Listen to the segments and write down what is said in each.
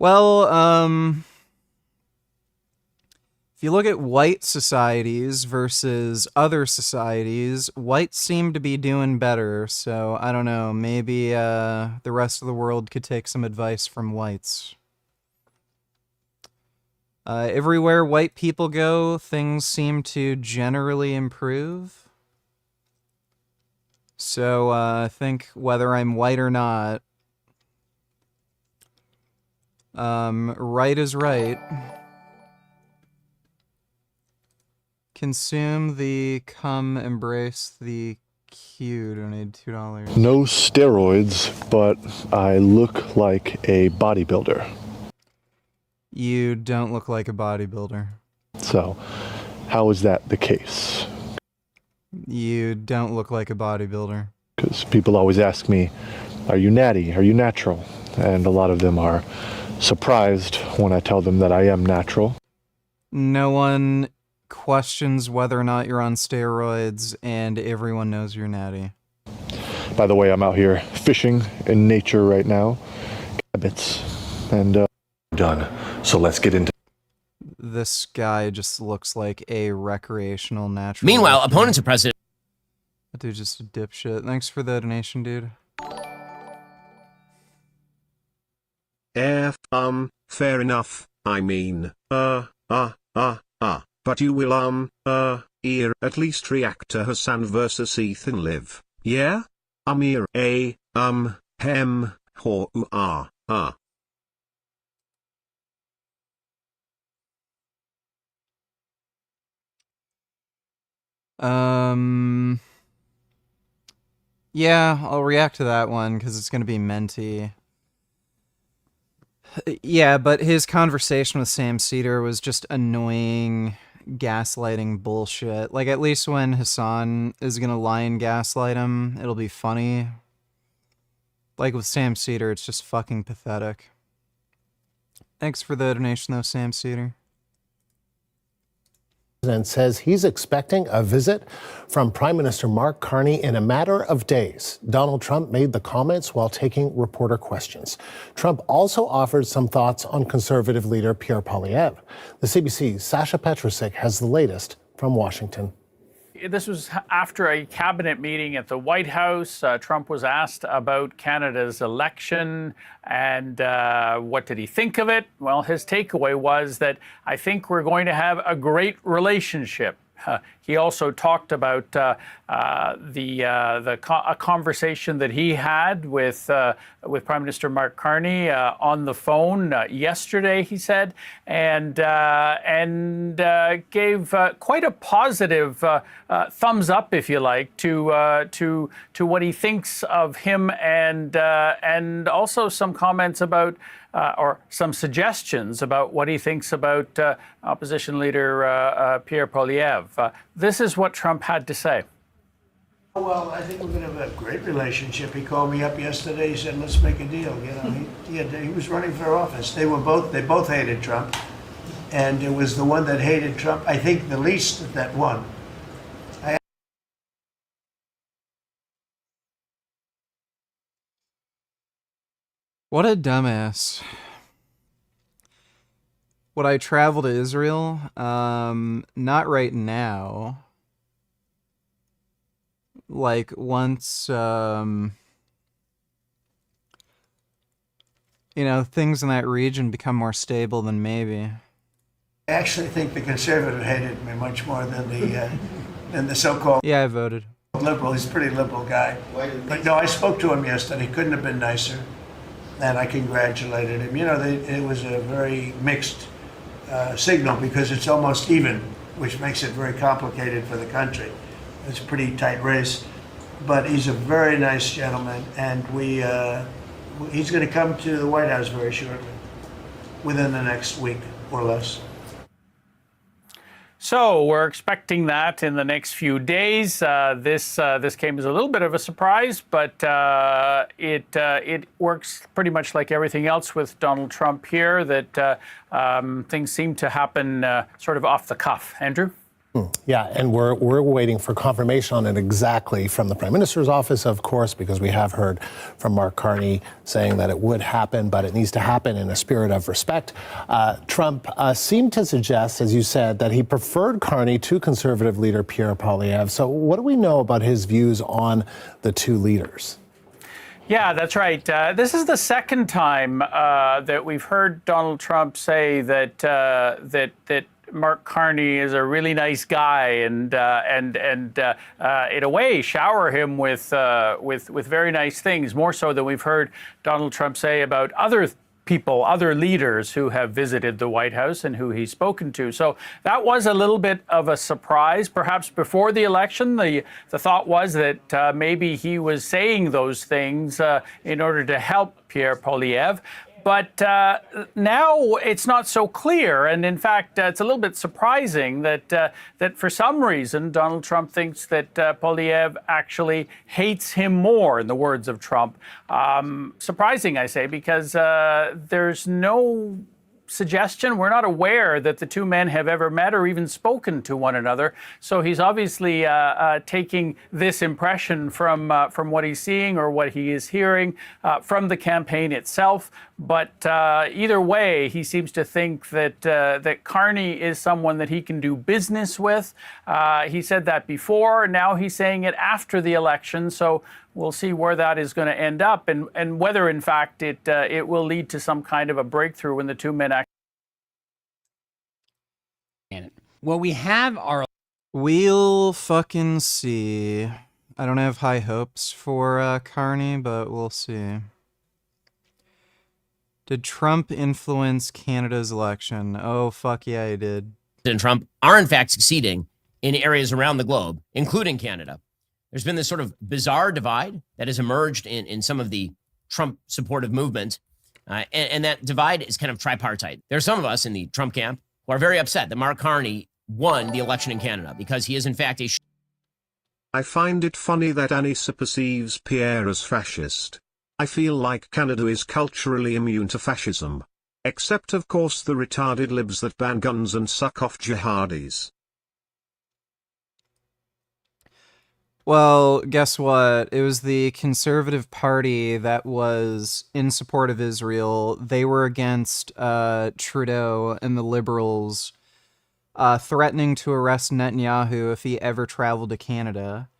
Well, if you look at white societies versus other societies, whites seem to be doing better. So I don't know. Maybe the rest of the world could take some advice from whites. Everywhere white people go, things seem to generally improve. So I think whether I'm white or not, right is right. Consume the cum, embrace the Q. Donate $2. No steroids, but I look like a bodybuilder. You don't look like a bodybuilder. So, how is that the case? You don't look like a bodybuilder. Because people always ask me, are you natty? Are you natural? And a lot of them are surprised when I tell them that I am natural. No one questions whether or not you're on steroids, and everyone knows you're natty. By the way, I'm out here fishing in nature right now. Rabbits. And done. So let's get into This guy just looks like a recreational natural. Meanwhile, opponents of President That dude's just a dipshit. Thanks for the donation, dude. Fair enough, I mean, but you will, at least react to Hassan versus Ethan Live, yeah? Yeah, I'll react to that one because it's gonna be Menti. Yeah, but his conversation with Sam Cedar was just annoying gaslighting bullshit. Like, at least when Hassan is gonna lie and gaslight him, it'll be funny. Like with Sam Cedar, it's just fucking pathetic. Thanks for the donation though, Sam Cedar. and says he's expecting a visit from Prime Minister Mark Carney in a matter of days. Donald Trump made the comments while taking reporter questions. Trump also offered some thoughts on conservative leader Pierre Poilievre. The CBC's Sasha Petrusik has the latest from Washington. This was after a cabinet meeting at the White House. Trump was asked about Canada's election and what did he think of it? Well, his takeaway was that I think we're going to have a great relationship. He also talked about a conversation that he had with Prime Minister Mark Carney on the phone yesterday, he said, and gave quite a positive thumbs up, if you like, to what he thinks of him, and also some comments about or some suggestions about what he thinks about opposition leader Pierre Poilievre. This is what Trump had to say. Well, I think we're going to have a great relationship. He called me up yesterday. He said, "Let's make a deal." You know, he was running for office. They both hated Trump, and it was the one that hated Trump, I think, the least that won. What a dumbass. Would I travel to Israel? Not right now. Like, once, you know, things in that region become more stable, then maybe. I actually think the conservative hated me much more than the so-called Yeah, I voted. liberal. He's a pretty liberal guy. But no, I spoke to him yesterday. He couldn't have been nicer. And I congratulated him. You know, it was a very mixed signal because it's almost even, which makes it very complicated for the country. It's a pretty tight race. But he's a very nice gentleman, and he's going to come to the White House very shortly, within the next week or less. So we're expecting that in the next few days. This came as a little bit of a surprise, but it works pretty much like everything else with Donald Trump here, that things seem to happen sort of off the cuff. Andrew? Yeah, and we're waiting for confirmation on it exactly from the Prime Minister's office, of course, because we have heard from Mark Carney saying that it would happen, but it needs to happen in a spirit of respect. Trump seemed to suggest, as you said, that he preferred Carney to conservative leader Pierre Poilievre. So what do we know about his views on the two leaders? Yeah, that's right. This is the second time that we've heard Donald Trump say that Mark Carney is a really nice guy, and in a way shower him with very nice things, more so than we've heard Donald Trump say about other people, other leaders who have visited the White House and who he's spoken to. So that was a little bit of a surprise. Perhaps before the election, the thought was that maybe he was saying those things in order to help Pierre Poilievre. But now it's not so clear, and in fact, it's a little bit surprising that for some reason Donald Trump thinks that Poilievre actually hates him more, in the words of Trump. Surprising, I say, because there's no suggestion. We're not aware that the two men have ever met or even spoken to one another. So he's obviously taking this impression from what he's seeing or what he is hearing from the campaign itself. But either way, he seems to think that Carney is someone that he can do business with. He said that before. Now he's saying it after the election. So we'll see where that is going to end up, and whether, in fact, it will lead to some kind of a breakthrough when the two men actually. Well, we have our. We'll fucking see. I don't have high hopes for Carney, but we'll see. Did Trump influence Canada's election? Oh, fuck yeah, he did. And Trump are, in fact, succeeding in areas around the globe, including Canada. There's been this sort of bizarre divide that has emerged in some of the Trump supportive movement. And that divide is kind of tripartite. There are some of us in the Trump camp who are very upset that Mark Carney won the election in Canada because he is, in fact, I find it funny that Anissa perceives Pierre as fascist. I feel like Canada is culturally immune to fascism. Except, of course, the retarded libs that ban guns and suck off jihadis. Well, guess what? It was the Conservative Party that was in support of Israel. They were against Trudeau and the Liberals threatening to arrest Netanyahu if he ever traveled to Canada.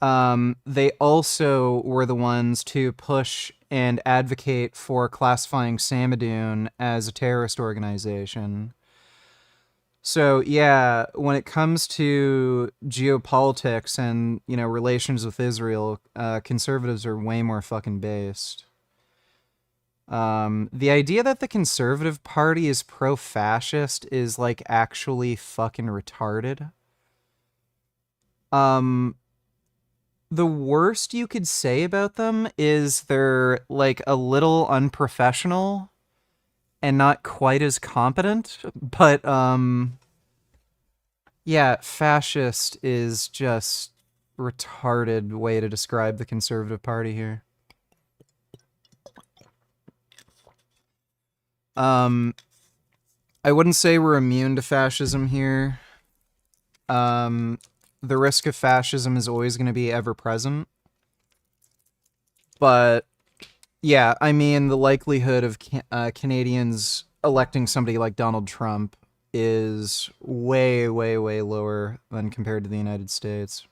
They also were the ones to push and advocate for classifying Samadoun as a terrorist organization. So yeah, when it comes to geopolitics and, you know, relations with Israel, conservatives are way more fucking based. The idea that the Conservative Party is pro-fascist is like actually fucking retarded. The worst you could say about them is they're like a little unprofessional and not quite as competent, but yeah, fascist is just retarded way to describe the Conservative Party here. I wouldn't say we're immune to fascism here. The risk of fascism is always going to be ever present. But yeah, I mean, the likelihood of Canadians electing somebody like Donald Trump is way, way, way lower than compared to the United States.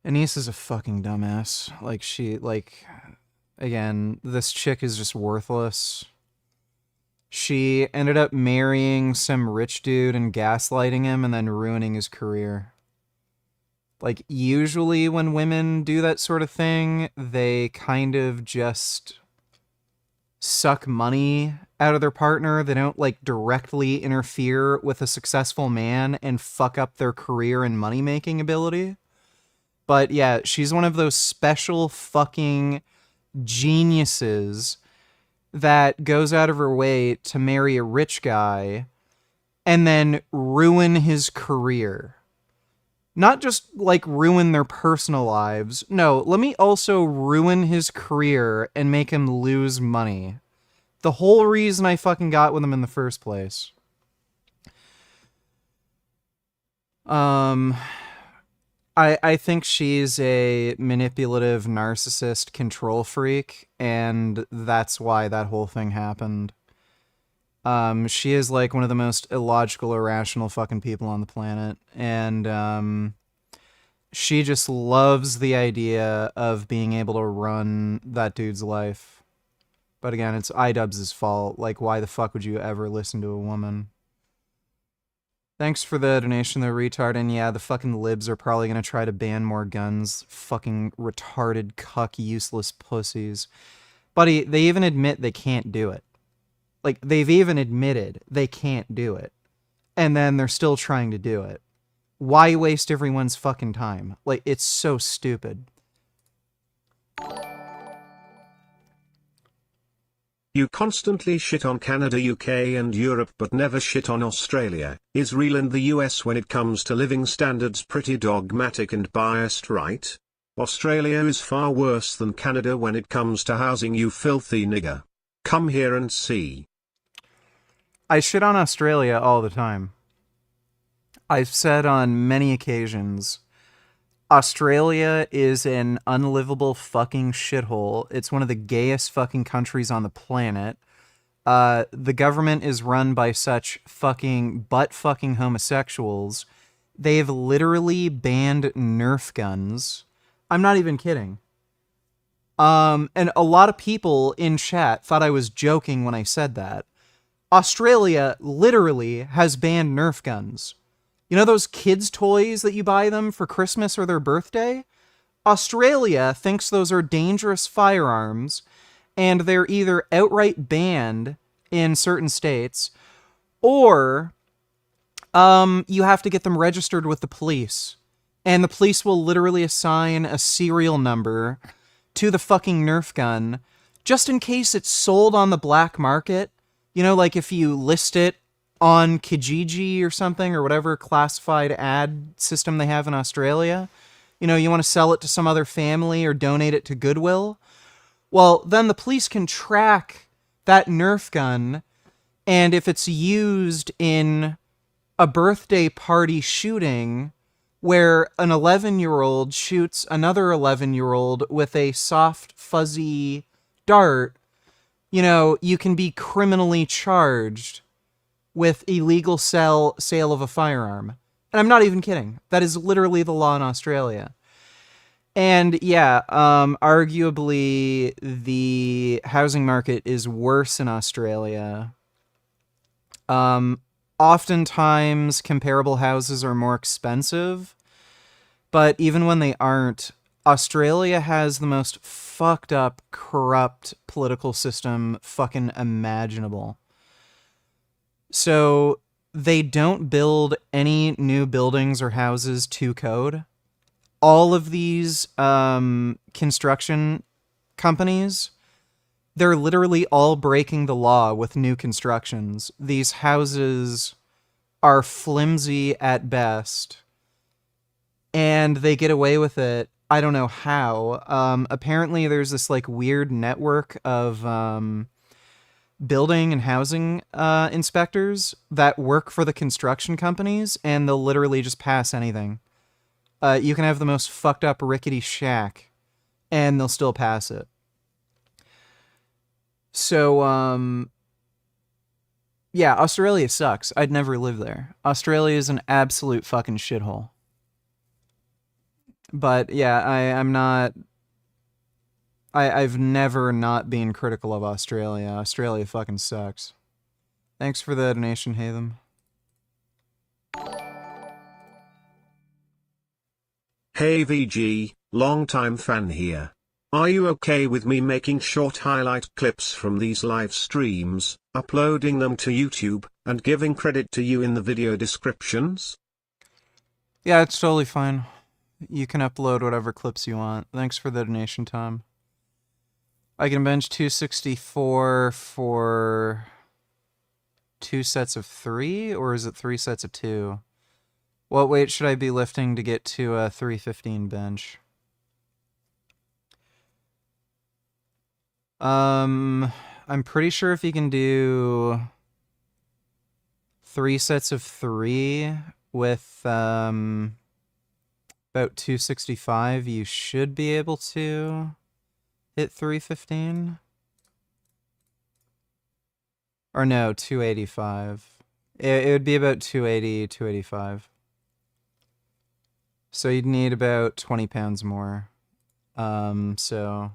Anise is a fucking dumbass. Like, again, this chick is just worthless. She ended up marrying some rich dude and gaslighting him and then ruining his career. Like, usually when women do that sort of thing, they kind of just suck money out of their partner. They don't, like, directly interfere with a successful man and fuck up their career and money-making ability. But yeah, she's one of those special fucking geniuses that goes out of her way to marry a rich guy and then ruin his career. Not just, like, ruin their personal lives. No, let me also ruin his career and make him lose money. The whole reason I fucking got with him in the first place. Um, I think she's a manipulative narcissist control freak, and that's why that whole thing happened. She is like one of the most illogical, irrational fucking people on the planet, and she just loves the idea of being able to run that dude's life. But again, it's iDubbbz's fault. Like, why the fuck would you ever listen to a woman? Thanks for the donation, though, retard. And yeah, the fucking libs are probably gonna try to ban more guns. Fucking retarded, cuck, useless pussies. Buddy, they even admit they can't do it. Like, they've even admitted they can't do it. And then they're still trying to do it. Why waste everyone's fucking time? Like, it's so stupid. You constantly shit on Canada, UK and Europe but never shit on Australia, Israel and the US when it comes to living standards. Pretty dogmatic and biased, right? Australia is far worse than Canada when it comes to housing, you filthy nigger. Come here and see. I shit on Australia all the time. I've said on many occasions, Australia is an unlivable fucking shithole. It's one of the gayest fucking countries on the planet. The government is run by such fucking butt-fucking homosexuals. They've literally banned Nerf guns. I'm not even kidding. And a lot of people in chat thought I was joking when I said that. Australia literally has banned Nerf guns. You know those kids' toys that you buy them for Christmas or their birthday? Australia thinks those are dangerous firearms, and they're either outright banned in certain states, or you have to get them registered with the police. And the police will literally assign a serial number to the fucking Nerf gun, just in case it's sold on the black market. You know, like if you list it on Kijiji or something, or whatever classified ad system they have in Australia. You know, you want to sell it to some other family or donate it to Goodwill. Well, then the police can track that Nerf gun, and if it's used in a birthday party shooting where an 11-year-old shoots another 11-year-old with a soft, fuzzy dart, you know, you can be criminally charged with illegal sale of a firearm. And I'm not even kidding. That is literally the law in Australia. And yeah, arguably the housing market is worse in Australia. Oftentimes comparable houses are more expensive, but even when they aren't, Australia has the most fucked up, corrupt political system fucking imaginable. So they don't build any new buildings or houses to code. All of these construction companies, they're literally all breaking the law with new constructions. These houses are flimsy at best, and they get away with it. I don't know how. Apparently there's this like weird network of building and housing inspectors that work for the construction companies, and they'll literally just pass anything. You can have the most fucked up rickety shack, and they'll still pass it. So, yeah, Australia sucks. I'd never live there. Australia is an absolute fucking shithole. But yeah, I'm not... I've never not been critical of Australia. Australia fucking sucks. Thanks for the donation, Hatham. Hey VG, long-time fan here. Are you okay with me making short highlight clips from these live streams, uploading them to YouTube, and giving credit to you in the video descriptions? Yeah, it's totally fine. You can upload whatever clips you want. Thanks for the donation, Tom. I can bench 264 for 2 sets of 3, or is it 3 sets of 2? What weight should I be lifting to get to a 315 bench? I'm pretty sure if you can do 3 sets of 3 with about 265, you should be able to hit 315. Or no, 285. It would be about 280, 285. So you'd need about 20 pounds more. So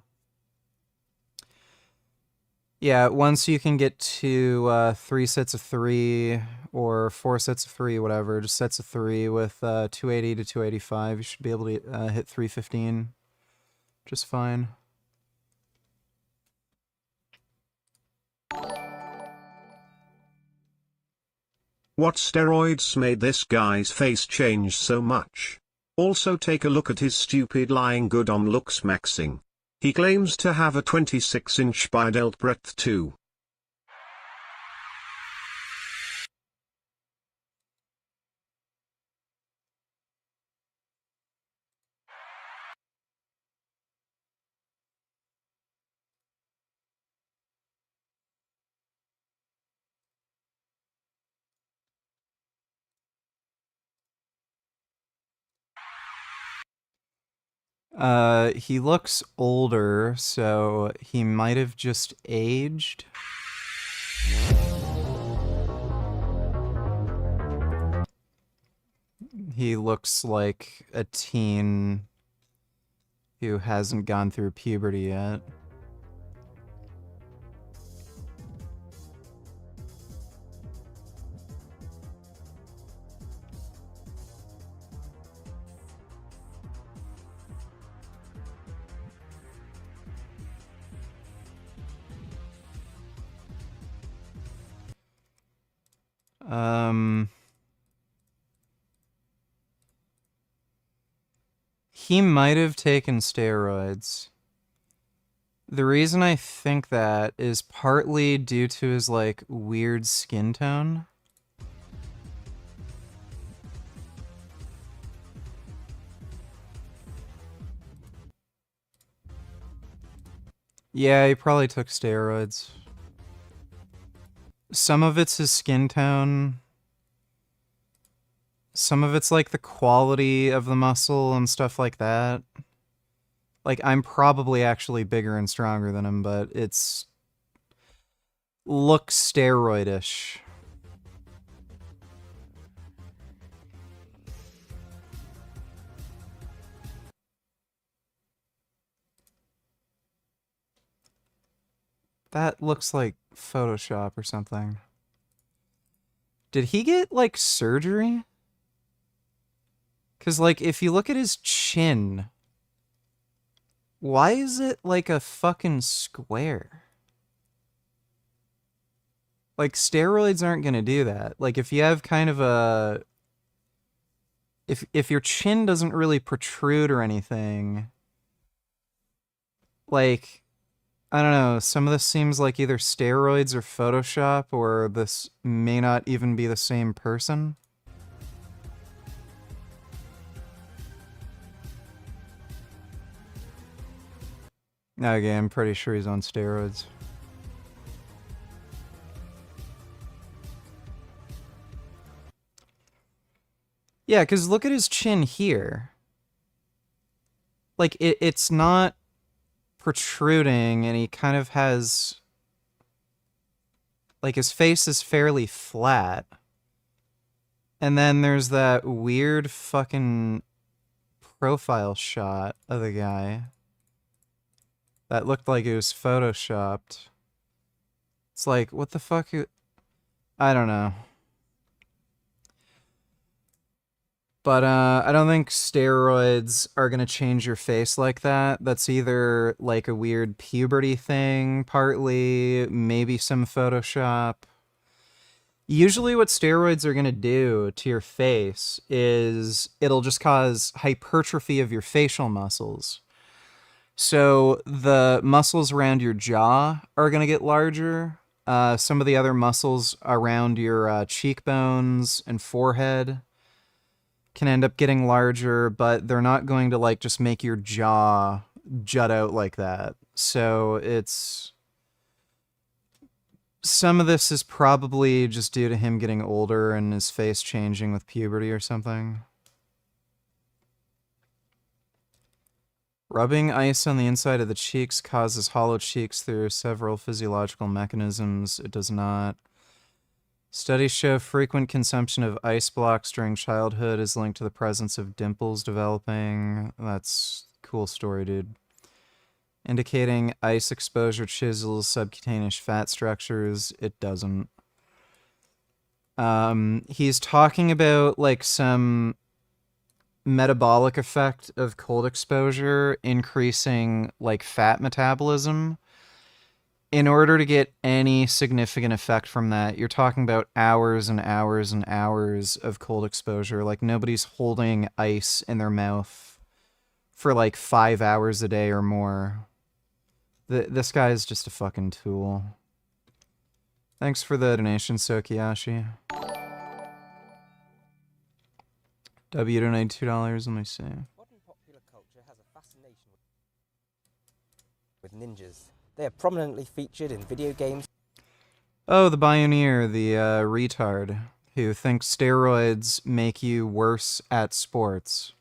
yeah, once you can get to 3 sets of 3 or 4 sets of 3, whatever, just sets of 3 with 280 to 285, you should be able to hit 315 just fine. What steroids made this guy's face change so much? Also take a look at his stupid lying good on looks maxing. He claims to have a 26-inch bidelt breadth too. He looks older, so he might have just aged. He looks like a teen who hasn't gone through puberty yet. He might have taken steroids. The reason I think that is partly due to his, like, weird skin tone. Yeah, he probably took steroids. Some of it's his skin tone. Some of it's, like, the quality of the muscle and stuff like that. Like, I'm probably actually bigger and stronger than him, but it's... looks steroidish. That looks like Photoshop or something. Did he get, like, surgery? Because, like, if you look at his chin, why is it like a fucking square? Like, steroids aren't gonna do that. Like, if you have kind of a... If your chin doesn't really protrude or anything, like, I don't know, some of this seems like either steroids or Photoshop, or this may not even be the same person. Okay, I'm pretty sure he's on steroids. Yeah, because look at his chin here. Like, it's not protruding, and he kind of has... like, his face is fairly flat. And then there's that weird fucking profile shot of the guy that looked like it was photoshopped. It's like, what the fuck? I don't know. But I don't think steroids are going to change your face like that. That's either like a weird puberty thing, partly, maybe some Photoshop. Usually what steroids are going to do to your face is it'll just cause hypertrophy of your facial muscles. So the muscles around your jaw are going to get larger. Some of the other muscles around your cheekbones and forehead can end up getting larger, but they're not going to, like, just make your jaw jut out like that. So it's... some of this is probably just due to him getting older and his face changing with puberty or something. Rubbing ice on the inside of the cheeks causes hollow cheeks through several physiological mechanisms. It does not. Studies show frequent consumption of ice blocks during childhood is linked to the presence of dimples developing. That's a cool story, dude. Indicating ice exposure chisels subcutaneous fat structures. It doesn't. He's talking about like some metabolic effect of cold exposure increasing like fat metabolism. In order to get any significant effect from that, you're talking about hours and hours and hours of cold exposure. Like nobody's holding ice in their mouth for like 5 hours a day or more. This guy is just a fucking tool. Thanks for the donation, Sokiyashi. W donated $2. Let me see. Modern popular culture has a fascination with ninjas. They are prominently featured in video games. Oh, the Bioneer, the retard who thinks steroids make you worse at sports.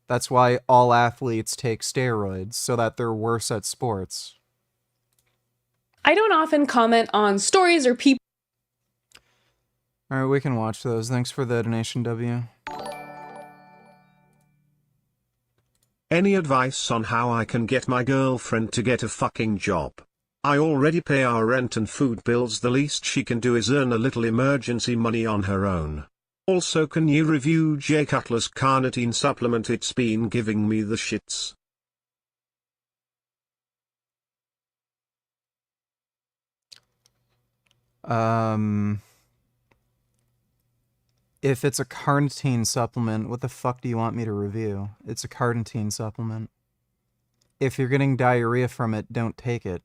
That's why all athletes take steroids, so that they're worse at sports. I don't often comment on stories or people. Alright, we can watch those. Thanks for the donation, W. Any advice on how I can get my girlfriend to get a fucking job? I already pay our rent and food bills. The least she can do is earn a little emergency money on her own. Also, can you review J. Cutler's carnitine supplement? It's been giving me the shits. If it's a carnitine supplement, what the fuck do you want me to review? It's a carnitine supplement. If you're getting diarrhea from it, don't take it.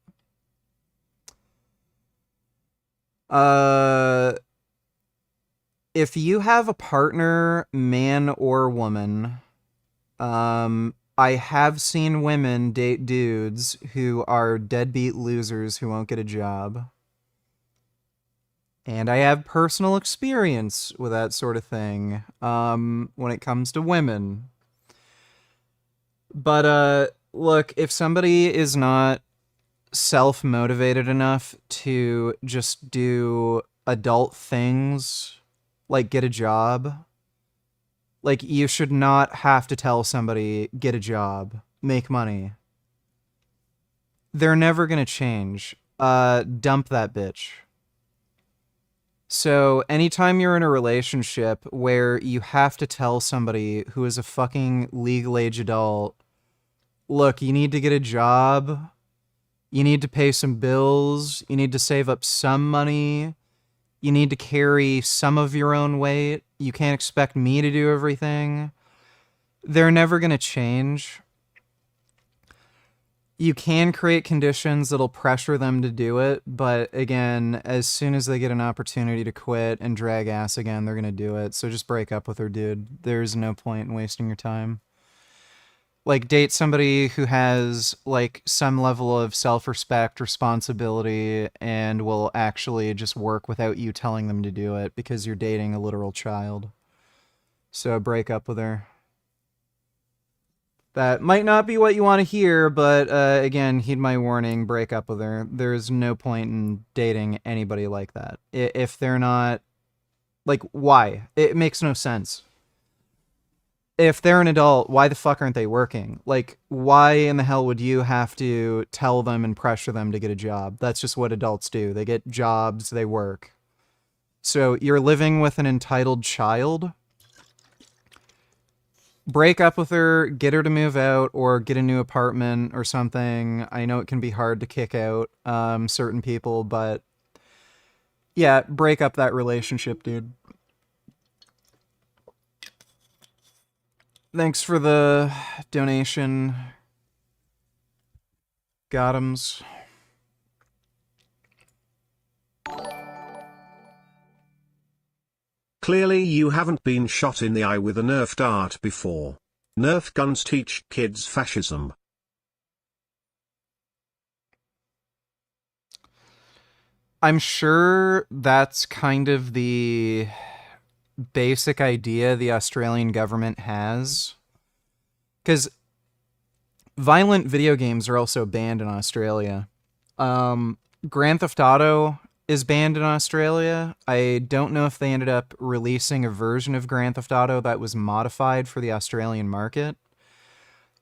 If you have a partner, man or woman, I have seen women date dudes who are deadbeat losers who won't get a job. And I have personal experience with that sort of thing when it comes to women. But look, if somebody is not self-motivated enough to just do adult things, like get a job, like you should not have to tell somebody, get a job, make money. They're never gonna change. Dump that bitch. So anytime you're in a relationship where you have to tell somebody who is a fucking legal age adult, look, you need to get a job, you need to pay some bills, you need to save up some money, you need to carry some of your own weight, you can't expect me to do everything, they're never going to change. You can create conditions that'll pressure them to do it, but again, as soon as they get an opportunity to quit and drag ass again, they're going to do it. So just break up with her, dude. There's no point in wasting your time. Like, date somebody who has, like, some level of self-respect, responsibility, and will actually just work without you telling them to do it because you're dating a literal child. So break up with her. That might not be what you want to hear, but again, heed my warning, break up with her. There's no point in dating anybody like that. If they're not... Like, why? It makes no sense. If they're an adult, why the fuck aren't they working? Like, why in the hell would you have to tell them and pressure them to get a job? That's just what adults do. They get jobs, they work. So you're living with an entitled child? Break up with her, get her to move out, or get a new apartment or something. I know it can be hard to kick out certain people, but yeah, break up that relationship, dude. Thanks for the donation, Gotham's. Clearly you haven't been shot in the eye with a Nerf dart before. Nerf guns teach kids fascism. I'm sure that's kind of the basic idea the Australian government has. Because violent video games are also banned in Australia. Grand Theft Auto is banned in Australia. I don't know if they ended up releasing a version of Grand Theft Auto that was modified for the Australian market.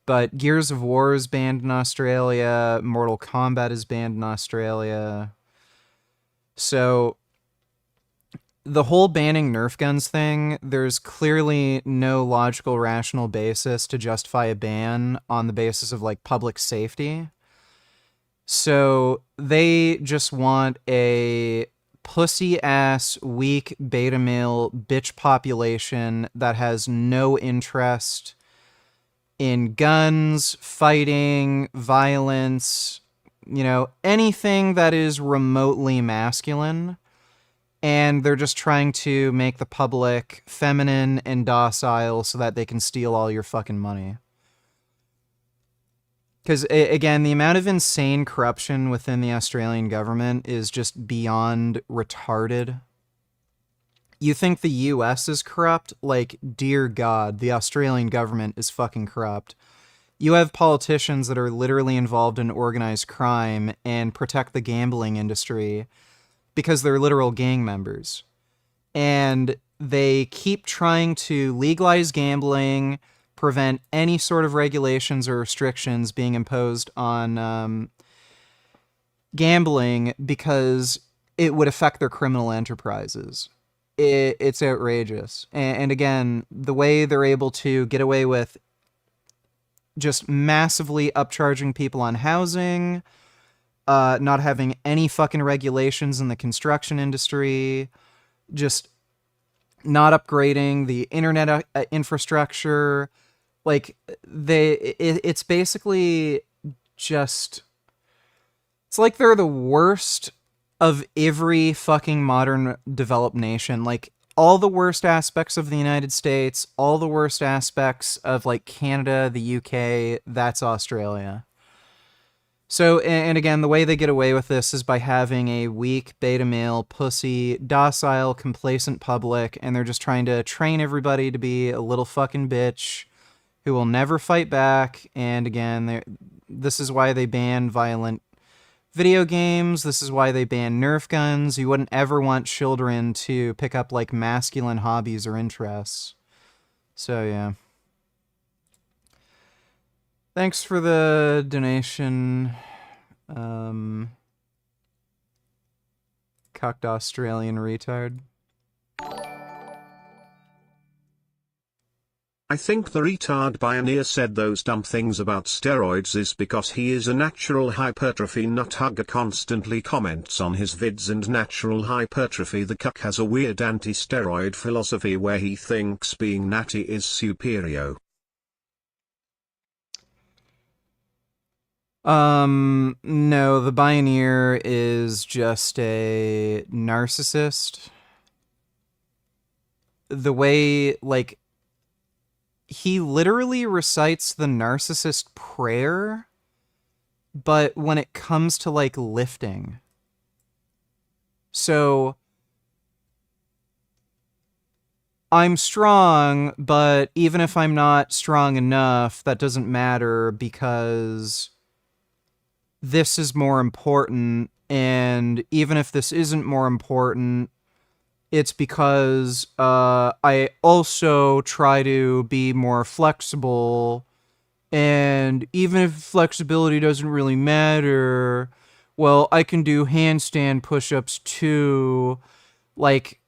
But Gears of War is banned in Australia. Mortal Kombat is banned in Australia. So the whole banning Nerf guns thing, there's clearly no logical, rational basis to justify a ban on the basis of, like, public safety. So they just want a pussy-ass, weak, beta male bitch population that has no interest in guns, fighting, violence, anything that is remotely masculine. And they're just trying to make the public feminine and docile so that they can steal all your fucking money. Because, again, the amount of insane corruption within the Australian government is just beyond retarded. You think the US is corrupt? Like, dear God, the Australian government is fucking corrupt. You have politicians that are literally involved in organized crime and protect the gambling industry because they're literal gang members. And they keep trying to legalize gambling, prevent any sort of regulations or restrictions being imposed on gambling because it would affect their criminal enterprises. It's outrageous. And again, the way they're able to get away with just massively upcharging people on housing, not having any fucking regulations in the construction industry, just not upgrading the internet infrastructure. Like, it's basically just, it's like they're the worst of every fucking modern developed nation. Like, all the worst aspects of the United States, all the worst aspects of, like, Canada, the UK, that's Australia. So, and again, the way they get away with this is by having a weak, beta male, pussy, docile, complacent public, and they're just trying to train everybody to be a little fucking bitch who will never fight back. And again, this is why they ban violent video games. This is why they ban Nerf guns. You wouldn't ever want children to pick up, like, masculine hobbies or interests. So, yeah. Thanks for the donation, cucked Australian retard. I think the retard Bioneer said those dumb things about steroids is because he is a natural hypertrophy nut hugger, constantly comments on his vids and natural hypertrophy. The cuck has a weird anti-steroid philosophy where he thinks being natty is superior. No, the Bioneer is just a narcissist. The way, like, he literally recites the narcissist prayer, but when it comes to, like, lifting. So, I'm strong, but even if I'm not strong enough, that doesn't matter because this is more important, and even if this isn't more important, it's because I also try to be more flexible, and even if flexibility doesn't really matter, well, I can do handstand push-ups too. Like,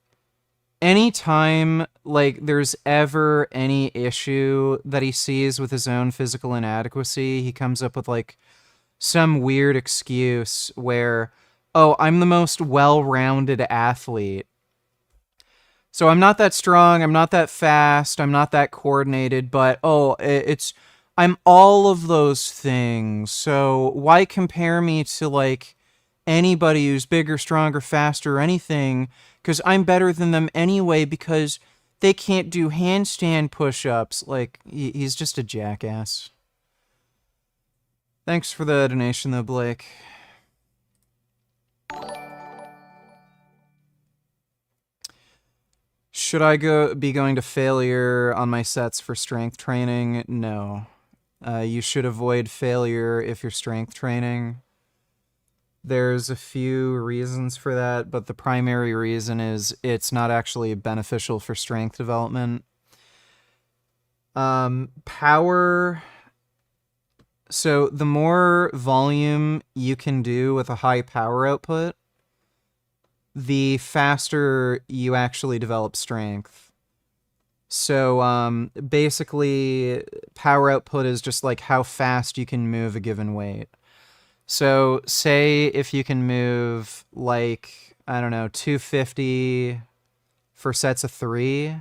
anytime, like, there's ever any issue that he sees with his own physical inadequacy, he comes up with, like, some weird excuse where, oh, I'm the most well-rounded athlete. So I'm not that strong, I'm not that fast, I'm not that coordinated, but, I'm all of those things. So why compare me to, like, anybody who's bigger, stronger, faster, or anything? Because I'm better than them anyway because they can't do handstand push-ups. Like, he's just a jackass. Thanks for the donation, though, Blake. Should I be going to failure on my sets for strength training? No. You should avoid failure if you're strength training. There's a few reasons for that, but the primary reason is it's not actually beneficial for strength development. Power. So the more volume you can do with a high power output, the faster you actually develop strength. So basically, power output is just like how fast you can move a given weight. So say if you can move like, I don't know, 250 for sets of 3,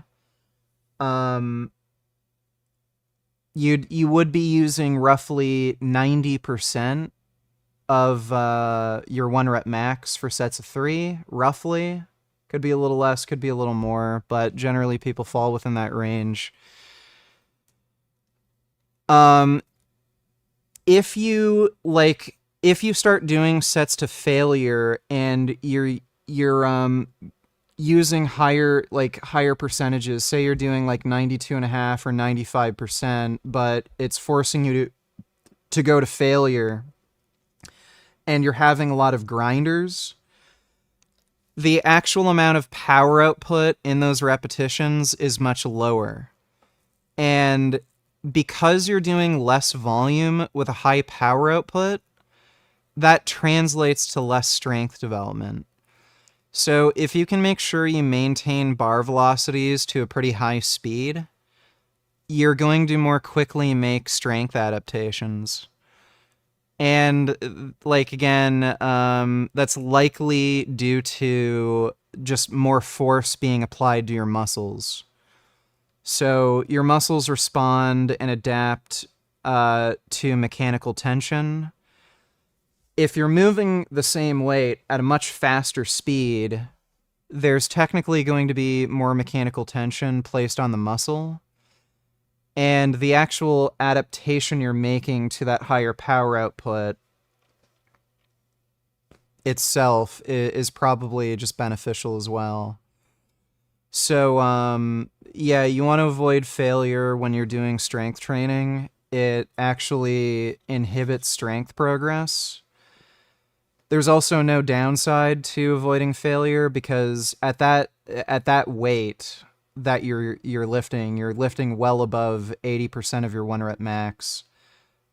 you would be using roughly 90% of your 1 rep max for sets of 3, roughly. Could be a little less, could be a little more, but generally people fall within that range. If you start doing sets to failure and you're using higher percentages, say you're doing like 92.5 or 95%, but it's forcing you to go to failure, and you're having a lot of grinders, the actual amount of power output in those repetitions is much lower. And because you're doing less volume with a high power output, that translates to less strength development. So if you can make sure you maintain bar velocities to a pretty high speed, you're going to more quickly make strength adaptations. And like, again, that's likely due to just more force being applied to your muscles. So your muscles respond and adapt to mechanical tension. If you're moving the same weight at a much faster speed, there's technically going to be more mechanical tension placed on the muscle. And the actual adaptation you're making to that higher power output itself is probably just beneficial as well. So, yeah, you want to avoid failure when you're doing strength training. It actually inhibits strength progress. There's also no downside to avoiding failure, because at that weight that you're lifting well above 80% of your 1 rep max.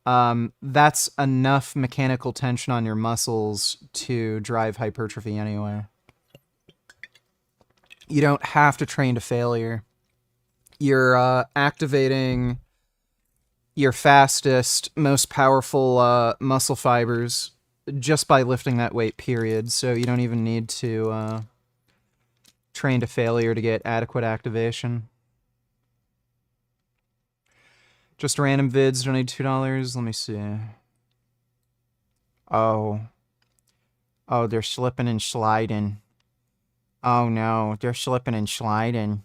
That's enough mechanical tension on your muscles to drive hypertrophy anyway. You don't have to train to failure. You're activating your fastest, most powerful muscle fibers just by lifting that weight, period. So you don't even need to train to failure to get adequate activation. Just random vids donate $2. Let me see. Oh, they're slipping and sliding. Oh no, they're slipping and sliding.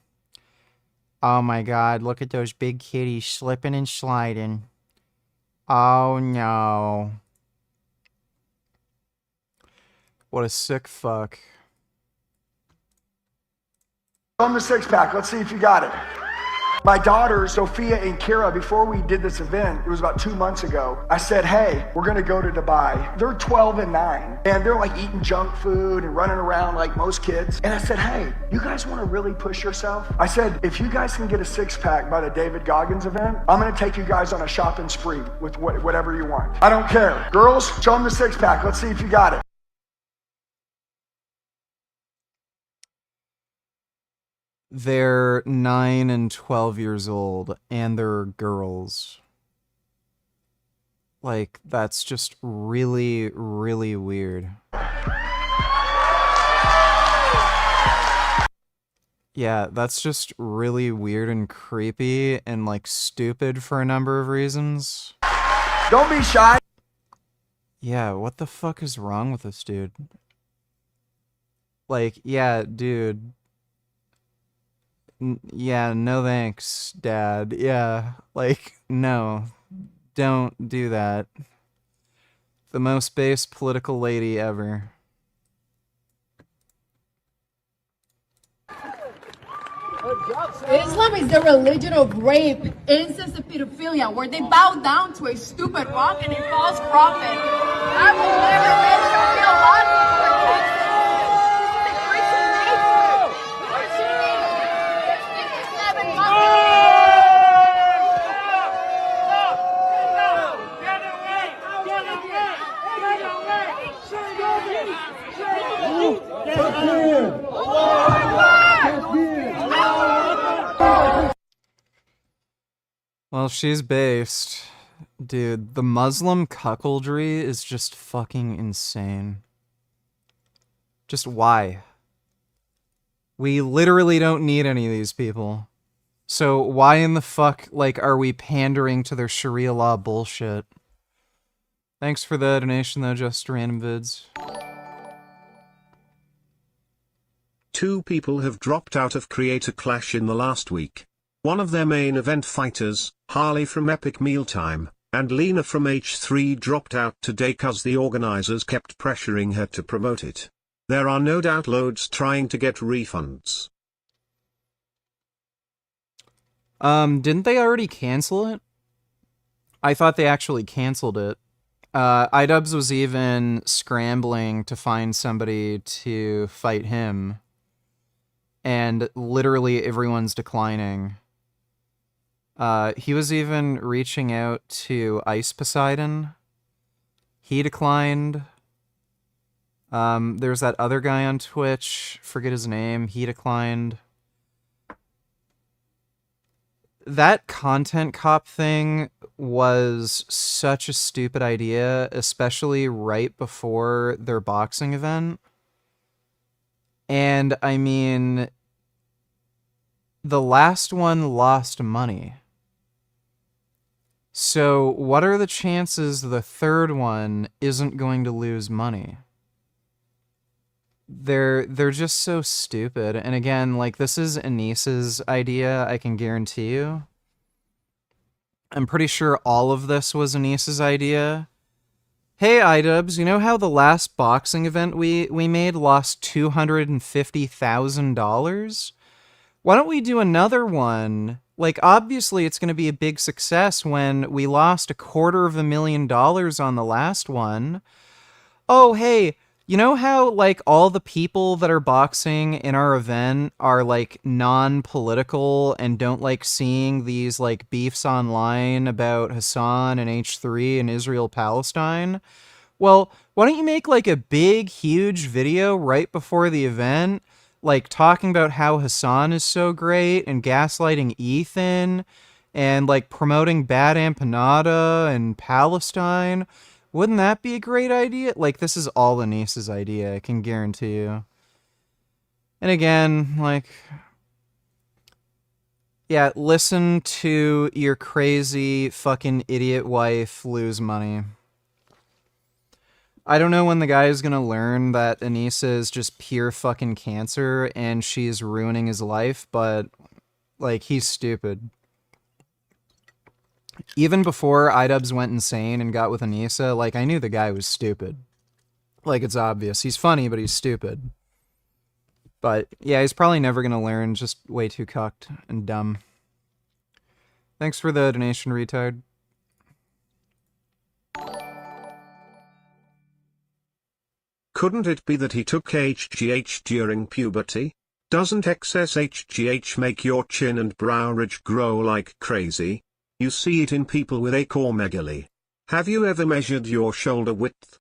Oh my god, look at those big kitties slipping and sliding. Oh no. What a sick fuck. On the 6-pack, let's see if you got it. My daughters, Sophia and Kira, before we did this event, it was about 2 months ago, I said, hey, we're gonna go to Dubai. They're 12 and 9, and they're like eating junk food and running around like most kids. And I said, hey, you guys wanna really push yourself? I said, if you guys can get a 6-pack by the David Goggins event, I'm gonna take you guys on a shopping spree with whatever you want. I don't care. Girls, show them the 6-pack. Let's see if you got it. They're 9 and 12 years old, and they're girls. Like, that's just really, really weird. Yeah, that's just really weird and creepy and, like, stupid for a number of reasons. Don't be shy. Yeah, what the fuck is wrong with this dude? Like, yeah, dude. Yeah, no thanks, Dad. Yeah, like, no. Don't do that. The most base political lady ever. Islam is the religion of rape, incest, and pedophilia, where they bow down to a stupid rock and a false prophet. I will never let Sharia law protect this. This is a Christian nation. Well, she's based. Dude, the Muslim cuckoldry is just fucking insane. Just why? We literally don't need any of these people. So why in the fuck, like, are we pandering to their Sharia law bullshit? Thanks for the donation, though, just random vids. 2 people have dropped out of Creator Clash in the last week. One of their main event fighters, Harley from Epic Mealtime, and Lena from H3 dropped out today cause the organizers kept pressuring her to promote it. There are no doubt loads trying to get refunds. Didn't they already cancel it? I thought they actually canceled it. iDubbbz was even scrambling to find somebody to fight him. And literally everyone's declining. He was even reaching out to Ice Poseidon. He declined. There's that other guy on Twitch. Forget his name. He declined. That content cop thing was such a stupid idea, especially right before their boxing event. And I mean, the last one lost money. So what are the chances the third one isn't going to lose money? They're just so stupid. And again, like, this is Anis's idea, I can guarantee you. I'm pretty sure all of this was Anis's idea. Hey, iDubbbz, you know how the last boxing event we made lost $250,000? Why don't we do another one? Like, obviously it's going to be a big success when we lost $250,000 on the last one. Oh, hey, you know how, like, all the people that are boxing in our event are, like, non-political and don't like seeing these, like, beefs online about Hassan and H3 and Israel-Palestine? Well, why don't you make, like, a big, huge video right before the event, like, talking about how Hassan is so great and gaslighting Ethan and, like, promoting bad empanada and Palestine? Wouldn't that be a great idea? Like, this is all Anis's idea, I can guarantee you. And again, like, yeah, listen to your crazy fucking idiot wife lose money. I don't know when the guy is gonna learn that Anissa is just pure fucking cancer and she's ruining his life, but, like, he's stupid. Even before iDubbbz went insane and got with Anissa, like, I knew the guy was stupid. Like, it's obvious. He's funny, but he's stupid. But, yeah, he's probably never gonna learn, just way too cucked and dumb. Thanks for the donation, retard. Couldn't it be that he took HGH during puberty? Doesn't excess HGH make your chin and brow ridge grow like crazy? You see it in people with acromegaly. Have you ever measured your shoulder width?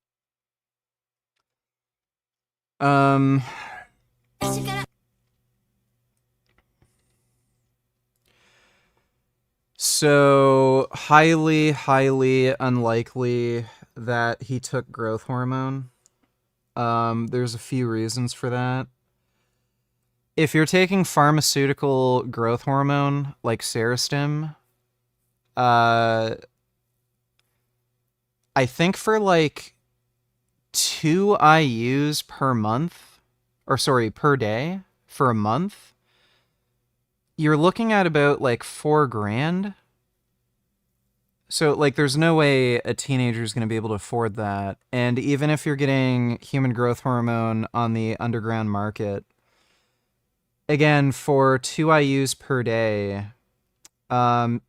So, highly, highly unlikely that he took growth hormone. There's a few reasons for that. If you're taking pharmaceutical growth hormone, like Serostim, I think for like 2 IUs per month, or sorry, per day, for a month, you're looking at about like $4,000. So, like, there's no way a teenager is going to be able to afford that. And even if you're getting human growth hormone on the underground market, again, for 2 IUs per day,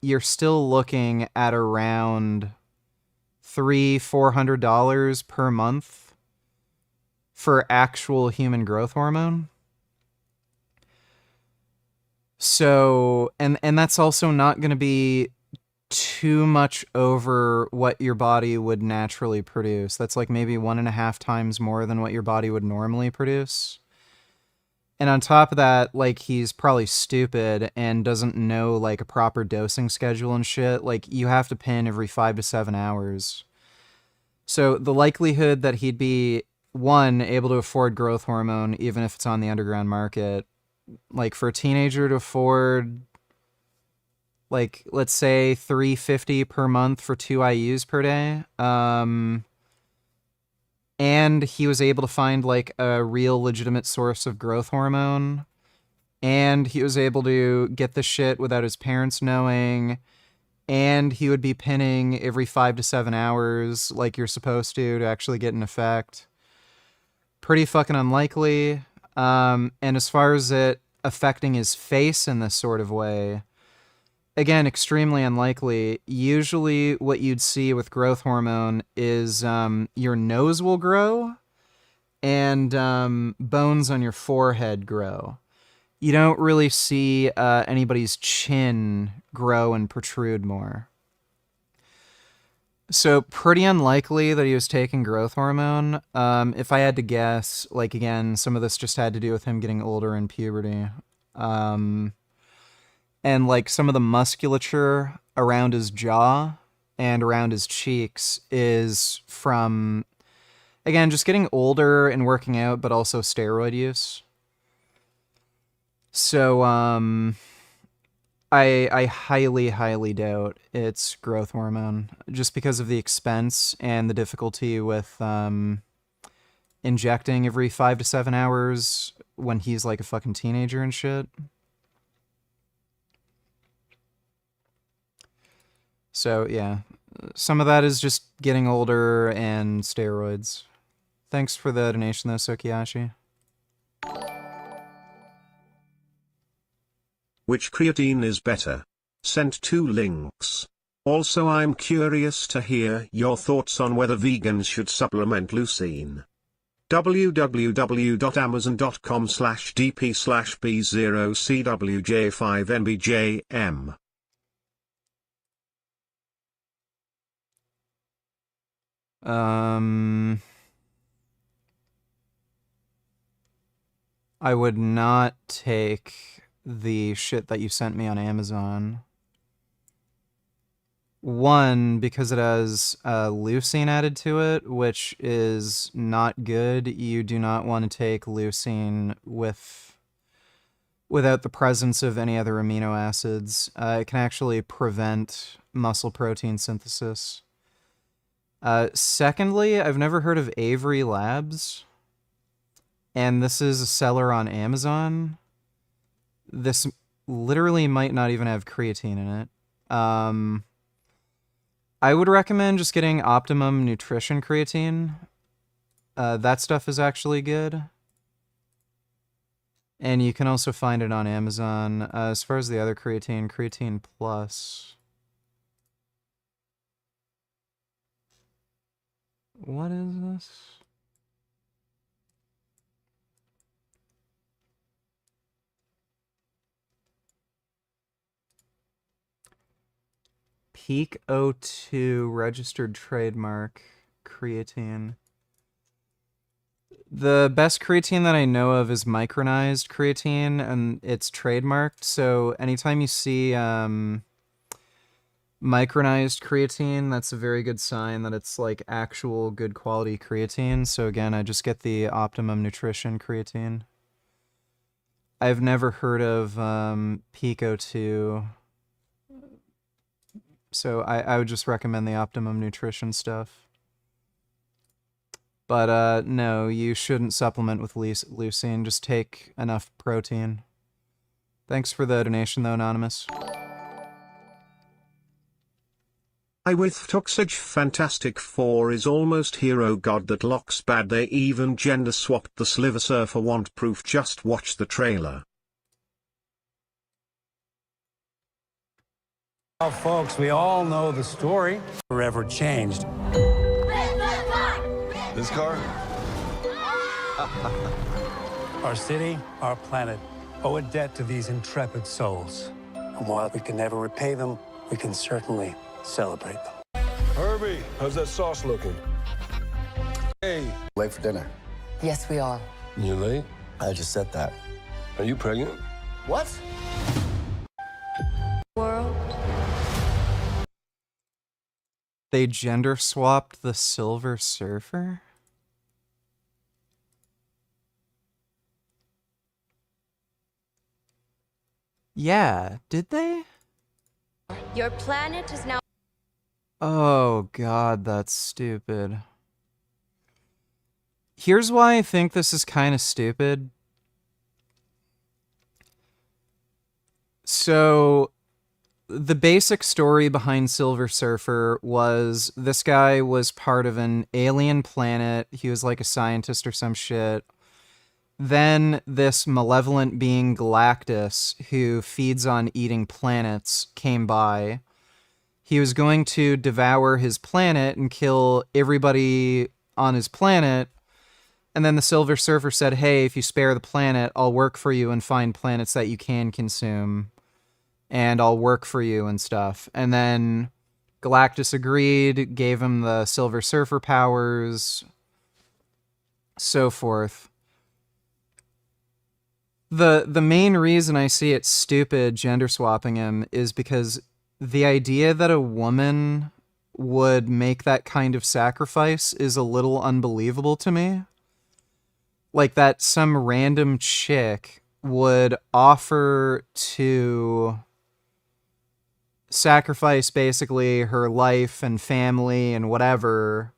you're still looking at around $300-400 per month for actual human growth hormone. So, and that's also not going to be too much over what your body would naturally produce. That's like maybe 1.5 times more than what your body would normally produce. And on top of that, like, he's probably stupid and doesn't know, like, a proper dosing schedule and shit. Like, you have to pin every 5 to 7 hours. So the likelihood that he'd be, one, able to afford growth hormone, even if it's on the underground market, like, for a teenager to afford, like, let's say $350 per month for 2 IUs per day, and he was able to find, like, a real legitimate source of growth hormone, and he was able to get the shit without his parents knowing, and he would be pinning every 5 to 7 hours like you're supposed to actually get an effect. Pretty fucking unlikely. And as far as it affecting his face in this sort of way, again, extremely unlikely. Usually what you'd see with growth hormone is your nose will grow and bones on your forehead grow. You don't really see anybody's chin grow and protrude more. So pretty unlikely that he was taking growth hormone. If I had to guess, like, again, some of this just had to do with him getting older in puberty. And, like, some of the musculature around his jaw and around his cheeks is from, again, just getting older and working out, but also steroid use. So, I highly, highly doubt it's growth hormone, just because of the expense and the difficulty with injecting every 5 to 7 hours when he's like a fucking teenager and shit. So, yeah, some of that is just getting older and steroids. Thanks for the donation, though, Sokiyashi. Which creatine is better? Sent 2 links. Also, I'm curious to hear your thoughts on whether vegans should supplement leucine. www.amazon.com/dp/b0cwj5nbjm. I would not take the shit that you sent me on Amazon. One, because it has leucine added to it, which is not good. You do not want to take leucine without the presence of any other amino acids. It can actually prevent muscle protein synthesis. Secondly, I've never heard of Avery Labs, and this is a seller on Amazon. This literally might not even have creatine in it. I would recommend just getting Optimum Nutrition creatine. That stuff is actually good. And you can also find it on Amazon. As far as the other creatine, Creatine Plus. What is this? Peak O2 registered trademark creatine. The best creatine that I know of is micronized creatine, and it's trademarked. So anytime you see micronized creatine, that's a very good sign that it's like actual good quality creatine. So again, I just get the Optimum Nutrition creatine. I've never heard of Peak O2. So I would just recommend the Optimum Nutrition stuff. But no, you shouldn't supplement with leucine. Just take enough protein. Thanks for the donation, though, Anonymous. I with Toxage Fantastic 4 is almost hero god that locks bad. They even gender swapped the Sliver Surfer want proof. Just watch the trailer. Well, folks, we all know the story. Forever changed. This car? Our city, our planet, owe a debt to these intrepid souls. And while we can never repay them, we can certainly celebrate them. Herbie, how's that sauce looking? Hey. Late for dinner. Yes, we are. You late? I just said that. Are you pregnant? What? World. They gender swapped the Silver Surfer? Yeah, did they? Your planet is now. Oh god, that's stupid. Here's why I think this is kind of stupid. So, the basic story behind Silver Surfer was this guy was part of an alien planet. He was like a scientist or some shit. Then this malevolent being, Galactus, who feeds on eating planets, came by. He was going to devour his planet and kill everybody on his planet. And then the Silver Surfer said, hey, if you spare the planet, I'll work for you and find planets that you can consume. And I'll work for you and stuff. And then Galactus agreed, gave him the Silver Surfer powers, so forth. The main reason I see it stupid gender swapping him is because the idea that a woman would make that kind of sacrifice is a little unbelievable to me. Like that some random chick would offer to sacrifice basically her life and family and whatever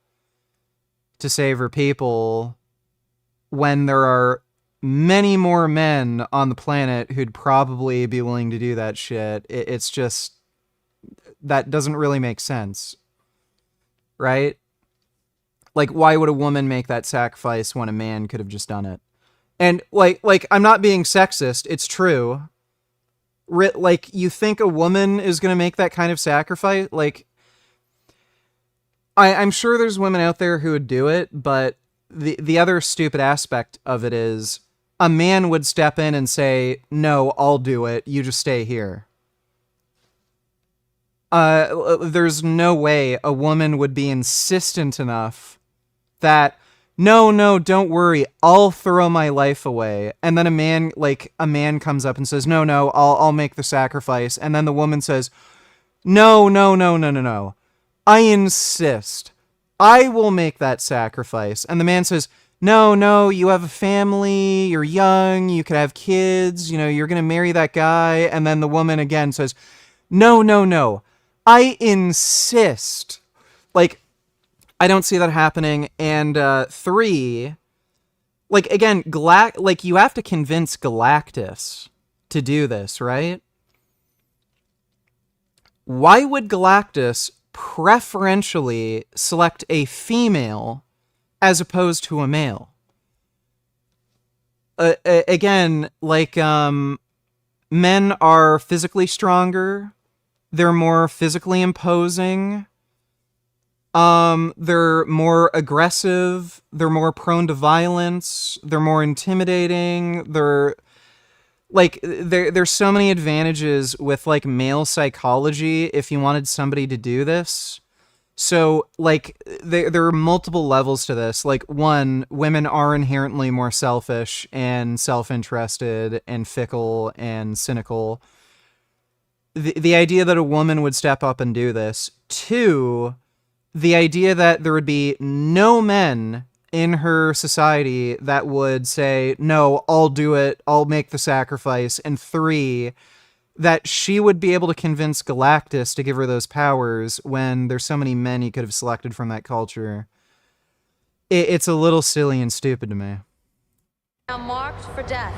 to save her people when there are many more men on the planet who'd probably be willing to do that shit. It's just, that doesn't really make sense, right? Like, why would a woman make that sacrifice when a man could have just done it? And like I'm not being sexist, it's true. Like, you think a woman is going to make that kind of sacrifice? Like, I'm sure there's women out there who would do it, but the other stupid aspect of it is a man would step in and say, no, I'll do it. You just stay here. There's no way a woman would be insistent enough that, no, don't worry, I'll throw my life away. And then a man comes up and says, no, I'll make the sacrifice. And then the woman says, no. I insist. I will make that sacrifice. And the man says, no, you have a family, you're young, you could have kids, you're going to marry that guy. And then the woman again says, no, I insist. Like, I don't see that happening. And 3, like, again, you have to convince Galactus to do this, right? Why would Galactus preferentially select a female as opposed to a male? Again, like, men are physically stronger. They're more physically imposing. They're more aggressive. They're more prone to violence. They're more intimidating. There's so many advantages with, like, male psychology if you wanted somebody to do this. So, like, there are multiple levels to this. Like, 1, women are inherently more selfish and self-interested and fickle and cynical. The idea that a woman would step up and do this. 2, the idea that there would be no men in her society that would say, no, I'll do it, I'll make the sacrifice. And 3, that she would be able to convince Galactus to give her those powers when there's so many men he could have selected from that culture. It's a little silly and stupid to me. Now marked for death.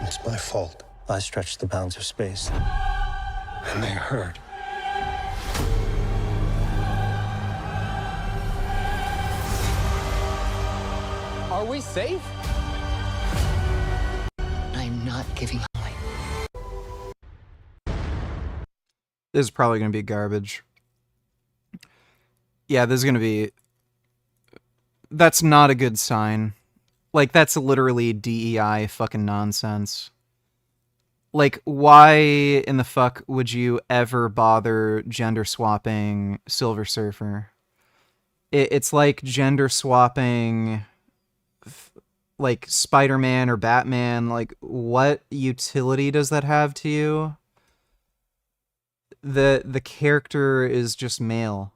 It's my fault. I stretched the bounds of space. And they hurt. Are we safe? not giving. This is probably going to be garbage. Yeah, this is going to be... That's not a good sign. Like, that's literally DEI fucking nonsense. Like, why in the fuck would you ever bother gender swapping Silver Surfer? It's like gender swapping, like, Spider-Man or Batman. Like, what utility does that have to you? The character is just male.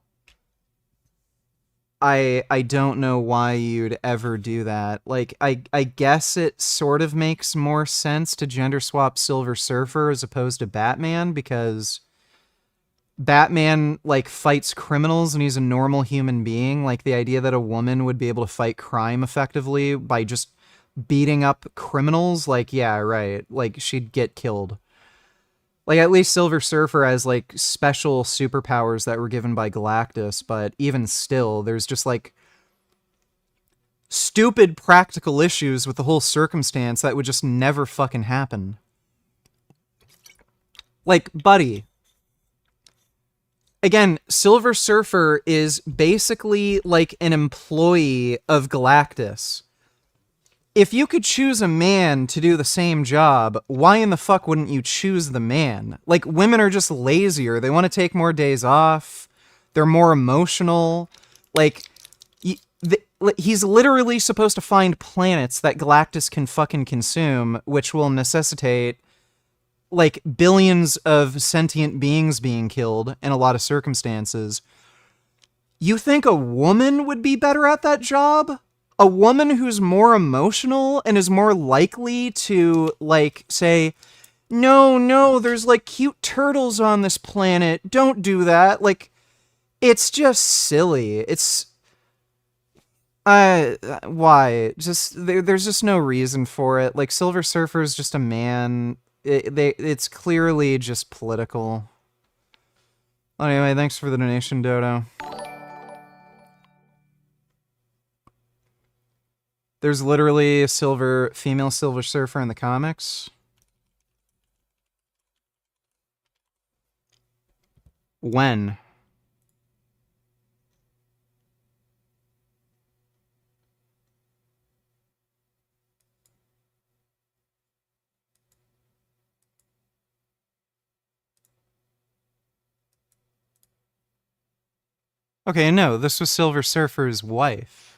I don't know why you'd ever do that. Like, I guess it sort of makes more sense to gender swap Silver Surfer as opposed to Batman, because Batman, like, fights criminals and he's a normal human being. Like, the idea that a woman would be able to fight crime effectively by just beating up criminals, like, yeah, right. Like, she'd get killed. Like, at least Silver Surfer has, like, special superpowers that were given by Galactus, but even still, there's just, like, stupid practical issues with the whole circumstance that would just never fucking happen. Like, buddy. Again, Silver Surfer is basically, like, an employee of Galactus. If you could choose a man to do the same job, why in the fuck wouldn't you choose the man? Like, women are just lazier. They want to take more days off. They're more emotional. Like, he's literally supposed to find planets that Galactus can fucking consume, which will necessitate, like, billions of sentient beings being killed in a lot of circumstances. You think a woman would be better at that job? A woman who's more emotional and is more likely to, like, say, no, there's, like, cute turtles on this planet. Don't do that. Like, it's just silly. It's... why? Just, there's just no reason for it. Like, Silver Surfer's just a man. It's clearly just political. Anyway, thanks for the donation, Dodo. There's literally a female Silver Surfer in the comics. When? Okay, no, this was Silver Surfer's wife.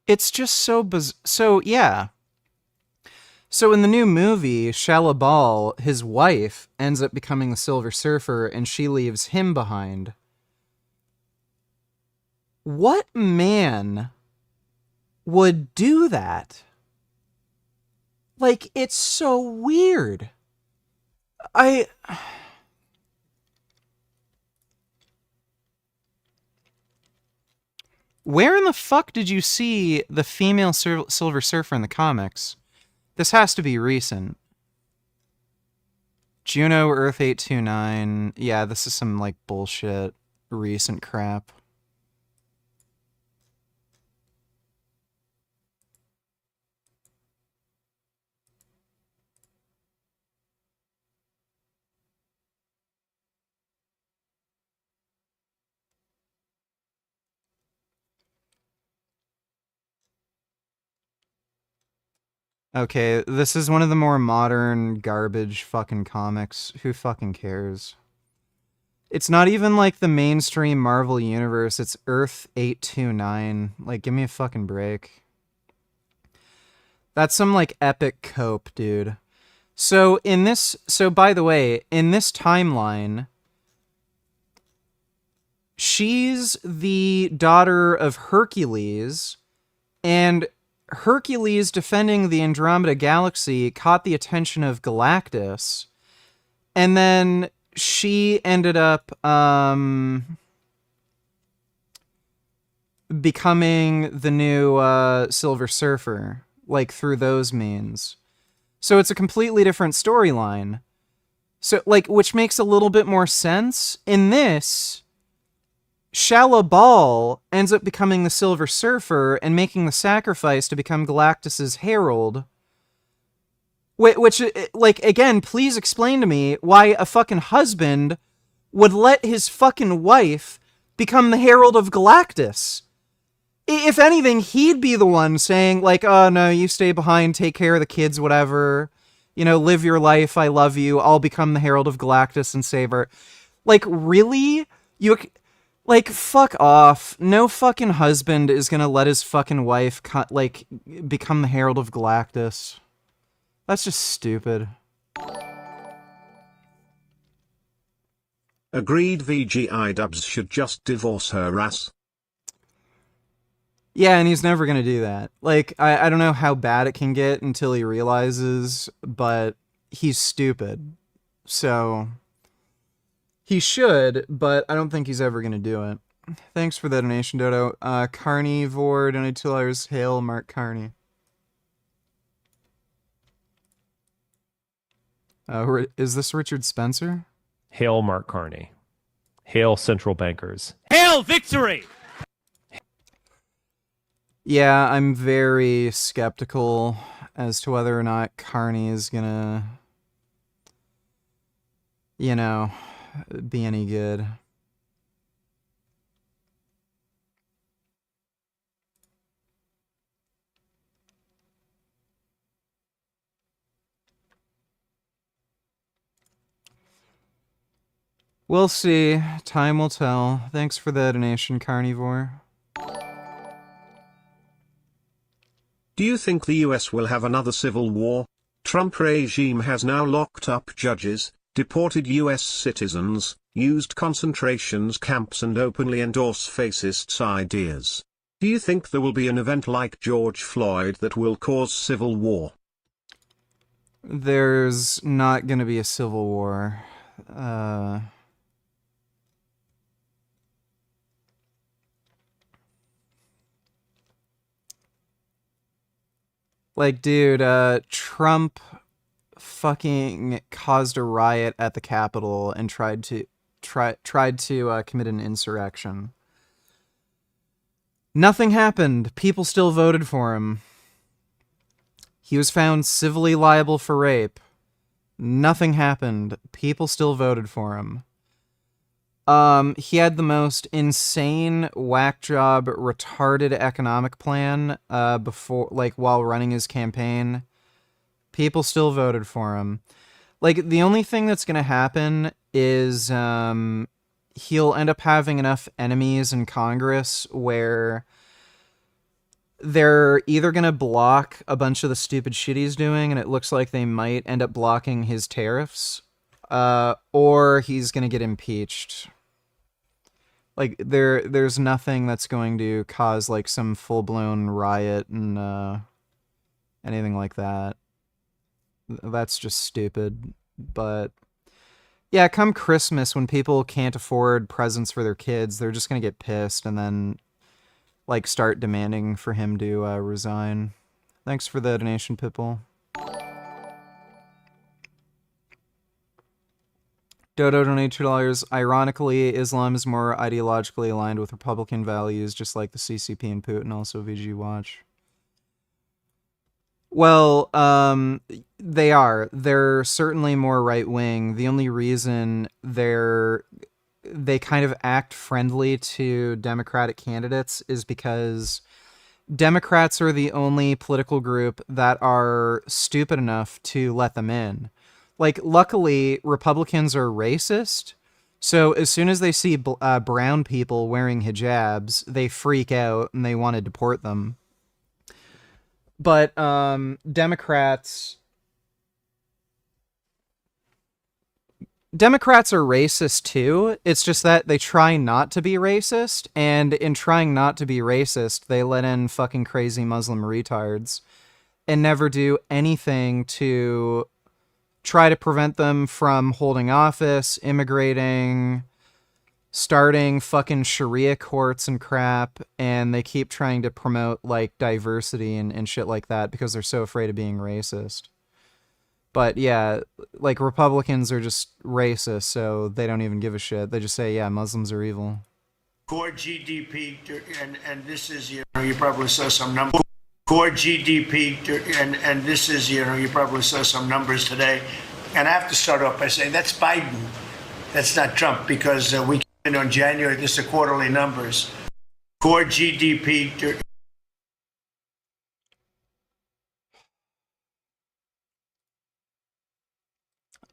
It's just so so, yeah. So in the new movie, Shalabal, his wife, ends up becoming the Silver Surfer, and she leaves him behind. What man would do that? Like, it's so weird. Where in the fuck did you see the female Silver Surfer in the comics? This has to be recent. Juno Earth 829. Yeah, this is some, like, bullshit recent crap. Okay, this is one of the more modern garbage fucking comics. Who fucking cares? It's not even like the mainstream Marvel universe. It's Earth 829. Like, give me a fucking break. That's some, like, epic cope, dude. So by the way, in this timeline, she's the daughter of Hercules, and Hercules defending the Andromeda Galaxy caught the attention of Galactus, and then she ended up becoming the new Silver Surfer, like through those means. So it's a completely different storyline. So, like, which makes a little bit more sense. In this, Shala Bal ends up becoming the Silver Surfer and making the sacrifice to become Galactus's herald. Which, like, again, please explain to me why a fucking husband would let his fucking wife become the herald of Galactus. If anything, he'd be the one saying, like, oh, no, you stay behind, take care of the kids, whatever. You know, live your life, I love you, I'll become the herald of Galactus and save her. Like, really? Like, fuck off. No fucking husband is gonna let his fucking wife, like, become the herald of Galactus. That's just stupid. Agreed. VGI Dubs should just divorce her ass. Yeah, and he's never gonna do that. Like, I don't know how bad it can get until he realizes, but he's stupid. So, he should, but I don't think he's ever gonna do it. Thanks for the donation, Dodo. Carnivore, donated $2. Hail, Mark Carney. Is this Richard Spencer? Hail Mark Carney. Hail central bankers. Hail victory! Yeah, I'm very skeptical as to whether or not Carney is gonna, you know, be any good. We'll see. Time will tell. Thanks for the donation, Carnivore. Do you think the US will have another civil war? Trump regime has now locked up judges, deported US citizens, used concentration camps and openly endorse fascist ideas. Do you think there will be an event like George Floyd that will cause civil war? There's not gonna be a civil war. Like, dude, Trump fucking caused a riot at the Capitol and tried to commit an insurrection. Nothing happened. People still voted for him. He was found civilly liable for rape. Nothing happened. People still voted for him. He had the most insane, whack job, retarded economic plan, while running his campaign. People still voted for him. Like, the only thing that's gonna happen is, he'll end up having enough enemies in Congress where they're either gonna block a bunch of the stupid shit he's doing, and it looks like they might end up blocking his tariffs, or he's gonna get impeached. Like, there's nothing that's going to cause, like, some full-blown riot and, anything like that. That's just stupid. But, yeah, come Christmas, when people can't afford presents for their kids, they're just gonna get pissed and then, like, start demanding for him to, resign. Thanks for the donation, Pitbull. Dodo donated $2. Ironically, Islam is more ideologically aligned with Republican values, just like the CCP and Putin, also VG Watch. Well, they are. They're certainly more right-wing. The only reason they kind of act friendly to Democratic candidates is because Democrats are the only political group that are stupid enough to let them in. Like, luckily, Republicans are racist, so as soon as they see brown people wearing hijabs, they freak out and they want to deport them. But Democrats are racist too. It's just that they try not to be racist, and in trying not to be racist, they let in fucking crazy Muslim retards and never do anything to try to prevent them from holding office, immigrating, starting fucking Sharia courts and crap, and they keep trying to promote like diversity and shit like that because they're so afraid of being racist. But yeah, like Republicans are just racist, so they don't even give a shit. They just say, yeah, Muslims are evil. Core GDP, and this is, you probably saw some numbers. Core GDP, and this is, you probably saw some numbers today. And I have to start off by saying that's Biden. That's not Trump, because we came in on January, this is the quarterly numbers. Core GDP.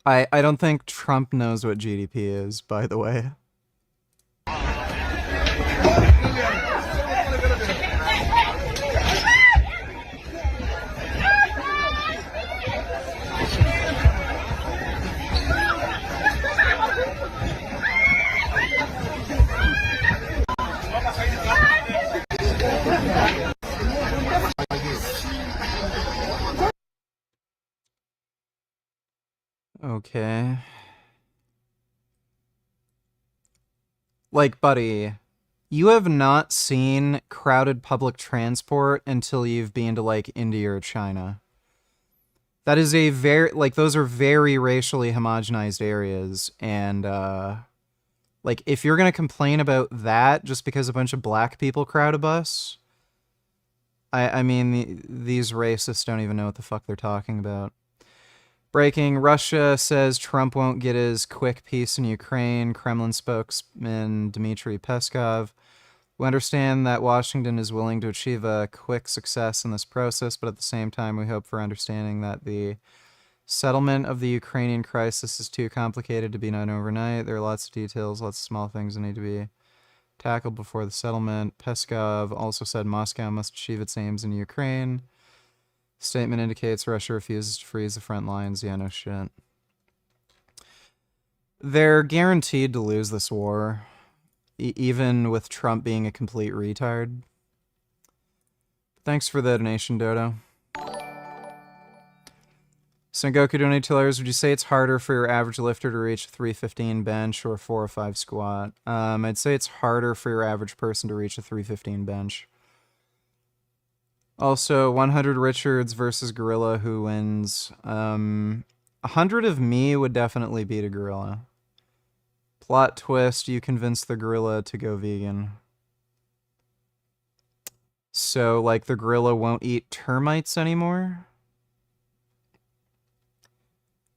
I don't think Trump knows what GDP is, by the way. Okay. Like, buddy, you have not seen crowded public transport until you've been to, like, India or China. That is a very, like, those are very racially homogenized areas, and, like, if you're gonna complain about that just because a bunch of black people crowd a bus, I mean, these racists don't even know what the fuck they're talking about. Breaking, Russia says Trump won't get his quick peace in Ukraine. Kremlin spokesman Dmitry Peskov. We understand that Washington is willing to achieve a quick success in this process, but at the same time, we hope for understanding that the settlement of the Ukrainian crisis is too complicated to be done overnight. There are lots of details, lots of small things that need to be tackled before the settlement. Peskov also said Moscow must achieve its aims in Ukraine. Statement indicates Russia refuses to freeze the front lines. Yeah, no shit. They're guaranteed to lose this war, even with Trump being a complete retard. Thanks for the donation, Dodo. Sengoku donated $2. Would you say it's harder for your average lifter to reach a 315 bench or a 405 squat? I'd say it's harder for your average person to reach a 315 bench. Also, 100 Richards versus Gorilla, who wins? 100 of me would definitely beat a Gorilla. Plot twist, you convince the Gorilla to go vegan. So, like, the Gorilla won't eat termites anymore?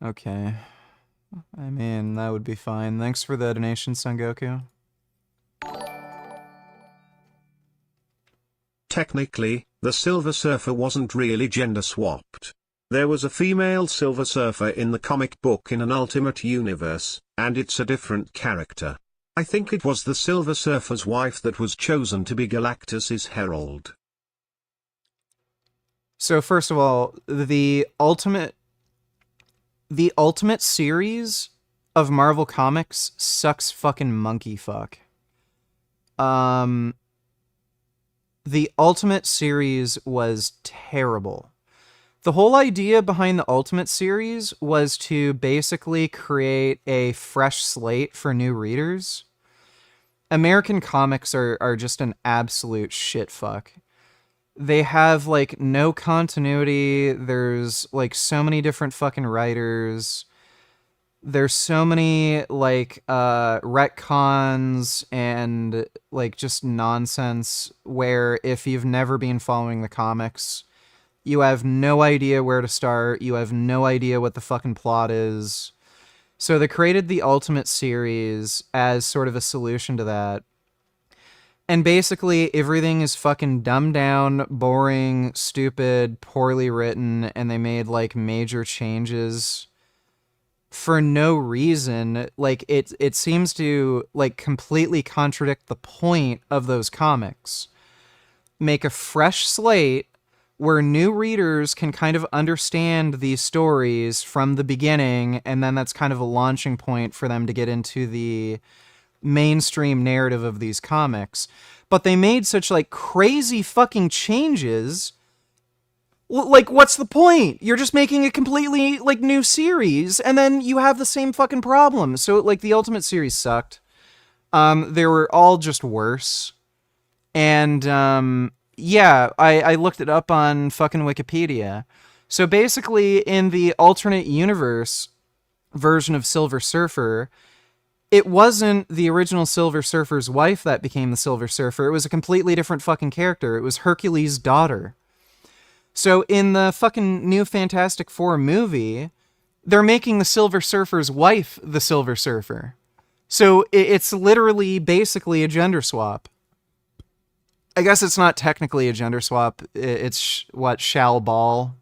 Okay. I mean, that would be fine. Thanks for the donation, Sengoku. Technically, the Silver Surfer wasn't really gender swapped. There was a female Silver Surfer in the comic book in an alternate universe, and it's a different character. I think it was the Silver Surfer's wife that was chosen to be Galactus's herald. So first of all, the ultimate series of Marvel Comics sucks fucking monkey fuck. The Ultimate series was terrible. The whole idea behind the Ultimate series was to basically create a fresh slate for new readers. American comics are just an absolute shit fuck. They have, like, no continuity. There's, like, so many different fucking writers. There's so many, like, retcons and, like, just nonsense where if you've never been following the comics, you have no idea where to start. You have no idea what the fucking plot is. So they created the Ultimate series as sort of a solution to that. And basically, everything is fucking dumbed down, boring, stupid, poorly written, and they made, like, major changes for no reason. Like, it seems to, like, completely contradict the point of those comics. Make a fresh slate where new readers can kind of understand these stories from the beginning, and then that's kind of a launching point for them to get into the mainstream narrative of these comics. But they made such, like, crazy fucking changes. Like, what's the point? You're just making a completely, like, new series, and then you have the same fucking problem. So, like, the Ultimate series sucked. They were all just worse. And yeah, I looked it up on fucking Wikipedia. So basically, in the alternate universe version of Silver Surfer, it wasn't the original Silver Surfer's wife that became the Silver Surfer. It was a completely different fucking character. It was Hercules' daughter. So in the fucking new Fantastic Four movie, they're making the Silver Surfer's wife the Silver Surfer. So it's literally basically a gender swap. I guess it's not technically a gender swap. It's what, Shal Ball,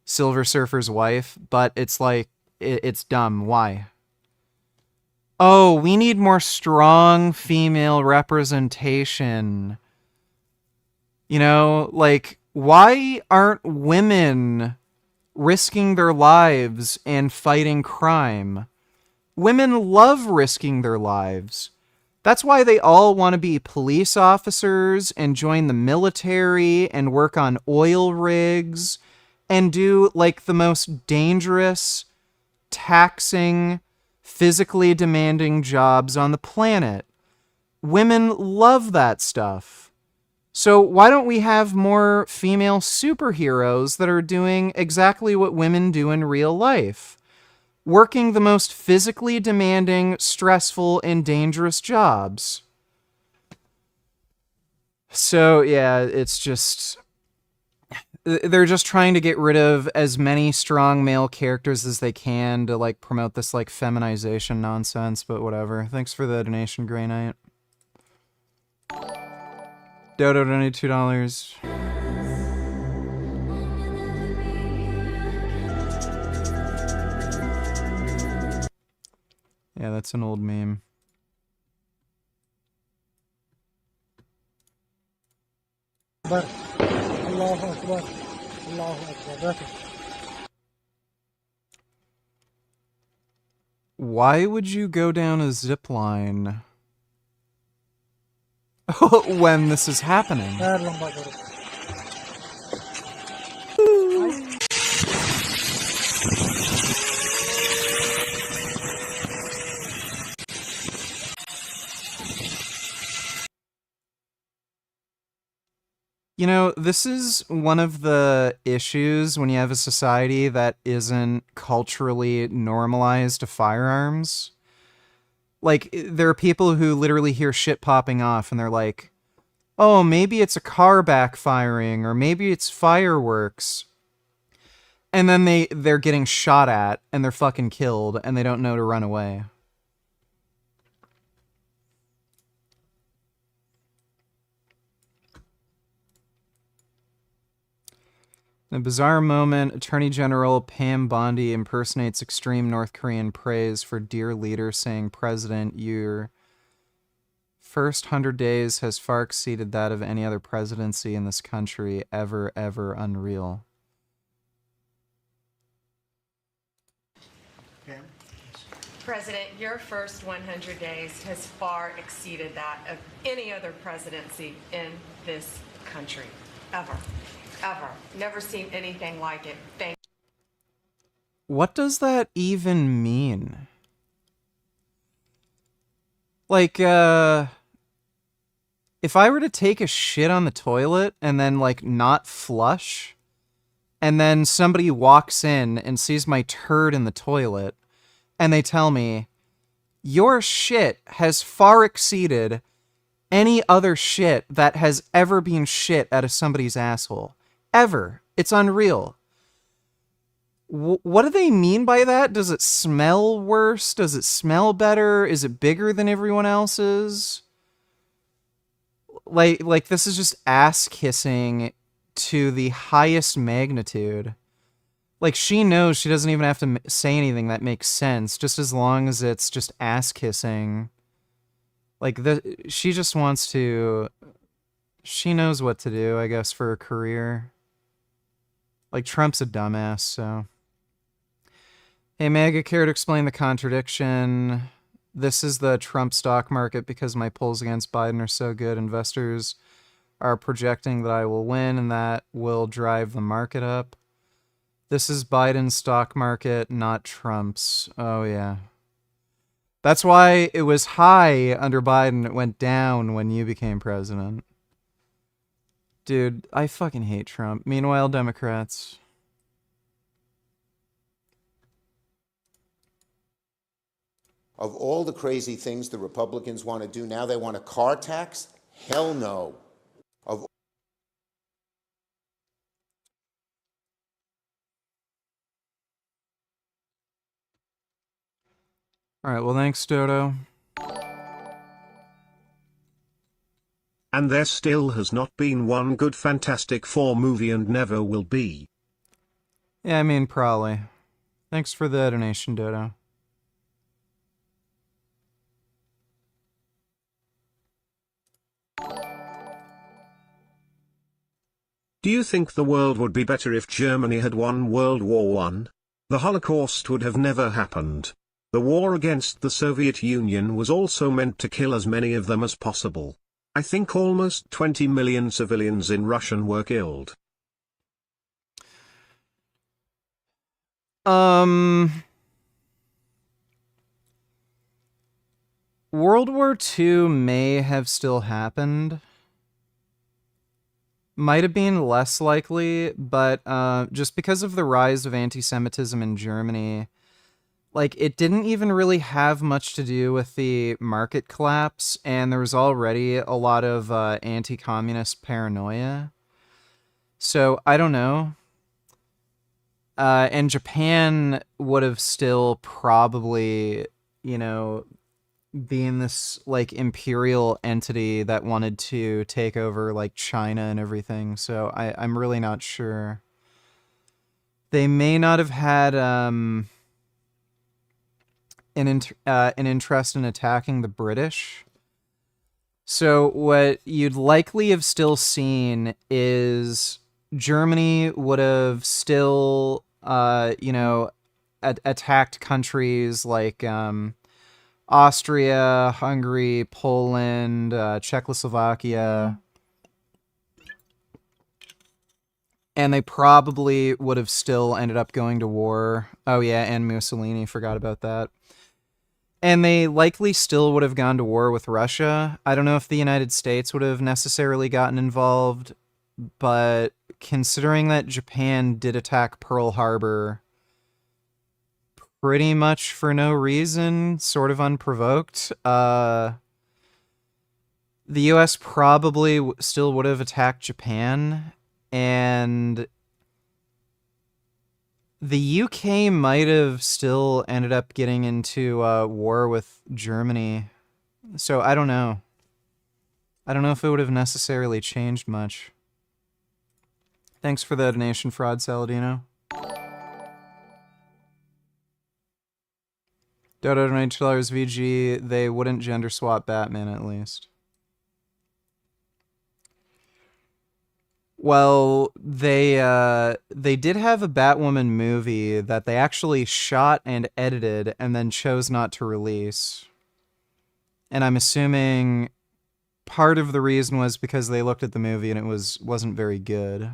Silver Surfer's wife, but it's like, it's dumb. Why? Oh, we need more strong female representation. You know, like, why aren't women risking their lives and fighting crime? Women love risking their lives. That's why they all want to be police officers and join the military and work on oil rigs and do, like, the most dangerous, taxing, physically demanding jobs on the planet. Women love that stuff. So why don't we have more female superheroes that are doing exactly what women do in real life? Working the most physically demanding, stressful, and dangerous jobs. So yeah, it's just... they're just trying to get rid of as many strong male characters as they can to, like, promote this, like, feminization nonsense, but whatever. Thanks for the donation, Grey Knight. Dodo donated $2. Yeah, that's an old meme. Why would you go down a zip line when this is happening? You know, this is one of the issues when you have a society that isn't culturally normalized to firearms. Like, there are people who literally hear shit popping off and they're like, oh, maybe it's a car backfiring, or maybe it's fireworks. And then they're getting shot at and they're fucking killed and they don't know to run away. In a bizarre moment, Attorney General Pam Bondi impersonates extreme North Korean praise for dear leader, saying, President, your first 100 days has far exceeded that of any other presidency in this country, ever, ever unreal. President, your first 100 days has far exceeded that of any other presidency in this country, ever. Ever. Never seen anything like it. Thank you. What does that even mean? Like, if I were to take a shit on the toilet and then, like, not flush, and then somebody walks in and sees my turd in the toilet, and they tell me, your shit has far exceeded any other shit that has ever been shit out of somebody's asshole. Ever. It's unreal. What do they mean by that? Does it smell worse? Does it smell better? Is it bigger than everyone else's? Like this is just ass kissing to the highest magnitude. Like, she knows she doesn't even have to say anything that makes sense, just as long as it's just ass kissing. Like, she just wants to... She knows what to do, I guess, for her career. Like, Trump's a dumbass, so... Hey, Mega, care to explain the contradiction? This is the Trump stock market because my polls against Biden are so good. Investors are projecting that I will win, and that will drive the market up. This is Biden's stock market, not Trump's. Oh, yeah. That's why it was high under Biden. It went down when you became president. Dude, I fucking hate Trump. Meanwhile, Democrats. Of all the crazy things the Republicans want to do now, they want a car tax? Hell no. Of All right, well, thanks, Dodo. And there still has not been one good Fantastic Four movie and never will be. Yeah, I mean, probably. Thanks for the donation, Dodo. Do you think the world would be better if Germany had won World War I? The Holocaust would have never happened. The war against the Soviet Union was also meant to kill as many of them as possible. I think almost 20 million civilians in Russia were killed. World War II may have still happened. Might have been less likely, but just because of the rise of anti-Semitism in Germany, like, it didn't even really have much to do with the market collapse, and there was already a lot of anti-communist paranoia. So, I don't know. And Japan would have still probably, you know, being this, like, imperial entity that wanted to take over, like, China and everything. So, I'm really not sure. They may not have had, an interest in attacking the British. So what you'd likely have still seen is Germany would have still, attacked countries like Austria, Hungary, Poland, Czechoslovakia. And they probably would have still ended up going to war. Oh yeah, and Mussolini, forgot about that. And they likely still would have gone to war with Russia. I don't know if the United States would have necessarily gotten involved, but considering that Japan did attack Pearl Harbor pretty much for no reason, sort of unprovoked, the US probably still would have attacked Japan, and the UK might have still ended up getting into war with Germany. So I don't know. I don't know if it would have necessarily changed much. Thanks for the donation, Fraud Saladino. Dodo donated $2 VG. They wouldn't gender swap Batman, at least. Well, they did have a Batwoman movie that they actually shot and edited and then chose not to release. And I'm assuming part of the reason was because they looked at the movie and it wasn't very good.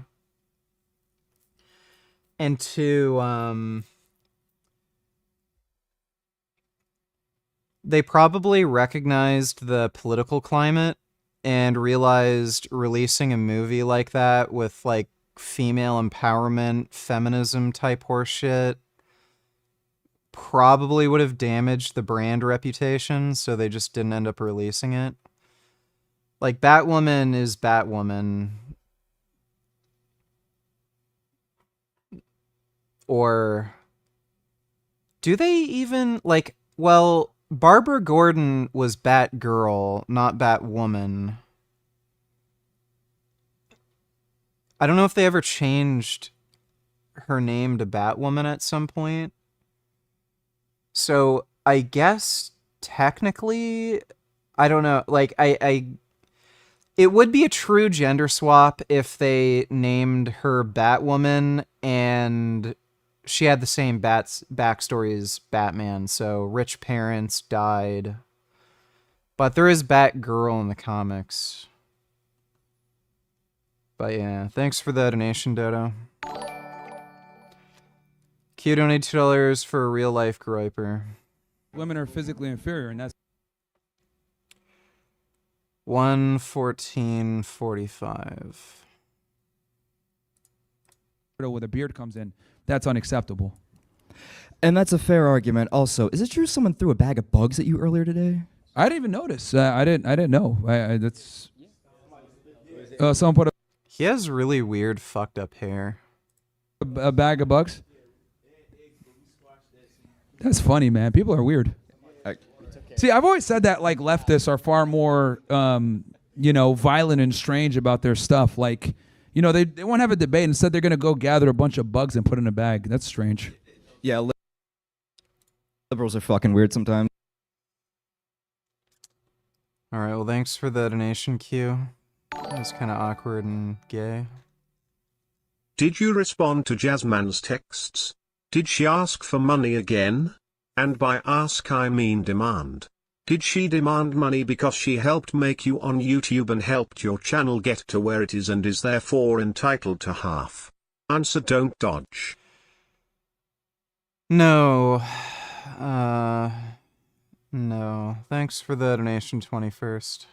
And two, they probably recognized the political climate and realized releasing a movie like that with, like, female empowerment, feminism type horseshit probably would have damaged the brand reputation, so they just didn't end up releasing it. Like, Batwoman is Batwoman. Or do they even, like, well, Barbara Gordon was Batgirl, not Batwoman. I don't know if they ever changed her name to Batwoman at some point. So I guess technically, I don't know. Like, it would be a true gender swap if they named her Batwoman and she had the same backstory as Batman, so rich parents died. But there is Batgirl in the comics. But yeah, thanks for the donation, Dodo. Q donated $2 for a real-life Groiper. women are physically inferior, and that's 1:14:45. where the beard comes in. That's unacceptable. And that's a fair argument. Also, is it true someone threw a bag of bugs at you earlier today? I didn't even notice. I didn't know. That's someone put He has really weird, fucked up hair. a bag of bugs. That's funny, man. People are weird. See, I've always said that like leftists are far more, violent and strange about their stuff. Like, they won't have a debate. Instead, they're gonna go gather a bunch of bugs and put in a bag. That's strange. Yeah, liberals are fucking weird sometimes. All right, well, thanks for the donation, Q. That was kind of awkward and gay. Did you respond to Jasmine's texts? Did she ask for money again? And by ask I mean demand. Did she demand money because she helped make you on YouTube and helped your channel get to where it is and is therefore entitled to half? Answer: don't dodge. No. No. Thanks for the donation, 21st.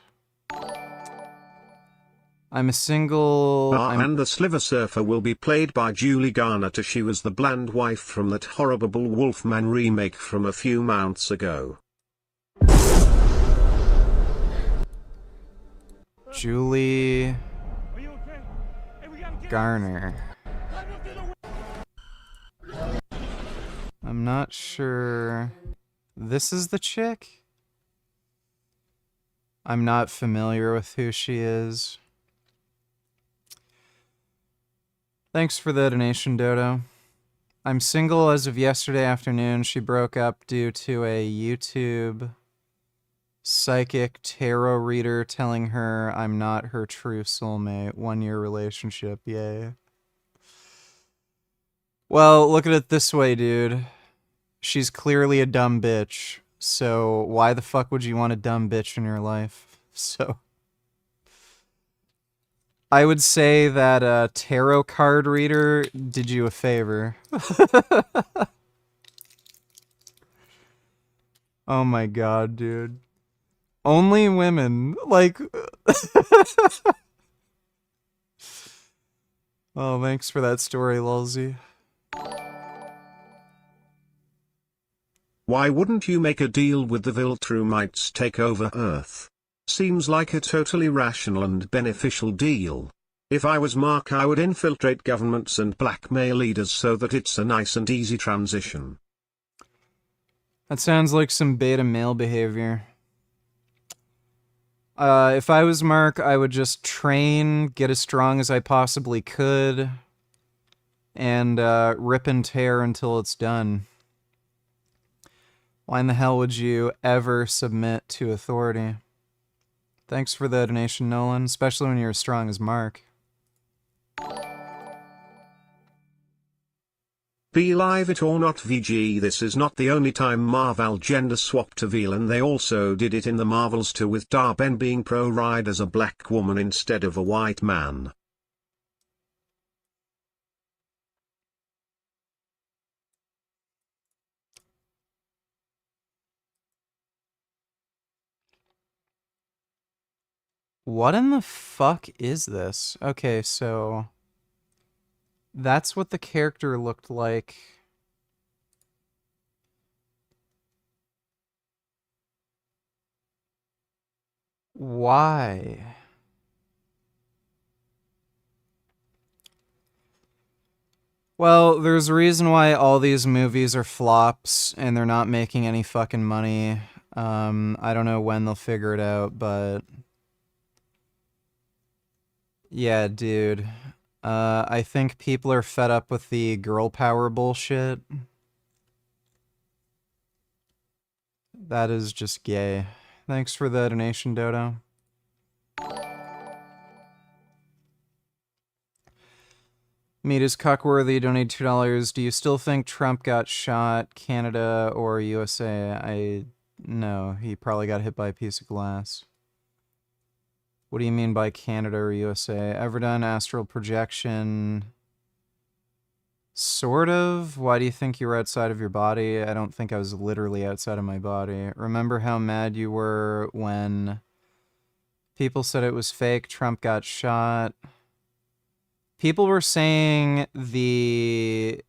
I'm a single... And the Sliver Surfer will be played by Julie Garner. She was the bland wife from that horrible Wolfman remake from a few months ago. Julie Garner. I'm not sure. This is the chick? I'm not familiar with who she is. Thanks for the donation, Dodo. I'm single as of yesterday afternoon. She broke up due to a YouTube psychic tarot reader telling her I'm not her true soulmate. 1-year relationship, yay. Well, look at it this way, dude. She's clearly a dumb bitch. So why the fuck would you want a dumb bitch in your life? So I would say that a tarot card reader did you a favor. Oh my god, dude. Only women. Like... Oh, thanks for that story, Lulzy. Why wouldn't you make a deal with the Viltrumites take over Earth? Seems like a totally rational and beneficial deal. If I was Mark, I would infiltrate governments and blackmail leaders so that it's a nice and easy transition. That sounds like some beta male behavior. If I was Mark, I would just train, get as strong as I possibly could, and rip and tear until it's done. Why in the hell would you ever submit to authority? Thanks for the donation, Nolan, especially when you're as strong as Mark. Believe it or not, VG, this is not the only time Marvel gender swapped to Velan. They also did it in the Marvels too, with Dar-Ben being pro-ride as a black woman instead of a white man. What in the fuck is this? Okay, so... that's what the character looked like. Why? Well, there's a reason why all these movies are flops and they're not making any fucking money. I don't know when they'll figure it out, but... yeah, dude. I think people are fed up with the girl power bullshit. That is just gay. Thanks for the donation, Dodo. Meat is Cuckworthy, donate $2. Do you still think Trump got shot, Canada or USA? No, he probably got hit by a piece of glass. What do you mean by Canada or USA? Ever done astral projection? Sort of. Why do you think you were outside of your body? I don't think I was literally outside of my body. Remember how mad you were when people said it was fake, Trump got shot? People were saying the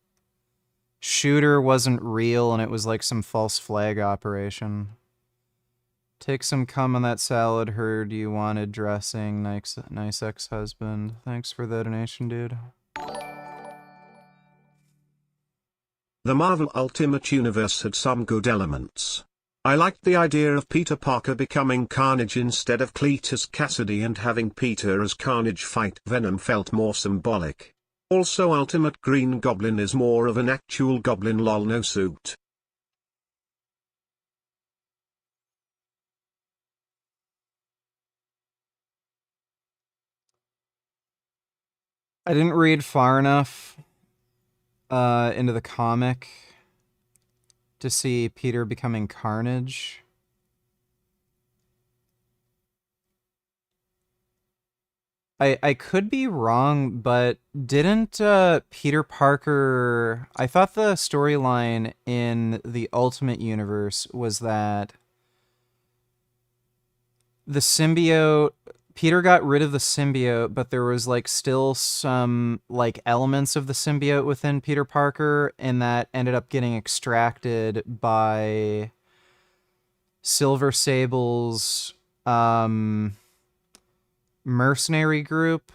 shooter wasn't real and it was like some false flag operation. Take some cum on that salad, heard you wanted dressing. Nice ex-husband. Thanks for the donation, dude. The Marvel Ultimate Universe had some good elements. I liked the idea of Peter Parker becoming Carnage instead of Cletus Cassidy, and having Peter as Carnage fight Venom felt more symbolic. Also, Ultimate Green Goblin is more of an actual goblin, lol, no suit. I didn't read far enough into the comic to see Peter becoming Carnage. I could be wrong, but didn't Peter Parker... I thought the storyline in the Ultimate Universe was that the symbiote... Peter got rid of the symbiote, but there was like still some like elements of the symbiote within Peter Parker, and that ended up getting extracted by Silver Sable's mercenary group,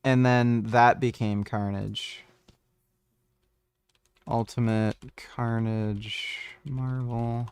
and then that became Carnage. Ultimate Carnage Marvel.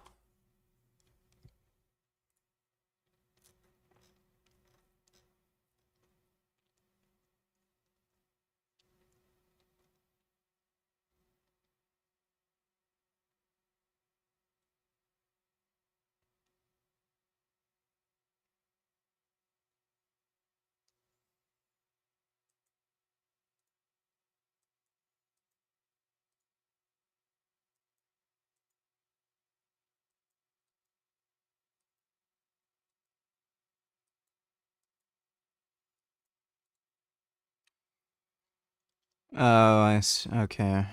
Oh, I see. Okay.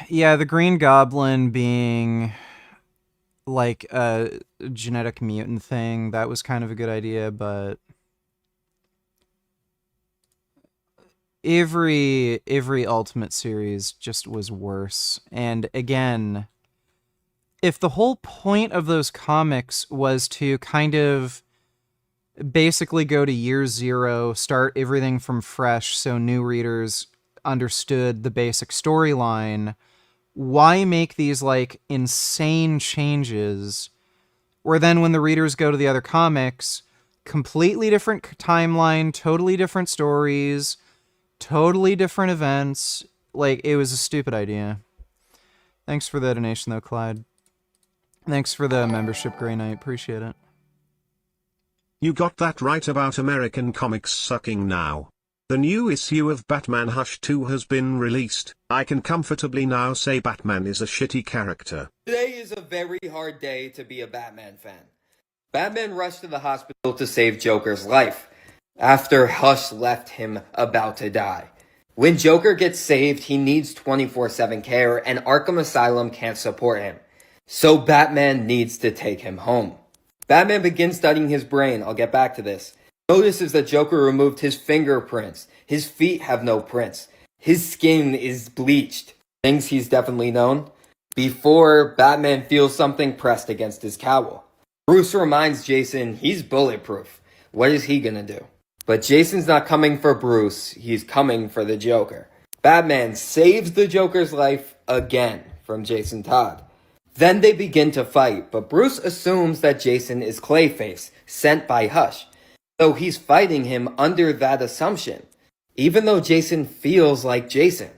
Yeah, the Green Goblin being like a genetic mutant thing, that was kind of a good idea, but every Ultimate series just was worse. And again, if the whole point of those comics was to kind of basically go to year zero, start everything from fresh so new readers understood the basic storyline, why make these like insane changes where then when the readers go to the other comics, completely different timeline, totally different stories, totally different events? Like, it was a stupid idea. Thanks for the donation though, Clyde. Thanks for the membership, Grey Knight. Appreciate it. You got that right about American comics sucking now. The new issue of Batman Hush 2 has been released. I can comfortably now say Batman is a shitty character. Today is a very hard day to be a Batman fan. Batman rushed to the hospital to save Joker's life, after Hush left him about to die. When Joker gets saved, he needs 24/7 care, and Arkham Asylum can't support him. So Batman needs to take him home. Batman begins studying his brain. I'll get back to this. Notices that Joker removed his fingerprints. His feet have no prints. His skin is bleached. Things he's definitely known. Before Batman feels something pressed against his cowl. Bruce reminds Jason he's bulletproof. What is he gonna do? But Jason's not coming for Bruce. He's coming for the Joker. Batman saves the Joker's life again from Jason Todd. Then they begin to fight, but Bruce assumes that Jason is Clayface, sent by Hush. So he's fighting him under that assumption, even though Jason feels like Jason.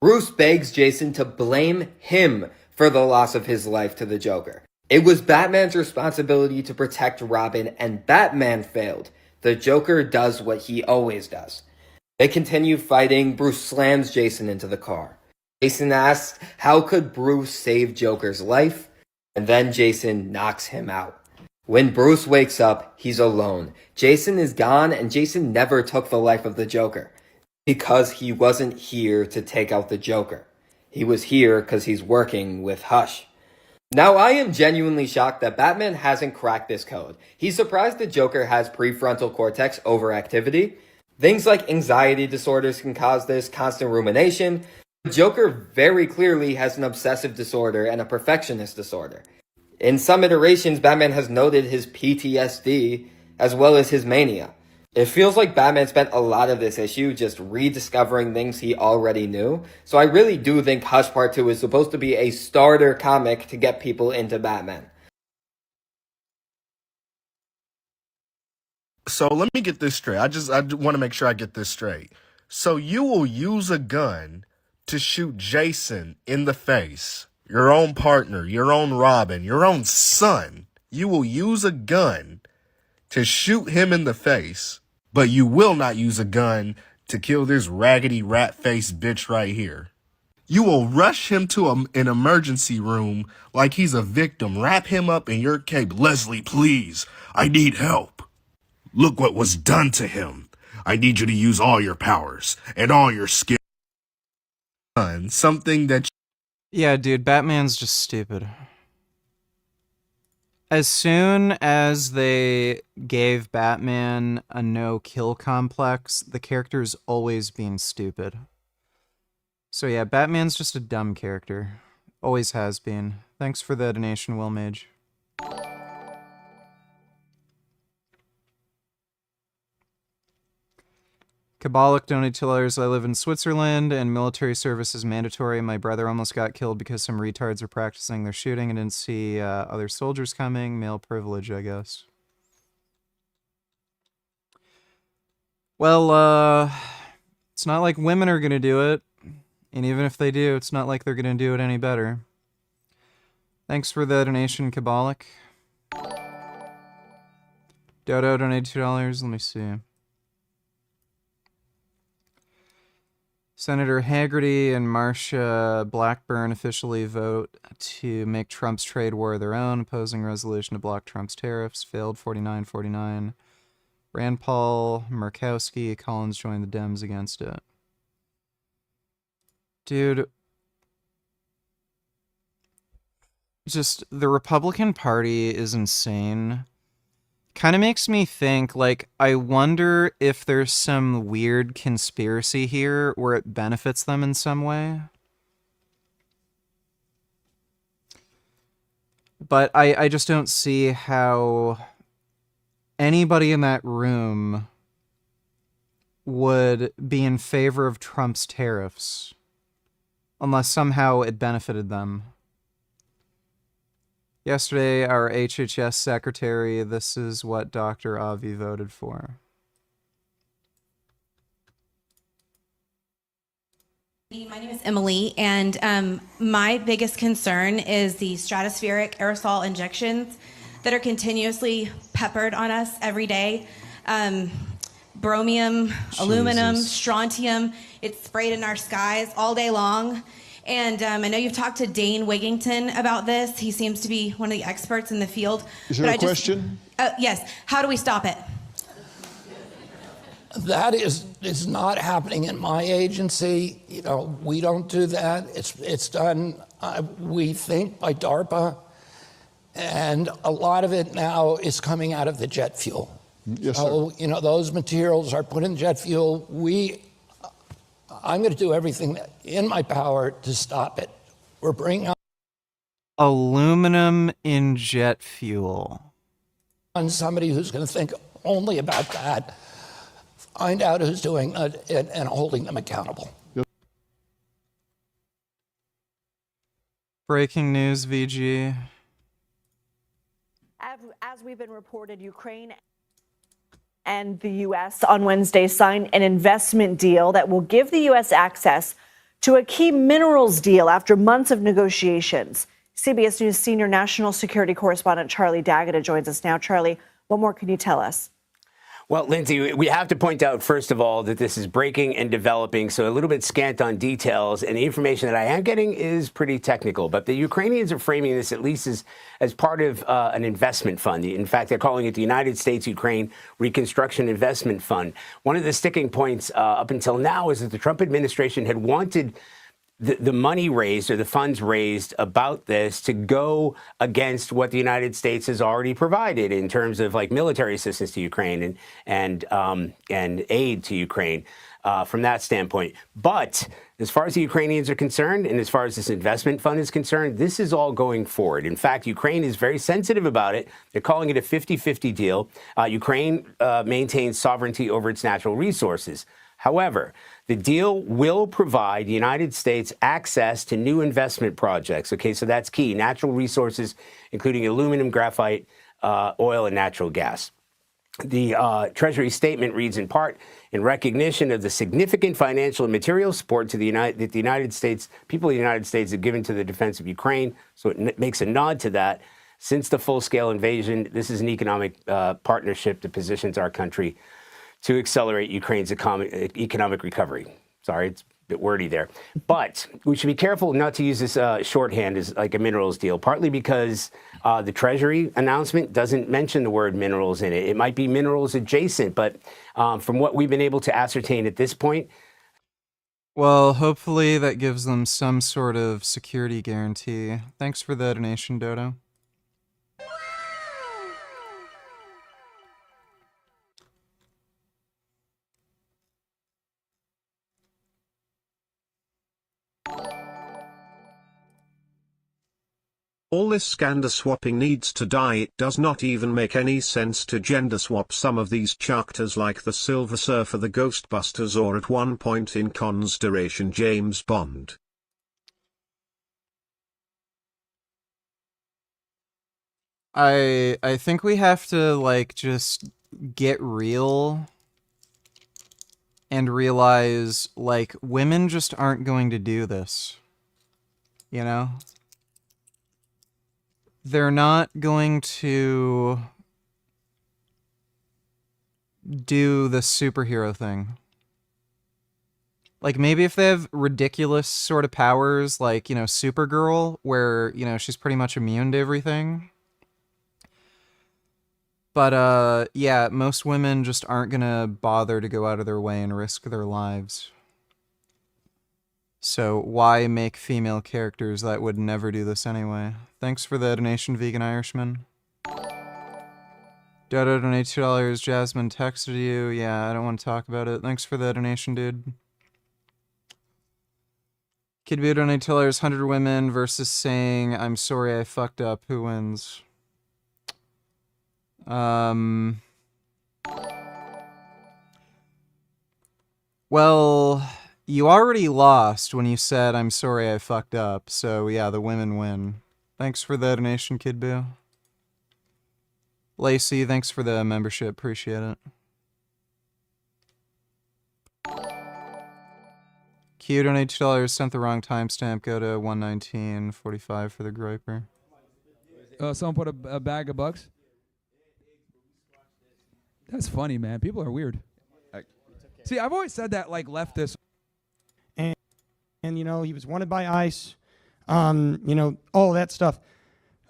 Bruce begs Jason to blame him for the loss of his life to the Joker. It was Batman's responsibility to protect Robin, and Batman failed. The Joker does what he always does. They continue fighting. Bruce slams Jason into the car. Jason asks, how could Bruce save Joker's life? And then Jason knocks him out. When Bruce wakes up, he's alone. Jason is gone, and Jason never took the life of the Joker because he wasn't here to take out the Joker. He was here because he's working with Hush. Now, I am genuinely shocked that Batman hasn't cracked this code. He's surprised the Joker has prefrontal cortex overactivity. Things like anxiety disorders can cause this, constant rumination. The Joker very clearly has an obsessive disorder and a perfectionist disorder. In some iterations, Batman has noted his PTSD as well as his mania. It feels like Batman spent a lot of this issue just rediscovering things he already knew. So I really do think Hush Part 2 is supposed to be a starter comic to get people into Batman. So let me get this straight. I want to make sure I get this straight. So you will use a gun to shoot Jason in the face, your own partner, your own Robin, your own son. You will use a gun to shoot him in the face, but you will not use a gun to kill this raggedy rat-faced bitch right here. You will rush him to an emergency room like he's a victim, wrap him up in your cape. Leslie, please, I need help. Look what was done to him. I need you to use all your powers and all your skill. Something that... Yeah, dude, Batman's just stupid. As soon as they gave Batman a no-kill complex, the character's always been stupid. So yeah, Batman's just a dumb character. Always has been. Thanks for the donation, Will Mage. Kabalik donated $2. I live in Switzerland, and military service is mandatory. My brother almost got killed because some retards were practicing their shooting and didn't see other soldiers coming. Male privilege, I guess. Well, it's not like women are going to do it. And even if they do, it's not like they're going to do it any better. Thanks for the donation, Kabalik. Dodo donated $2. Let me see. Senator Haggerty and Marsha Blackburn officially vote to make Trump's trade war their own. Opposing resolution to block Trump's tariffs. Failed 49-49. Rand Paul, Murkowski, Collins joined the Dems against it. Dude. Just, the Republican Party is insane. Kind of makes me think, like, I wonder if there's some weird conspiracy here where it benefits them in some way. But I just don't see how anybody in that room would be in favor of Trump's tariffs unless somehow it benefited them. Yesterday, our HHS secretary, this is what Dr. Avi voted for. My name is Emily, and my biggest concern is the stratospheric aerosol injections that are continuously peppered on us every day. Bromium, aluminum, strontium, it's sprayed in our skies all day long. And I know you've talked to Dane Wigington about this. He seems to be one of the experts in the field. Is there a question? Yes. How do we stop it? That is not happening in my agency. You know, we don't do that. It's done, we think, by DARPA. And a lot of it now is coming out of the jet fuel. Yes, so, sir. you know, those materials are put in jet fuel. I'm going to do everything in my power to stop it. We're bringing aluminum in jet fuel. On somebody who's going to think only about that, find out who's doing it, and holding them accountable. Breaking news, VG. As we've been reported, Ukraine and the U.S. on Wednesday signed an investment deal that will give the U.S. access to a key minerals deal after months of negotiations. CBS News senior national security correspondent Charlie D'Agata joins us now. Charlie, what more can you tell us? Well, Lindsay, we have to point out, first of all, that this is breaking and developing, so a little bit scant on details, and the information that I am getting is pretty technical. But the Ukrainians are framing this at least as part of an investment fund. In fact, they're calling it the United States-Ukraine Reconstruction Investment Fund. One of the sticking points up until now is that the Trump administration had wanted the money raised or the funds raised about this to go against what the United States has already provided in terms of like military assistance to Ukraine and aid to Ukraine from that standpoint. But as far as the Ukrainians are concerned, and as far as this investment fund is concerned, this is all going forward. In fact, Ukraine is very sensitive about it. They're calling it a 50-50 deal. Ukraine maintains sovereignty over its natural resources. However, the deal will provide the United States access to new investment projects. Okay, so that's key. Natural resources, including aluminum, graphite, oil, and natural gas. The Treasury statement reads in part, in recognition of the significant financial and material support to that the United States, people of the United States have given to the defense of Ukraine. So it makes a nod to that. Since the full-scale invasion, this is an economic partnership that positions our country to accelerate Ukraine's economic recovery. Sorry, it's a bit wordy there. But we should be careful not to use this shorthand as like a minerals deal, partly because the Treasury announcement doesn't mention the word minerals in it. It might be minerals adjacent, but from what we've been able to ascertain at this point. Well, hopefully that gives them some sort of security guarantee. Thanks for the donation, Dodo. All this gender swapping needs to die. It does not even make any sense to gender swap some of these characters like the Silver Surfer, the Ghostbusters, or at one point in Consideration James Bond. I think we have to like just get real and realize like women just aren't going to do this. You know? They're not going to do the superhero thing. Like, maybe if they have ridiculous sort of powers, like, you know, Supergirl, where, you know, she's pretty much immune to everything. But, yeah, most women just aren't gonna bother to go out of their way and risk their lives. So why make female characters that would never do this anyway? Thanks for the donation, Vegan Irishman. Dodo donate $2. Jasmine texted you. Yeah, I don't want to talk about it. Thanks for the donation, dude. Kid View donate $2. 100 women versus saying, I'm sorry I fucked up. Who wins? Well, you already lost when you said, I'm sorry I fucked up. So, yeah, the women win. Thanks for the donation, Kid Boo. Lacey, thanks for the membership. Appreciate it. Q donate $2. Sent the wrong timestamp. Go to 119.45 for the Groiper. Someone put a bag of bucks? That's funny, man. People are weird. See, I've always said that, like, leftists. And you know, he was wanted by ICE, you know, all that stuff.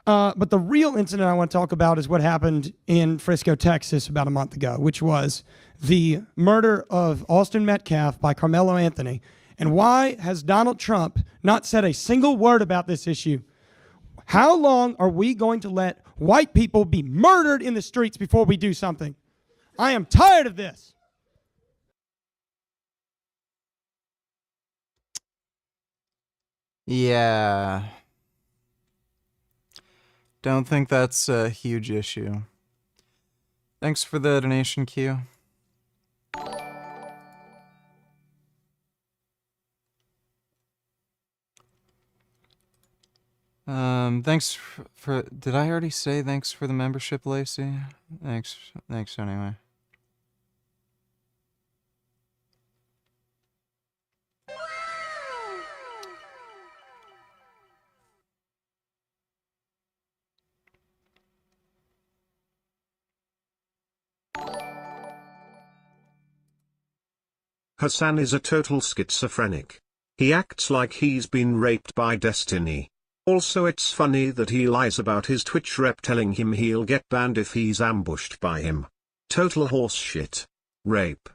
But the real incident I want to talk about is what happened in Frisco, Texas about a month ago, which was the murder of Austin Metcalf by Carmelo Anthony. And why has Donald Trump not said a single word about this issue? How long are we going to let white people be murdered in the streets before we do something? I am tired of this. Yeah. Don't think that's a huge issue. Thanks for the donation, Q. Thanks for did I already say thanks for the membership, Lacey? Thanks anyway. Hassan is a total schizophrenic. He acts like he's been raped by destiny. Also, it's funny that he lies about his Twitch rep telling him he'll get banned if he's ambushed by him. Total horse shit. Rape.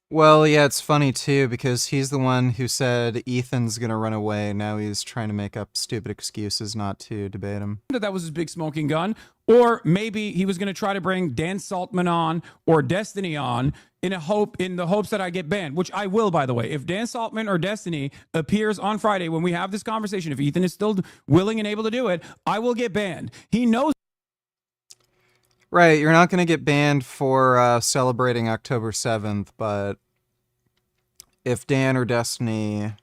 Well, yeah, it's funny too because he's the one who said Ethan's gonna run away. Now he's trying to make up stupid excuses not to debate him. That was his big smoking gun. Or maybe he was going to try to bring Dan Saltman on or Destiny on in the hopes that I get banned, which I will, by the way. If Dan Saltman or Destiny appears on Friday when we have this conversation, if Ethan is still willing and able to do it, I will get banned. He knows. Right, you're not going to get banned for celebrating October 7th, but if Dan or Destiny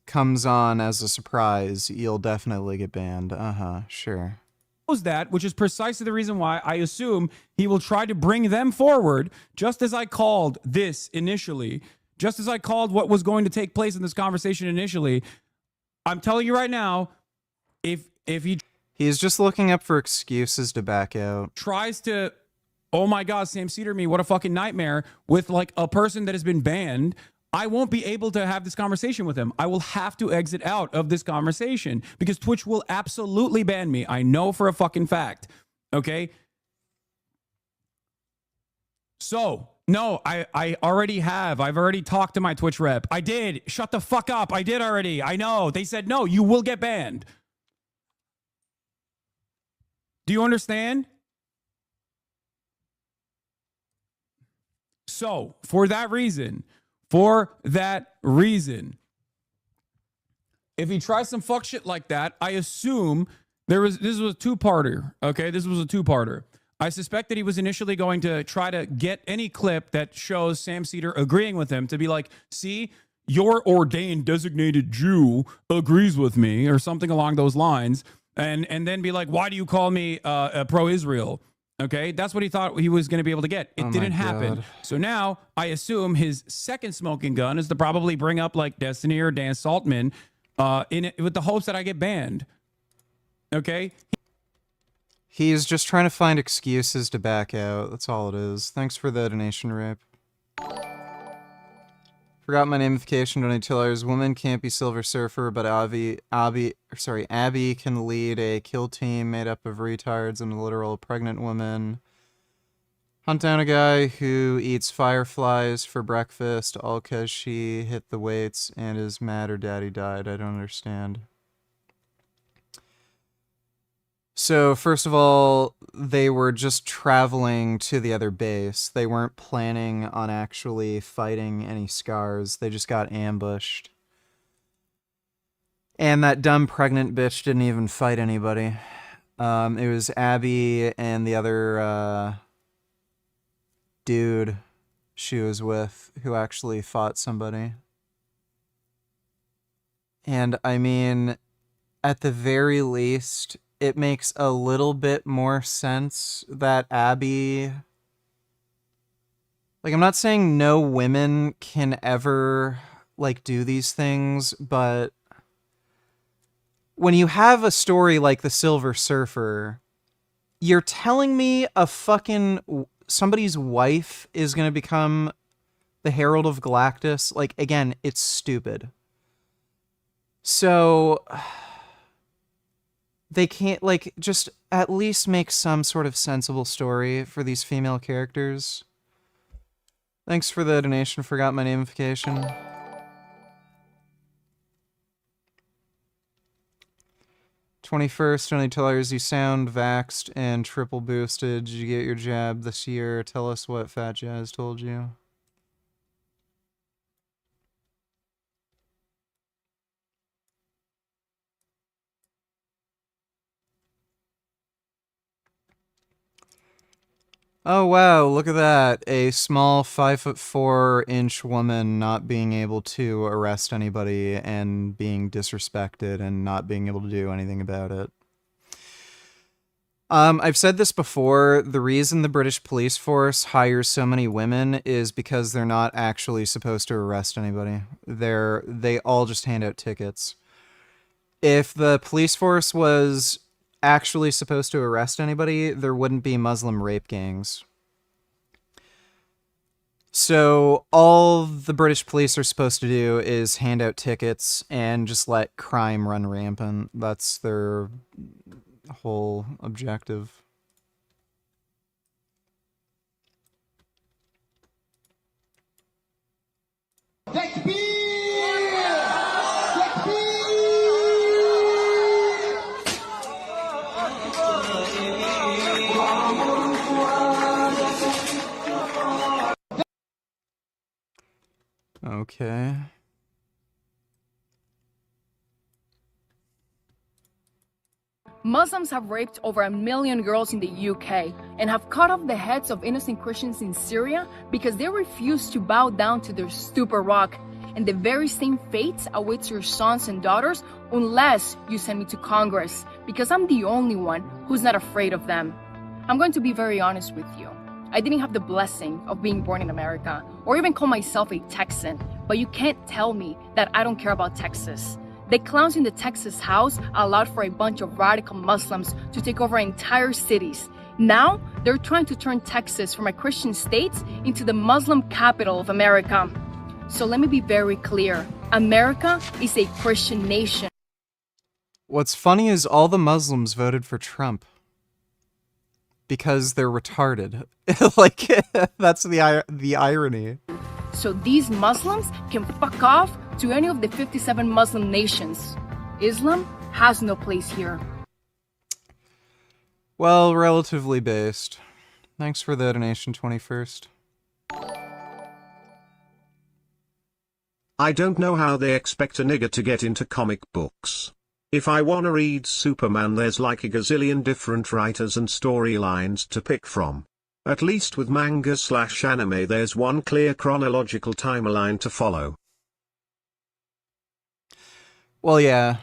comes on as a surprise, you'll definitely get banned. Sure. That, which is precisely the reason why I assume he will try to bring them forward, just as I called this initially, just as I called what was going to take place in this conversation initially. I'm telling you right now, if he's just looking up for excuses to back out. Tries to, oh my God, Sam Cedar me, what a fucking nightmare with like a person that has been banned. I won't be able to have this conversation with him. I will have to exit out of this conversation because Twitch will absolutely ban me. I know for a fucking fact. Okay? So, no, I already have. I've already talked to my Twitch rep. I did. Shut the fuck up. I did already. I know. They said, no, you will get banned. Do you understand? So, for that reason, if he tries some fuck shit like that, I assume this was a two-parter, okay? This was a two-parter. I suspect that he was initially going to try to get any clip that shows Sam Cedar agreeing with him to be like, see, your ordained designated Jew agrees with me or something along those lines, and then be like, why do you call me pro-Israel? Okay, that's what he thought he was going to be able to get. It didn't happen. So now I assume his second smoking gun is to probably bring up like Destiny or Dan Saltman in it with the hopes that I get banned. Okay? He's just trying to find excuses to back out. That's all it is. Thanks for the donation, Rip. Forgot my namification, $20. Woman can't be Silver Surfer, but Abby can lead a kill team made up of retards and a literal pregnant woman. Hunt down a guy who eats fireflies for breakfast, all because she hit the weights and is mad her daddy died. I don't understand. So, first of all, they were just traveling to the other base. They weren't planning on actually fighting any scars. They just got ambushed. And that dumb pregnant bitch didn't even fight anybody. It was Abby and the other dude she was with who actually fought somebody. And, I mean, at the very least, it makes a little bit more sense that Abby... Like, I'm not saying no women can ever, like, do these things, but when you have a story like the Silver Surfer, you're telling me a fucking... somebody's wife is going to become the Herald of Galactus? Like, again, it's stupid. So... they can't, like, just at least make some sort of sensible story for these female characters. Thanks for the donation. Forgot my namification. $21st, $20. You sound vaxxed and triple boosted. Did you get your jab this year? Tell us what Fat Jazz told you. Oh wow, look at that. A small 5'4" woman not being able to arrest anybody and being disrespected and not being able to do anything about it. I've said this before, the reason the British police force hires so many women is because they're not actually supposed to arrest anybody. They all just hand out tickets. If the police force was actually supposed to arrest anybody, there wouldn't be Muslim rape gangs. So all the British police are supposed to do is hand out tickets and just let crime run rampant. That's their whole objective. Okay. Muslims have raped over 1 million girls in the UK and have cut off the heads of innocent Christians in Syria because they refuse to bow down to their stupid rock. And the very same fate awaits your sons and daughters unless you send me to Congress, because I'm the only one who's not afraid of them. I'm going to be very honest with you. I didn't have the blessing of being born in America or even call myself a Texan, but you can't tell me that I don't care about Texas. The clowns in the Texas House allowed for a bunch of radical Muslims to take over entire cities. Now, they're trying to turn Texas from a Christian state into the Muslim capital of America. So let me be very clear. America is a Christian nation. What's funny is all the Muslims voted for Trump. Because they're retarded. Like, that's the irony. So these Muslims can fuck off to any of the 57 Muslim nations. Islam has no place here. Well, relatively based. Thanks for the donation, 21st. I don't know how they expect a nigger to get into comic books. If I wanna read Superman, there's like a gazillion different writers and storylines to pick from. At least with manga/anime there's one clear chronological timeline to follow. Well, yeah.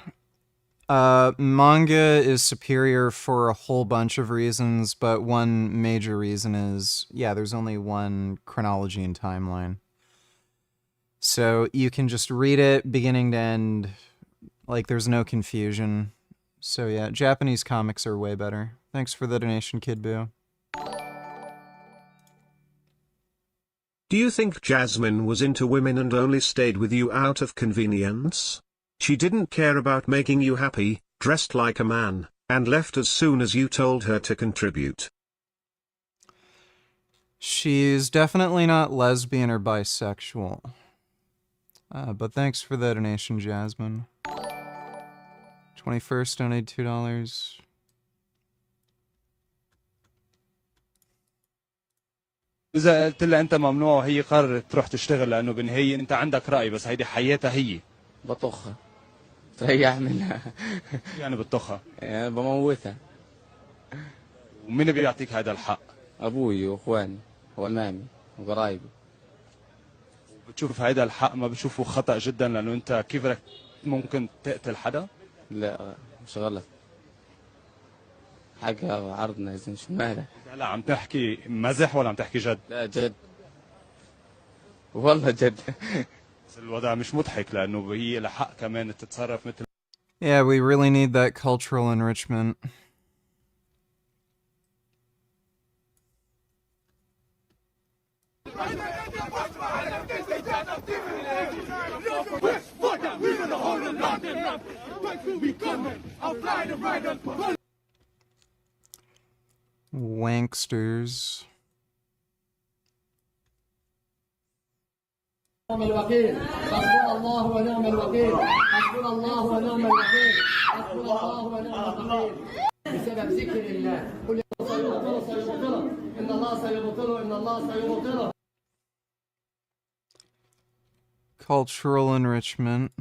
Manga is superior for a whole bunch of reasons, but one major reason is, yeah, there's only one chronology and timeline. So you can just read it beginning to end, like there's no confusion. So yeah, Japanese comics are way better. Thanks for the donation, Kid Boo. Do you think Jasmine was into women and only stayed with you out of convenience? She didn't care about making you happy, dressed like a man, and left as soon as you told her to contribute. She's definitely not lesbian or bisexual. But thanks for the donation, Jasmine. 21st, donate $2. إذا قلت لها أنت ممنوع وهي قررت تروح تشتغل لأنه بالنهاية أنت عندك رأي بس هيدي حياتها هي. بطخها. تريح منها. يعني بطخها. يعني بموتها. ومين بيعطيك هذا الحق؟ أبوي وإخواني وأمامي وقرايبي. بتشوف هذا الحق ما بتشوفه خطأ جدا لأنه أنت كيف بدك ممكن تقتل حدا؟ لا مش غلط. حاجة عرضنا يا زين شو مالك؟ لا عم تحكي مزح ولا عم تحكي جد؟ لا جد. والله جد. بس الوضع مش مضحك لأنه هي لها حق كمان تتصرف مثل. Yeah, we really need that cultural enrichment. Wanksters. نعم الوكيل حسبنا الله ونعم الوكيل حسبنا الله ونعم الوكيل حسبنا الله ونعم الوكيل بسبب ذكر الله قل سيبطله سيبطله ان الله سيبطله ان الله سيبطله. Cultural enrichment.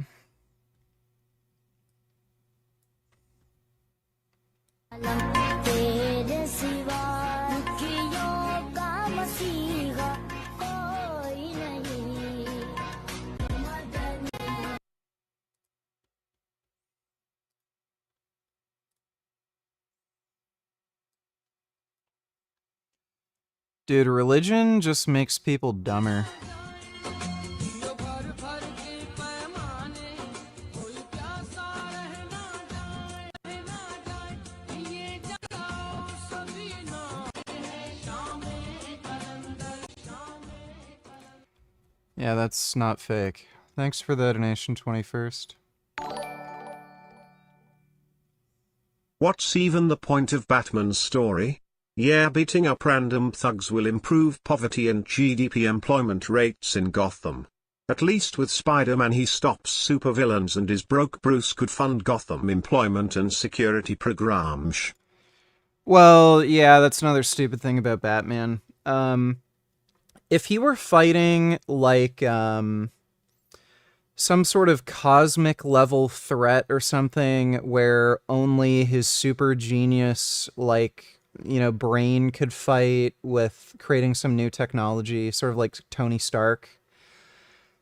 Dude, religion just makes people dumber. Yeah, that's not fake. Thanks for the donation, 21st. What's even the point of Batman's story? Yeah, beating up random thugs will improve poverty and GDP employment rates in Gotham. At least with Spider-Man he stops supervillains and his broke Bruce could fund Gotham employment and security programs. Well, yeah, that's another stupid thing about Batman. If he were fighting, like, some sort of cosmic level threat or something where only his super genius, like, you know, brain could fight with creating some new technology, sort of like Tony Stark,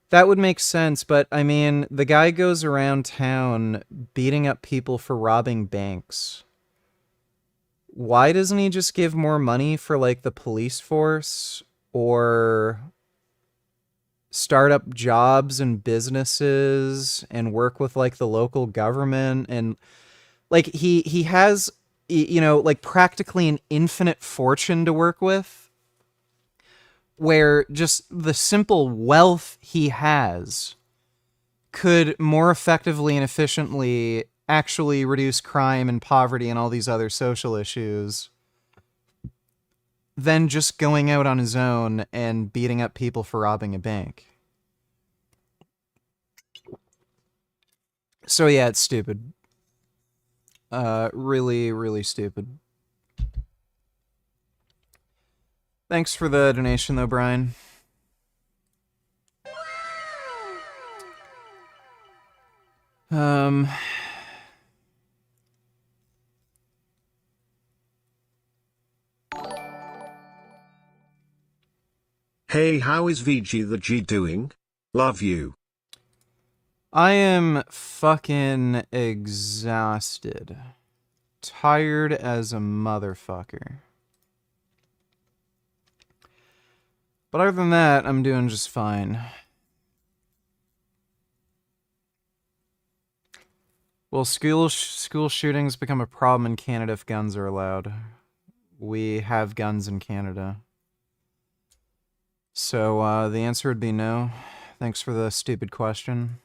that would make sense. But, I mean, the guy goes around town beating up people for robbing banks. Why doesn't he just give more money for, like, the police force or start up jobs and businesses and work with, like, the local government? And, like, he has, you know, like, practically an infinite fortune to work with, where just the simple wealth he has could more effectively and efficiently actually reduce crime and poverty and all these other social issues than just going out on his own and beating up people for robbing a bank. So yeah, it's stupid. Really, really stupid. Thanks for the donation though, Brian. Hey, how is VG the G doing? Love you. I am fucking exhausted. Tired as a motherfucker. But other than that, I'm doing just fine. Will school shootings become a problem in Canada if guns are allowed? We have guns in Canada. So the answer would be no. Thanks for the stupid question.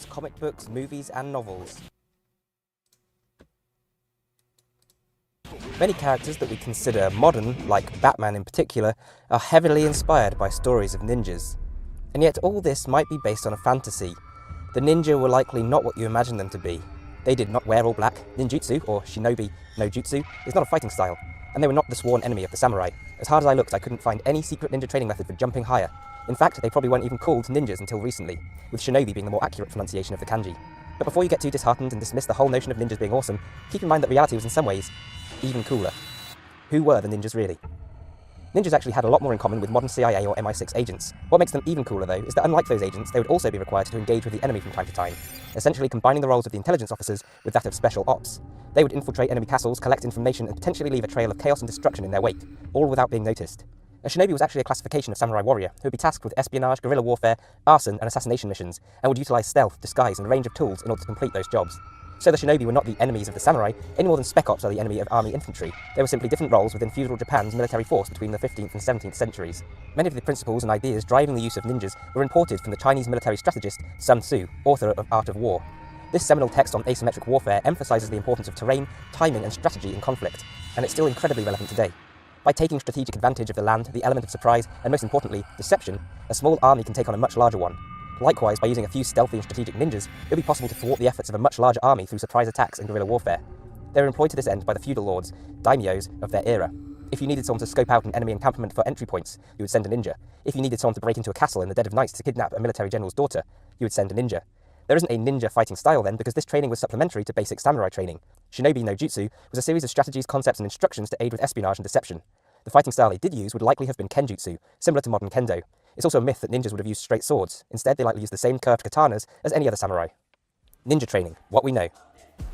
Comic books, movies, and novels. Many characters that we consider modern, like Batman in particular, are heavily inspired by stories of ninjas. And yet all this might be based on a fantasy. The ninja were likely not what you imagine them to be. They did not wear all black. Ninjutsu, or shinobi no jutsu, is not a fighting style. And they were not the sworn enemy of the samurai. As hard as I looked, I couldn't find any secret ninja training method for jumping higher. In fact, they probably weren't even called ninjas until recently, with shinobi being the more accurate pronunciation of the kanji. But before you get too disheartened and dismiss the whole notion of ninjas being awesome, keep in mind that reality was in some ways even cooler. Who were the ninjas really? Ninjas actually had a lot more in common with modern CIA or MI6 agents. What makes them even cooler, though, is that unlike those agents, they would also be required to engage with the enemy from time to time, essentially combining the roles of the intelligence officers with that of special ops. They would infiltrate enemy castles, collect information, and potentially leave a trail of chaos and destruction in their wake, all without being noticed. A shinobi was actually a classification of samurai warrior, who would be tasked with espionage, guerrilla warfare, arson, and assassination missions, and would utilize stealth, disguise, and a range of tools in order to complete those jobs. So the shinobi were not the enemies of the samurai, any more than spec ops are the enemy of army infantry. They were simply different roles within feudal Japan's military force between the 15th and 17th centuries. Many of the principles and ideas driving the use of ninjas were imported from the Chinese military strategist Sun Tzu, author of Art of War. This seminal text on asymmetric warfare emphasizes the importance of terrain, timing, and strategy in conflict, and it's still incredibly relevant today. By taking strategic advantage of the land, the element of surprise, and most importantly, deception, a small army can take on a much larger one. Likewise, by using a few stealthy and strategic ninjas, it would be possible to thwart the efforts of a much larger army through surprise attacks and guerrilla warfare. They were employed to this end by the feudal lords, daimyos, of their era. If you needed someone to scope out an enemy encampment for entry points, you would send a ninja. If you needed someone to break into a castle in the dead of night to kidnap a military general's daughter, you would send a ninja. There isn't a ninja fighting style then, because this training was supplementary to basic samurai training. Shinobi no jutsu was a series of strategies, concepts, and instructions to aid with espionage and deception. The fighting style they did use would likely have been kenjutsu, similar to modern kendo. It's also a myth that ninjas would have used straight swords. Instead, they likely used the same curved katanas as any other samurai. Ninja training, what we know.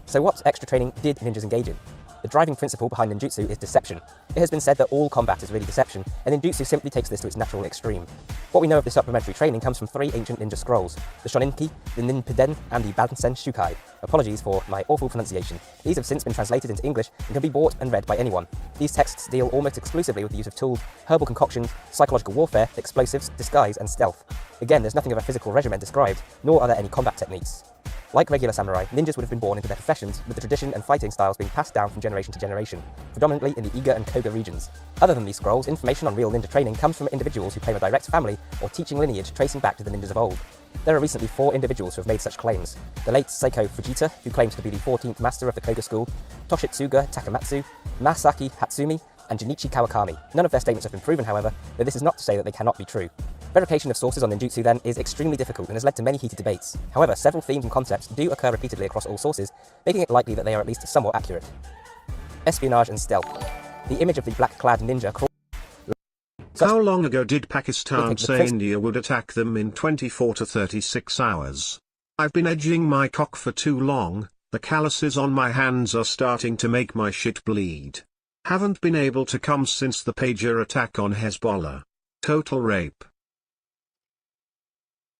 So what extra training did ninjas engage in? The driving principle behind ninjutsu is deception. It has been said that all combat is really deception, and ninjutsu simply takes this to its natural extreme. What we know of this supplementary training comes from 3 ancient ninja scrolls, the Shoninki, the Ninpiden, and the Bansen Shukai. Apologies for my awful pronunciation. These have since been translated into English and can be bought and read by anyone. These texts deal almost exclusively with the use of tools, herbal concoctions, psychological warfare, explosives, disguise, and stealth. Again, there's nothing of a physical regimen described, nor are there any combat techniques. Like regular samurai, ninjas would have been born into their professions, with the tradition and fighting styles being passed down from generation to generation, predominantly in the Iga and Koga regions. Other than these scrolls, information on real ninja training comes from individuals who claim a direct family or teaching lineage tracing back to the ninjas of old. There are recently 4 individuals who have made such claims. The late Seiko Fujita, who claims to be the 14th master of the Koga school, Toshitsuga Takamatsu, Masaki Hatsumi, and Junichi Kawakami. None of their statements have been proven, however, though this is not to say that they cannot be true. Verification of sources on ninjutsu, then, is extremely difficult and has led to many heated debates. However, several themes and concepts do occur repeatedly across all sources, making it likely that they are at least somewhat accurate. Espionage and stealth. The image of the black-clad ninja How long ago did Pakistan say India would attack them in 24 to 36 hours? I've been edging my cock for too long, the calluses on my hands are starting to make my shit bleed. Haven't been able to come since the pager attack on Hezbollah. Total rape.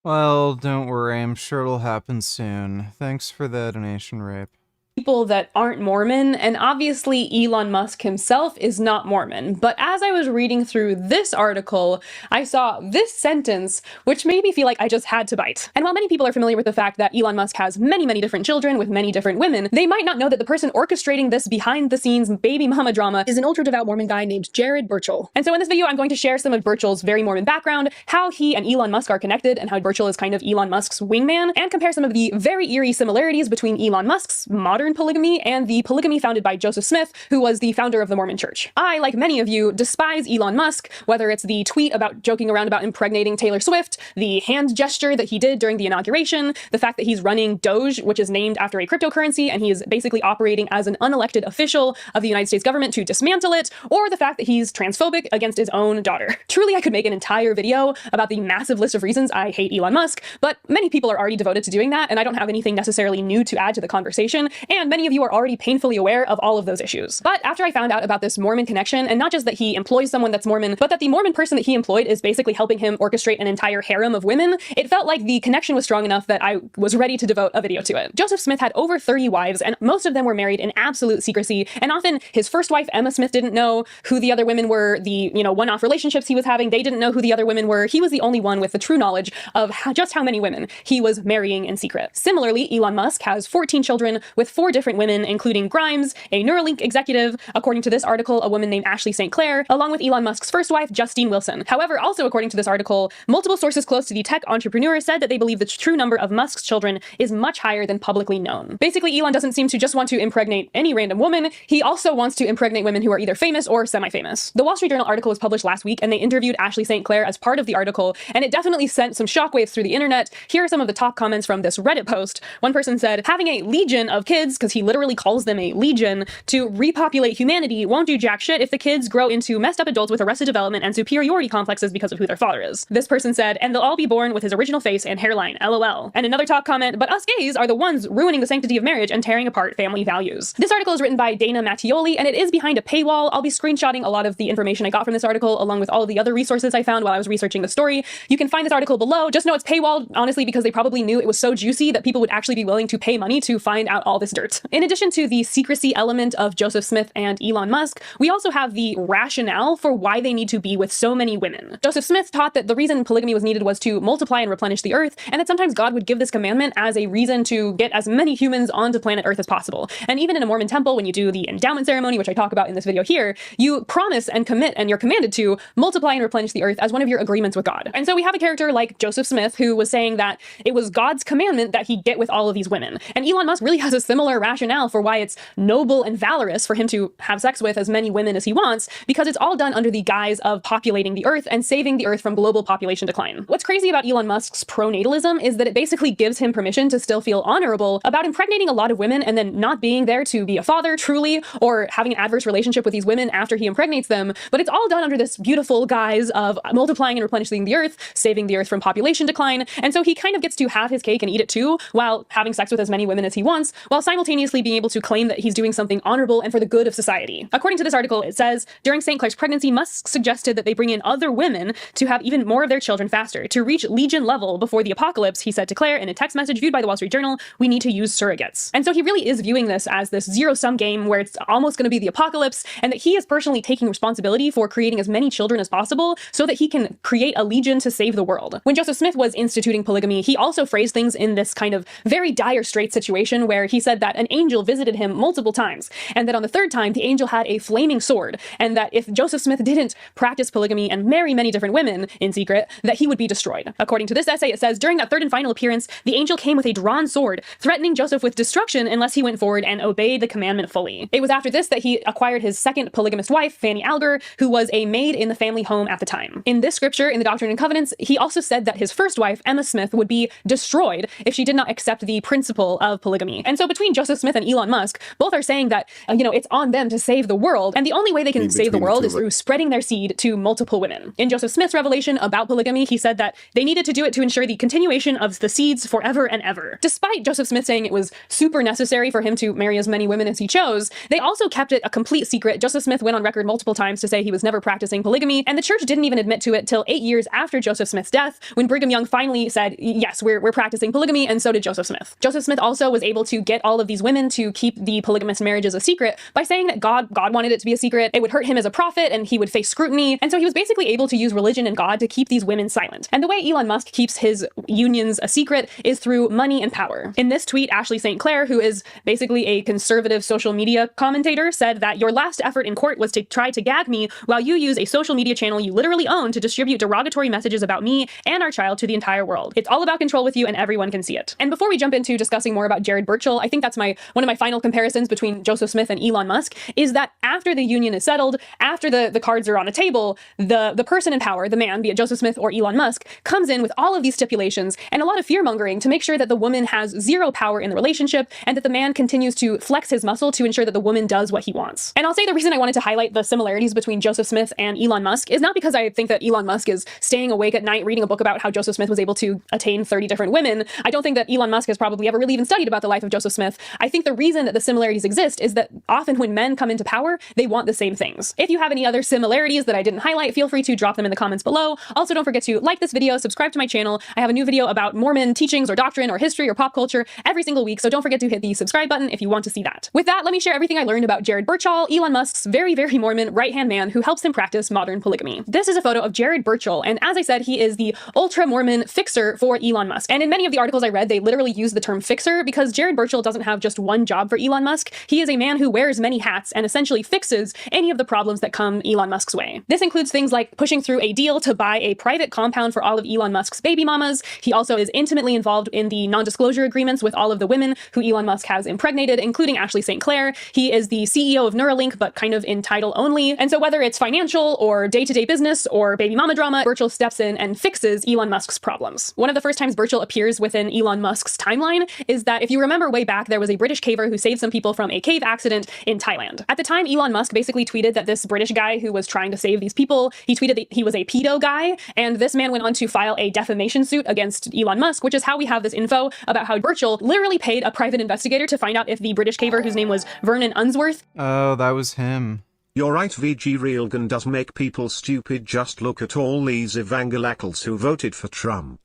Well, don't worry, I'm sure it'll happen soon. Thanks for the donation, Rape. People that aren't Mormon, and obviously Elon Musk himself is not Mormon. But as I was reading through this article, I saw this sentence, which made me feel like I just had to bite. And while many people are familiar with the fact that Elon Musk has many, many different children with many different women, they might not know that the person orchestrating this behind-the-scenes baby mama drama is an ultra-devout Mormon guy named Jared Burchell. And so in this video, I'm going to share some of Burchell's very Mormon background, how he and Elon Musk are connected, and how Burchell is kind of Elon Musk's wingman, and compare some of the very eerie similarities between Elon Musk's modern polygamy and the polygamy founded by Joseph Smith, who was the founder of the Mormon Church. I, like many of you, despise Elon Musk, whether it's the tweet about joking around about impregnating Taylor Swift, the hand gesture that he did during the inauguration, the fact that he's running Doge, which is named after a cryptocurrency, and he is basically operating as an unelected official of the United States government to dismantle it, or the fact that he's transphobic against his own daughter. Truly, I could make an entire video about the massive list of reasons I hate Elon Musk, but many people are already devoted to doing that, and I don't have anything necessarily new to add to the conversation, and many of you are already painfully aware of all of those issues. But after I found out about this Mormon connection, and not just that he employs someone that's Mormon, but that the Mormon person that he employed is basically helping him orchestrate an entire harem of women, it felt like the connection was strong enough that I was ready to devote a video to it. Joseph Smith had over 30 wives, and most of them were married in absolute secrecy, and often his first wife, Emma Smith, didn't know who the other women were, the, one-off relationships he was having, they didn't know who the other women were. He was the only one with the true knowledge of just how many women he was marrying in secret. Similarly, Elon Musk has 14 children with 4 different women, including Grimes, a Neuralink executive, according to this article, a woman named Ashley St. Clair, along with Elon Musk's first wife, Justine Wilson. However, also according to this article, multiple sources close to the tech entrepreneur said that they believe the true number of Musk's children is much higher than publicly known. Basically, Elon doesn't seem to just want to impregnate any random woman, he also wants to impregnate women who are either famous or semi-famous. The Wall Street Journal article was published last week, and they interviewed Ashley St. Clair as part of the article, and it definitely sent some shockwaves through the internet. Here are some of the top comments from this Reddit post. One person said, having a legion of kids, because he literally calls them a legion, to repopulate humanity won't do jack shit if the kids grow into messed up adults with arrested development and superiority complexes because of who their father is. This person said, and they'll all be born with his original face and hairline, LOL. And another top comment, but us gays are the ones ruining the sanctity of marriage and tearing apart family values. This article is written by Dana Mattioli, and it is behind a paywall. I'll be screenshotting a lot of the information I got from this article, along with all of the other resources I found while I was researching the story. You can find this article below. Just know it's paywalled, honestly, because they probably knew it was so juicy that people would actually be willing to pay money to find out all this dirt. In addition to the secrecy element of Joseph Smith and Elon Musk, we also have the rationale for why they need to be with so many women. Joseph Smith taught that the reason polygamy was needed was to multiply and replenish the earth, and that sometimes God would give this commandment as a reason to get as many humans onto planet Earth as possible. And even in a Mormon temple, when you do the endowment ceremony, which I talk about in this video here, you promise and commit, and you're commanded to multiply and replenish the earth as one of your agreements with God. And so we have a character like Joseph Smith who was saying that it was God's commandment that he get with all of these women. And Elon Musk really has a similar rationale for why it's noble and valorous for him to have sex with as many women as he wants, because it's all done under the guise of populating the earth and saving the earth from global population decline. What's crazy about Elon Musk's pronatalism is that it basically gives him permission to still feel honorable about impregnating a lot of women and then not being there to be a father truly, or having an adverse relationship with these women after he impregnates them. But it's all done under this beautiful guise of multiplying and replenishing the earth, saving the earth from population decline. And so he kind of gets to have his cake and eat it too, while having sex with as many women as he wants, while simultaneously being able to claim that he's doing something honorable and for the good of society. According to this article, it says, during St. Clair's pregnancy, Musk suggested that they bring in other women to have even more of their children faster. To reach legion level before the apocalypse, he said to Claire in a text message viewed by the Wall Street Journal, we need to use surrogates. And so he really is viewing this as this zero-sum game where it's almost going to be the apocalypse, and that he is personally taking responsibility for creating as many children as possible so that he can create a legion to save the world. When Joseph Smith was instituting polygamy, he also phrased things in this kind of very dire straits situation where he said that an angel visited him multiple times, and that on the third time, the angel had a flaming sword, and that if Joseph Smith didn't practice polygamy and marry many different women in secret, that he would be destroyed. According to this essay, it says, during that third and final appearance, the angel came with a drawn sword, threatening Joseph with destruction unless he went forward and obeyed the commandment fully. It was after this that he acquired his second polygamist wife, Fanny Alger, who was a maid in the family home at the time. In this scripture, in the Doctrine and Covenants, he also said that his first wife, Emma Smith, would be destroyed if she did not accept the principle of polygamy. And so between Joseph Smith and Elon Musk, both are saying that, it's on them to save the world, and the only way they can save the world is through spreading their seed to multiple women. In Joseph Smith's revelation about polygamy, he said that they needed to do it to ensure the continuation of the seeds forever and ever. Despite Joseph Smith saying it was super necessary for him to marry as many women as he chose, they also kept it a complete secret. Joseph Smith went on record multiple times to say he was never practicing polygamy, and the church didn't even admit to it till 8 years after Joseph Smith's death, when Brigham Young finally said, yes, we're practicing polygamy, and so did Joseph Smith. Joseph Smith also was able to get all of these women to keep the polygamous marriages a secret by saying that God wanted it to be a secret. It would hurt him as a prophet, and he would face scrutiny, and so he was basically able to use religion and God to keep these women silent. And the way Elon Musk keeps his unions a secret is through money and power. In this tweet, Ashley St. Clair, who is basically a conservative social media commentator, said that your last effort in court was to try to gag me while you use a social media channel you literally own to distribute derogatory messages about me and our child to the entire world. It's all about control with you, and everyone can see it. And before we jump into discussing more about Jared Burchell, I think that's one of my final comparisons between Joseph Smith and Elon Musk, is that after the union is settled, after the cards are on the table, the person in power, the man, be it Joseph Smith or Elon Musk, comes in with all of these stipulations and a lot of fear-mongering to make sure that the woman has zero power in the relationship and that the man continues to flex his muscle to ensure that the woman does what he wants. And I'll say the reason I wanted to highlight the similarities between Joseph Smith and Elon Musk is not because I think that Elon Musk is staying awake at night reading a book about how Joseph Smith was able to attain 30 different women. I don't think that Elon Musk has probably ever really even studied about the life of Joseph Smith. I think the reason that the similarities exist is that often when men come into power, they want the same things. If you have any other similarities that I didn't highlight, feel free to drop them in the comments below. Also, don't forget to like this video, subscribe to my channel. I have a new video about Mormon teachings or doctrine or history or pop culture every single week, so don't forget to hit the subscribe button if you want to see that. With that, let me share everything I learned about Jared Burchell, Elon Musk's very, very Mormon right-hand man who helps him practice modern polygamy. This is a photo of Jared Burchell, and as I said, he is the ultra-Mormon fixer for Elon Musk. And in many of the articles I read, they literally use the term fixer because Jared Burchell doesn't have just one job for Elon Musk. He is a man who wears many hats and essentially fixes any of the problems that come Elon Musk's way. This includes things like pushing through a deal to buy a private compound for all of Elon Musk's baby mamas. He also is intimately involved in the non-disclosure agreements with all of the women who Elon Musk has impregnated, including Ashley St. Clair. He is the CEO of Neuralink, but kind of in title only. And so whether it's financial or day-to-day business or baby mama drama, Burchell steps in and fixes Elon Musk's problems. One of the first times Burchell appears within Elon Musk's timeline is that if you remember way back, there was a British caver who saved some people from a cave accident in Thailand. At the time, Elon Musk basically tweeted that this British guy who was trying to save these people, he tweeted that he was a pedo guy, and this man went on to file a defamation suit against Elon Musk, which is how we have this info about how Burchell literally paid a private investigator to find out if the British caver, whose name was Vernon Unsworth. Oh, that was him. You're right, VG Reelgan does make people stupid. Just look at all these evangelicals who voted for Trump.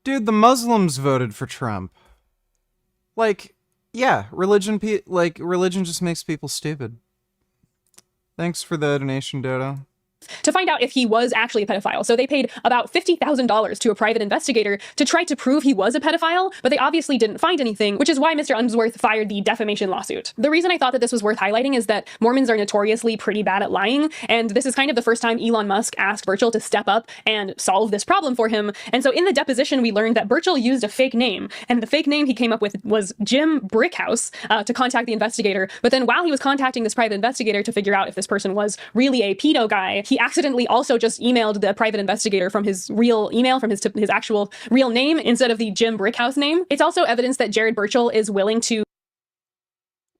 Dude, the Muslims voted for Trump. Yeah, religion just makes people stupid. Thanks for the donation, Dodo. To find out if he was actually a pedophile. So they paid about $50,000 to a private investigator to try to prove he was a pedophile, but they obviously didn't find anything, which is why Mr. Unsworth fired the defamation lawsuit. The reason I thought that this was worth highlighting is that Mormons are notoriously pretty bad at lying, and this is kind of the first time Elon Musk asked Burchell to step up and solve this problem for him. And so in the deposition, we learned that Burchell used a fake name, and the fake name he came up with was Jim Brickhouse to contact the investigator. But then while he was contacting this private investigator to figure out if this person was really a pedo guy, he accidentally also just emailed the private investigator from his real email, from his actual real name, instead of the Jim Brickhouse name. It's also evidence that Jared Burchell is willing to...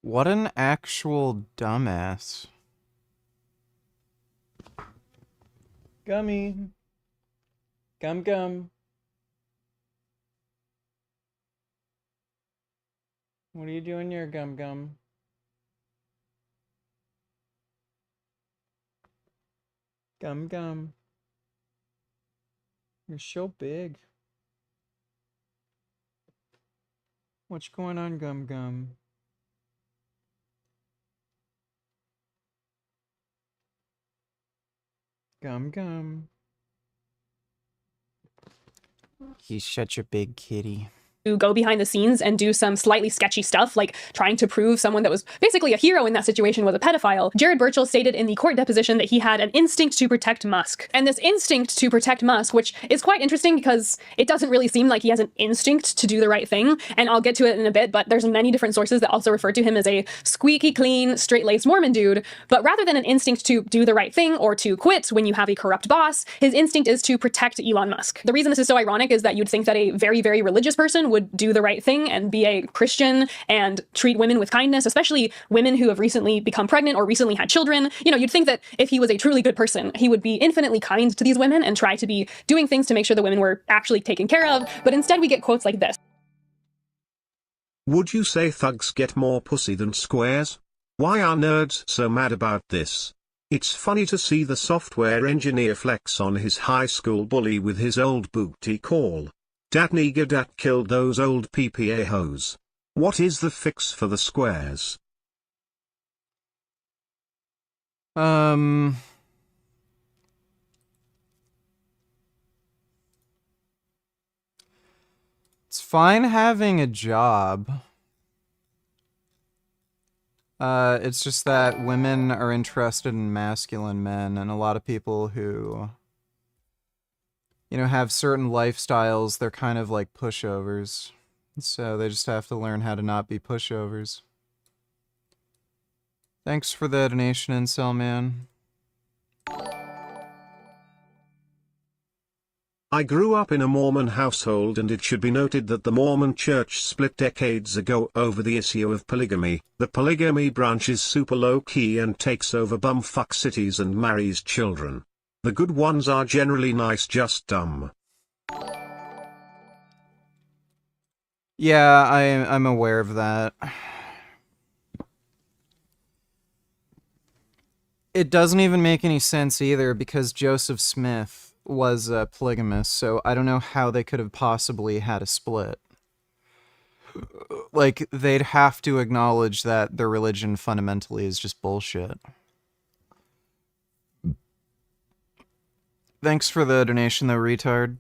What an actual dumbass. Gummy. Gum. What are you doing here, Gum Gum? Gum Gum. You're so big. What's going on, Gum Gum? Gum Gum. He's such a big kitty. Go behind the scenes and do some slightly sketchy stuff, like trying to prove someone that was basically a hero in that situation was a pedophile. Jared Burchell stated in the court deposition that he had an instinct to protect Musk. And this instinct to protect Musk, which is quite interesting because it doesn't really seem like he has an instinct to do the right thing. And I'll get to it in a bit, but there's many different sources that also refer to him as a squeaky clean, straight-laced Mormon dude. But rather than an instinct to do the right thing or to quit when you have a corrupt boss, his instinct is to protect Elon Musk. The reason this is so ironic is that you'd think that a very, very religious person would do the right thing and be a Christian and treat women with kindness, especially women who have recently become pregnant or recently had children. You know, you'd think that if he was a truly good person, he would be infinitely kind to these women and try to be doing things to make sure the women were actually taken care of. But instead we get quotes like this. Would you say thugs get more pussy than squares? Why are nerds so mad about this? It's funny to see the software engineer flex on his high school bully with his old booty call. Dat nigga dat killed those old PPA hoes. What is the fix for the squares? It's fine having a job. It's just that women are interested in masculine men, and a lot of people who, you know, have certain lifestyles, they're kind of like pushovers. So they just have to learn how to not be pushovers. Thanks for the donation, Incel Man. I grew up in a Mormon household, and it should be noted that the Mormon church split decades ago over the issue of polygamy. The polygamy branch is super low-key and takes over bumfuck cities and marries children. The good ones are generally nice, just dumb. Yeah, I'm aware of that. It doesn't even make any sense either, because Joseph Smith was a polygamist, so I don't know how they could have possibly had a split. Like, they'd have to acknowledge that their religion fundamentally is just bullshit. Thanks for the donation, though, retard.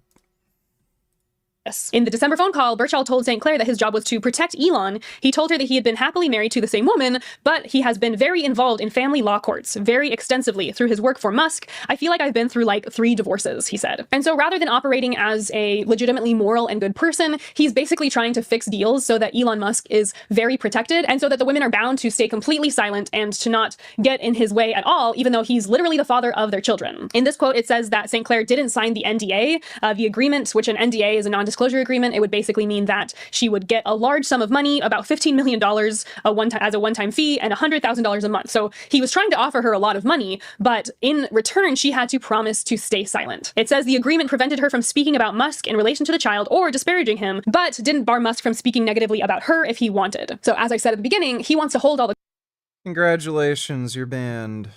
In the December phone call, Burchell told St. Clair that his job was to protect Elon. He told her that he had been happily married to the same woman, but he has been very involved in family law courts very extensively through his work for Musk. I feel like I've been through like 3 divorces, he said. And so rather than operating as a legitimately moral and good person, he's basically trying to fix deals so that Elon Musk is very protected and so that the women are bound to stay completely silent and to not get in his way at all, even though he's literally the father of their children. In this quote, it says that St. Clair didn't sign the NDA, the agreement, which an NDA is a non-disclosure agreement. It would basically mean that she would get a large sum of money, about $15 million as a one-time fee, and $100,000 a month. So he was trying to offer her a lot of money, but in return, she had to promise to stay silent. It says the agreement prevented her from speaking about Musk in relation to the child or disparaging him, but didn't bar Musk from speaking negatively about her if he wanted. So as I said at the beginning, he wants to hold all the Congratulations, you're banned.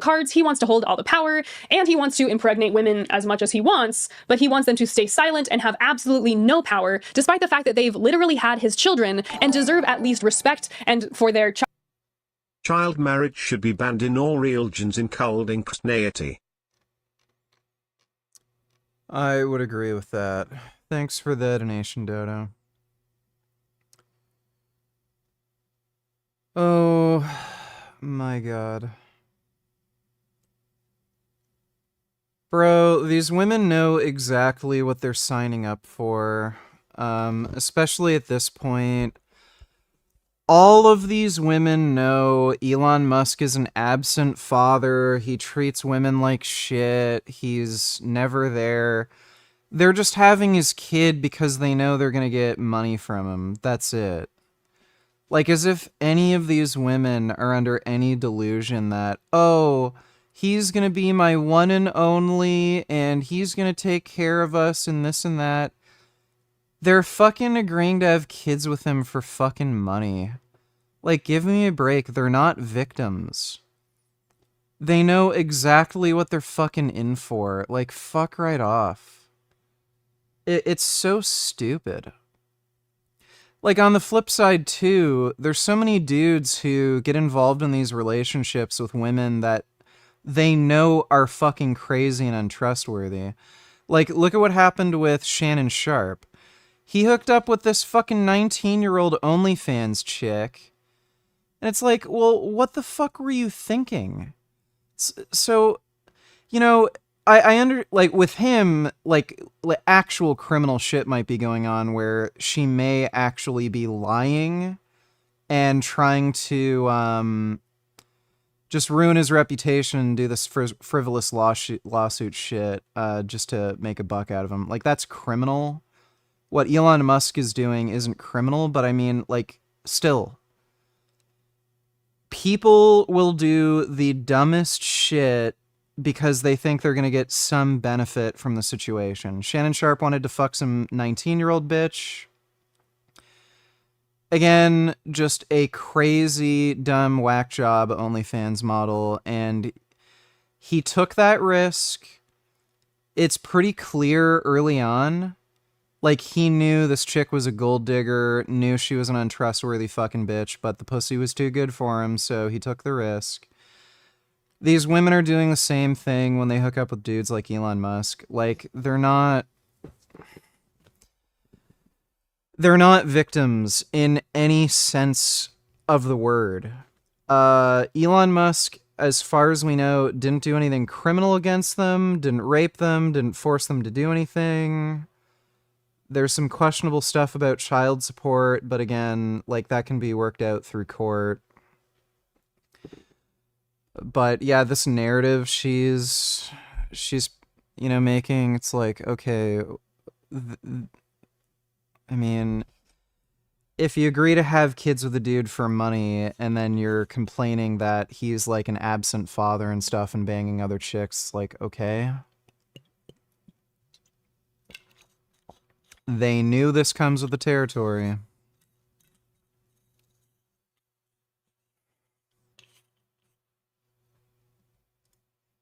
cards, he wants to hold all the power, and he wants to impregnate women as much as he wants, but he wants them to stay silent and have absolutely no power, despite the fact that they've literally had his children and deserve at least respect and for their Child marriage should be banned in all religions, including Christianity. I would agree with that. Thanks for the donation, Dodo. Oh my god. Bro, these women know exactly what they're signing up for, especially at this point. All of these women know Elon Musk is an absent father. He treats women like shit. He's never there. They're just having his kid because they know they're going to get money from him. That's it. Like, as if any of these women are under any delusion that, oh, he's going to be my one and only, and he's going to take care of us and this and that. They're fucking agreeing to have kids with him for fucking money. Like, give me a break. They're not victims. They know exactly what they're fucking in for. Like, fuck right off. It's so stupid. Like, on the flip side, too, there's so many dudes who get involved in these relationships with women that they know are fucking crazy and untrustworthy. Like, look at what happened with Shannon Sharp. He hooked up with this fucking 19-year-old OnlyFans chick. And it's like, well, what the fuck were you thinking? So, you know, I like, with him, like, actual criminal shit might be going on where she may actually be lying and trying to just ruin his reputation and do this frivolous lawsuit shit just to make a buck out of him. Like, that's criminal. What Elon Musk is doing isn't criminal, but I mean, like, still. People will do the dumbest shit because they think they're going to get some benefit from the situation. Shannon Sharp wanted to fuck some 19-year-old bitch. Again, just a crazy, dumb, whack job OnlyFans model, and he took that risk. It's pretty clear early on. Like, he knew this chick was a gold digger, knew she was an untrustworthy fucking bitch, but the pussy was too good for him, so he took the risk. These women are doing the same thing when they hook up with dudes like Elon Musk. Like, they're not victims in any sense of the word. Elon Musk, as far as we know, didn't do anything criminal against them, didn't rape them, didn't force them to do anything. There's some questionable stuff about child support, but again, like, that can be worked out through court. But yeah, this narrative she's you know, making, it's like, okay, I mean, if you agree to have kids with a dude for money and then you're complaining that he's like an absent father and stuff and banging other chicks, like, okay. They knew this comes with the territory.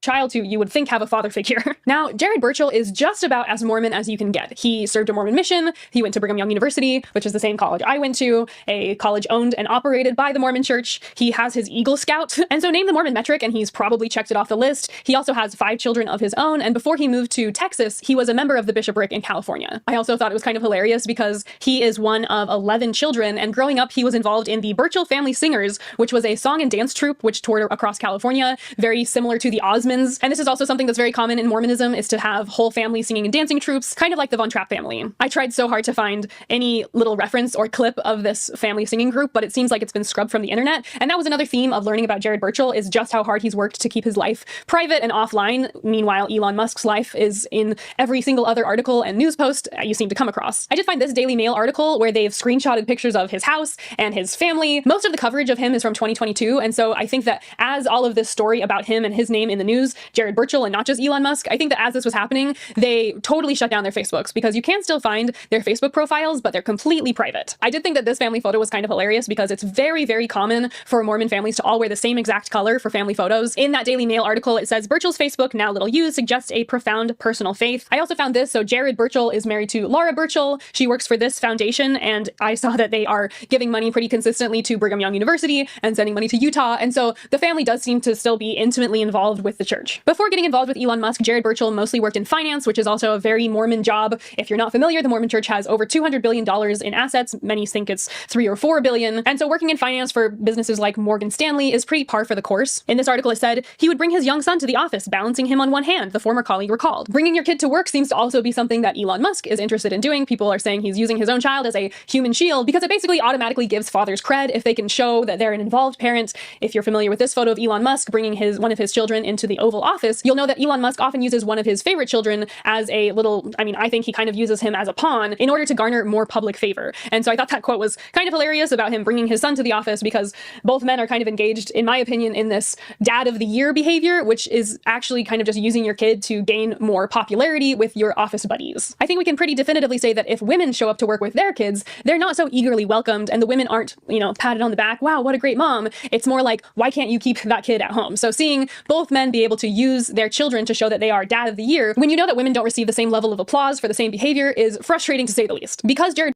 Child who you would think have a father figure. Now, Jared Burchell is just about as Mormon as you can get. He served a Mormon mission. He went to Brigham Young University, which is the same college I went to, a college owned and operated by the Mormon Church. He has his Eagle Scout, and so name the Mormon metric, and he's probably checked it off the list. He also has 5 children of his own, and before he moved to Texas, he was a member of the bishopric in California. I also thought it was kind of hilarious because he is one of 11 children, and growing up, he was involved in the Burchell Family Singers, which was a song and dance troupe which toured across California, very similar to the Osmonds. And this is also something that's very common in Mormonism, is to have whole family singing and dancing troupes, kind of like the Von Trapp family. I tried so hard to find any little reference or clip of this family singing group, but it seems like it's been scrubbed from the internet. And that was another theme of learning about Jared Burchell, is just how hard he's worked to keep his life private and offline. Meanwhile, Elon Musk's life is in every single other article and news post you seem to come across. I did find this Daily Mail article where they've screenshotted pictures of his house and his family. Most of the coverage of him is from 2022. And so I think that as all of this story about him and his name in the news, Jared Burchell and not just Elon Musk, I think that as this was happening, they totally shut down their Facebooks, because you can still find their Facebook profiles, but they're completely private. I did think that this family photo was kind of hilarious because it's very, very common for Mormon families to all wear the same exact color for family photos. In that Daily Mail article, it says Burchell's Facebook, now little used, suggests a profound personal faith. I also found this. So Jared Burchell is married to Laura Burchell. She works for this foundation, and I saw that they are giving money pretty consistently to Brigham Young University and sending money to Utah. And so the family does seem to still be intimately involved with the church. Before getting involved with Elon Musk, Jared Burchell mostly worked in finance, which is also a very Mormon job. If you're not familiar, the Mormon Church has over $200 billion in assets. Many think it's $3 or $4 billion. And so working in finance for businesses like Morgan Stanley is pretty par for the course. In this article, it said he would bring his young son to the office, balancing him on one hand, the former colleague recalled. Bringing your kid to work seems to also be something that Elon Musk is interested in doing. People are saying he's using his own child as a human shield because it basically automatically gives fathers cred if they can show that they're an involved parent. If you're familiar with this photo of Elon Musk bringing one of his children into the Oval Office, you'll know that Elon Musk often uses one of his favorite children as a little, I mean, I think he kind of uses him as a pawn in order to garner more public favor. And so I thought that quote was kind of hilarious about him bringing his son to the office, because both men are kind of engaged, in my opinion, in this dad of the year behavior, which is actually kind of just using your kid to gain more popularity with your office buddies. I think we can pretty definitively say that if women show up to work with their kids, they're not so eagerly welcomed, and the women aren't, patted on the back, wow, what a great mom. It's more like, why can't you keep that kid at home? So seeing both men be able to use their children to show that they are dad of the year, when you know that women don't receive the same level of applause for the same behavior, is frustrating to say the least. Because Jared...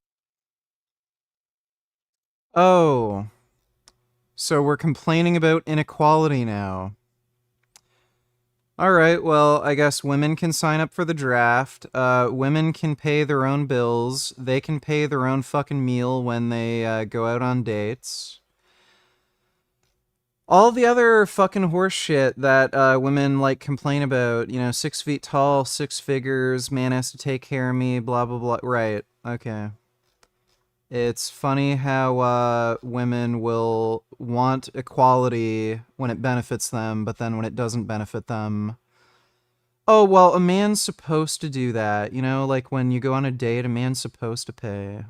Oh, so we're complaining about inequality now. All right, well, I guess women can sign up for the draft. Women can pay their own bills. They can pay their own fucking meal when they go out on dates. All the other fucking horse shit that women like complain about, 6 feet tall, 6 figures, man has to take care of me, blah, blah, blah. Right, okay. It's funny how women will want equality when it benefits them, but then when it doesn't benefit them, oh, well, a man's supposed to do that. Like when you go on a date, a man's supposed to pay.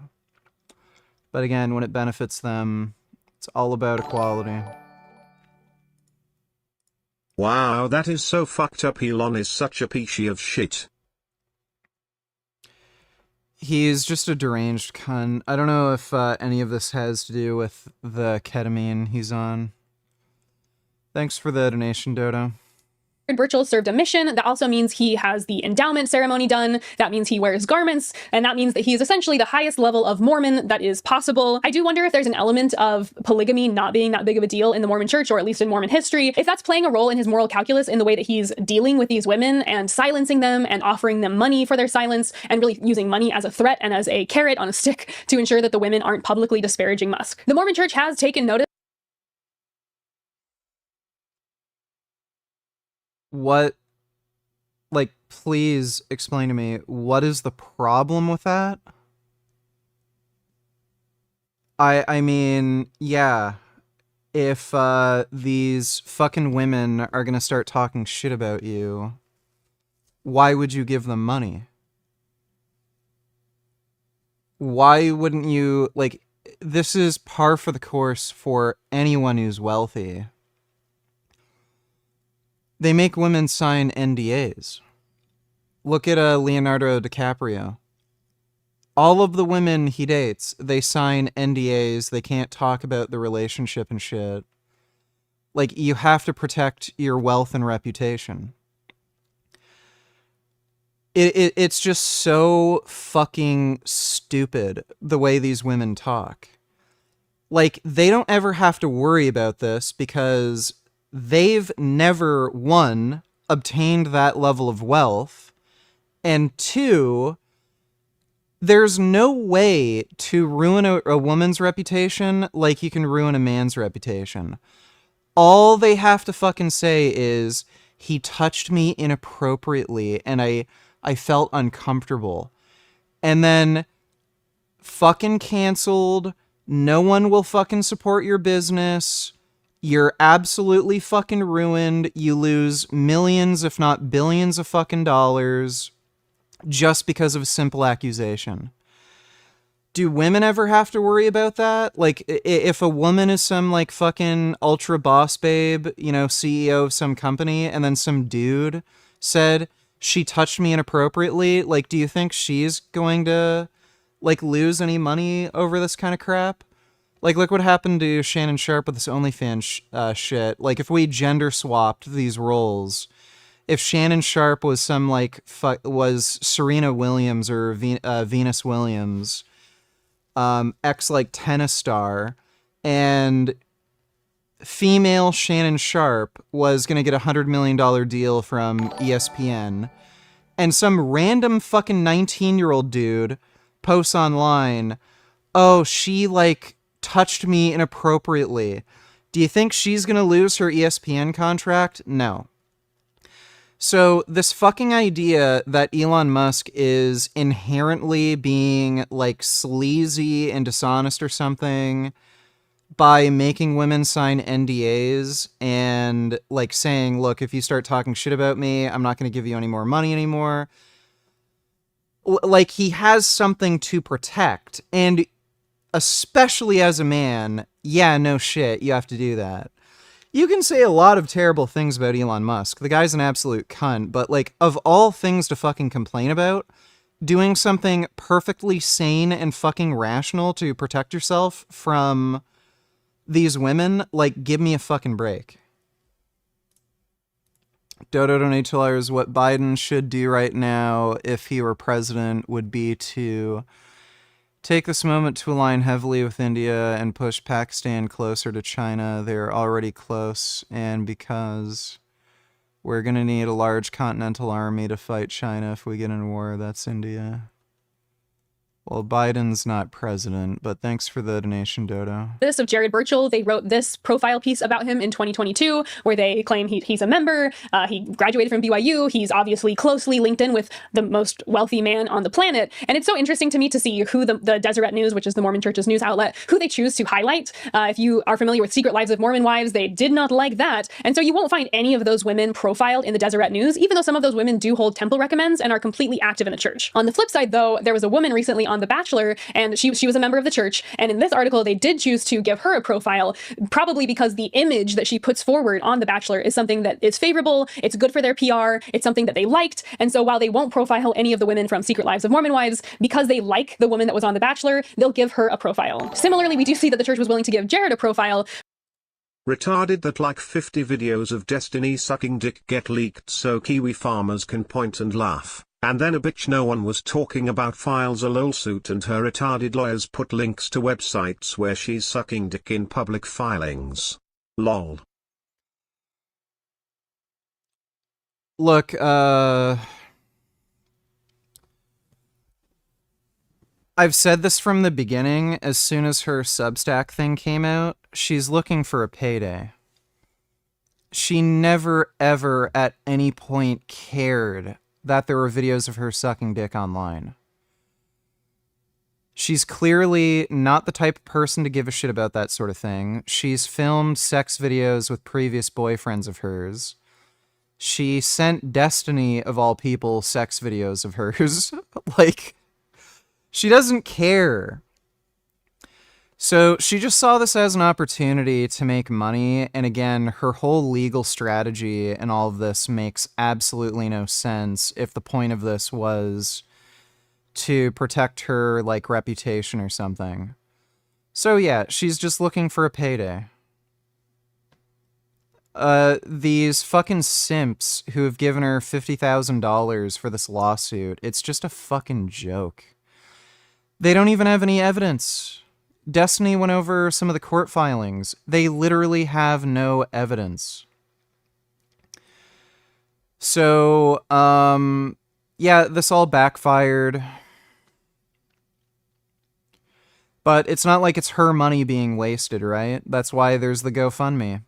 But again, when it benefits them, it's all about equality. Wow, that is so fucked up. Elon is such a piece of shit. He's just a deranged cunt. I don't know if any of this has to do with the ketamine he's on. Thanks for the donation, Dodo. Burchell served a mission. That also means he has the endowment ceremony done. That means he wears garments. And that means that he is essentially the highest level of Mormon that is possible. I do wonder if there's an element of polygamy not being that big of a deal in the Mormon church, or at least in Mormon history. If that's playing a role in his moral calculus in the way that he's dealing with these women and silencing them and offering them money for their silence, and really using money as a threat and as a carrot on a stick to ensure that the women aren't publicly disparaging Musk. The Mormon church has taken notice. What, please explain to me, what is the problem with that? I mean, yeah, if these fucking women are gonna start talking shit about you, why would you give them money? Why wouldn't you, this is par for the course for anyone who's wealthy. They make women sign NDAs. Look at Leonardo DiCaprio. All of the women he dates, they sign NDAs. They can't talk about the relationship and shit. You have to protect your wealth and reputation. It's just so fucking stupid the way these women talk. They don't ever have to worry about this because they've never, one, obtained that level of wealth, and two, there's no way to ruin a woman's reputation like you can ruin a man's reputation. All they have to fucking say is, he touched me inappropriately and I felt uncomfortable. And then fucking canceled, no one will fucking support your business. You're absolutely fucking ruined. You lose millions, if not billions of fucking dollars just because of a simple accusation. Do women ever have to worry about that? If a woman is some, fucking ultra boss babe, CEO of some company, and then some dude said, she touched me inappropriately, do you think she's going to, lose any money over this kind of crap? Look what happened to Shannon Sharp with this OnlyFans shit. If we gender swapped these roles, if Shannon Sharp was some, was Serena Williams or Venus Williams, ex, tennis star, and female Shannon Sharp was going to get a $100 million deal from ESPN, and some random fucking 19-year-old dude posts online, oh, she, touched me inappropriately. Do you think she's going to lose her ESPN contract? No. So this fucking idea that Elon Musk is inherently being sleazy and dishonest or something by making women sign NDAs and like saying, look, if you start talking shit about me, I'm not going to give you any more money anymore. Like, he has something to protect. And especially as a man, yeah, no shit, you have to do that. You can say a lot of terrible things about Elon Musk. The guy's an absolute cunt. But like, of all things to fucking complain about, doing something perfectly sane and fucking rational to protect yourself from these women, like, give me a fucking break. Dodo donate $2. What Biden should do right now if he were president would be to take this moment to align heavily with India and push Pakistan closer to China. They're already close, and because we're going to need a large continental army to fight China if we get in a war, that's India. Well, Biden's not president, but thanks for the donation, Dodo. This of Jared Burchell, they wrote this profile piece about him in 2022, where they claim he's a member, he graduated from BYU, he's obviously closely linked in with the most wealthy man on the planet. And it's so interesting to me to see who the Deseret News, which is the Mormon Church's news outlet, who they choose to highlight. If you are familiar with Secret Lives of Mormon Wives, they did not like that. And so you won't find any of those women profiled in the Deseret News, even though some of those women do hold temple recommends and are completely active in a church. On the flip side, though, there was a woman recently on The Bachelor, and she was a member of the church, and in this article they did choose to give her a profile, probably because the image that she puts forward on The Bachelor is something that is favorable, it's good for their PR, it's something that they liked, and so while they won't profile any of the women from Secret Lives of Mormon Wives, because they like the woman that was on The Bachelor, they'll give her a profile. Similarly, we do see that the church was willing to give Jared a profile. Retarded that like 50 videos of Destiny sucking dick get leaked so Kiwi farmers can point and laugh. And then a bitch no one was talking about files a lol suit and her retarded lawyers put links to websites where she's sucking dick in public filings. Lol. Look, I've said this from the beginning. As soon as her Substack thing came out, she's looking for a payday. She never, ever, at any point cared that there were videos of her sucking dick online. She's clearly not the type of person to give a shit about that sort of thing. She's filmed sex videos with previous boyfriends of hers. She sent Destiny, of all people, sex videos of hers. Like, she doesn't care. So she just saw this as an opportunity to make money, and again, her whole legal strategy and all of this makes absolutely no sense if the point of this was to protect her, like, reputation or something. So yeah, she's just looking for a payday. These fucking simps who have given her $50,000 for this lawsuit, it's just a fucking joke. They don't even have any evidence. Destiny went over some of the court filings. They literally have no evidence. So, yeah, this all backfired. But it's not like it's her money being wasted, right? That's why there's the GoFundMe.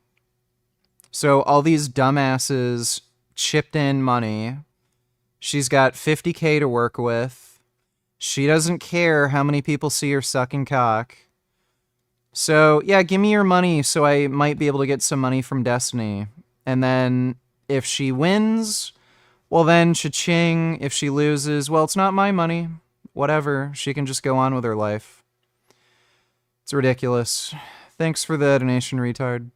So all these dumbasses chipped in money. She's got $50K to work with. She doesn't care how many people see her sucking cock. So, yeah, give me your money so I might be able to get some money from Destiny. And then if she wins, well then, cha-ching. If she loses, well, it's not my money. Whatever. She can just go on with her life. It's ridiculous. Thanks for the donation, retard.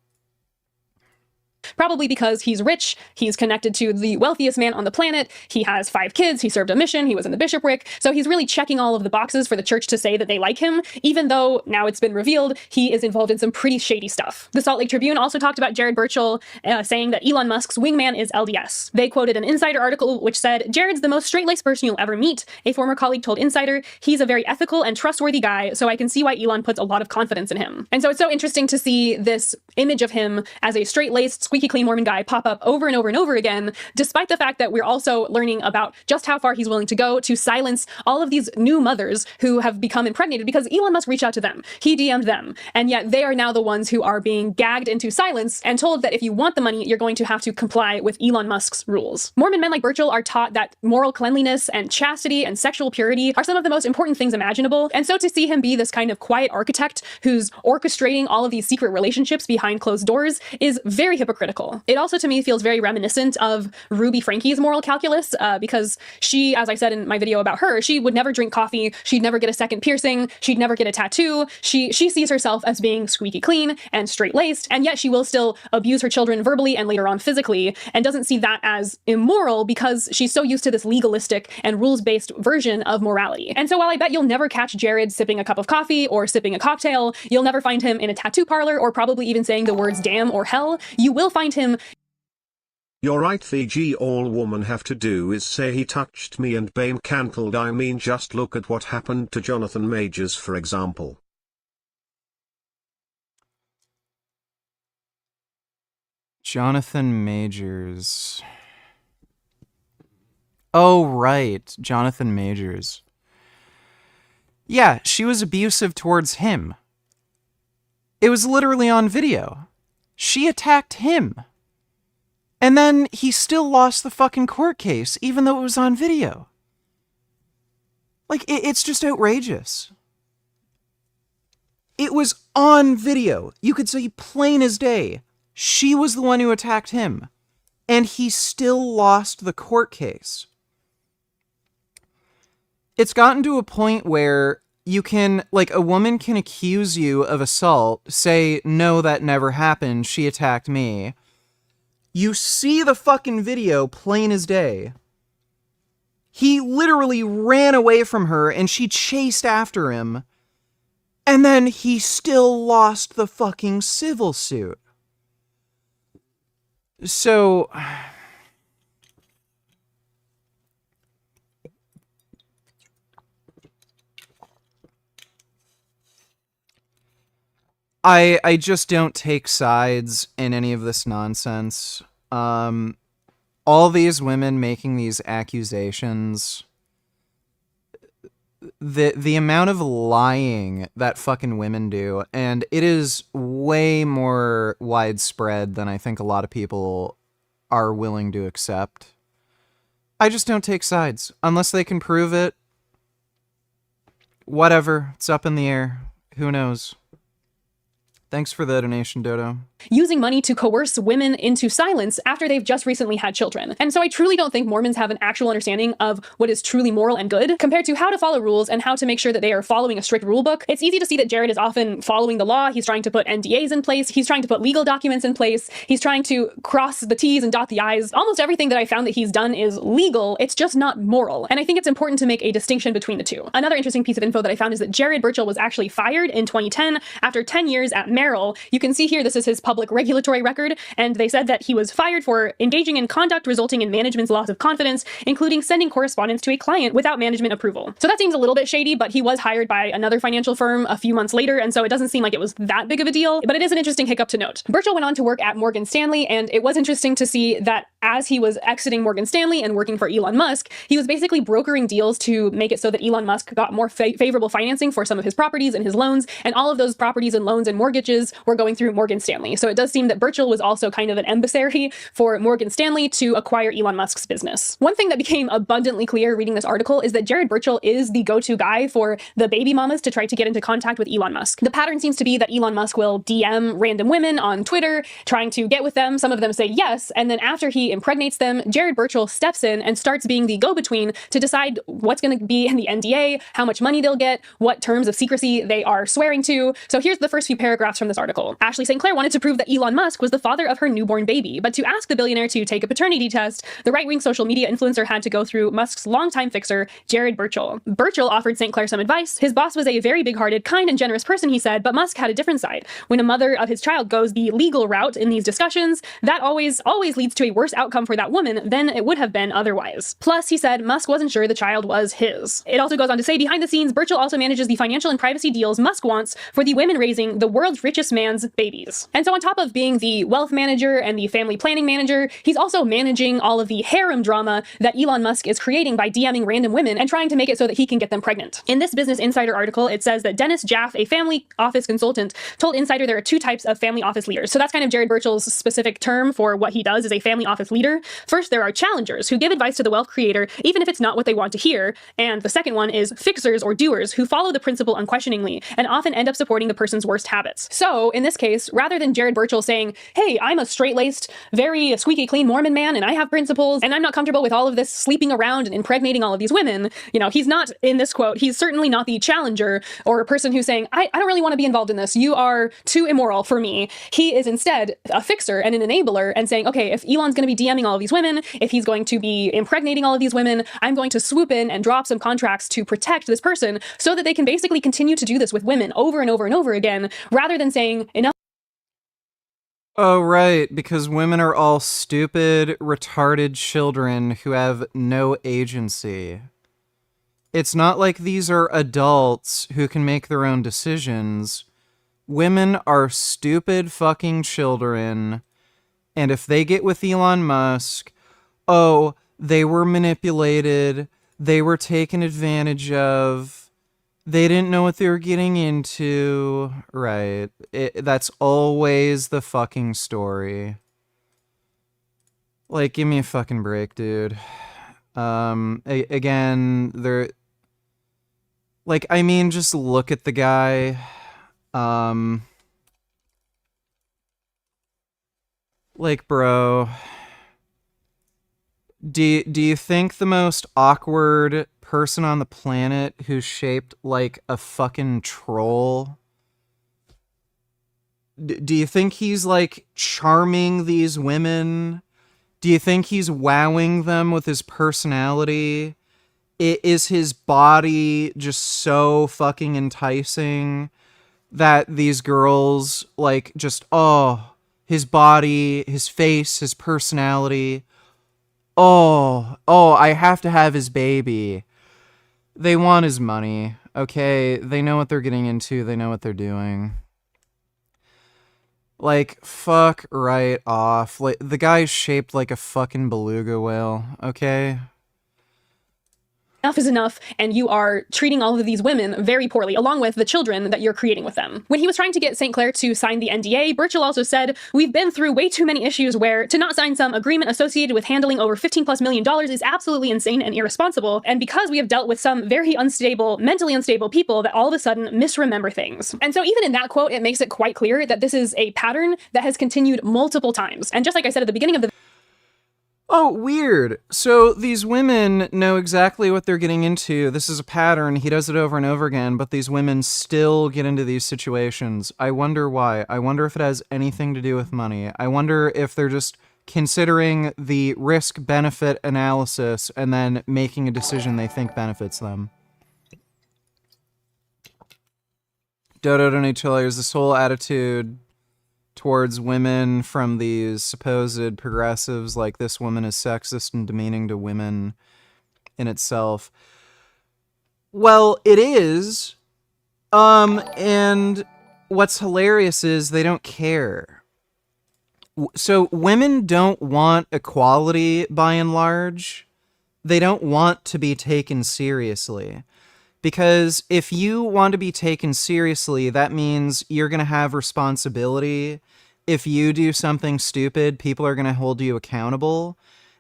Probably because he's rich, he's connected to the wealthiest man on the planet, he has 5 kids, he served a mission, he was in the bishopric, so he's really checking all of the boxes for the church to say that they like him, even though, now it's been revealed, he is involved in some pretty shady stuff. The Salt Lake Tribune also talked about Jared Burchell, saying that Elon Musk's wingman is LDS. They quoted an Insider article which said, "Jared's the most straight-laced person you'll ever meet." A former colleague told Insider, "He's a very ethical and trustworthy guy, so I can see why Elon puts a lot of confidence in him." And so it's so interesting to see this image of him as a straight-laced, squeaky clean Mormon guy pop up over and over and over again, despite the fact that we're also learning about just how far he's willing to go to silence all of these new mothers who have become impregnated because Elon Musk reached out to them. He DM'd them. And yet they are now the ones who are being gagged into silence and told that if you want the money, you're going to have to comply with Elon Musk's rules. Mormon men like Burchell are taught that moral cleanliness and chastity and sexual purity are some of the most important things imaginable. And so to see him be this kind of quiet architect who's orchestrating all of these secret relationships behind closed doors is very hypocritical. It also to me feels very reminiscent of Ruby Frankie's moral calculus because she, as I said in my video about her, she would never drink coffee, she'd never get a second piercing, she'd never get a tattoo. She sees herself as being squeaky clean and straight-laced, and yet she will still abuse her children verbally and later on physically, and doesn't see that as immoral because she's so used to this legalistic and rules-based version of morality. And so while I bet you'll never catch Jared sipping a cup of coffee or sipping a cocktail, you'll never find him in a tattoo parlor or probably even saying the words damn or hell, you will find him. You're right, the all woman have to do is say he touched me and bame cancelled. I mean, just look at what happened to Jonathan Majors, for example. Jonathan Majors. Oh, right. Jonathan Majors. Yeah, she was abusive towards him. It was literally on video. She attacked him. And then he still lost the fucking court case, even though it was on video. Like, it's just outrageous. It was on video. You could see plain as day. She was the one who attacked him. And he still lost the court case. It's gotten to a point where you can, like, a woman can accuse you of assault, say, no, that never happened, she attacked me. You see the fucking video plain as day. He literally ran away from her and she chased after him. And then he still lost the fucking civil suit. So I just don't take sides in any of this nonsense. All these women making these accusations, the amount of lying that fucking women do, and it is way more widespread than I think a lot of people are willing to accept. I just don't take sides. Unless they can prove it, whatever, it's up in the air. Who knows? Thanks for the donation, Dodo. Using money to coerce women into silence after they've just recently had children. And so I truly don't think Mormons have an actual understanding of what is truly moral and good compared to how to follow rules and how to make sure that they are following a strict rule book. It's easy to see that Jared is often following the law. He's trying to put NDAs in place. He's trying to put legal documents in place. He's trying to cross the T's and dot the I's. Almost everything that I found that he's done is legal. It's just not moral. And I think it's important to make a distinction between the two. Another interesting piece of info that I found is that Jared Burchell was actually fired in 2010 after 10 years at Merrill. You can see here, this is his public regulatory record, and they said that he was fired for engaging in conduct resulting in management's loss of confidence, including sending correspondence to a client without management approval. So that seems a little bit shady, but he was hired by another financial firm a few months later, and so it doesn't seem like it was that big of a deal, but it is an interesting hiccup to note. Burchell went on to work at Morgan Stanley, and it was interesting to see that as he was exiting Morgan Stanley and working for Elon Musk, he was basically brokering deals to make it so that Elon Musk got more favorable financing for some of his properties and his loans, and all of those properties and loans and mortgages were going through Morgan Stanley. So it does seem that Burchell was also kind of an emissary for Morgan Stanley to acquire Elon Musk's business. One thing that became abundantly clear reading this article is that Jared Burchell is the go-to guy for the baby mamas to try to get into contact with Elon Musk. The pattern seems to be that Elon Musk will DM random women on Twitter, trying to get with them. Some of them say yes, and then after he impregnates them, Jared Burchell steps in and starts being the go-between to decide what's going to be in the NDA, how much money they'll get, what terms of secrecy they are swearing to. So here's the first few paragraphs from this article. Ashley St. Clair wanted to prove that Elon Musk was the father of her newborn baby, but to ask the billionaire to take a paternity test, the right-wing social media influencer had to go through Musk's longtime fixer, Jared Burchell. Burchell offered St. Clair some advice. His boss was a very big-hearted, kind and generous person, he said, but Musk had a different side. When a mother of his child goes the legal route in these discussions, that always leads to a worse outcome for that woman than it would have been otherwise. Plus, he said Musk wasn't sure the child was his. It also goes on to say, behind the scenes, Burchell also manages the financial and privacy deals Musk wants for the women raising the world's richest man's babies. And so on top of being the wealth manager and the family planning manager, he's also managing all of the harem drama that Elon Musk is creating by DMing random women and trying to make it so that he can get them pregnant. In this Business Insider article, it says that Dennis Jaff, a family office consultant, told Insider there are two types of family office leaders. So that's kind of Jared Birchall's specific term for what he does as a family office leader. First, there are challengers who give advice to the wealth creator, even if it's not what they want to hear. And the second one is fixers or doers who follow the principle unquestioningly and often end up supporting the person's worst habits. So in this case, rather than Jared Birchall saying, hey, I'm a straight-laced, very squeaky clean Mormon man and I have principles and I'm not comfortable with all of this sleeping around and impregnating all of these women, you know, he's not, in this quote, he's certainly not the challenger or a person who's saying, I don't really want to be involved in this. You are too immoral for me. He is instead a fixer and an enabler and saying, okay, if Elon's going to be DMing all of these women, if he's going to be impregnating all of these women, I'm going to swoop in and drop some contracts to protect this person so that they can basically continue to do this with women over and over and over again, rather than saying enough. Oh, right, because women are all stupid, retarded children who have no agency. It's not like these are adults who can make their own decisions. Women are stupid fucking children, and if they get with Elon Musk, oh, they were manipulated, they were taken advantage of, they didn't know what they were getting into. Right. That's always the fucking story. Like, give me a fucking break, dude. Again, they're... Like, I mean, just look at the guy. Like, bro... Do you think the most awkward person on the planet who's shaped like a fucking troll, do you think he's like charming these women? Do you think he's wowing them with his personality? Is his body just so fucking enticing that these girls like just, oh, his body, his face, his personality... Oh, I have to have his baby. They want his money, okay? They know what they're getting into. They know what they're doing. Like, fuck right off. Like, the guy's shaped like a fucking beluga whale, okay? Enough is enough, and you are treating all of these women very poorly, along with the children that you're creating with them. When he was trying to get St. Clair to sign the NDA, Birchall also said, we've been through way too many issues where to not sign some agreement associated with handling over $15+ million is absolutely insane and irresponsible, and because we have dealt with some very unstable, mentally unstable people that all of a sudden misremember things. And so even in that quote, it makes it quite clear that this is a pattern that has continued multiple times. And just like I said at the beginning of the Oh, weird. So these women know exactly what they're getting into. This is a pattern. He does it over and over again, but these women still get into these situations. I wonder why. I wonder if it has anything to do with money. I wonder if they're just considering the risk-benefit analysis and then making a decision they think benefits them. Dodo Donatelli's this whole attitude towards women from these supposed progressives, like this woman is sexist and demeaning to women in itself. Well, it is. And what's hilarious is they don't care. So women don't want equality by and large. They don't want to be taken seriously. Because if you want to be taken seriously, that means you're going to have responsibility. If you do something stupid, people are going to hold you accountable.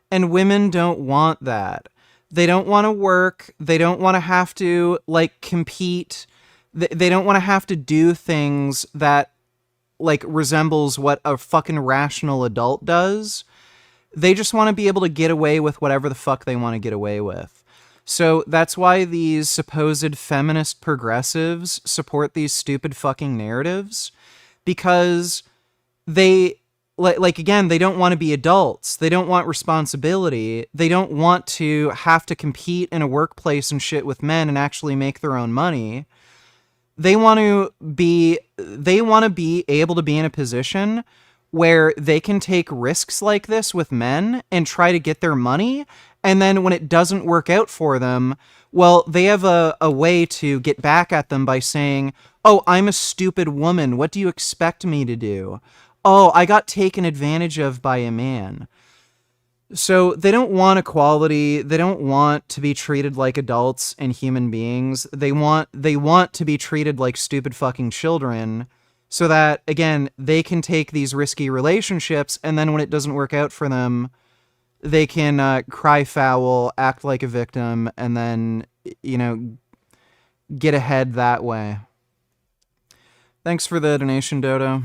And women don't want that. They don't want to work. They don't want to have to, like, compete. They don't want to have to do things that, like, resembles what a fucking rational adult does. They just want to be able to get away with whatever the fuck they want to get away with. So that's why these supposed feminist progressives support these stupid fucking narratives, because they, like again, they don't want to be adults. They don't want responsibility. They don't want to have to compete in a workplace and shit with men and actually make their own money. They want to be able to be in a position where they can take risks like this with men and try to get their money. And then when it doesn't work out for them, well, they have a way to get back at them by saying, oh, I'm a stupid woman. What do you expect me to do? oh, I got taken advantage of by a man. So they don't want equality. They don't want to be treated like adults and human beings. They want to be treated like stupid fucking children so that, again, they can take these risky relationships, and then when it doesn't work out for them, they can cry foul, act like a victim, and then, get ahead that way. Thanks for the donation, Dodo.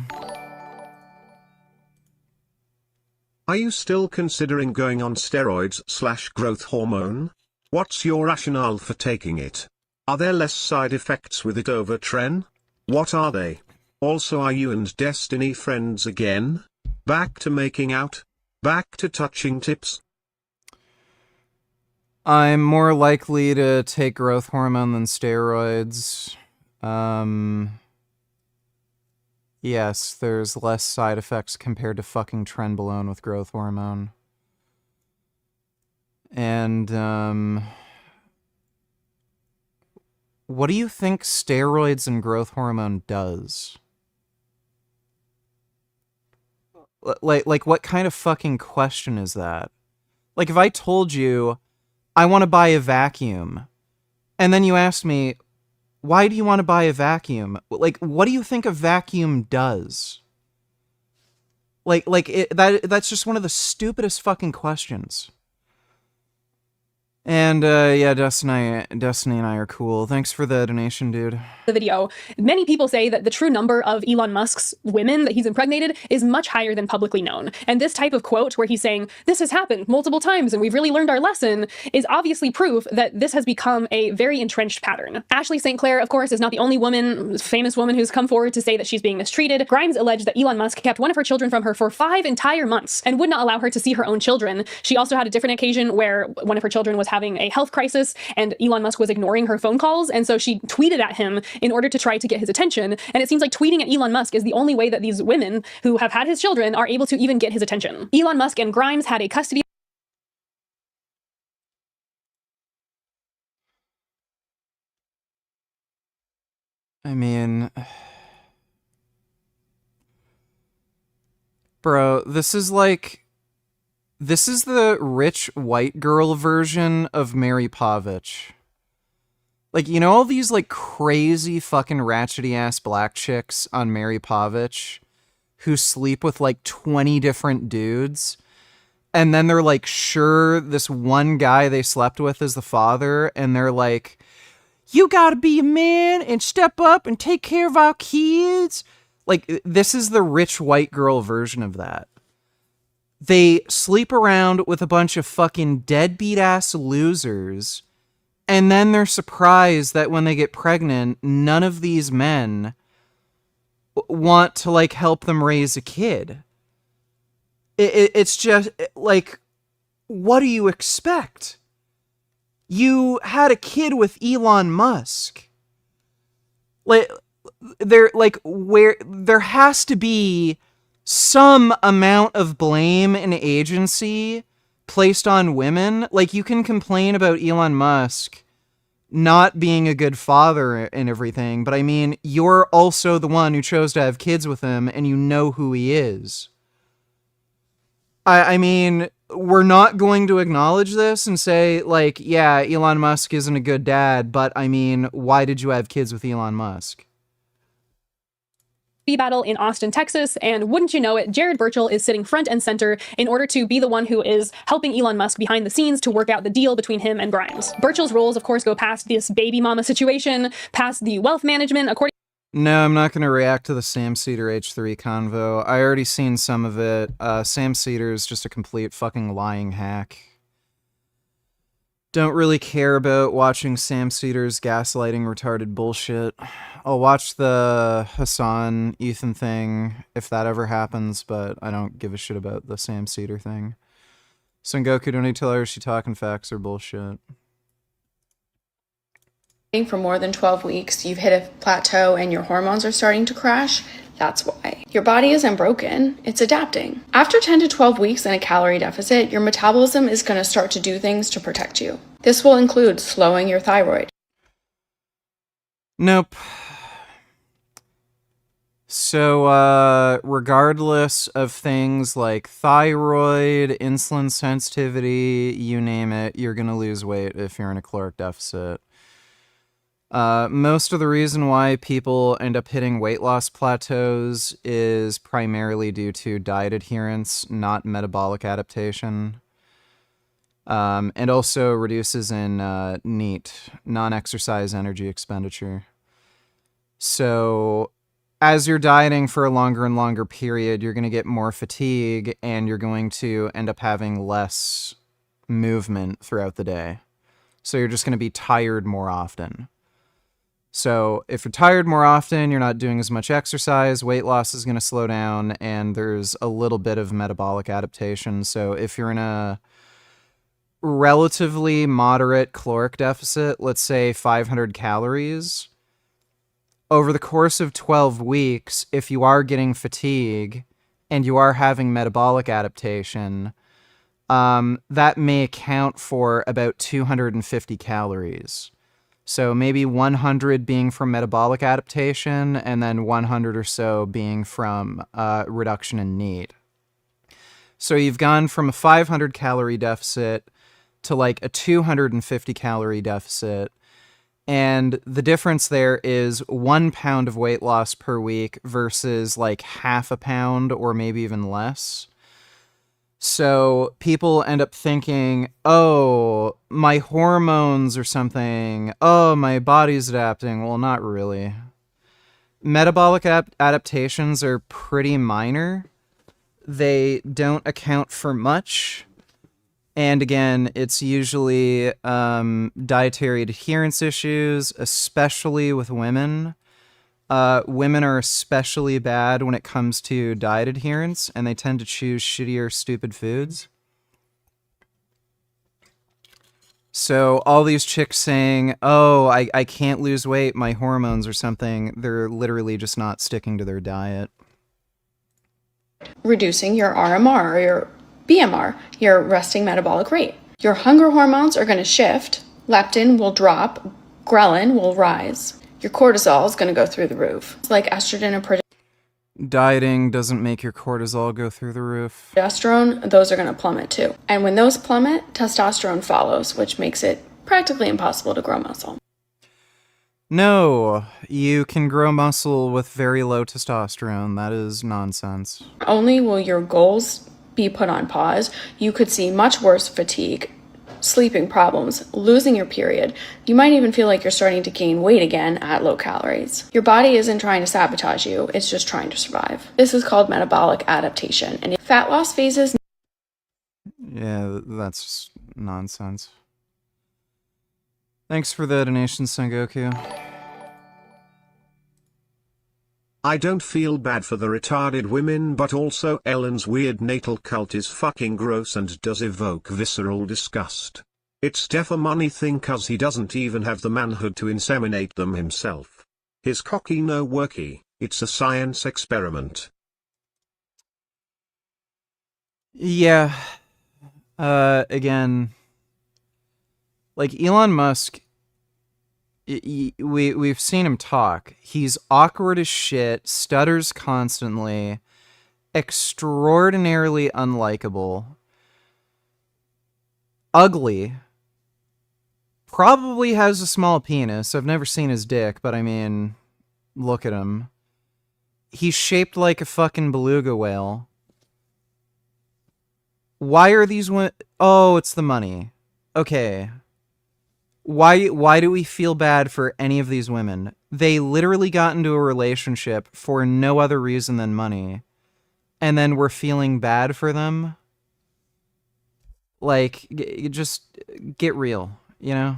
Are you still considering going on steroids/growth hormone? What's your rationale for taking it? Are there less side effects with it over tren? What are they? Also, are you and Destiny friends again? Back to making out? Back to touching tips? I'm more likely to take growth hormone than steroids. Yes, there's less side effects compared to fucking trenbolone with growth hormone. And, what do you think steroids and growth hormone does? Like, what kind of fucking question is that? Like, if I told you, I want to buy a vacuum, and then you asked me, why do you want to buy a vacuum? Like, what do you think a vacuum does? That's just one of the stupidest fucking questions. And, yeah, Destiny and I are cool. Thanks for the donation, dude. The video. Many people say that the true number of Elon Musk's women that he's impregnated is much higher than publicly known. And this type of quote where he's saying, this has happened multiple times and we've really learned our lesson, is obviously proof that this has become a very entrenched pattern. Ashley St. Clair, of course, is not the only famous woman who's come forward to say that she's being mistreated. Grimes alleged that Elon Musk kept one of her children from her for 5 entire months and would not allow her to see her own children. She also had a different occasion where one of her children was having a health crisis and Elon Musk was ignoring her phone calls, and so she tweeted at him in order to try to get his attention. And it seems like tweeting at Elon Musk is the only way that these women who have had his children are able to even get his attention. Elon Musk and Grimes had a custody. I mean, bro, this is the rich white girl version of Mary Povich. Like, you know all these, like, crazy fucking ratchety-ass black chicks on Mary Povich who sleep with, like, 20 different dudes? And then they're, like, sure this one guy they slept with is the father, and they're like, you gotta be a man and step up and take care of our kids. Like, this is the rich white girl version of that. They sleep around with a bunch of fucking deadbeat-ass losers, and then they're surprised that when they get pregnant, none of these men want to, like, help them raise a kid. It's just, like, what do you expect? You had a kid with Elon Musk. There has to be some amount of blame and agency placed on women. Like, you can complain about Elon Musk not being a good father and everything, but I mean, you're also the one who chose to have kids with him, and you know who he is. I mean, we're not going to acknowledge this and say, like, yeah, Elon Musk isn't a good dad, but I mean, why did you have kids with Elon Musk? Battle in Austin, Texas, and wouldn't you know it, Jared Burchell is sitting front and center in order to be the one who is helping Elon Musk behind the scenes to work out the deal between him and Grimes. Burchell's roles, of course, go past this baby mama situation, past the wealth management, according. No, I'm not going to react to the Sam Cedar H3 convo. I already seen some of it. Sam Cedar is just a complete fucking lying hack. Don't really care about watching Sam Cedar's gaslighting retarded bullshit. I'll watch the Hassan Ethan thing if that ever happens, but I don't give a shit about the Sam Cedar thing. Sengoku, don't you tell her she talking facts or bullshit. For more than 12 weeks, you've hit a plateau and your hormones are starting to crash. That's why. Your body isn't broken, it's adapting. After 10 to 12 weeks in a calorie deficit, your metabolism is going to start to do things to protect you. This will include slowing your thyroid. Nope. So, regardless of things like thyroid, insulin sensitivity, you name it, you're going to lose weight if you're in a caloric deficit. Most of the reason why people end up hitting weight loss plateaus is primarily due to diet adherence, not metabolic adaptation. And also reduces in NEAT, non-exercise energy expenditure. So as you're dieting for a longer and longer period, you're going to get more fatigue and you're going to end up having less movement throughout the day. So you're just going to be tired more often. So if you're tired more often, you're not doing as much exercise, weight loss is going to slow down, and there's a little bit of metabolic adaptation. So if you're in a relatively moderate caloric deficit, let's say 500 calories, over the course of 12 weeks, if you are getting fatigue and you are having metabolic adaptation, that may account for about 250 calories. So maybe 100 being from metabolic adaptation and then 100 or so being from reduction in NEAT. So you've gone from a 500 calorie deficit to like a 250 calorie deficit. And the difference there is 1 pound of weight loss per week versus like half a pound or maybe even less. So people end up thinking, oh, my hormones or something. Oh, my body's adapting. Well, not really. Metabolic adaptations are pretty minor. They don't account for much. And again, it's usually dietary adherence issues, especially with women. Women are especially bad when it comes to diet adherence, and they tend to choose shittier, stupid foods. So all these chicks saying, oh, I can't lose weight, my hormones or something, they're literally just not sticking to their diet. Reducing your RMR or your BMR, your resting metabolic rate. Your hunger hormones are going to shift, leptin will drop, ghrelin will rise. Your cortisol is going to go through the roof. It's like estrogen and Dieting doesn't make your cortisol go through the roof. progesterone, those are going to plummet too. And when those plummet, testosterone follows, which makes it practically impossible to grow muscle. No, you can grow muscle with very low testosterone. That is nonsense. Not only will your goals be put on pause, you could see much worse fatigue, sleeping problems, losing your period. You might even feel like you're starting to gain weight again at low calories. Your body isn't trying to sabotage you, it's just trying to survive. This is called metabolic adaptation. And fat loss phases. Yeah, that's nonsense. Thanks for the donation, Sengoku. I don't feel bad for the retarded women, but also Ellen's weird natal cult is fucking gross and does evoke visceral disgust. It's def a money thing cause he doesn't even have the manhood to inseminate them himself. His cocky no worky, it's a science experiment. Yeah. Again, like Elon Musk, we've seen him talk. He's awkward as shit, stutters constantly, extraordinarily unlikable, ugly, probably has a small penis. I've never seen his dick, but I mean, look at him. He's shaped like a fucking beluga whale. Why are these oh, it's the money. Okay. Why do we feel bad for any of these women? They literally got into a relationship for no other reason than money. And then we're feeling bad for them? Like, just get real, you know?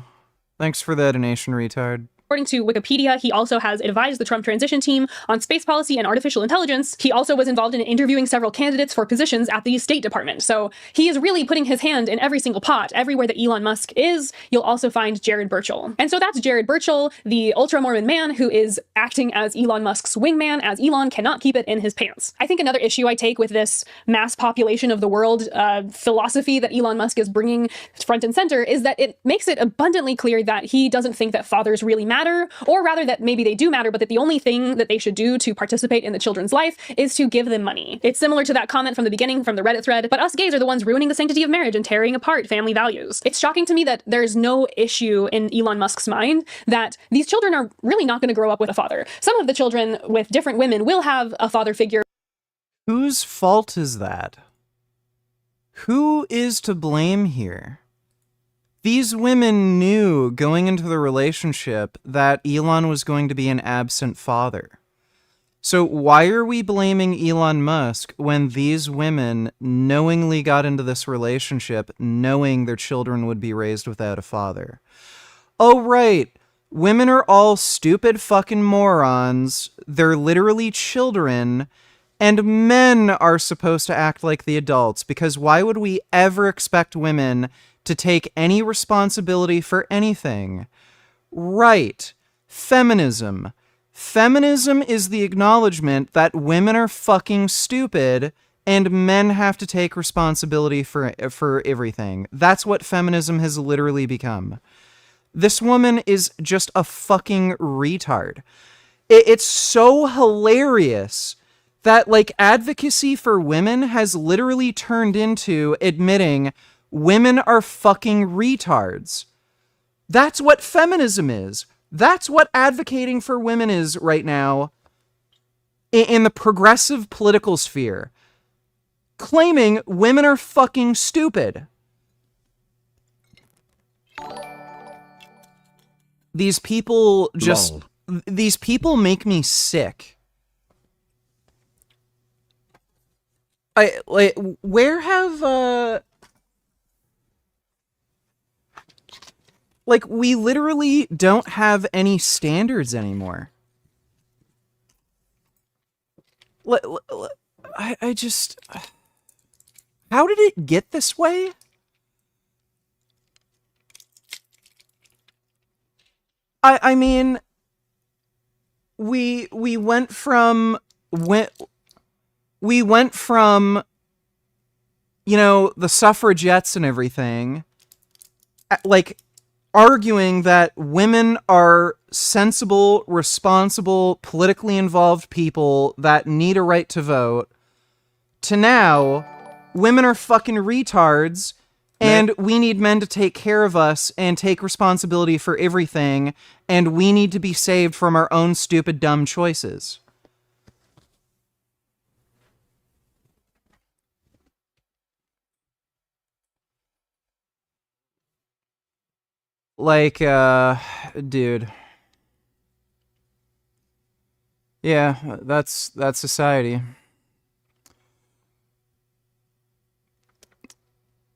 Thanks for the donation, retard. According to Wikipedia, he also has advised the Trump transition team on space policy and artificial intelligence. He also was involved in interviewing several candidates for positions at the State Department. So he is really putting his hand in every single pot. Everywhere that Elon Musk is, you'll also find Jared Burchell. And so that's Jared Burchell, the ultra-Mormon man who is acting as Elon Musk's wingman, as Elon cannot keep it in his pants. I think another issue I take with this mass population of the world philosophy that Elon Musk is bringing front and center is that it makes it abundantly clear that he doesn't think that fathers really matter matter, or rather that maybe they do matter, but that the only thing that they should do to participate in the children's life is to give them money. It's similar to that comment from the beginning from the Reddit thread, but us gays are the ones ruining the sanctity of marriage and tearing apart family values. It's shocking to me that there's no issue in Elon Musk's mind that these children are really not going to grow up with a father. Some of the children with different women will have a father figure. Whose fault is that? Who is to blame here? These women knew going into the relationship that Elon was going to be an absent father. So why are we blaming Elon Musk when these women knowingly got into this relationship knowing their children would be raised without a father? Oh, right. Women are all stupid fucking morons. They're literally children. And men are supposed to act like the adults, because why would we ever expect women to take any responsibility for anything? Right. Feminism. Feminism is the acknowledgement that women are fucking stupid and men have to take responsibility for everything. That's what feminism has literally become. This woman is just a fucking retard. It's so hilarious that, like, advocacy for women has literally turned into admitting women are fucking retards. That's what feminism is. That's what advocating for women is right now in the progressive political sphere. Claiming women are fucking stupid. These people just... Lol. These people make me sick. Where have, like, we literally don't have any standards anymore. I just... How did it get this way? I mean... We went from... We went from, you know, the suffragettes and everything, like, arguing that women are sensible, responsible, politically involved people that need a right to vote, to now, women are fucking retards, and we need men to take care of us and take responsibility for everything, and we need to be saved from our own stupid, dumb choices. Like, dude. Yeah, that's society.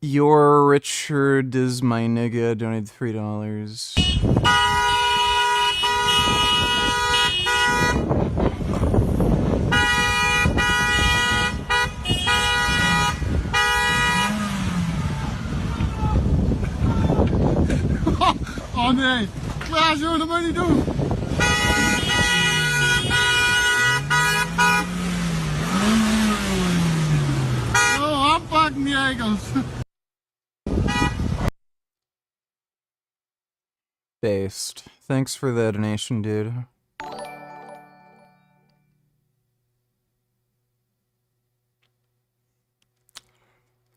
Your Richard is my nigga, donated $3. Oh nee, klaar zo, dat moet je niet doen. Oh, aanpakken die eikels. Based. Thanks for the donation, dude.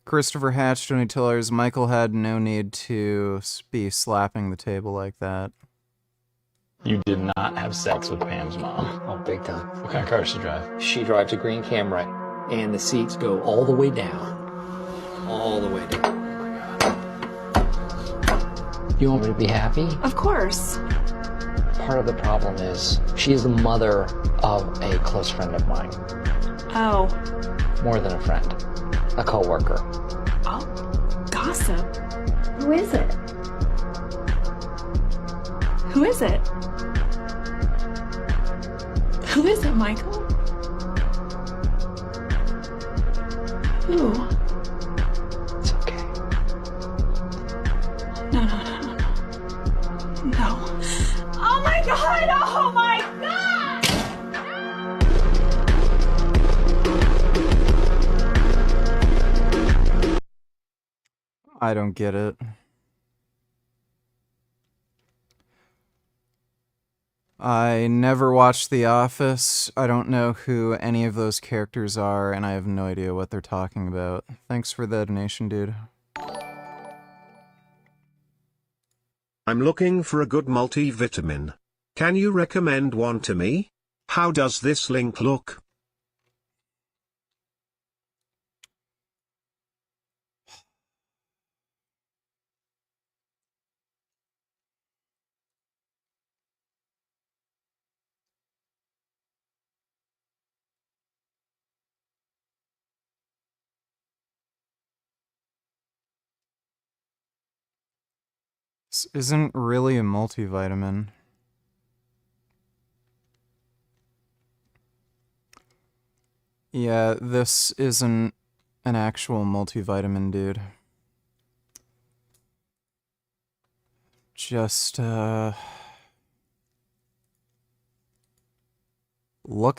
Christopher Hatch, $20. Michael had no need to be slapping the table like that. You did not have sex with Pam's mom. Oh, big time. What kind of car does she drive? She drives a green Camry, and the seats go all the way down. All the way down. You want me to be happy? Of course. Part of the problem is she is the mother of a close friend of mine. Oh. More than a friend. A co-worker. Oh, gossip. Who is it? Who is it? Who is it, Michael? Who? It's okay. No. No. Oh my God! Oh my God! I don't get it. I never watched The Office. I don't know who any of those characters are, and I have no idea what they're talking about. Thanks for the donation, dude. I'm looking for a good multivitamin. Can you recommend one to me? How does this link look? This isn't really a multivitamin. Yeah, this isn't an actual multivitamin, dude. Just, look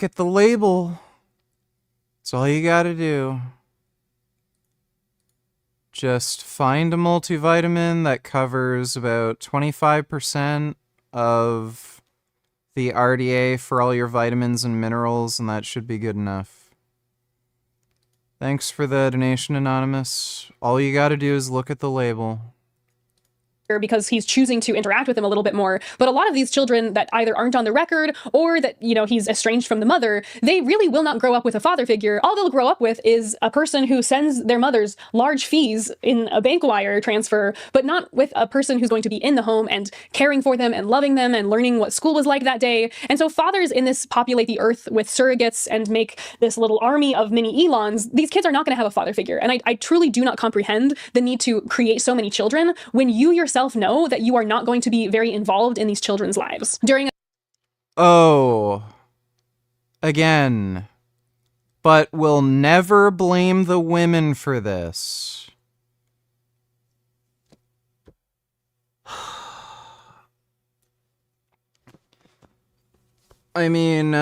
at the label. That's all you gotta do. Just find a multivitamin that covers about 25% of the RDA for all your vitamins and minerals, and that should be good enough. Thanks for the donation, Anonymous. All you gotta do is look at the label. Because he's choosing to interact with him a little bit more. But a lot of these children that either aren't on the record or that, you know, he's estranged from the mother, they really will not grow up with a father figure. All they'll grow up with is a person who sends their mothers large fees in a bank wire transfer, but not with a person who's going to be in the home and caring for them and loving them and learning what school was like that day. And so fathers in this populate the earth with surrogates and make this little army of mini Elons. These kids are not going to have a father figure. And I truly do not comprehend the need to create so many children when you yourself know that you are not going to be very involved in these children's lives. Again. But we'll never blame the women for this. I mean,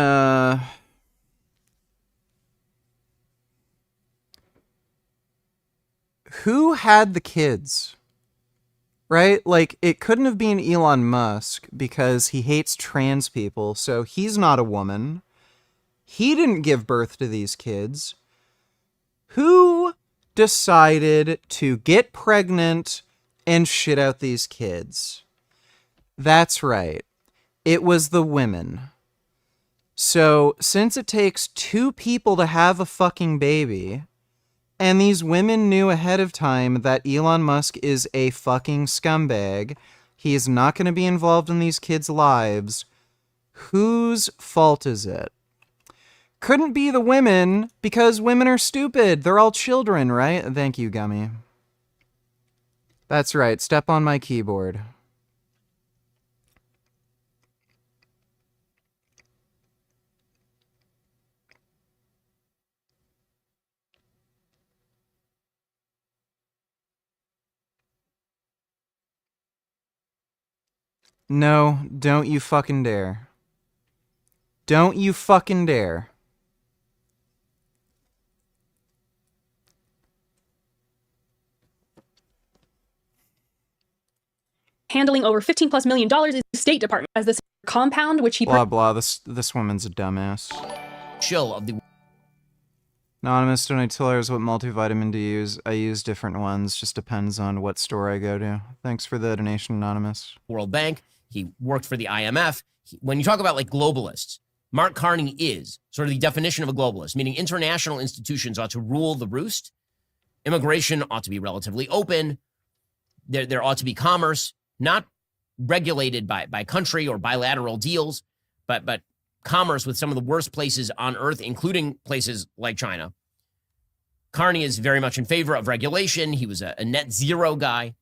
who had the kids? Right? Like, it couldn't have been Elon Musk because he hates trans people, so he's not a woman. He didn't give birth to these kids. Who decided to get pregnant and shit out these kids? That's right. It was the women. So, since it takes two people to have a fucking baby, and these women knew ahead of time that Elon Musk is a fucking scumbag, he is not going to be involved in these kids' lives, whose fault is it? Couldn't be the women, because women are stupid. They're all children, right? Thank you, Gummy. That's right. Step on my keyboard. No, don't you fucking dare. Don't you fucking dare. Handling over $15+ million is the State Department as this compound, which he blah blah. This woman's a dumbass. Chill of the Anonymous, donate $2 what multivitamin to use. I use different ones. Just depends on what store I go to. Thanks for the donation, Anonymous. World Bank. He worked for the IMF. When you talk about like globalists, Mark Carney is sort of the definition of a globalist, meaning international institutions ought to rule the roost. Immigration ought to be relatively open. There ought to be commerce, not regulated by country or bilateral deals, but commerce with some of the worst places on earth, including places like China. Carney is very much in favor of regulation. He was a net zero guy.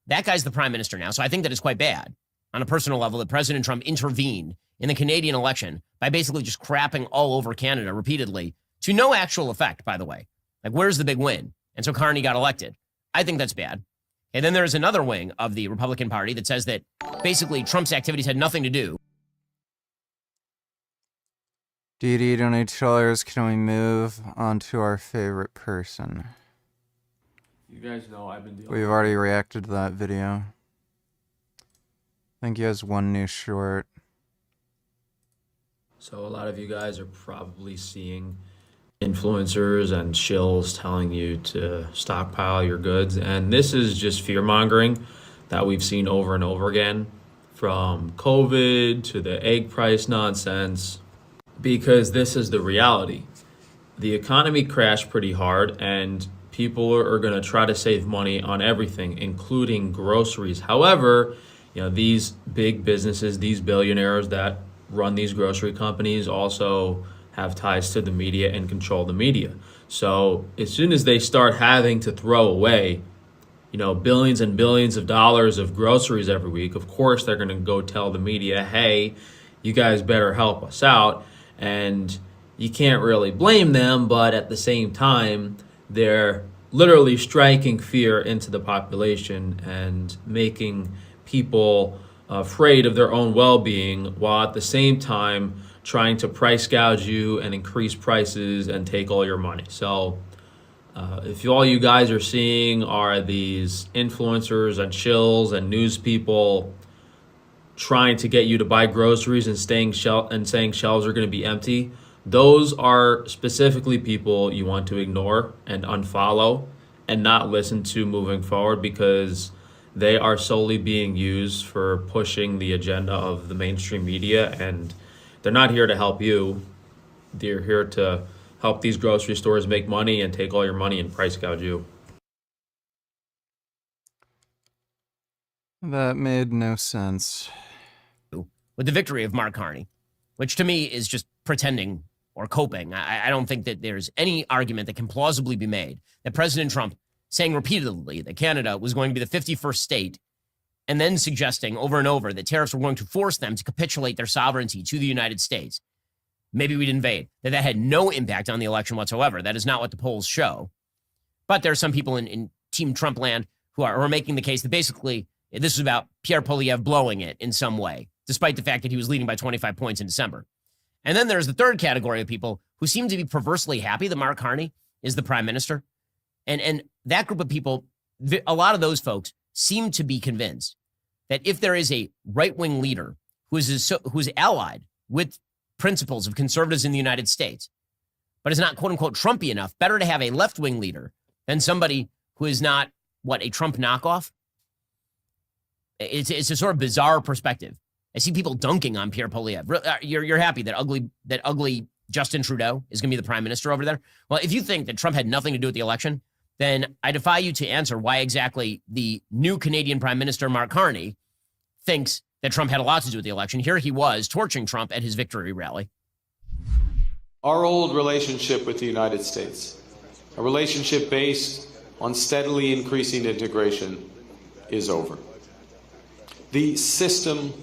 That guy's the prime minister now. So I think that it's quite bad on a personal level that President Trump intervened in the Canadian election by basically just crapping all over Canada repeatedly to no actual effect, by the way. Like, where's the big win? And so Carney got elected. I think that's bad. And then there's another wing of the Republican Party that says that basically Trump's activities had nothing to do. DD, donate $2. Can we move on to our favorite person? You guys know I've been dealing. We've already reacted to that video. I think he has one new short. So a lot of you guys are probably seeing influencers and shills telling you to stockpile your goods. And this is just fear mongering that we've seen over and over again, from COVID to the egg price nonsense, because this is the reality. The economy crashed pretty hard, and people are going to try to save money on everything, including groceries. However, these big businesses, these billionaires that run these grocery companies also have ties to the media and control the media. So as soon as they start having to throw away, billions and billions of dollars of groceries every week, of course they're going to go tell the media, hey, you guys better help us out. And you can't really blame them, but at the same time, they're literally striking fear into the population and making people afraid of their own well-being, while at the same time trying to price gouge you and increase prices and take all your money. So if all you guys are seeing are these influencers and shills and news people trying to get you to buy groceries and saying shelves are going to be empty, those are specifically people you want to ignore and unfollow and not listen to moving forward, because they are solely being used for pushing the agenda of the mainstream media, and they're not here to help you. They're here to help these grocery stores make money and take all your money and price gouge you. That made no sense. With the victory of Mark Carney, which to me is just pretending or coping. I don't think that there's any argument that can plausibly be made that President Trump saying repeatedly that Canada was going to be the 51st state and then suggesting over and over that tariffs were going to force them to capitulate their sovereignty to the United States. Maybe we'd invade. That had no impact on the election whatsoever. That is not what the polls show. But there are some people in Team Trump land who are making the case that basically this is about Pierre Poilievre blowing it in some way, despite the fact that he was leading by 25 points in December. And then there's the third category of people who seem to be perversely happy that Mark Carney is the prime minister. And that group of people, a lot of those folks seem to be convinced that if there is a right-wing leader who is allied with principles of conservatives in the United States, but is not quote-unquote Trumpy enough, better to have a left-wing leader than somebody who is not, a Trump knockoff? It's a sort of bizarre perspective. I see people dunking on Pierre Poilievre. You're happy that ugly Justin Trudeau is going to be the prime minister over there? Well, if you think that Trump had nothing to do with the election, then I defy you to answer why exactly the new Canadian Prime Minister, Mark Carney, thinks that Trump had a lot to do with the election. Here he was torching Trump at his victory rally. Our old relationship with the United States, a relationship based on steadily increasing integration, is over. The system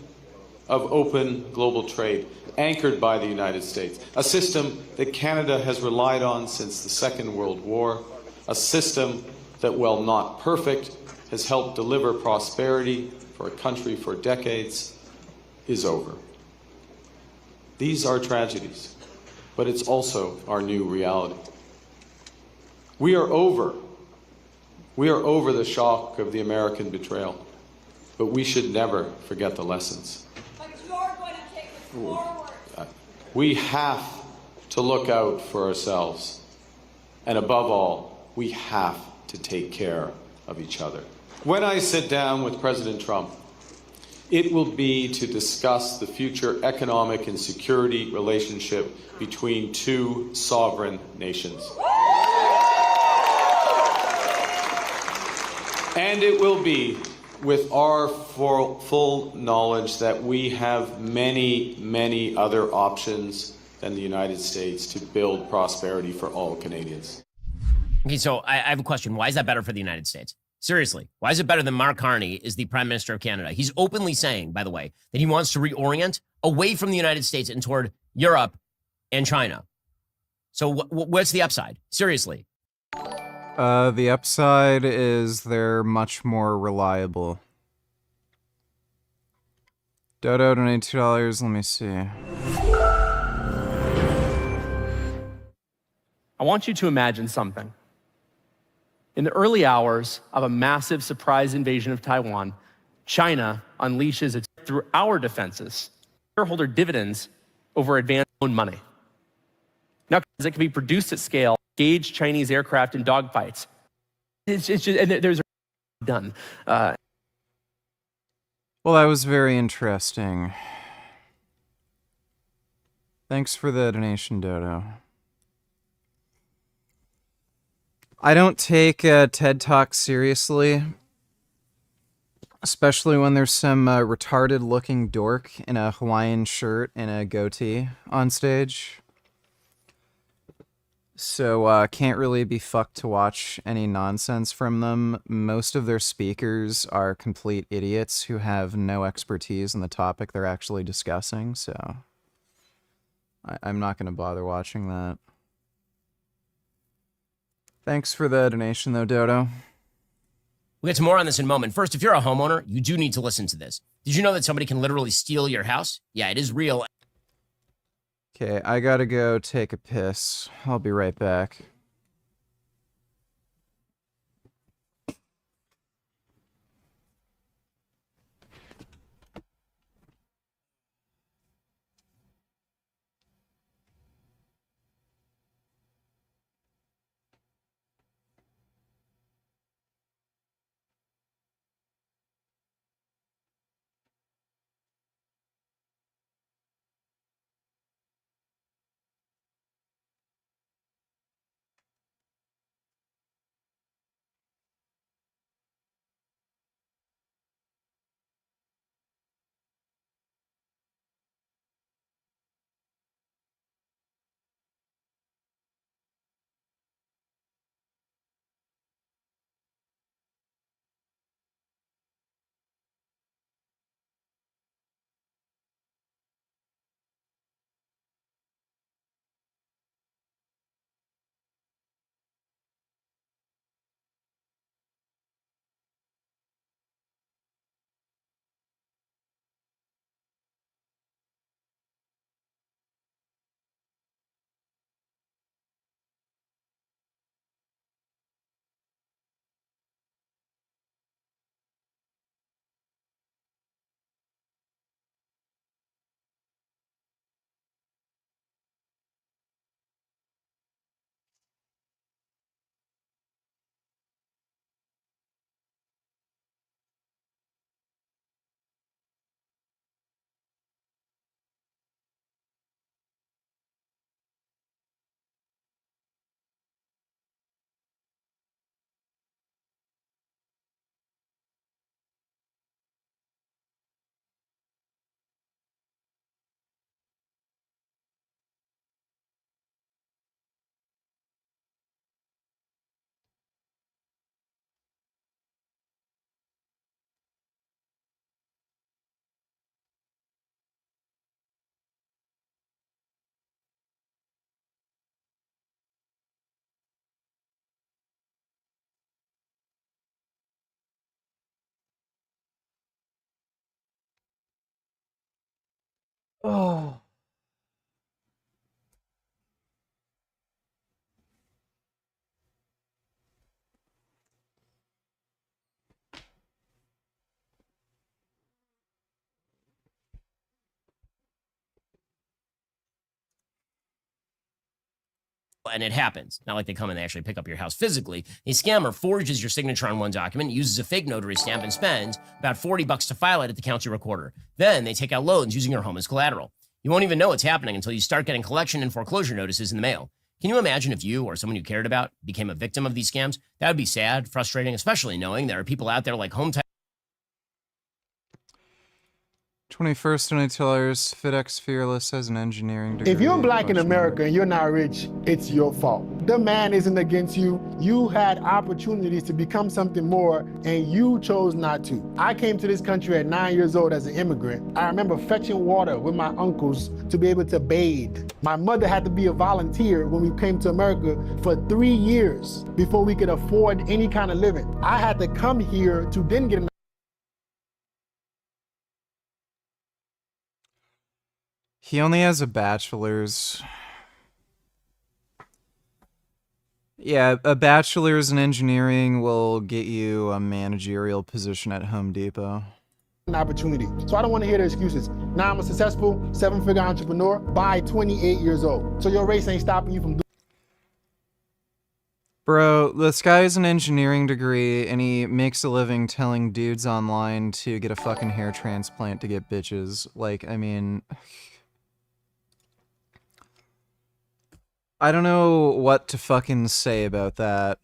of open global trade anchored by the United States, a system that Canada has relied on since the Second World War, a system that, while not perfect, has helped deliver prosperity for a country for decades, is over. These are tragedies, but it's also our new reality. We are over the shock of the American betrayal, but we should never forget the lessons. But you're going to take it forward. We have to look out for ourselves, and above all, we have to take care of each other. When I sit down with President Trump, it will be to discuss the future economic and security relationship between two sovereign nations. And it will be with our full knowledge that we have many, many other options than the United States to build prosperity for all Canadians. Okay, so I have a question. Why is that better for the United States? Seriously, why is it better than Mark Carney is the Prime Minister of Canada? He's openly saying, by the way, that he wants to reorient away from the United States and toward Europe and China. So what's the upside? Seriously. The upside is they're much more reliable. Dodo donated $2. Let me see. I want you to imagine something. In the early hours of a massive surprise invasion of Taiwan, China unleashes its through our defenses. Shareholder dividends over advanced own money. Now, that can be produced at scale, engage Chinese aircraft in dogfights. It's just, and there's done. Well, that was very interesting. Thanks for the donation, Dodo. I don't take TED Talk seriously, especially when there's some retarded-looking dork in a Hawaiian shirt and a goatee on stage. So can't really be fucked to watch any nonsense from them. Most of their speakers are complete idiots who have no expertise in the topic they're actually discussing, so I'm not going to bother watching that. Thanks for the donation, though, Dodo. We'll get to more on this in a moment. First, if you're a homeowner, you do need to listen to this. Did you know that somebody can literally steal your house? Yeah, it is real. Okay, I gotta go take a piss. I'll be right back. Oh. And it happens. Not like they come and they actually pick up your house physically. A scammer forges your signature on one document, uses a fake notary stamp, and spends about $40 to file it at the county recorder. Then they take out loans using your home as collateral. You won't even know what's happening until you start getting collection and foreclosure notices in the mail. Can you imagine if you or someone you cared about became a victim of these scams? That would be sad, frustrating, especially knowing there are people out there like Home Title. 21st $20, FedEx Fearless has an engineering degree. If you're black in America and you're not rich, it's your fault. The man isn't against you. You had opportunities to become something more and you chose not to. I came to this country at 9 years old as an immigrant. I remember fetching water with my uncles to be able to bathe. My mother had to be a volunteer when we came to America for 3 years before we could afford any kind of living. I had to come here to then get an He only has a bachelor's. Yeah, a bachelor's in engineering will get you a managerial position at Home Depot. opportunity. So I don't want to hear the excuses. Now I'm a successful 7-figure entrepreneur by 28 years old. So your race ain't stopping you from doing. Bro, this guy has an engineering degree and he makes a living telling dudes online to get a fucking hair transplant to get bitches. Like, I mean, I don't know what to fucking say about that.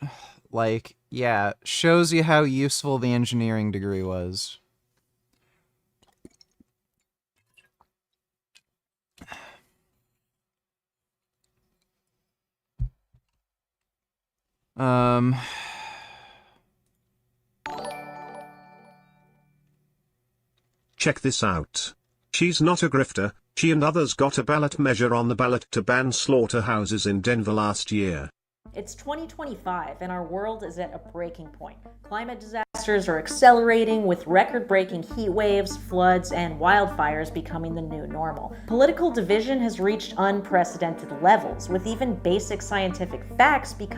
Like, yeah, shows you how useful the engineering degree was. Check this out. She's not a grifter. She and others got a ballot measure on the ballot to ban slaughterhouses in Denver last year. It's 2025 and our world is at a breaking point. Climate disasters are accelerating with record-breaking heat waves, floods, and wildfires becoming the new normal. Political division has reached unprecedented levels, with even basic scientific facts becoming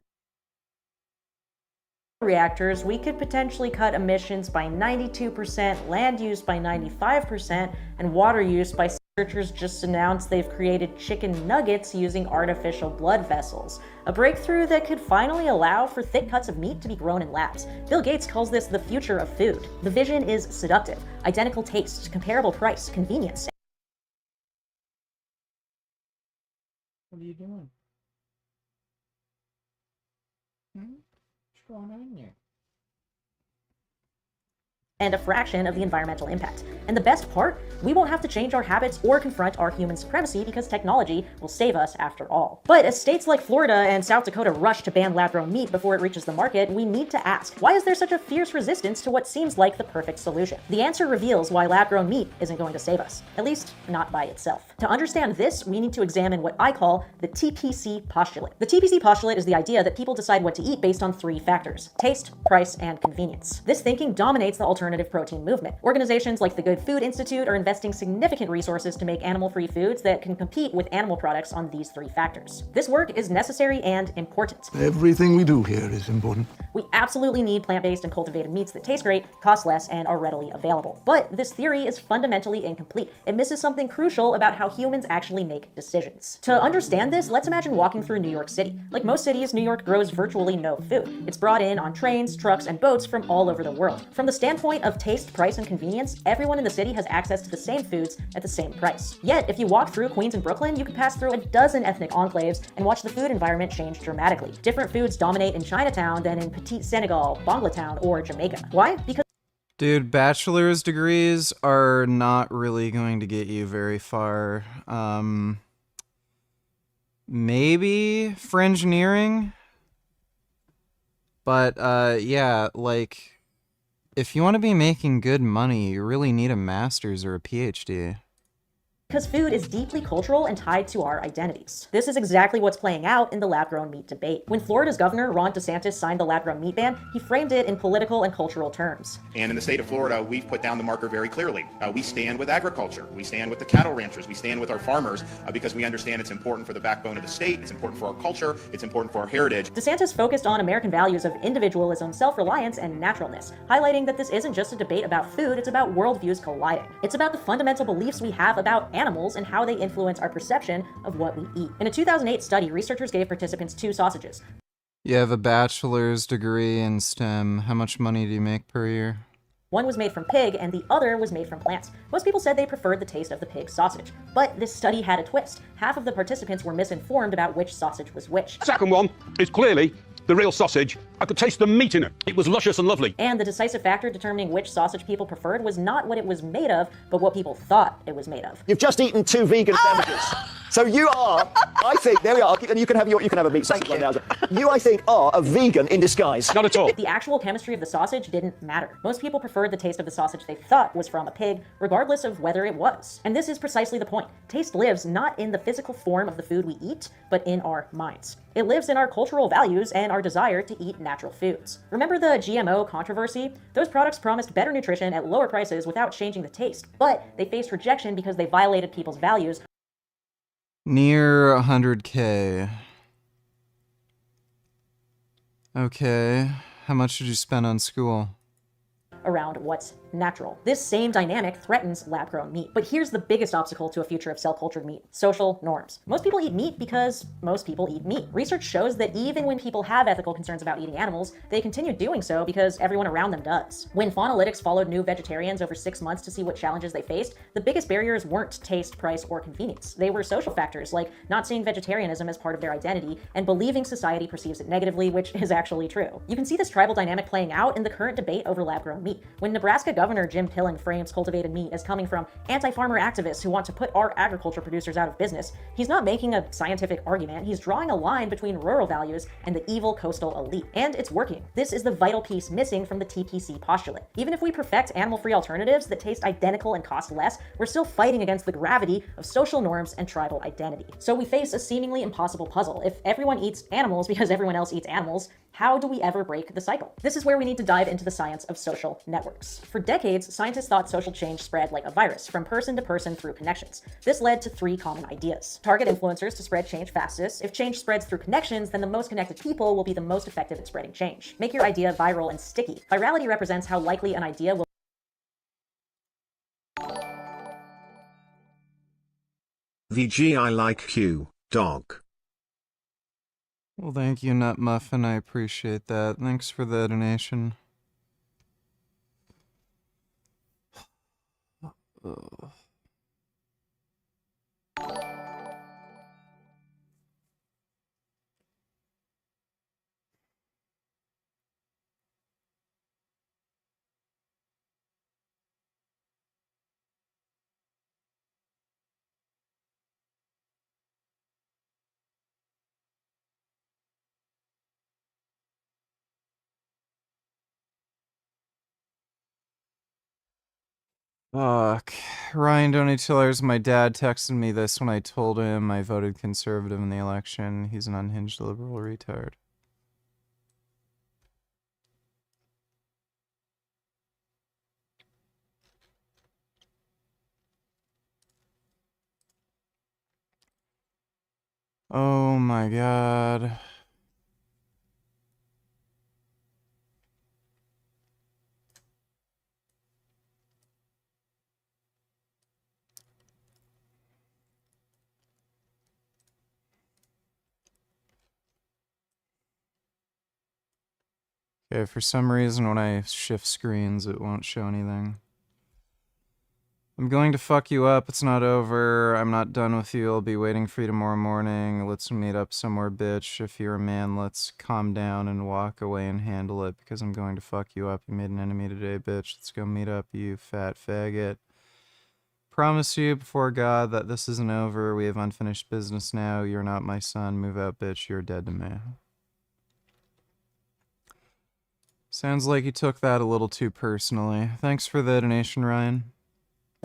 reactors. We could potentially cut emissions by 92%, land use by 95%, and water use by researchers just announced they've created chicken nuggets using artificial blood vessels, a breakthrough that could finally allow for thick cuts of meat to be grown in labs. Bill Gates calls this the future of food. The vision is seductive: identical taste, comparable price, convenience. What are you doing? What's going on there? And a fraction of the environmental impact. And the best part, we won't have to change our habits or confront our human supremacy because technology will save us after all. But as states like Florida and South Dakota rush to ban lab-grown meat before it reaches the market, we need to ask, why is there such a fierce resistance to what seems like the perfect solution? The answer reveals why lab-grown meat isn't going to save us, at least not by itself. To understand this, we need to examine what I call the TPC postulate. The TPC postulate is the idea that people decide what to eat based on 3 factors: taste, price, and convenience. This thinking dominates the alternative protein movement. Organizations like the Good Food Institute are investing significant resources to make animal-free foods that can compete with animal products on these 3 factors. This work is necessary and important. Everything we do here is important. We absolutely need plant-based and cultivated meats that taste great, cost less, and are readily available. But this theory is fundamentally incomplete. It misses something crucial about how humans actually make decisions. To understand this, let's imagine walking through New York City. Like most cities, New York grows virtually no food. It's brought in on trains, trucks, and boats from all over the world. From the standpoint of taste, price, and convenience, everyone in the city has access to the same foods at the same price. Yet, if you walk through Queens and Brooklyn, you can pass through a dozen ethnic enclaves and watch the food environment change dramatically. Different foods dominate in Chinatown than in Petite Senegal, Banglatown, or Jamaica. Why? Because dude, bachelor's degrees are not really going to get you very far. Maybe for engineering? But, yeah, like, if you want to be making good money, you really need a master's or a PhD. because food is deeply cultural and tied to our identities. This is exactly what's playing out in the lab-grown meat debate. When Florida's governor, Ron DeSantis, signed the lab-grown meat ban, he framed it in political and cultural terms. And in the state of Florida, we've put down the marker very clearly. We stand with agriculture. We stand with the cattle ranchers. We stand with our farmers because we understand it's important for the backbone of the state. It's important for our culture. It's important for our heritage. DeSantis focused on American values of individualism, self-reliance, and naturalness, highlighting that this isn't just a debate about food, it's about worldviews colliding. It's about the fundamental beliefs we have about animals and how they influence our perception of what we eat. In a 2008 study, researchers gave participants 2 sausages. You have a bachelor's degree in STEM. How much money do you make per year? One was made from pig and the other was made from plants. Most people said they preferred the taste of the pig sausage. But this study had a twist. Half of the participants were misinformed about which sausage was which. Second one is clearly the real sausage. I could taste the meat in it. It was luscious and lovely. And the decisive factor determining which sausage people preferred was not what it was made of, but what people thought it was made of. You've just eaten 2 vegan sandwiches. So you are, I think, there we are, and you can have a meat sausage right now. You, I think, are a vegan in disguise. Not at all. The actual chemistry of the sausage didn't matter. Most people preferred the taste of the sausage they thought was from a pig, regardless of whether it was. And this is precisely the point. Taste lives not in the physical form of the food we eat, but in our minds. It lives in our cultural values and our desire to eat natural foods. Remember the GMO controversy? Those products promised better nutrition at lower prices without changing the taste, but they faced rejection because they violated people's values. Near 100K. Okay. How much did you spend on school? Around what's natural. This same dynamic threatens lab-grown meat. But here's the biggest obstacle to a future of cell-cultured meat: social norms. Most people eat meat because most people eat meat. Research shows that even when people have ethical concerns about eating animals, they continue doing so because everyone around them does. When Faunalytics followed new vegetarians over 6 months to see what challenges they faced, the biggest barriers weren't taste, price, or convenience. They were social factors, like not seeing vegetarianism as part of their identity and believing society perceives it negatively, which is actually true. You can see this tribal dynamic playing out in the current debate over lab-grown meat. When Nebraska Governor Jim Pillen frames cultivated meat as coming from anti-farmer activists who want to put our agriculture producers out of business, he's not making a scientific argument, he's drawing a line between rural values and the evil coastal elite. And it's working. This is the vital piece missing from the TPC postulate. Even if we perfect animal-free alternatives that taste identical and cost less, we're still fighting against the gravity of social norms and tribal identity. So we face a seemingly impossible puzzle. If everyone eats animals because everyone else eats animals, how do we ever break the cycle? This is where we need to dive into the science of social networks. For decades, scientists thought social change spread like a virus, from person to person through connections. This led to 3 common ideas. Target influencers to spread change fastest. If change spreads through connections, then the most connected people will be the most effective at spreading change. Make your idea viral and sticky. Virality represents how likely an idea will VG I like you, dog. Well, thank you, Nut Muffin. I appreciate that. Thanks for the donation. Ugh. Fuck. Ryan $2. My dad texted me this when I told him I voted conservative in the election. He's an unhinged liberal retard. Oh my god. Okay, for some reason when I shift screens it won't show anything. I'm going to fuck you up. It's not over. I'm not done with you. I'll be waiting for you tomorrow morning. Let's meet up somewhere, bitch. If you're a man, let's calm down and walk away and handle it because I'm going to fuck you up. You made an enemy today, bitch. Let's go meet up, you fat faggot. Promise you before God that this isn't over. We have unfinished business now. You're not my son. Move out, bitch. You're dead to me. Sounds like you took that a little too personally. Thanks for the donation, Ryan.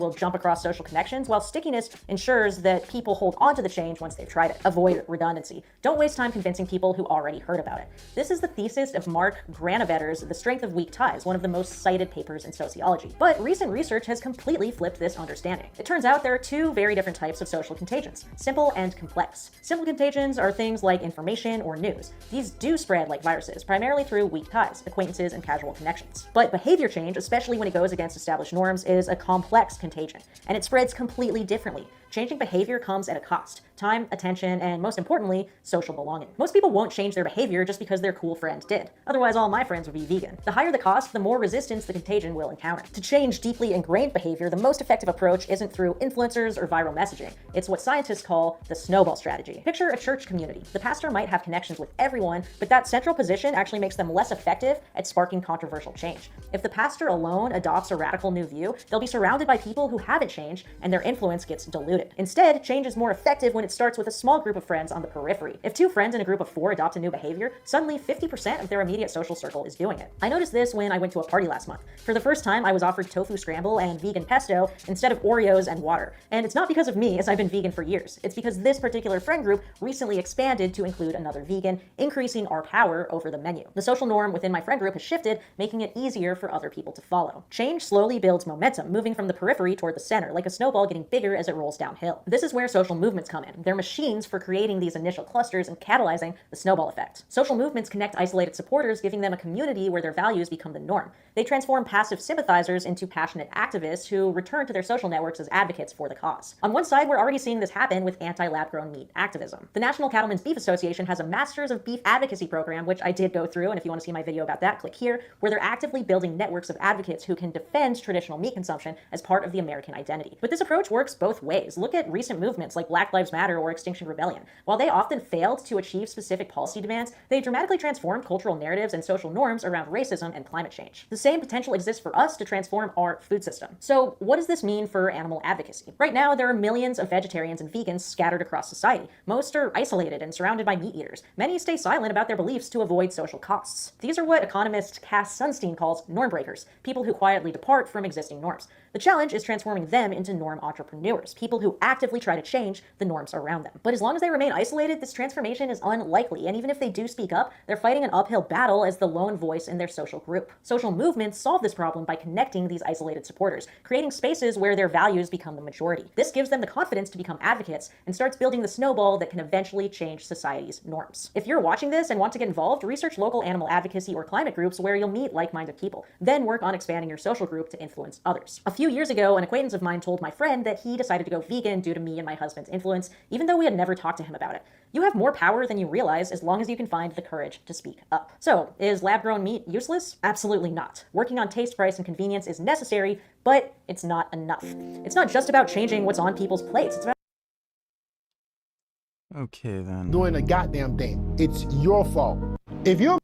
Will jump across social connections, while stickiness ensures that people hold on to the change once they've tried it. Avoid redundancy. Don't waste time convincing people who already heard about it. This is the thesis of Mark Granovetter's The Strength of Weak Ties, one of the most cited papers in sociology. But recent research has completely flipped this understanding. It turns out there are 2 very different types of social contagions: simple and complex. Simple contagions are things like information or news. These do spread like viruses, primarily through weak ties, acquaintances, and casual connections. But behavior change, especially when it goes against established norms, is a complex contagion, and it spreads completely differently. Changing behavior comes at a cost: time, attention, and most importantly, social belonging. Most people won't change their behavior just because their cool friend did. Otherwise, all my friends would be vegan. The higher the cost, the more resistance the contagion will encounter. To change deeply ingrained behavior, the most effective approach isn't through influencers or viral messaging. It's what scientists call the snowball strategy. Picture a church community. The pastor might have connections with everyone, but that central position actually makes them less effective at sparking controversial change. If the pastor alone adopts a radical new view, they'll be surrounded by people who haven't changed, and their influence gets diluted. Instead, change is more effective when it starts with a small group of friends on the periphery. If 2 friends in a group of 4 adopt a new behavior, suddenly 50% of their immediate social circle is doing it. I noticed this when I went to a party last month. For the first time, I was offered tofu scramble and vegan pesto instead of Oreos and water. And it's not because of me, as I've been vegan for years. It's because this particular friend group recently expanded to include another vegan, increasing our power over the menu. The social norm within my friend group has shifted, making it easier for other people to follow. Change slowly builds momentum, moving from the periphery toward the center, like a snowball getting bigger as it rolls down downhill. This is where social movements come in. They're machines for creating these initial clusters and catalyzing the snowball effect. Social movements connect isolated supporters, giving them a community where their values become the norm. They transform passive sympathizers into passionate activists who return to their social networks as advocates for the cause. On one side, we're already seeing this happen with anti-lab-grown meat activism. The National Cattlemen's Beef Association has a Masters of Beef Advocacy program, which I did go through, and if you want to see my video about that, click here, where they're actively building networks of advocates who can defend traditional meat consumption as part of the American identity. But this approach works both ways. Look at recent movements like Black Lives Matter or Extinction Rebellion. While they often failed to achieve specific policy demands, they dramatically transformed cultural narratives and social norms around racism and climate change. The same potential exists for us to transform our food system. So what does this mean for animal advocacy? Right now, there are millions of vegetarians and vegans scattered across society. Most are isolated and surrounded by meat eaters. Many stay silent about their beliefs to avoid social costs. These are what economist Cass Sunstein calls norm breakers, people who quietly depart from existing norms. The challenge is transforming them into norm entrepreneurs, people who actively try to change the norms around them. But as long as they remain isolated, this transformation is unlikely, and even if they do speak up, they're fighting an uphill battle as the lone voice in their social group. Social movements solve this problem by connecting these isolated supporters, creating spaces where their values become the majority. This gives them the confidence to become advocates and starts building the snowball that can eventually change society's norms. If you're watching this and want to get involved, research local animal advocacy or climate groups where you'll meet like-minded people. Then work on expanding your social group to influence others. A few years ago, an acquaintance of mine told my friend that he decided to go vegan due to me and my husband's influence, even though we had never talked to him about it. You have more power than you realize as long as you can find the courage to speak up. So, is lab-grown meat useless? Absolutely not. Working on taste, price, and convenience is necessary, but it's not enough. It's not just about changing what's on people's plates. It's about Okay, then. Doing a goddamn thing. It's your fault. If you're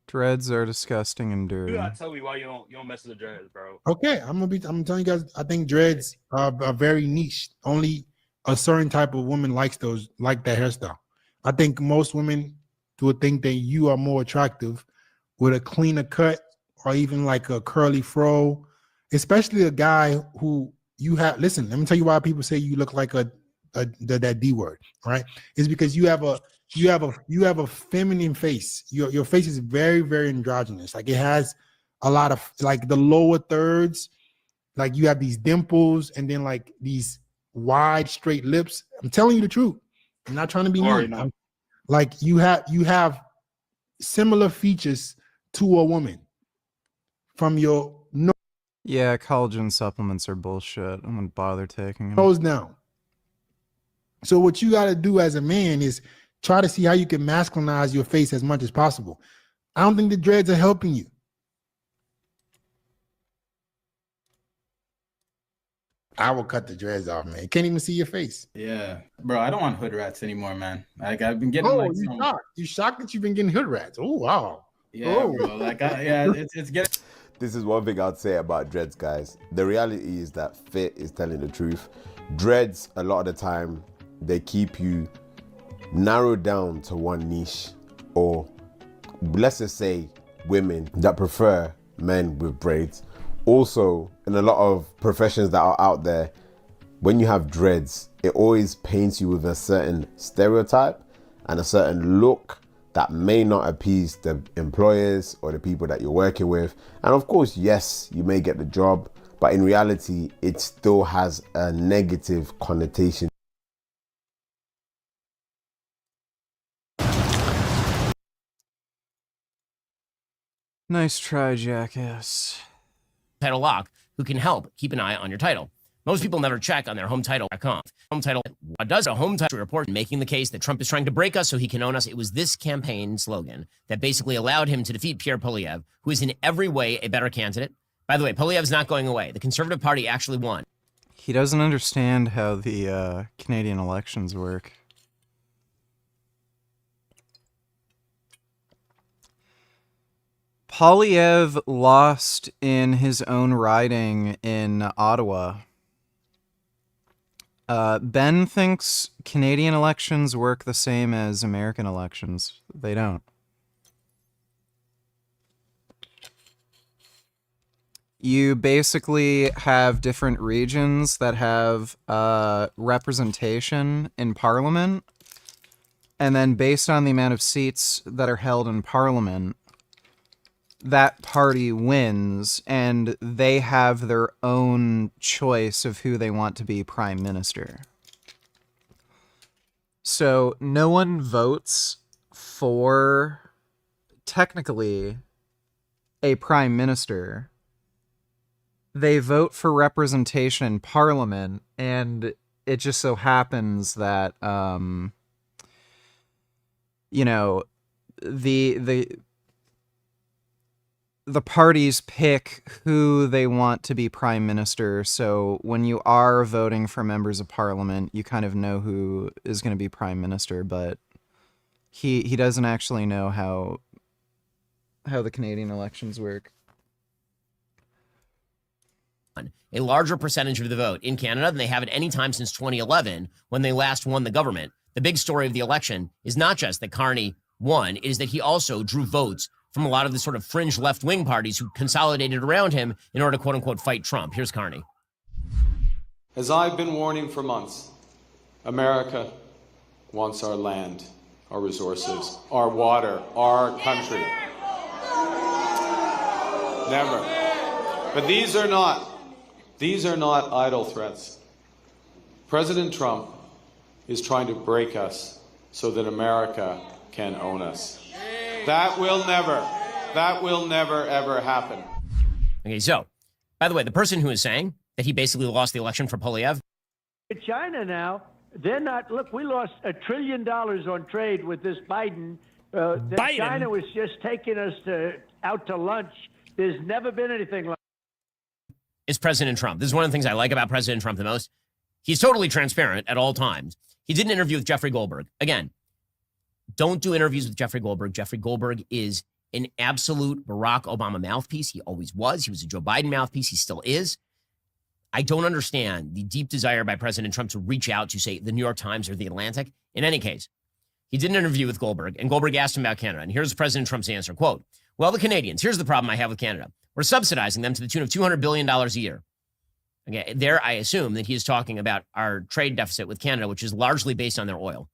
Dreads are disgusting and dirty. You gotta tell me why you don't mess with the dreads, bro. okay, I'm telling you guys, I think dreads are very niche. Only a certain type of woman like that hairstyle. I think most women would think that you are more attractive with a cleaner cut or even like a curly fro, especially a guy who you have. Listen, let me tell you why people say you look like that D word, right? It's because you have a feminine face. Your face is very, very androgynous. Like it has a lot of like the lower thirds, like you have these dimples and then like these wide straight lips. I'm telling you the truth. I'm not trying to be mean. Like you have similar features to a woman from your Yeah, collagen supplements are bullshit. I wouldn't bother taking them. nose down. So what you got to do as a man is try to see how you can masculinize your face as much as possible. I don't think the dreads are helping you. I will cut the dreads off, man. Can't even see your face. Yeah, bro, I don't want hood rats anymore, man. Like I've been getting you shocked that you've been getting hood rats. Oh wow. Yeah, bro. Like it's getting. This is one thing I'd say about dreads, guys. The reality is that fit is telling the truth. Dreads, a lot of the time, they keep you narrowed down to one niche, or let's just say women that prefer men with braids. Also, in a lot of professions that are out there, when you have dreads, it always paints you with a certain stereotype and a certain look that may not appease the employers or the people that you're working with. And of course, yes, you may get the job, but in reality, it still has a negative connotation. Nice try, jackass. Title lock who can help keep an eye on your title. Most people never check on their hometitle.com. Home title does a home title report making the case that Trump is trying to break us so he can own us. It was this campaign slogan that basically allowed him to defeat Pierre Poilievre, who is in every way a better candidate. By the way, Poilievre's not going away. The Conservative Party actually won. He doesn't understand how the Canadian elections work. Poilievre lost in his own riding in Ottawa. Ben thinks Canadian elections work the same as American elections. They don't. You basically have different regions that have representation in Parliament, and then based on the amount of seats that are held in Parliament, that party wins, and they have their own choice of who they want to be prime minister. So no one votes for, technically, a prime minister. They vote for representation in parliament, and it just so happens that, you know, the parties pick who they want to be prime minister. So when you are voting for members of parliament, you kind of know who is going to be prime minister, but he doesn't actually know how the Canadian elections work. A larger percentage of the vote in Canada than they have at any time since 2011 when they last won the government. The big story of the election is not just that Carney won, it is that he also drew votes from a lot of the sort of fringe left-wing parties who consolidated around him in order to quote-unquote fight Trump. Here's Carney. As I've been warning for months, America wants our land, our resources, our water, our country. Never. But these are not idle threats. President Trump is trying to break us so that America can own us. That will never, ever happen. Okay, so, by the way, the person who is saying that he basically lost the election for Polyev. China now, they're not, look, we lost $1 trillion on trade with this Biden. Biden? China was just taking us out to lunch. There's never been anything like Is President Trump. This is one of the things I like about President Trump the most. He's totally transparent at all times. He did an interview with Jeffrey Goldberg. Again, don't do interviews with Jeffrey Goldberg. Jeffrey Goldberg is an absolute Barack Obama mouthpiece. He always was. He was a Joe Biden mouthpiece. He still is. I don't understand the deep desire by President Trump to reach out to, say, the New York Times or the Atlantic. In any case, he did an interview with Goldberg, and Goldberg asked him about Canada. And here's President Trump's answer, quote, well, the Canadians, here's the problem I have with Canada. We're subsidizing them to the tune of $200 billion a year. Okay, there I assume that he is talking about our trade deficit with Canada, which is largely based on their oil.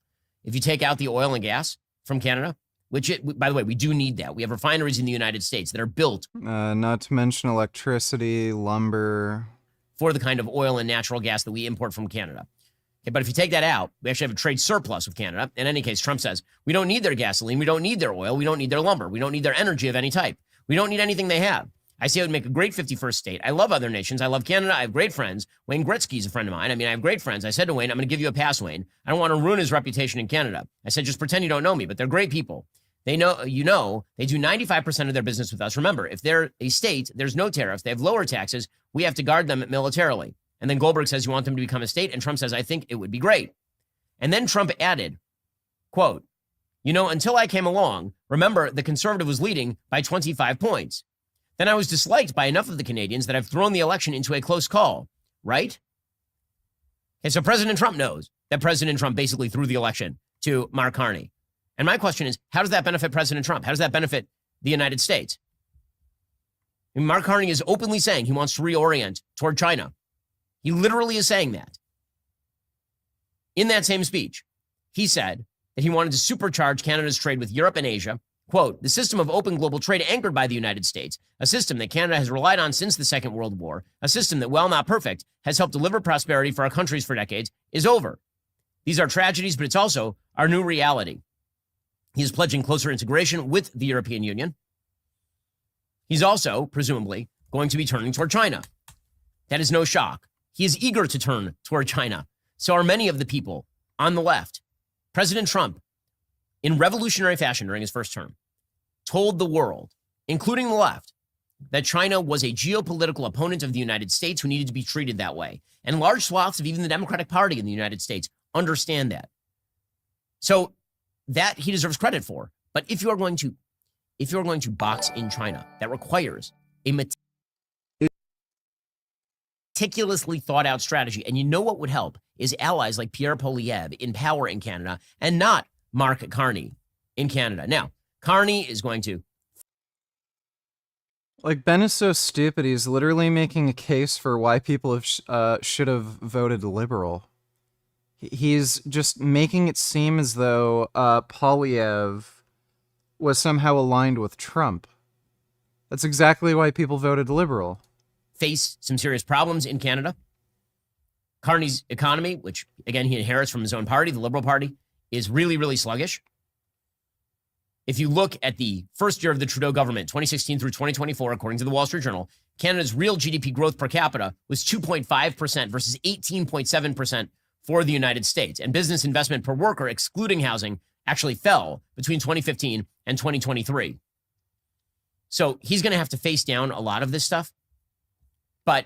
If you take out the oil and gas from Canada, by the way, we do need that. We have refineries in the United States that are built. Not to mention electricity, lumber. For the kind of oil and natural gas that we import from Canada. Okay, but if you take that out, we actually have a trade surplus with Canada. In any case, Trump says, we don't need their gasoline, we don't need their oil, we don't need their lumber, we don't need their energy of any type. We don't need anything they have. I say it would make a great 51st state. I love other nations. I love Canada. I have great friends. Wayne Gretzky's a friend of mine. I mean, I have great friends. I said to Wayne, I'm going to give you a pass, Wayne. I don't want to ruin his reputation in Canada. I said, just pretend you don't know me, but they're great people. They know, they do 95% of their business with us. Remember, if they're a state, there's no tariffs. They have lower taxes. We have to guard them militarily. And then Goldberg says, you want them to become a state? And Trump says, I think it would be great. And then Trump added, quote, until I came along, remember, the conservative was leading by 25 points. Then I was disliked by enough of the Canadians that I've thrown the election into a close call, right? Okay, so President Trump knows that President Trump basically threw the election to Mark Carney. And my question is, how does that benefit President Trump? How does that benefit the United States? And Mark Carney is openly saying he wants to reorient toward China. He literally is saying that. In that same speech, he said that he wanted to supercharge Canada's trade with Europe and Asia. Quote, the system of open global trade anchored by the United States, a system that Canada has relied on since the Second World War, a system that, while not perfect, has helped deliver prosperity for our countries for decades, is over. These are tragedies, but it's also our new reality. He is pledging closer integration with the European Union. He's also, presumably, going to be turning toward China. That is no shock. He is eager to turn toward China. So are many of the people on the left. President Trump, in revolutionary fashion during his first term, told the world, including the left, that China was a geopolitical opponent of the United States who needed to be treated that way. And large swaths of even the Democratic Party in the United States understand that. So that he deserves credit for. But if you are going to box in China, that requires a meticulously thought out strategy. And you know what would help is allies like Pierre Poilievre in power in Canada and not Mark Carney in Canada. Now, Carney is going to... Like, Ben is so stupid, he's literally making a case for why people have should have voted liberal. He's just making it seem as though Poilievre was somehow aligned with Trump. That's exactly why people voted Liberal. Face some serious problems in Canada. Carney's economy, which again he inherits from his own party, the Liberal Party, is really, really sluggish. If you look at the first year of the Trudeau government, 2016 through 2024, according to the Wall Street Journal, Canada's real GDP growth per capita was 2.5% versus 18.7% for the United States. And business investment per worker, excluding housing, actually fell between 2015 and 2023. So he's going to have to face down a lot of this stuff. But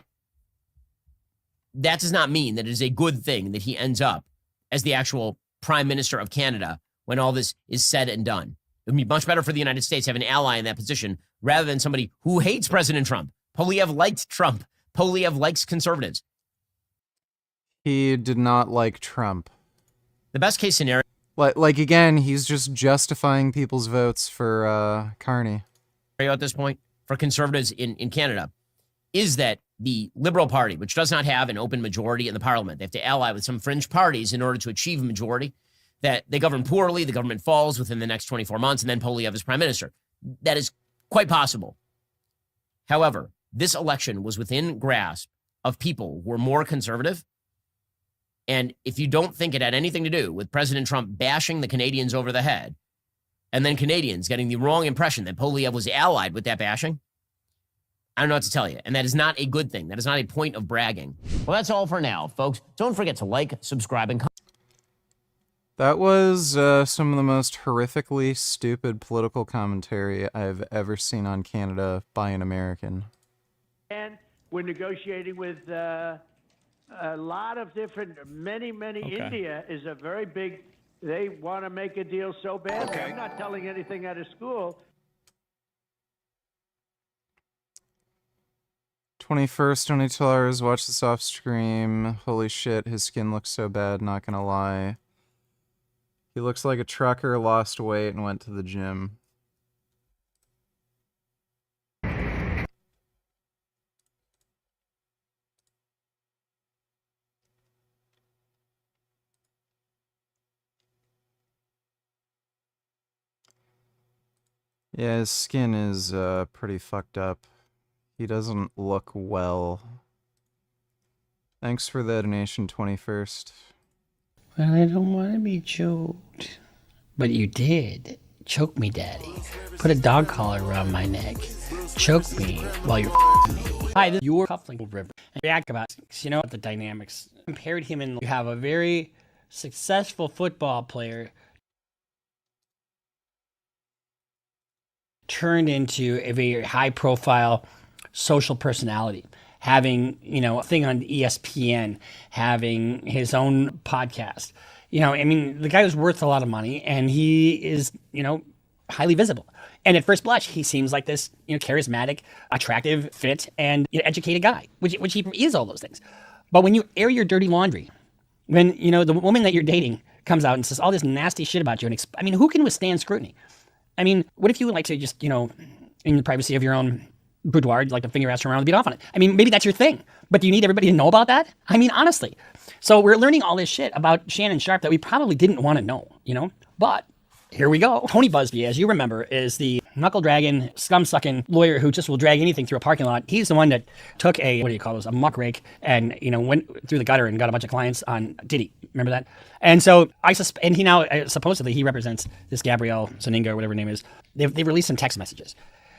that does not mean that it is a good thing that he ends up as the actual Prime Minister of Canada when all this is said and done. It would be much better for the United States to have an ally in that position rather than somebody who hates President Trump. Poilievre liked Trump. Poilievre likes conservatives. He did not like Trump. The best case scenario... Like again, he's just justifying people's votes for Carney. At this point, for conservatives in Canada, is that the Liberal Party, which does not have an open majority in the parliament, they have to ally with some fringe parties in order to achieve a majority, that they govern poorly, the government falls within the next 24 months, and then Poilievre is prime minister. That is quite possible. However, this election was within grasp of people who were more conservative. And if you don't think it had anything to do with President Trump bashing the Canadians over the head, and then Canadians getting the wrong impression that Poilievre was allied with that bashing, I don't know what to tell you. And that is not a good thing. That is not a point of bragging. Well, that's all for now, folks. Don't forget to like, subscribe, and comment. That was some of the most horrifically stupid political commentary I've ever seen on Canada by an American. And we're negotiating with a lot of different, many. Okay. India is a very big, they want to make a deal so bad. I'm not telling anything out of school. 21st, 22 hours, watch this off stream. Holy shit, his skin looks so bad, not gonna lie. He looks like a trucker, lost weight, and went to the gym. Yeah, his skin is pretty fucked up. He doesn't look well. Thanks for the donation, 21st. Well, I don't want to be choked. But you did. Choke me, Daddy. Put a dog collar around my neck. Choke me while you're me. Hi, this is your cufflink river. And react about it, 'cause you know the dynamics. Compared him and you have a very successful football player turned into a very high-profile social personality, having, a thing on ESPN, having his own podcast. I mean, the guy was worth a lot of money, and he is, highly visible. And at first blush, he seems like this, charismatic, attractive, fit, and educated guy, which he is all those things. But when you air your dirty laundry, when, the woman that you're dating comes out and says all this nasty shit about you, and who can withstand scrutiny? I mean, what if you would like to just, in the privacy of your own boudoir, like to finger ass around and beat off on it? I mean, maybe that's your thing, but do you need everybody to know about that? I mean, honestly. So we're learning all this shit about Shannon Sharpe that we probably didn't want to know, But here we go. Tony Busby, as you remember, is the knuckle-dragging, scum-sucking lawyer who just will drag anything through a parking lot. He's the one that took a muck rake and, went through the gutter and got a bunch of clients on Diddy. Remember that? And so and he now, supposedly, he represents this Gabrielle Zaninga or whatever her name is. They've released some text messages.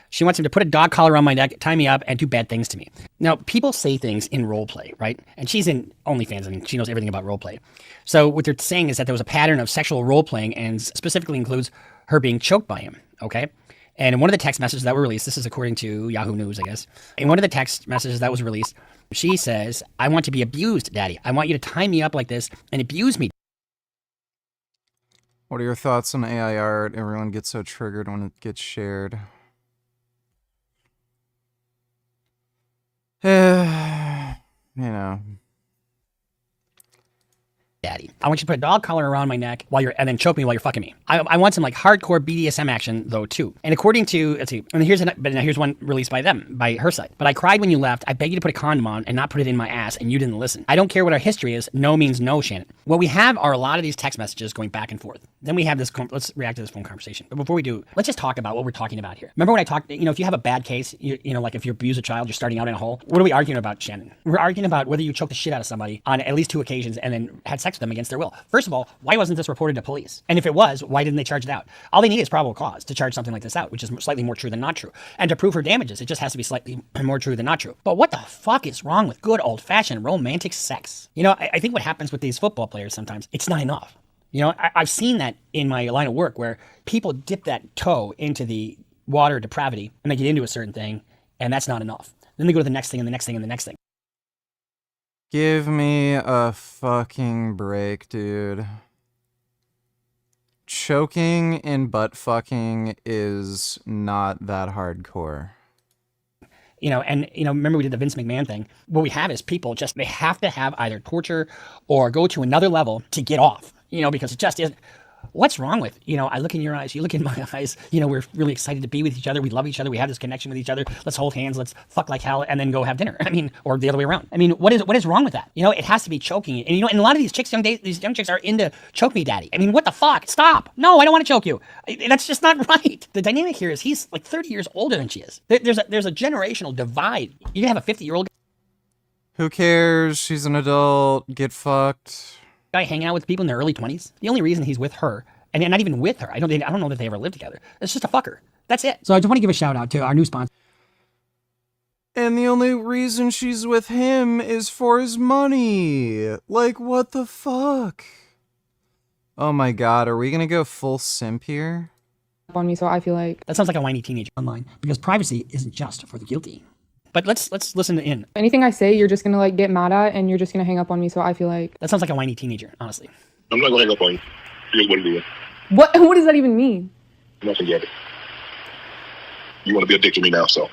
She wants him to put a dog collar around my neck, tie me up, and do bad things to me. Now, people say things in role play, right? And she's in OnlyFans, and she knows everything about role play. So what they're saying is that there was a pattern of sexual role playing, and specifically includes her being choked by him, okay? And in one of the text messages that were released, this is according to Yahoo News, I guess. In one of the text messages that was released, she says, "I want to be abused, Daddy. I want you to tie me up like this and abuse me." What are your thoughts on AI art? Everyone gets so triggered when it gets shared. daddy. I want you to put a dog collar around my neck and then choke me while you're fucking me. I want some like hardcore BDSM action though too. And according to, let's see, and here's one released by her site. But I cried when you left. I begged you to put a condom on and not put it in my ass, and you didn't listen. I don't care what our history is. No means no, Shannon. What we have are a lot of these text messages going back and forth. Then we have this, let's react to this phone conversation. But before we do, let's just talk about what we're talking about here. Remember when I talked, if you have a bad case, like if you abuse a child, you're starting out in a hole. What are we arguing about, Shannon? We're arguing about whether you choked the shit out of somebody on at least 2 occasions and then had sex with them against their will. First of all, why wasn't this reported to police? And if it was, why didn't they charge it out? All they need is probable cause to charge something like this out, which is slightly more true than not true. And to prove her damages, it just has to be slightly more true than not true. But what the fuck is wrong with good old-fashioned romantic sex? I think what happens with these football players sometimes, it's not enough. I've seen that in my line of work where people dip that toe into the water of depravity and they get into a certain thing, and that's not enough. Then they go to the next thing and the next thing and the next thing. Give me a fucking break, dude. Choking and butt fucking is not that hardcore. Remember we did the Vince McMahon thing. What we have is people they have to have either torture or go to another level to get off, because it just isn't. What's wrong with, I look in your eyes, you look in my eyes, we're really excited to be with each other. We love each other. We have this connection with each other. Let's hold hands. Let's fuck like hell and then go have dinner. Or the other way around. What is wrong with that? It has to be choking. And, and a lot of these young chicks are into choke me daddy. What the fuck? Stop. No, I don't want to choke you. That's just not right. The dynamic here is he's like 30 years older than she is. There's a generational divide. You have a 50-year-old Who cares? She's an adult. Get fucked. guy hanging out with people in their early 20s. The only reason he's with her, and not even with her, I don't know that they ever lived together. It's just a fucker. That's it. So I just want to give a shout out to our new sponsor. And the only reason she's with him is for his money. Like, what the fuck? Oh my god, are we gonna go full simp here? On me, so I feel like that sounds like a whiny teenager online, because privacy isn't just for the guilty. But let's listen to in. Anything I say, you're just gonna get mad at, and you're just gonna hang up on me. So I feel like that sounds like a whiny teenager, honestly. I'm not gonna hang up on you. You wouldn't do it. What does that even mean? Nothing yet. You want to be a dick to me now, so.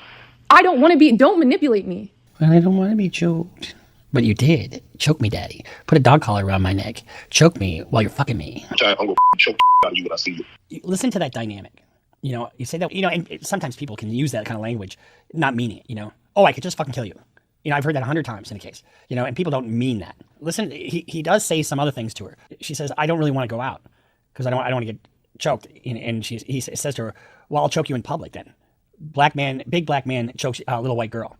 I don't want to be. Don't manipulate me. Well, I don't want to be choked. But you did. Choke me, daddy. Put a dog collar around my neck. Choke me while you're fucking me. I'm gonna choke out of you when I see you. Listen to that dynamic. You say that, and sometimes people can use that kind of language, not meaning it, Oh, I could just fucking kill you. I've heard that 100 times in a case, and people don't mean that. Listen, he does say some other things to her. She says, I don't really want to go out because I don't want to get choked. And he says to her, well, I'll choke you in public then. Big black man chokes a little white girl.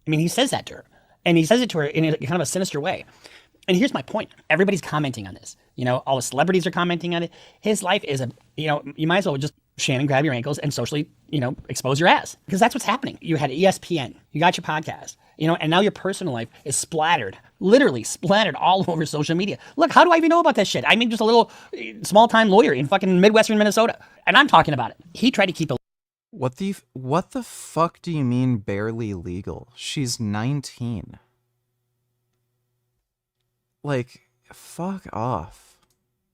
He says that to her. And he says it to her in a kind of a sinister way. And here's my point. Everybody's commenting on this. All the celebrities are commenting on it. His life is you might as well just, Shannon, grab your ankles and socially, expose your ass. Because that's what's happening. You had ESPN. You got your podcast. And now your personal life is splattered, literally splattered all over social media. Look, how do I even know about that shit? Just a little small-time lawyer in fucking Midwestern Minnesota. And I'm talking about it. He tried to keep the... What the fuck do you mean barely legal? She's 19. Like, fuck off.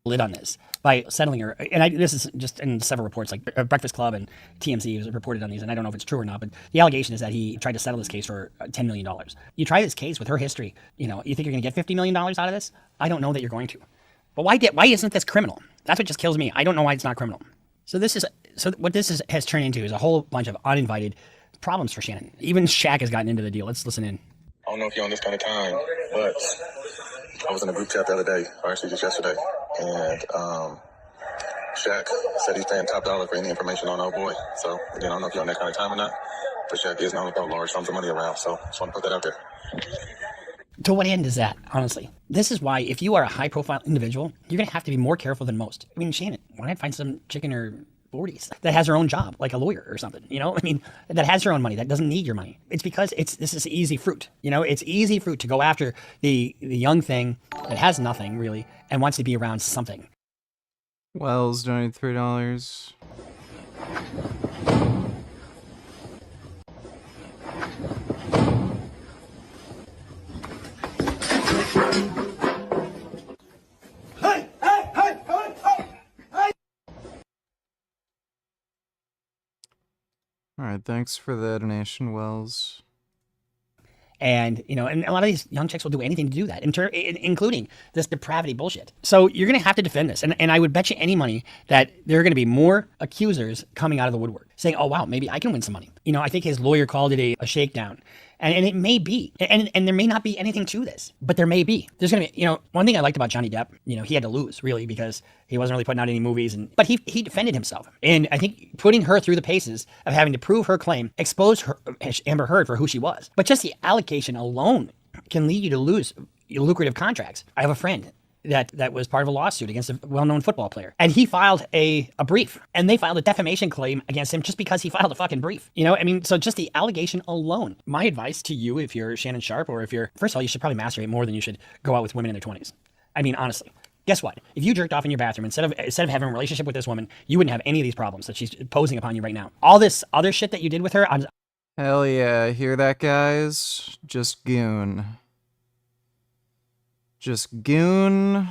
Lid on this by settling her, and this is just in several reports, like Breakfast Club and TMZ was reported on these, and I don't know if it's true or not, but the allegation is that he tried to settle this case for $10 million. You try this case with her history, you think you're going to get $50 million out of this? I don't know that you're going to. But why isn't this criminal? That's what just kills me. I don't know why it's not criminal. So what this has turned into is a whole bunch of uninvited problems for Shannon. Even Shaq has gotten into the deal. Let's listen in. I don't know if you're on this kind of time, but I was in a group chat the other day, or actually just yesterday, and Shaq said he's paying top dollar for any information on our boy. So, again, I don't know if you're on that kind of time or not, but Shaq is known about large sums of money around, so just want to put that out there. To what end is that, honestly? This is why, if you are a high-profile individual, you're going to have to be more careful than most. Shannon, why not find some chick in her 40s that has her own job, like a lawyer or something, that has her own money, that doesn't need your money. It's because this is easy fruit. It's easy fruit to go after the young thing that has nothing, really, and wants to be around something. Wells donated $3. All right, thanks for the donation, Wells. And, you know, and a lot of these young chicks will do anything to do that, including this depravity bullshit. So you're going to have to defend this. And I would bet you any money that there are going to be more accusers coming out of the woodwork saying, oh, wow, maybe I can win some money. You know, I think his lawyer called it a shakedown. And it may be, and there may not be anything to this, but there may be. There's going to be, you know, one thing I liked about Johnny Depp, you know, he had to lose really because he wasn't really putting out any movies, but he defended himself. And I think putting her through the paces of having to prove her claim exposed her, Amber Heard, for who she was. But just the allegation alone can lead you to lose lucrative contracts. I have a friend that was part of a lawsuit against a well-known football player. And he filed a brief, and they filed a defamation claim against him just because he filed a fucking brief. You know, I mean, so just the allegation alone. My advice to you, if you're Shannon Sharpe, or if you're, first of all, you should probably masturbate more than you should go out with women in their 20s. I mean, honestly. Guess what? If you jerked off in your bathroom, instead of having a relationship with this woman, you wouldn't have any of these problems that she's posing upon you right now. All this other shit that you did with her, Hell yeah, hear that, guys? Just goon. Just goon.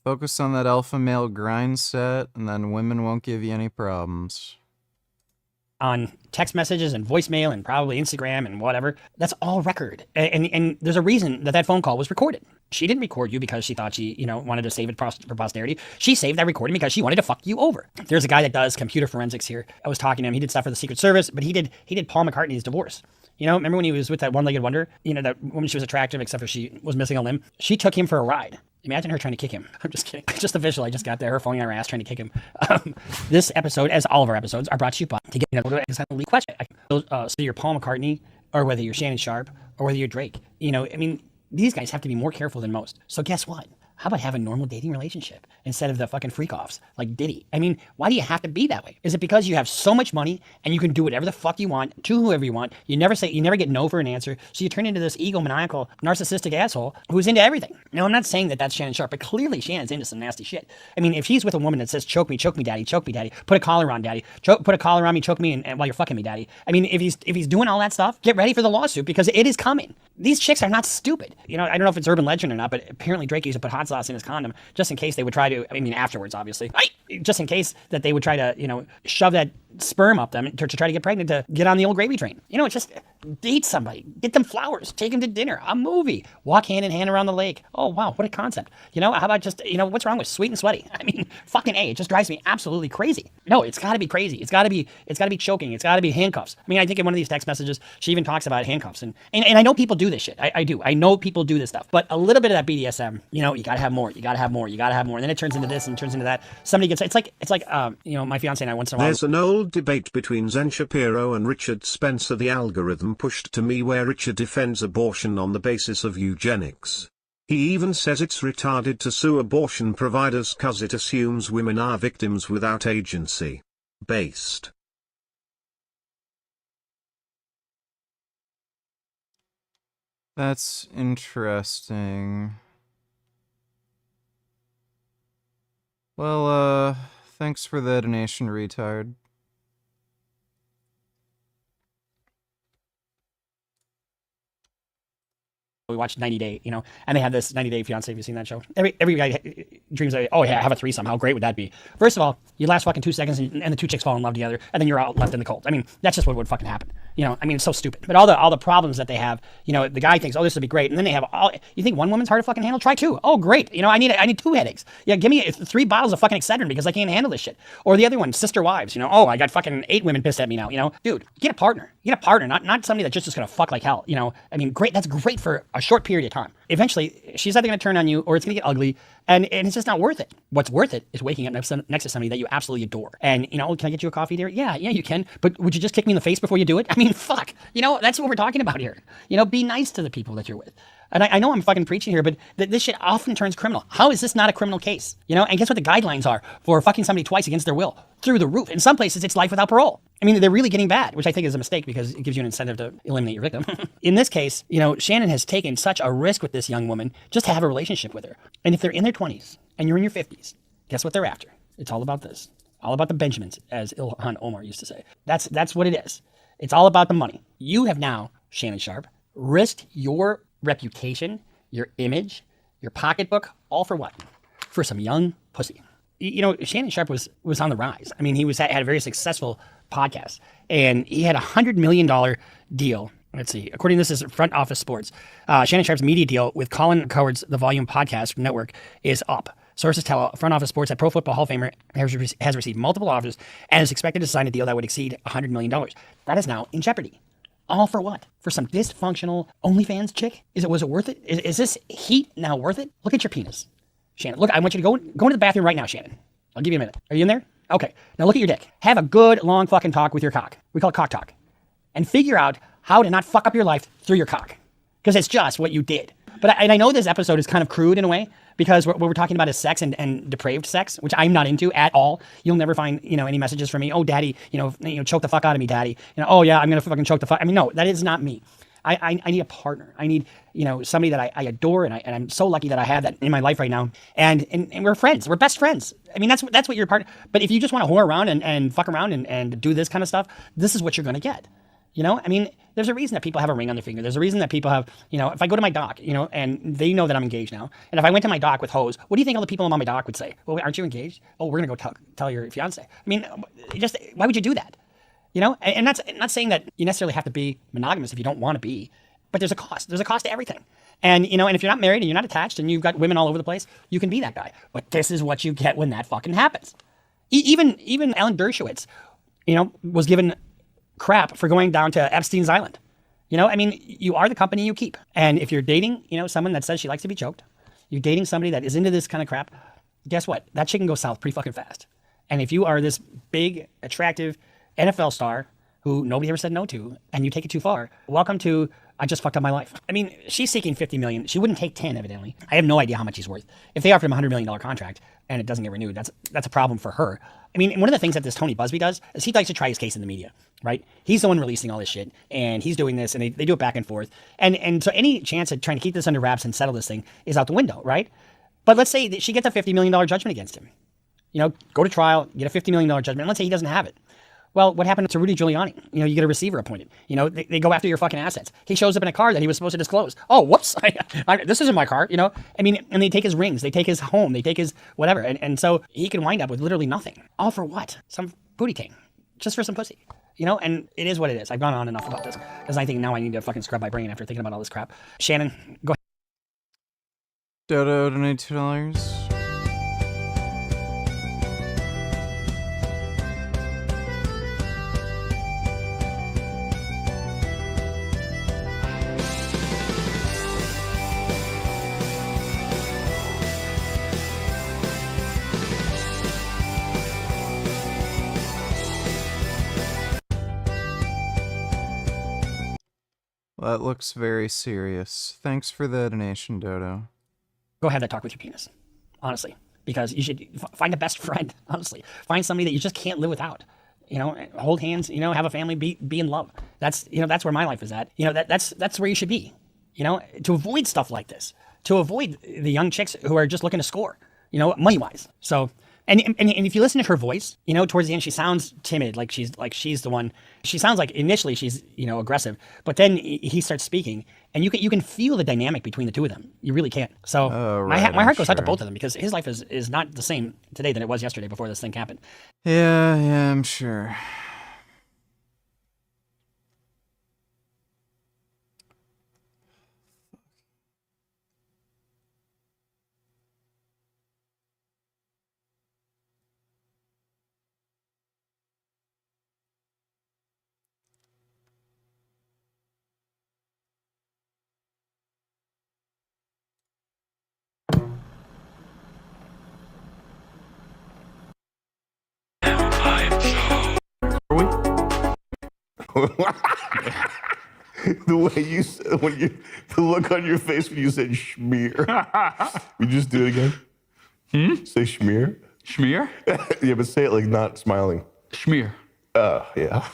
Focus on that alpha male grind set, and then women won't give you any problems. on text messages and voicemail and probably Instagram and whatever, that's all record. And there's a reason that phone call was recorded. She didn't record you because she thought she, wanted to save it for posterity. She saved that recording because she wanted to fuck you over. There's a guy that does computer forensics here. I was talking to him. He did stuff for the Secret Service, but he did Paul McCartney's divorce. Remember when he was with that one-legged wonder? That woman, she was attractive except for she was missing a limb. She took him for a ride. Imagine her trying to kick him. I'm just kidding. Just the visual I just got there, her falling on her ass trying to kick him. This episode, as all of our episodes, are brought to you by to get an exactly question. So you're Paul McCartney, or whether you're Shannon Sharpe, or whether you're Drake. These guys have to be more careful than most. So guess what? How about have a normal dating relationship instead of the fucking freak-offs like Diddy? Why do you have to be that way? Is it because you have so much money and you can do whatever the fuck you want to whoever you want? You never get no for an answer, so you turn into this egomaniacal, narcissistic asshole who's into everything. Now, I'm not saying that that's Shannon Sharpe, but clearly Shannon's into some nasty shit. If he's with a woman that says, choke me, daddy, put a collar on, daddy, put a collar on me, choke me, and while you're fucking me, daddy. If he's doing all that stuff, get ready for the lawsuit because it is coming. These chicks are not stupid. I don't know if it's urban legend or not, but apparently Drake used to put hot sauce in his condom just in case they would try to, afterwards, obviously, just in case that they would try to, shove that sperm up them to try to get pregnant to get on the old gravy train. It's just date somebody, get them flowers, take them to dinner, a movie, walk hand in hand around the lake. Oh, wow, what a concept. How about just, what's wrong with sweet and sweaty? Fucking A, it just drives me absolutely crazy. No, it's got to be crazy. It's got to be choking. It's got to be handcuffs. I think in one of these text messages, she even talks about handcuffs. And I know people do this shit. I do. I know people do this stuff. But a little bit of that BDSM, you got to have more. You got to have more. You got to have more. And then it turns into this and turns into that. Somebody gets, it's like my fiance and I once in a while. There's an old debate between Zen Shapiro and Richard Spencer, The Algorithm Pushed to Me, where Richard defends abortion on the basis of eugenics. He even says it's retarded to sue abortion providers cause it assumes women are victims without agency. Based. That's interesting. Well, thanks for the donation, retard. We watched 90 Day, and they have this 90 Day Fiancé. Have you seen that show? Every guy dreams of, oh yeah, have a threesome. How great would that be? First of all, you last fucking 2 seconds and the two chicks fall in love together, and then you're out left in the cold. That's just what would fucking happen. It's so stupid. But all the problems that they have, the guy thinks, oh, this would be great, and then they have you think one woman's hard to fucking handle? Try two. Oh, great. I need 2 headaches. Yeah, give me 3 bottles of fucking Excedrin because I can't handle this shit. Or the other one, sister wives. Oh, I got fucking 8 women pissed at me now. Dude, get a partner. Get a partner, not somebody that's just gonna fuck like hell. Great. That's great for a short period of time. Eventually, she's either going to turn on you or it's going to get ugly, and it's just not worth it. What's worth it is waking up next to somebody that you absolutely adore. And, can I get you a coffee, dear? Yeah, you can. But would you just kick me in the face before you do it? Fuck. That's what we're talking about here. Be nice to the people that you're with. And I know I'm fucking preaching here, but this shit often turns criminal. How is this not a criminal case? And guess what the guidelines are for fucking somebody twice against their will? Through the roof. In some places, it's life without parole. They're really getting bad, which I think is a mistake because it gives you an incentive to eliminate your victim. In this case, Shannon has taken such a risk with this young woman just to have a relationship with her. And if they're in their 20s and you're in your 50s, guess what they're after? It's all about this. All about the Benjamins, as Ilhan Omar used to say. That's what it is. It's all about the money. You have now, Shannon Sharpe, risked your reputation, your image, your pocketbook, all for what? For some young pussy. Shannon Sharpe was on the rise. He had a very successful podcast, and he had $100 million deal Let's see. According to this is Front Office Sports. Shannon Sharp's media deal with Colin Cowherd's The Volume podcast network is up. Sources tell Front Office Sports that Pro Football Hall of Famer has received multiple offers and is expected to sign a deal that would exceed $100 million. That is now in jeopardy. All for what? For some dysfunctional OnlyFans chick? Was it worth it? Is this heat now worth it? Look at your penis, Shannon. Look, I want you to go into the bathroom right now, Shannon. I'll give you a minute. Are you in there? Okay. Now look at your dick. Have a good long fucking talk with your cock. We call it cock talk. And figure out how to not fuck up your life through your cock. Because it's just what you did. But I know this episode is kind of crude in a way, because what we're talking about is sex and depraved sex, which I'm not into at all. You'll never find, any messages from me. Oh, daddy, choke the fuck out of me, daddy. Oh yeah, I'm going to fucking choke the fuck. I mean, no, that is not me. I need a partner. I need, somebody that I adore. And I'm so lucky that I have that in my life right now. And we're friends. We're best friends. I mean, that's what your partner, but if you just want to whore around and fuck around and do this kind of stuff, this is what you're going to get. I mean, there's a reason that people have a ring on their finger. There's a reason that people have, if I go to my doc, and they know that I'm engaged now. And if I went to my doc with hose, what do you think all the people on my doc would say? Well, aren't you engaged? Oh, we're going to go tell your fiance. I mean, why would you do that? And that's not saying that you necessarily have to be monogamous if you don't want to be, but there's a cost. There's a cost to everything. And, and if you're not married and you're not attached and you've got women all over the place, you can be that guy. But this is what you get when that fucking happens. Even Alan Dershowitz, was given crap for going down to Epstein's Island. I mean, you are the company you keep. And if you're dating, someone that says she likes to be choked, you're dating somebody that is into this kind of crap, guess what? That shit can go south pretty fucking fast. And if you are this big, attractive NFL star who nobody ever said no to, and you take it too far, welcome to I just fucked up my life. I mean, she's seeking $50 million. She wouldn't take 10, evidently. I have no idea how much he's worth. If they offered him a $100 million contract and it doesn't get renewed, that's a problem for her. I mean, one of the things that this Tony Busby does is he likes to try his case in the media, right? He's the one releasing all this shit, and he's doing this, and they do it back and forth. And so any chance at trying to keep this under wraps and settle this thing is out the window, right? But let's say that she gets a $50 million judgment against him. Go to trial, get a $50 million judgment, and let's say he doesn't have it. Well, what happened to Rudy Giuliani? You get a receiver appointed. They go after your fucking assets. He shows up in a car that he was supposed to disclose. Oh, whoops. This isn't my car, I mean, and they take his rings. They take his home. They take his whatever. And so he can wind up with literally nothing. All for what? Some booty king. Just for some pussy. And it is what it is. I've gone on enough about this. Because I think now I need to fucking scrub my brain after thinking about all this crap. Shannon, go ahead. Dodo, donate $2. That looks very serious. Thanks for the donation, Dodo. Go have that talk with your penis, honestly, because you should find a best friend, honestly. Find somebody that you just can't live without. Hold hands, have a family, be in love. That's where my life is at. That's where you should be, to avoid stuff like this, to avoid the young chicks who are just looking to score, money-wise. So, and if you listen to her voice, towards the end, she sounds timid, like she's the one. She sounds like initially she's, aggressive, but then he starts speaking, and you can feel the dynamic between the two of them. You really can. So my heart goes out to both of them, because his life is not the same today than it was yesterday before this thing happened. Yeah, I'm sure. The way you said, the look on your face when you said schmear. We just do it again. Say schmear. Schmear? Yeah, but say it like not smiling. Schmear. Yeah.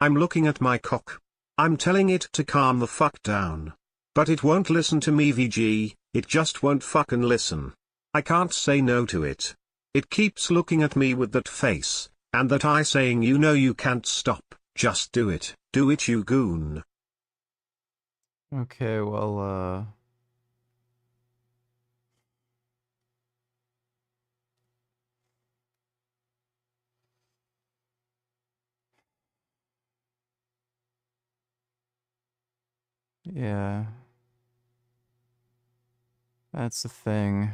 I'm looking at my cock. I'm telling it to calm the fuck down. But it won't listen to me, VG, it just won't fucking listen. I can't say no to it. It keeps looking at me with that face, and that eye saying you can't stop, just do it, you goon. Okay, well, Yeah. That's the thing.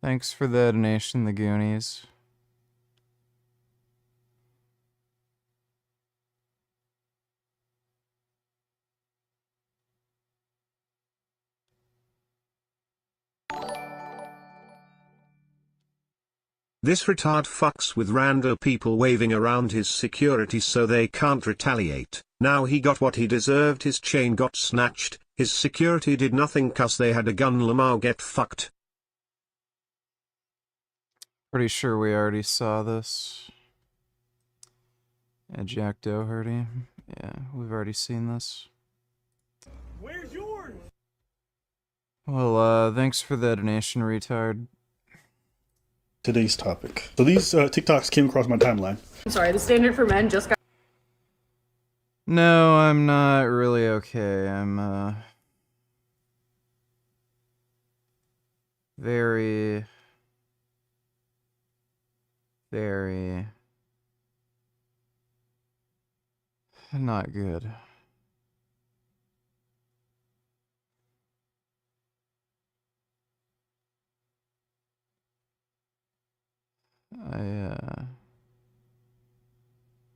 Thanks for the donation, the Goonies. This retard fucks with rando people waving around his security so they can't retaliate. Now he got what he deserved, his chain got snatched, his security did nothing cause they had a gun. Lamau get fucked. Pretty sure we already saw this. Yeah, Jack Doherty. Yeah, we've already seen this. Where's yours? Well, thanks for the donation, retard. Today's topic. So these TikToks came across my timeline. I'm sorry, the standard for men just got. No, I'm not really okay. I'm, very not good.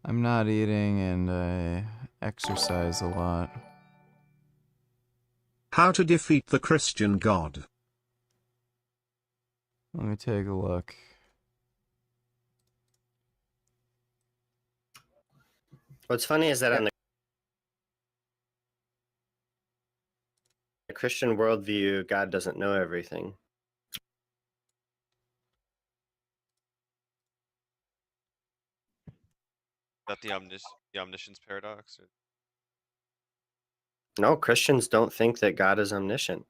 I'm not eating and I exercise a lot. How to defeat the Christian God. Let me take a look. What's funny is that on the Christian worldview, God doesn't know everything. That the omniscience paradox? Or... No, Christians don't think that God is omniscient.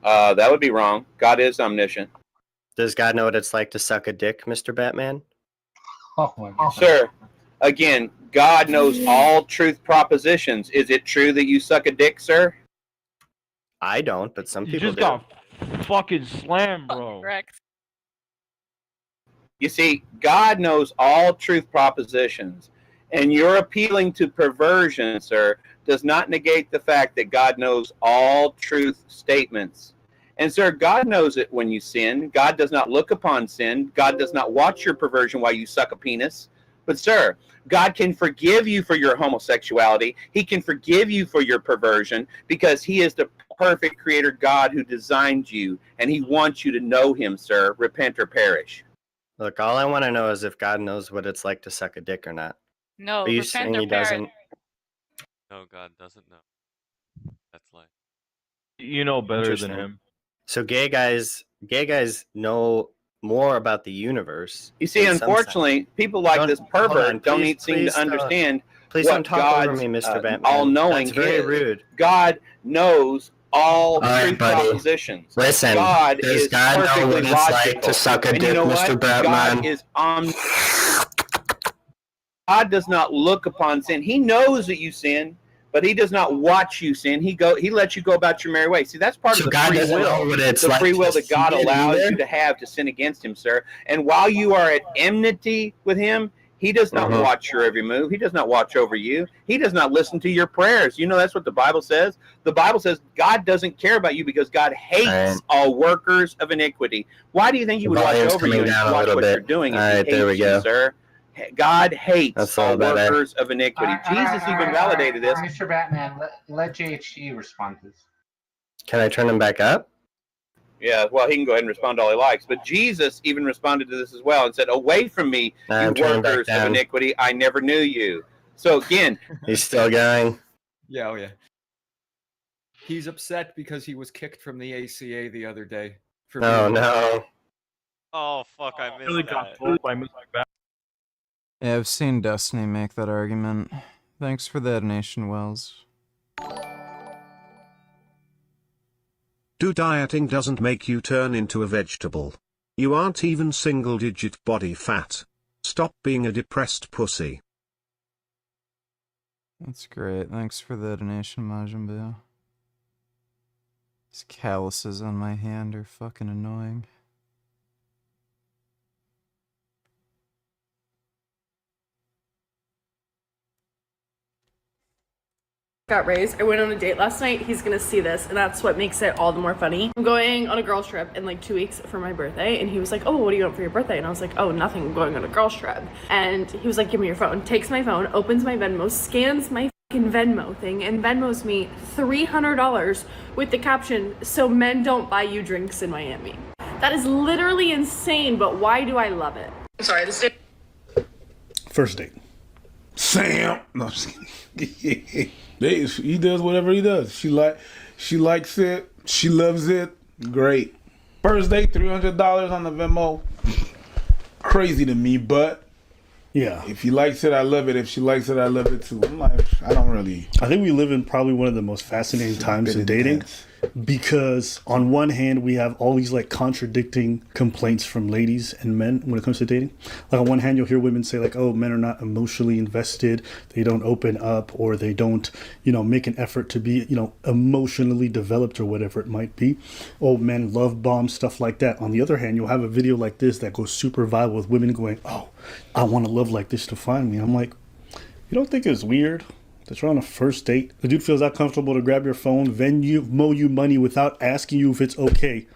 That would be wrong. God is omniscient. Does God know what it's like to suck a dick, Mr. Batman? Oh my God. Sir, again, God knows all truth propositions. Is it true that you suck a dick, sir? I don't, but some You people just do. got fucking slammed, bro. You see, God knows all truth propositions, and you're appealing to perversion, sir, does not negate the fact that God knows all truth statements. And, sir, God knows it when you sin. God does not look upon sin. God does not watch your perversion while you suck a penis. But, sir, God can forgive you for your homosexuality. He can forgive you for your perversion because he is the perfect creator God who designed you, and he wants you to know him, sir. Repent or perish. Look, all I want to know is if God knows what it's like to suck a dick or not. No, Are you repent saying or he doesn't? No, God doesn't know. That's like. You know better than Interesting. him. So gay guys know more about the universe. You see, in some unfortunately, sense. people like this Hold on, pervert don't please seem to understand please what don't talk over God's me, Mr. Batman. all-knowing That's very is. rude. God knows all right, truth buddy. propositions. Listen, God does is God know perfectly what it's like logical. to suck a And you dick, know Mr. what? Batman? God is God does not look upon sin. He knows that you sin, but he does not watch you sin. He lets you go about your merry way. See, that's part So of the God free doesn't know will. what it's The like free will to that God sin allows either? you to have to sin against him, sir. And while you are at enmity with him, he does not watch your every move. He does not watch over you. He does not listen to your prayers. You know, that's what the Bible says. The Bible says God doesn't care about you because God hates all workers of iniquity. Why do you think he would watch Volume's over you coming and down a watch little what bit. you're doing if All right, he there we hates you, go. sir? God hates That's all all better. workers of iniquity. Jesus even validated this. Mr. Batman, let JHG respond to this. Can I turn him back up? Yeah, well, he can go ahead and respond to all he likes. But Jesus even responded to this as well and said, "Away from me, you I'm turning back workers of down. iniquity, I never knew you." So again, He's still going. Yeah, oh yeah. He's upset because he was kicked from the ACA the other day. For Oh being- no. Oh fuck! I missed Really that. got told by Mr. Batman. Yeah, I've seen Destiny make that argument. Thanks for the donation, Wells. Do dieting doesn't make you turn into a vegetable. You aren't even single-digit body fat. Stop being a depressed pussy. That's great. Thanks for the donation, Majin Buu. These calluses on my hand are fucking annoying. got raised. I went on a date last night. He's gonna see this, and that's what makes it all the more funny. I'm going on a girls trip in like 2 weeks for my birthday, and he was like, oh, what are you doing for your birthday? And I was like, oh, nothing, I'm going on a girls trip. And he was like, give me your phone. Takes my phone, opens my Venmo, scans my fucking Venmo thing, and Venmos me $300 with the caption, so men don't buy you drinks in Miami. That is literally insane, but why do I love it? I'm sorry, this is... First date. Sam. No, I'm just kidding. He does whatever he does. She likes it. She loves it. Great. First date, $300 on the Venmo. Crazy to me, but yeah, if he likes it, I love it. If she likes it, I love it too. I'm like, I don't really. I think we live in probably one of the most fascinating times in dating. Because on one hand, we have all these like contradicting complaints from ladies and men when it comes to dating. Like on one hand, you'll hear women say like, oh, men are not emotionally invested. They don't open up, or they don't, make an effort to be, emotionally developed or whatever it might be. Oh, men love bomb, stuff like that. On the other hand, you'll have a video like this that goes super viral with women going, oh, I want a love like this to find me. I'm like, you don't think it's weird that you're on a first date? The dude feels that comfortable to grab your phone, Venmo you money without asking you if it's okay,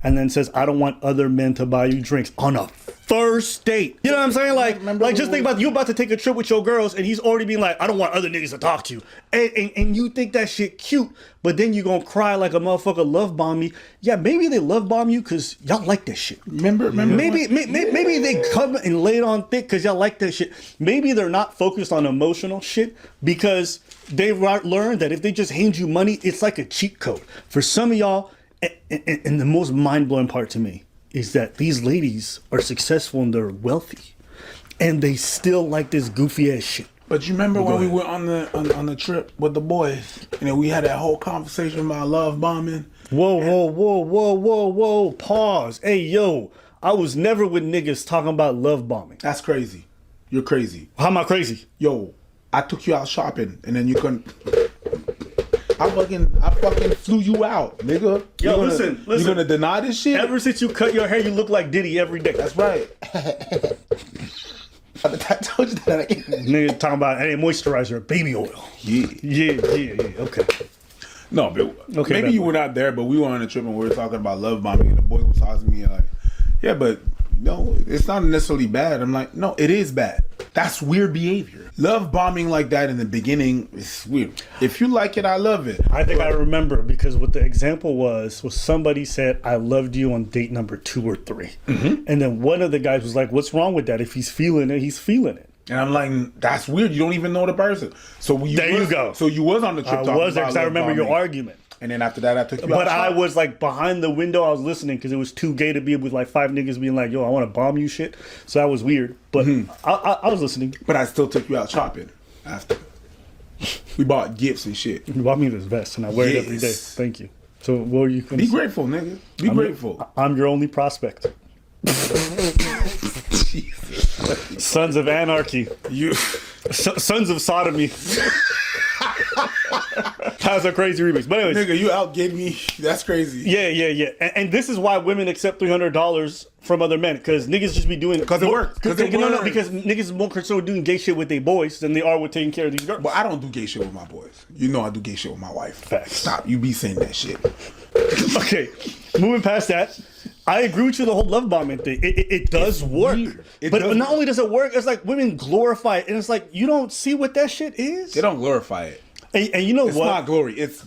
and then says, I don't want other men to buy you drinks on a first date. You know what I'm saying? Like just think about you about to take a trip with your girls, and he's already being like, I don't want other niggas to talk to you. And you think that shit cute, but then you gonna cry like a motherfucker love bomb me. Yeah, maybe they love bomb you because y'all like that shit. Remember maybe they come and lay it on thick because y'all like that shit. Maybe they're not focused on emotional shit because they've learned that if they just hand you money, it's like a cheat code. For some of y'all, and the most mind-blowing part to me is that these ladies are successful and they're wealthy, and they still like this goofy ass shit. But you remember when we went on the trip with the boys, and we had that whole conversation about love bombing? Whoa, pause. Hey, yo, I was never with niggas talking about love bombing. That's crazy. You're crazy. How am I crazy? Yo, I took you out shopping, and then you couldn't. I fucking flew you out, nigga. Yo, listen. You gonna deny this shit? Ever since you cut your hair, you look like Diddy every day. That's right. I told you that. Nigga talking about any moisturizer, baby oil. Yeah. Okay. No, but okay, maybe you were not there, but we were on a trip and we were talking about love bombing, and the boy was talking to me like, yeah, but no, it's not necessarily bad. I'm like, no, it is bad. That's weird behavior. Love bombing like that in the beginning is weird. If you like it, I love it. I think I remember because what the example was somebody said, I loved you on date number 2 or 3. Mm-hmm. And then one of the guys was like, what's wrong with that? If he's feeling it, he's feeling it. And I'm like, that's weird. You don't even know the person. You go. So you was on the trip. I was there because I remember your argument. And then after that, I took you But I was like behind the window. I was listening because it was too gay to be with like 5 niggas being like, yo, I want to bomb you shit. So that was weird. But I was listening. But I still took you out shopping after. We bought gifts and shit. You bought me this vest and I wear it every day. Thank you. So what were you going to say? Be grateful, nigga. Be grateful. I'm your only prospect. Sons of Anarchy. Sons of Sodomy. That's a crazy remix. But anyways, nigga, you outgave me. That's crazy. Yeah. And this is why women accept $300 from other men, because niggas just be doing it because it works. Because niggas is more concerned with doing gay shit with their boys than they are with taking care of these girls. But I don't do gay shit with my boys. You know I do gay shit with my wife. Facts. Stop. You be saying that shit. Okay, moving past that. I agree with you, the whole love bombing thing. It does work. But not only does it work, it's like women glorify it. And it's like, you don't see what that shit is? They don't glorify it. And you know it's what? It's not glory. It's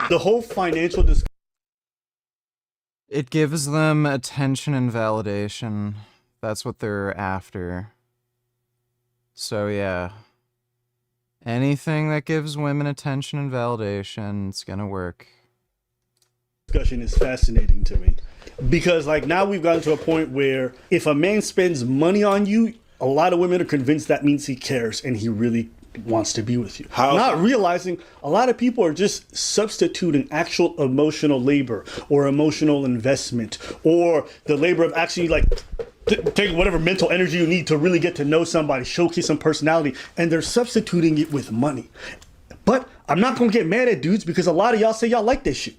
the whole financial discussion. It gives them attention and validation. That's what they're after. So yeah. Anything that gives women attention and validation, it's gonna work. Discussion is fascinating to me. Because like now we've gotten to a point where if a man spends money on you, a lot of women are convinced that means he cares and he really wants to be with you. Not realizing a lot of people are just substituting actual emotional labor or emotional investment or the labor of actually like take whatever mental energy you need to really get to know somebody, showcase some personality, and they're substituting it with money. But I'm not gonna get mad at dudes because a lot of y'all say y'all like this shit.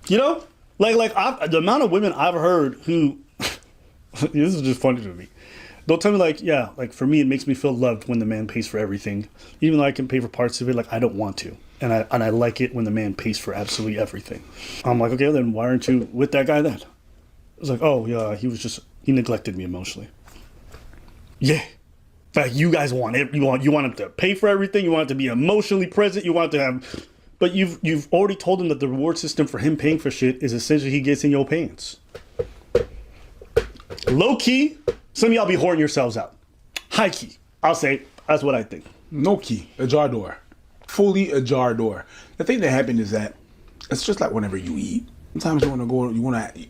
You know? Like the amount of women I've heard who this is just funny to me. Don't tell me like, yeah, like for me, it makes me feel loved when the man pays for everything, even though I can pay for parts of it. Like I don't want to, and I like it when the man pays for absolutely everything. I'm like, okay, then why aren't you with that guy then? It's like, oh yeah, he neglected me emotionally. Yeah, like you guys want it. You want him to pay for everything. You want him to be emotionally present. You want to have, but you've already told him that the reward system for him paying for shit is essentially he gets in your pants. Low key, some of y'all be hoarding yourselves out. High key, I'll say that's what I think. No key, ajar door, fully ajar door. The thing that happened is that it's just like whenever you eat. Sometimes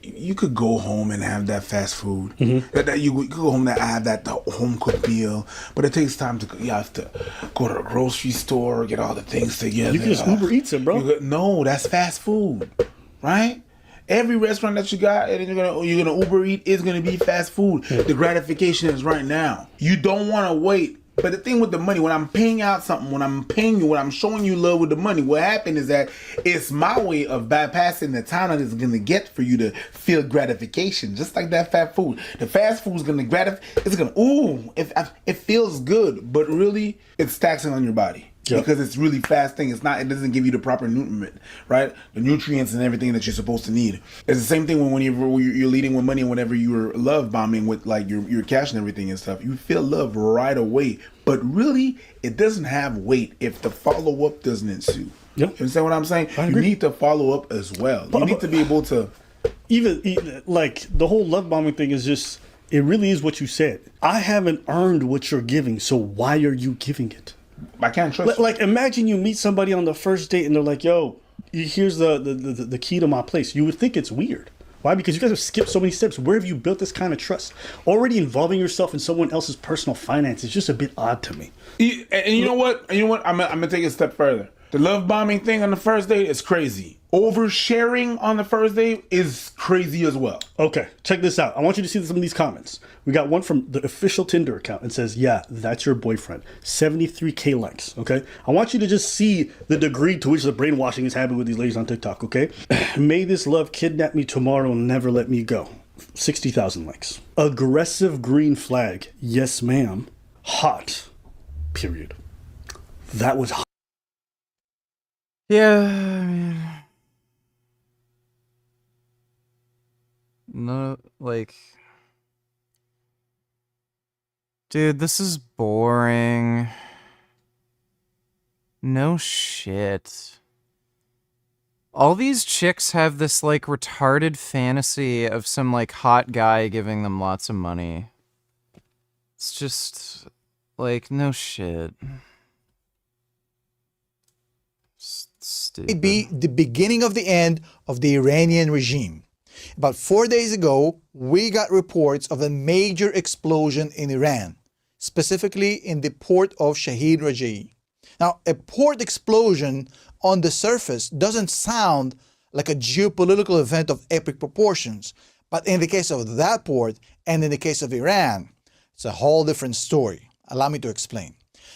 you could go home and have that fast food. That you could go home and have that home cooked meal, but it takes time you have to go to the grocery store, get all the things together. You can just Uber Eats it, bro. No, that's fast food, right? Every restaurant that you got and you're gonna Uber Eat is gonna be fast food. The gratification is right now. You don't want to wait. But the thing with the money, when I'm paying out something, when I'm paying you, when I'm showing you love with the money, what happened is that it's my way of bypassing the time that it's going to get for you to feel gratification. Just like that fast food. The fast food is going to gratify. It's going to, it feels good, but really it's taxing on your body. Yep. Because it's really fast thing. It doesn't give you the proper nutriment, right? The nutrients and everything that you're supposed to need. It's the same thing when you're leading with money and whenever you're love bombing with like your cash and everything and stuff. You feel love right away. But really, it doesn't have weight if the follow-up doesn't ensue. Yep. You understand what I'm saying? You need to follow up as well. You need to be able to... Even like the whole love bombing thing is just, it really is what you said. I haven't earned what you're giving, so why are you giving it? I can't trust you. Like, imagine you meet somebody on the first date and they're like, yo, here's the key to my place. You would think it's weird. Why? Because you guys have skipped so many steps. Where have you built this kind of trust? Already involving yourself in someone else's personal finance is just a bit odd to me. And you know what? I'm gonna take it a step further. The love bombing thing on the first date is crazy. Oversharing on the first date is crazy as well. Okay, check this out. I want you to see some of these comments. We got one from the official Tinder account. It says, yeah, that's your boyfriend. 73K likes, okay? I want you to just see the degree to which the brainwashing is happening with these ladies on TikTok, okay? May this love kidnap me tomorrow and never let me go. 60,000 likes. Aggressive green flag. Yes, ma'am. Hot. Period. That was hot. Yeah, I mean... No, like... Dude, this is boring. No shit. All these chicks have this, like, retarded fantasy of some, like, hot guy giving them lots of money. It's just, like, no shit. Stupid. It'd be the beginning of the end of the Iranian regime. About 4 days ago, we got reports of a major explosion in Iran, specifically in the port of Shahid Raja'i. Now, a port explosion on the surface doesn't sound like a geopolitical event of epic proportions, but in the case of that port and in the case of Iran, it's a whole different story. Allow me to explain.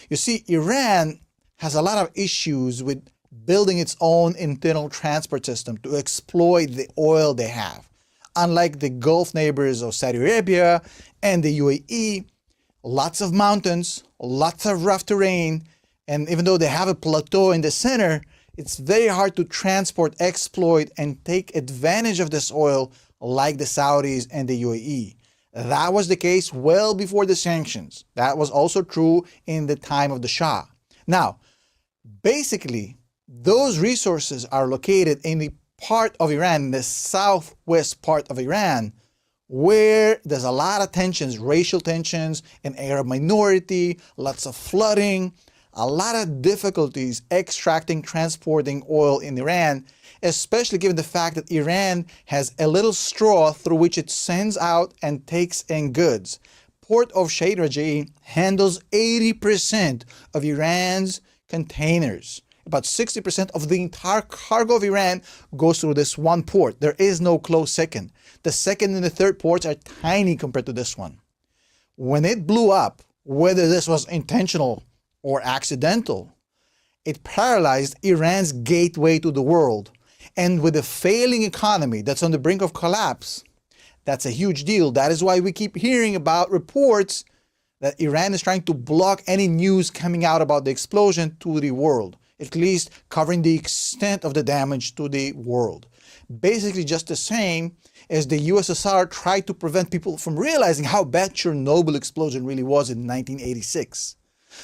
You see, Iran has a lot of issues with building its own internal transport system to exploit the oil they have. Unlike the Gulf neighbors of Saudi Arabia and the UAE, lots of mountains, lots of rough terrain, and even though they have a plateau in the center, it's very hard to transport, exploit, and take advantage of this oil like the Saudis and the UAE. That was the case well before the sanctions. That was also true in the time of the Shah. Now, basically, those resources are located in the part of Iran, the southwest part of Iran, where there's a lot of tensions, racial tensions, an Arab minority, lots of flooding, a lot of difficulties extracting, transporting oil in Iran, especially given the fact that Iran has a little straw through which it sends out and takes in goods. Port of Shahid Raja'i handles 80% of Iran's containers. About 60% of the entire cargo of Iran goes through this one port. There is no close second. The second and the third ports are tiny compared to this one. When it blew up, whether this was intentional or accidental, it paralyzed Iran's gateway to the world. And with a failing economy that's on the brink of collapse, that's a huge deal. That is why we keep hearing about reports that Iran is trying to block any news coming out about the explosion to the world, at least covering the extent of the damage to the world. Basically just the same as the USSR tried to prevent people from realizing how bad Chernobyl explosion really was in 1986.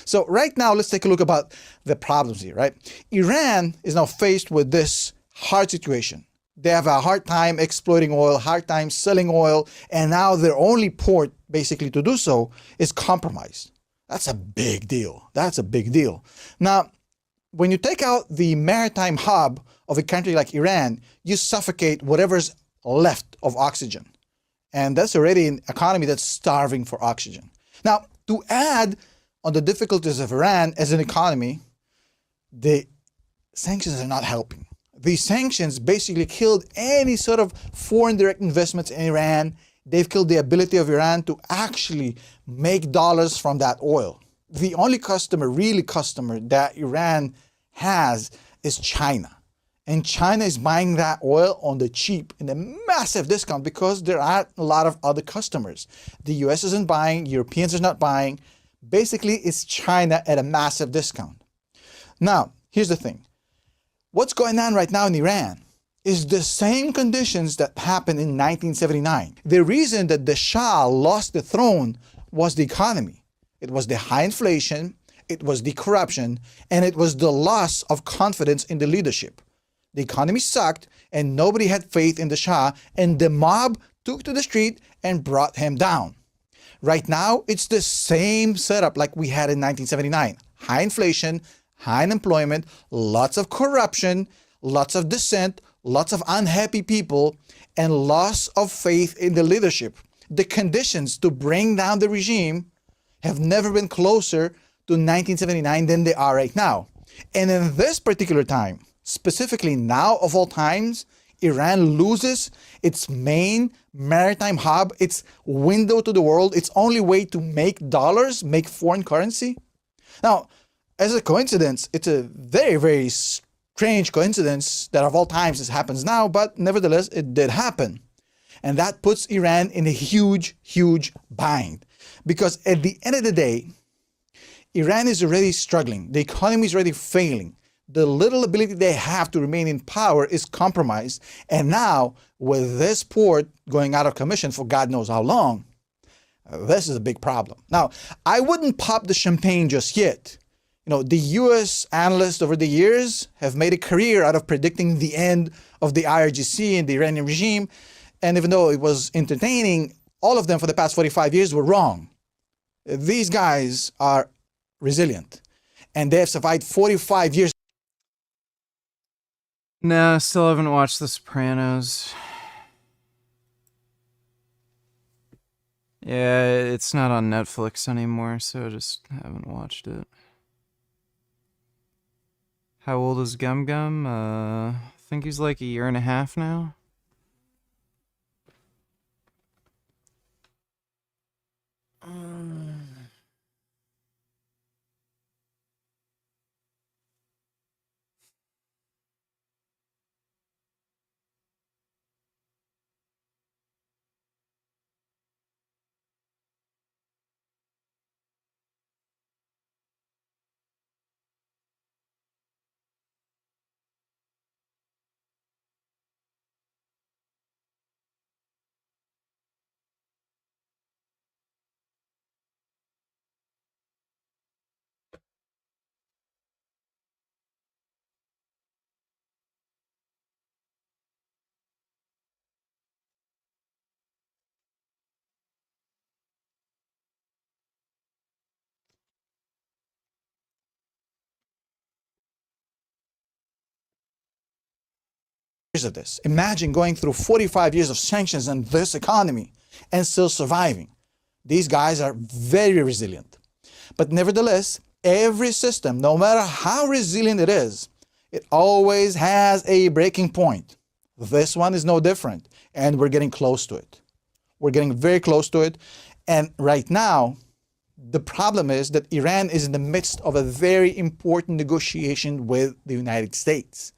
So right now, let's take a look about the problems here, right? Iran is now faced with this hard situation. They have a hard time exploiting oil, hard time selling oil, and now their only port basically to do so is compromised. That's a big deal. That's a big deal. Now, when you take out the maritime hub of a country like Iran, you suffocate whatever's left of oxygen. And that's already an economy that's starving for oxygen. Now, to add on the difficulties of Iran as an economy, the sanctions are not helping. These sanctions basically killed any sort of foreign direct investments in Iran. They've killed the ability of Iran to actually make dollars from that oil. The only really customer that Iran has is China. And China is buying that oil on the cheap in a massive discount because there are a lot of other customers. The US isn't buying, Europeans are not buying. Basically, it's China at a massive discount. Now, here's the thing. What's going on right now in Iran is the same conditions that happened in 1979. The reason that the Shah lost the throne was the economy. It was the high inflation, it was the corruption, and it was the loss of confidence in the leadership. The economy sucked, and nobody had faith in the Shah, and the mob took to the street and brought him down. Right now, it's the same setup like we had in 1979. High inflation, high unemployment, lots of corruption, lots of dissent, lots of unhappy people, and loss of faith in the leadership. The conditions to bring down the regime have never been closer to 1979 than they are right now. And in this particular time, specifically now of all times, Iran loses its main maritime hub, its window to the world, its only way to make dollars, make foreign currency. Now, as a coincidence, it's a very, very strange coincidence that of all times this happens now, but nevertheless, it did happen. And that puts Iran in a huge, huge bind. Because at the end of the day, Iran is already struggling. The economy is already failing. The little ability they have to remain in power is compromised. And now, with this port going out of commission for God knows how long, this is a big problem. Now, I wouldn't pop the champagne just yet. You know, the US analysts over the years have made a career out of predicting the end of the IRGC and the Iranian regime. And even though it was entertaining, all of them for the past 45 years were wrong. These guys are resilient. And they have survived 45 years. No, still haven't watched The Sopranos. Yeah, it's not on Netflix anymore, so I just haven't watched it. How old is Gum Gum? I think he's like a year and a half now. Of this. Imagine going through 45 years of sanctions and this economy and still surviving. These guys are very resilient. But nevertheless, every system, no matter how resilient it is, it always has a breaking point. This one is no different, and we're getting close to it. We're getting very close to it. And right now, the problem is that Iran is in the midst of a very important negotiation with the United States.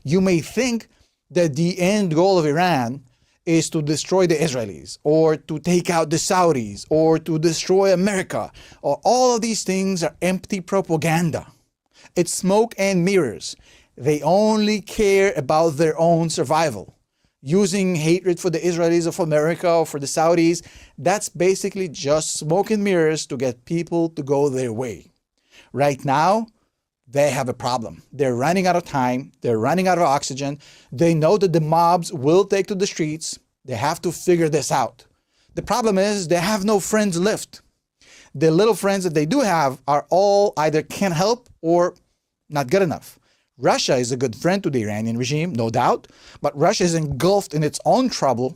You may think that the end goal of Iran is to destroy the Israelis or to take out the Saudis or to destroy America. Or all of these things are empty propaganda. It's smoke and mirrors. They only care about their own survival. Using hatred for the Israelis of America or for the Saudis, that's basically just smoke and mirrors to get people to go their way. Right now, they have a problem. They're running out of time. They're running out of oxygen. They know that the mobs will take to the streets. They have to figure this out. The problem is they have no friends left. The little friends that they do have are all either can't help or not good enough. Russia is a good friend to the Iranian regime, no doubt, but Russia is engulfed in its own trouble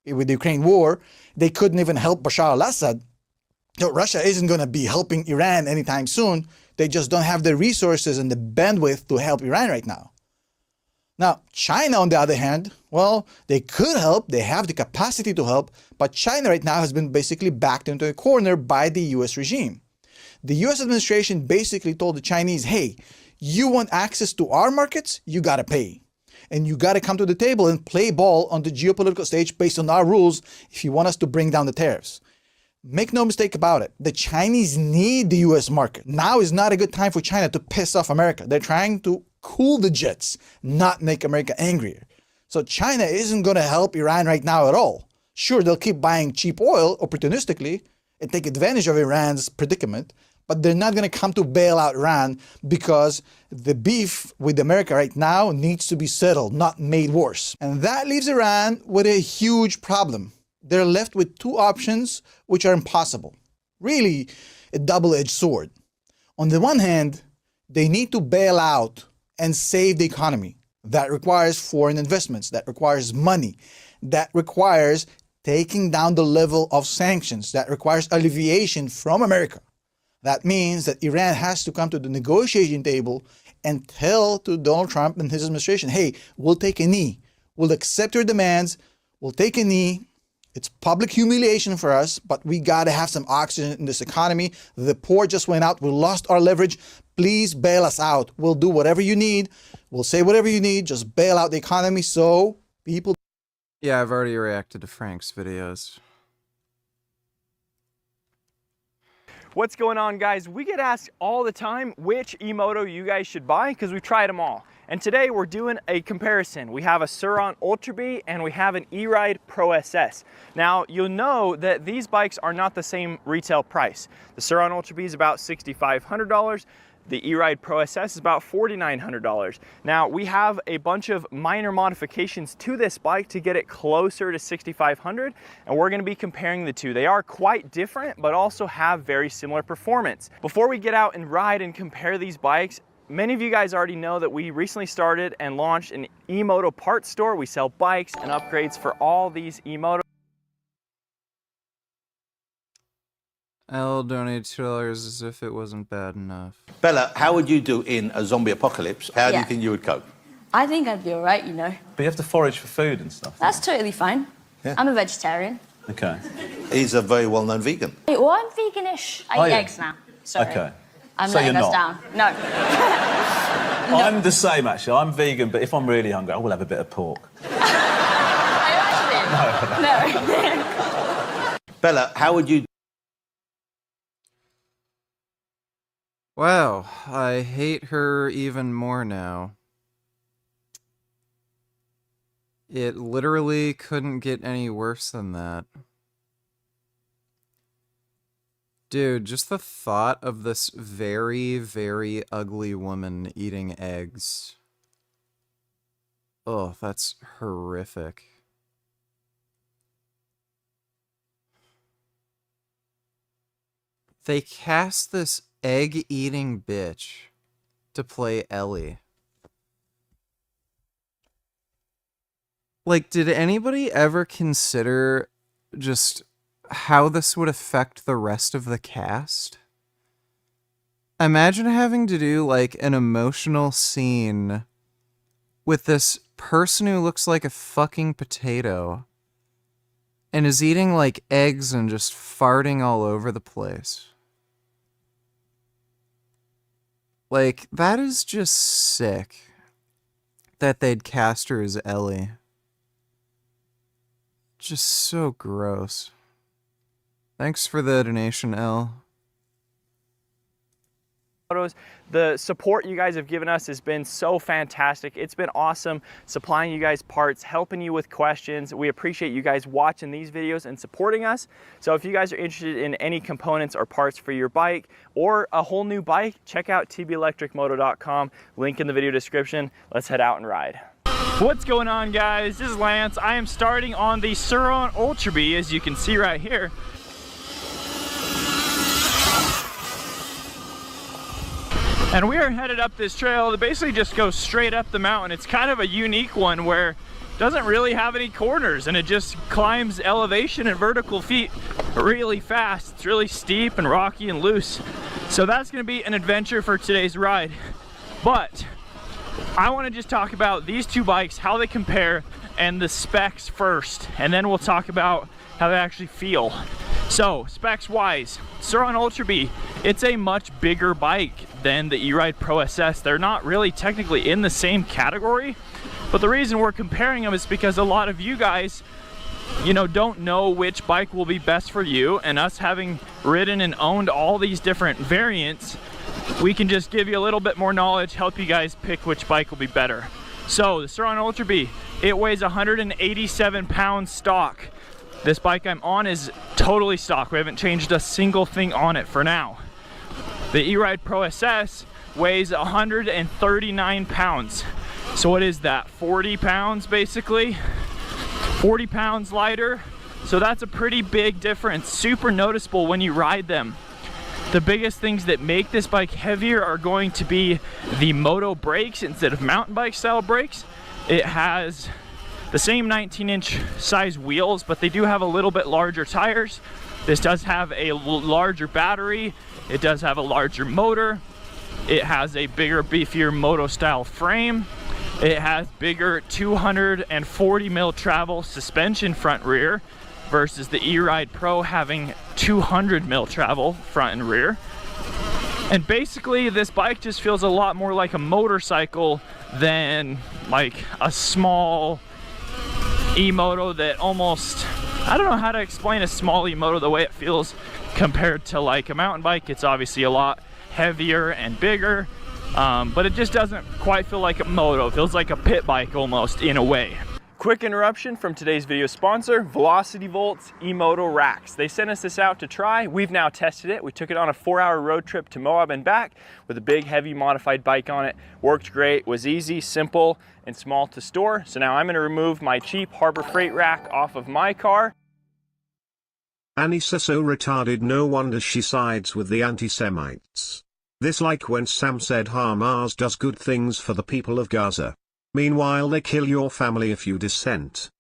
with the Ukraine war. They couldn't even help Bashar al-Assad. So Russia isn't going to be helping Iran anytime soon. They just don't have the resources and the bandwidth to help Iran right now. Now, China, on the other hand, well, they could help. They have the capacity to help. But China right now has been basically backed into a corner by the US regime. The US administration basically told the Chinese, hey, you want access to our markets? You got to pay. And you got to come to the table and play ball on the geopolitical stage based on our rules if you want us to bring down the tariffs. Make no mistake about it. The Chinese need the US market. Now is not a good time for China to piss off America. They're trying to cool the jets, not make America angrier. So China isn't going to help Iran right now at all. Sure, they'll keep buying cheap oil opportunistically and take advantage of Iran's predicament, but they're not going to come to bail out Iran because the beef with America right now needs to be settled, not made worse. And that leaves Iran with a huge problem. They're left with two options which are impossible. Really, a double-edged sword. On the one hand, they need to bail out and save the economy. That requires foreign investments. That requires money. That requires taking down the level of sanctions. That requires alleviation from America. That means that Iran has to come to the negotiating table and tell to Donald Trump and his administration, hey, we'll take a knee. We'll accept your demands. We'll take a knee. It's public humiliation for us, but we got to have some oxygen in this economy. The port just went out. We lost our leverage. Please bail us out. We'll do whatever you need. We'll say whatever you need. Just bail out the economy so people... Yeah, I've already reacted to Frank's videos. What's going on, guys? We get asked all the time which e-moto you guys should buy because we've tried them all. And today we're doing a comparison. We have a Sur-Ron Ultra B and we have an E-Ride Pro SS. Now, you'll know that these bikes are not the same retail price. The Sur-Ron Ultra B is about $6,500. The E-Ride Pro SS is about $4,900. Now, we have a bunch of minor modifications to this bike to get it closer to $6,500, and we're gonna be comparing the two. They are quite different, but also have very similar performance. Before we get out and ride and compare these bikes, many of you guys already know that we recently started and launched an e-moto parts store. We sell bikes and upgrades for all these e-motos. I'll donate $2 as if it wasn't bad enough. Bella, how would you do in a zombie apocalypse? How do you think you would cope? I think I'd be all right, you know. But you have to forage for food and stuff. That's totally fine. Yeah. I'm a vegetarian. Okay. He's a very well-known vegan. Hey, well, I'm veganish. I eat eggs now. Sorry. Okay. I'm So letting you're us not? down. No. I'm the same, actually. I'm vegan, but if I'm really hungry, I will have a bit of pork. No. Bella, how would you... Wow, I hate her even more now. It literally couldn't get any worse than that. Dude, just the thought of this very, very ugly woman eating eggs. Oh, that's horrific. They cast this egg-eating bitch to play Ellie. Like, did anybody ever consider just how this would affect the rest of the cast? Imagine having to do, like, an emotional scene with this person who looks like a fucking potato and is eating, like, eggs and just farting all over the place. Like, that is just sick that they'd cast her as Ellie. Just so gross. Thanks for the donation, L. The support you guys have given us has been so fantastic. It's been awesome supplying you guys parts, helping you with questions. We appreciate you guys watching these videos and supporting us. So if you guys are interested in any components or parts for your bike or a whole new bike, check out tbelectricmoto.com. Link in the video description. Let's head out and ride. What's going on, guys? This is Lance. I am starting on the Sur-Ron Ultra B, as you can see right here. And we are headed up this trail that basically just goes straight up the mountain. It's kind of a unique one where it doesn't really have any corners and it just climbs elevation and vertical feet really fast. It's really steep and rocky and loose. So that's gonna be an adventure for today's ride. But I wanna just talk about these two bikes, how they compare, and the specs first. And then we'll talk about how they actually feel. So, specs wise, Sur-Ron Ultra B, it's a much bigger bike than the E-Ride Pro SS. They're not really technically in the same category, but the reason we're comparing them is because a lot of you guys, you know, don't know which bike will be best for you, and us having ridden and owned all these different variants, we can just give you a little bit more knowledge, help you guys pick which bike will be better. So, the Sur-Ron Ultra B, it weighs 187 pounds stock. This bike I'm on is totally stock. We haven't changed a single thing on it for now. The E-Ride Pro SS weighs 139 pounds. So what is that? 40 pounds basically? 40 pounds lighter. So that's a pretty big difference. Super noticeable when you ride them. The biggest things that make this bike heavier are going to be the moto brakes instead of mountain bike style brakes. It has the same 19-inch size wheels, but they do have a little bit larger tires. This does have a larger battery. It does have a larger motor. It has a bigger, beefier moto style frame. It has bigger 240 mil travel suspension front rear versus the E-Ride Pro having 200 mil travel front and rear. And basically this bike just feels a lot more like a motorcycle than like a small e-moto that almost, I don't know how to explain a small e-moto the way it feels compared to like a mountain bike. It's obviously a lot heavier and bigger, but it just doesn't quite feel like a moto. It feels like a pit bike almost in a way. Quick interruption from today's video sponsor, Velocity Volt's e-moto racks. They sent us this out to try. We've now tested it. We took it on a 4-hour road trip to Moab and back with a big, heavy, modified bike on it. Worked great, was easy, simple, and small to store. So now I'm gonna remove my cheap Harbor Freight rack off of my car. Anissa so retarded, no wonder she sides with the anti-Semites. This like when Sam said Hamas does good things for the people of Gaza. Meanwhile they kill your family if you dissent.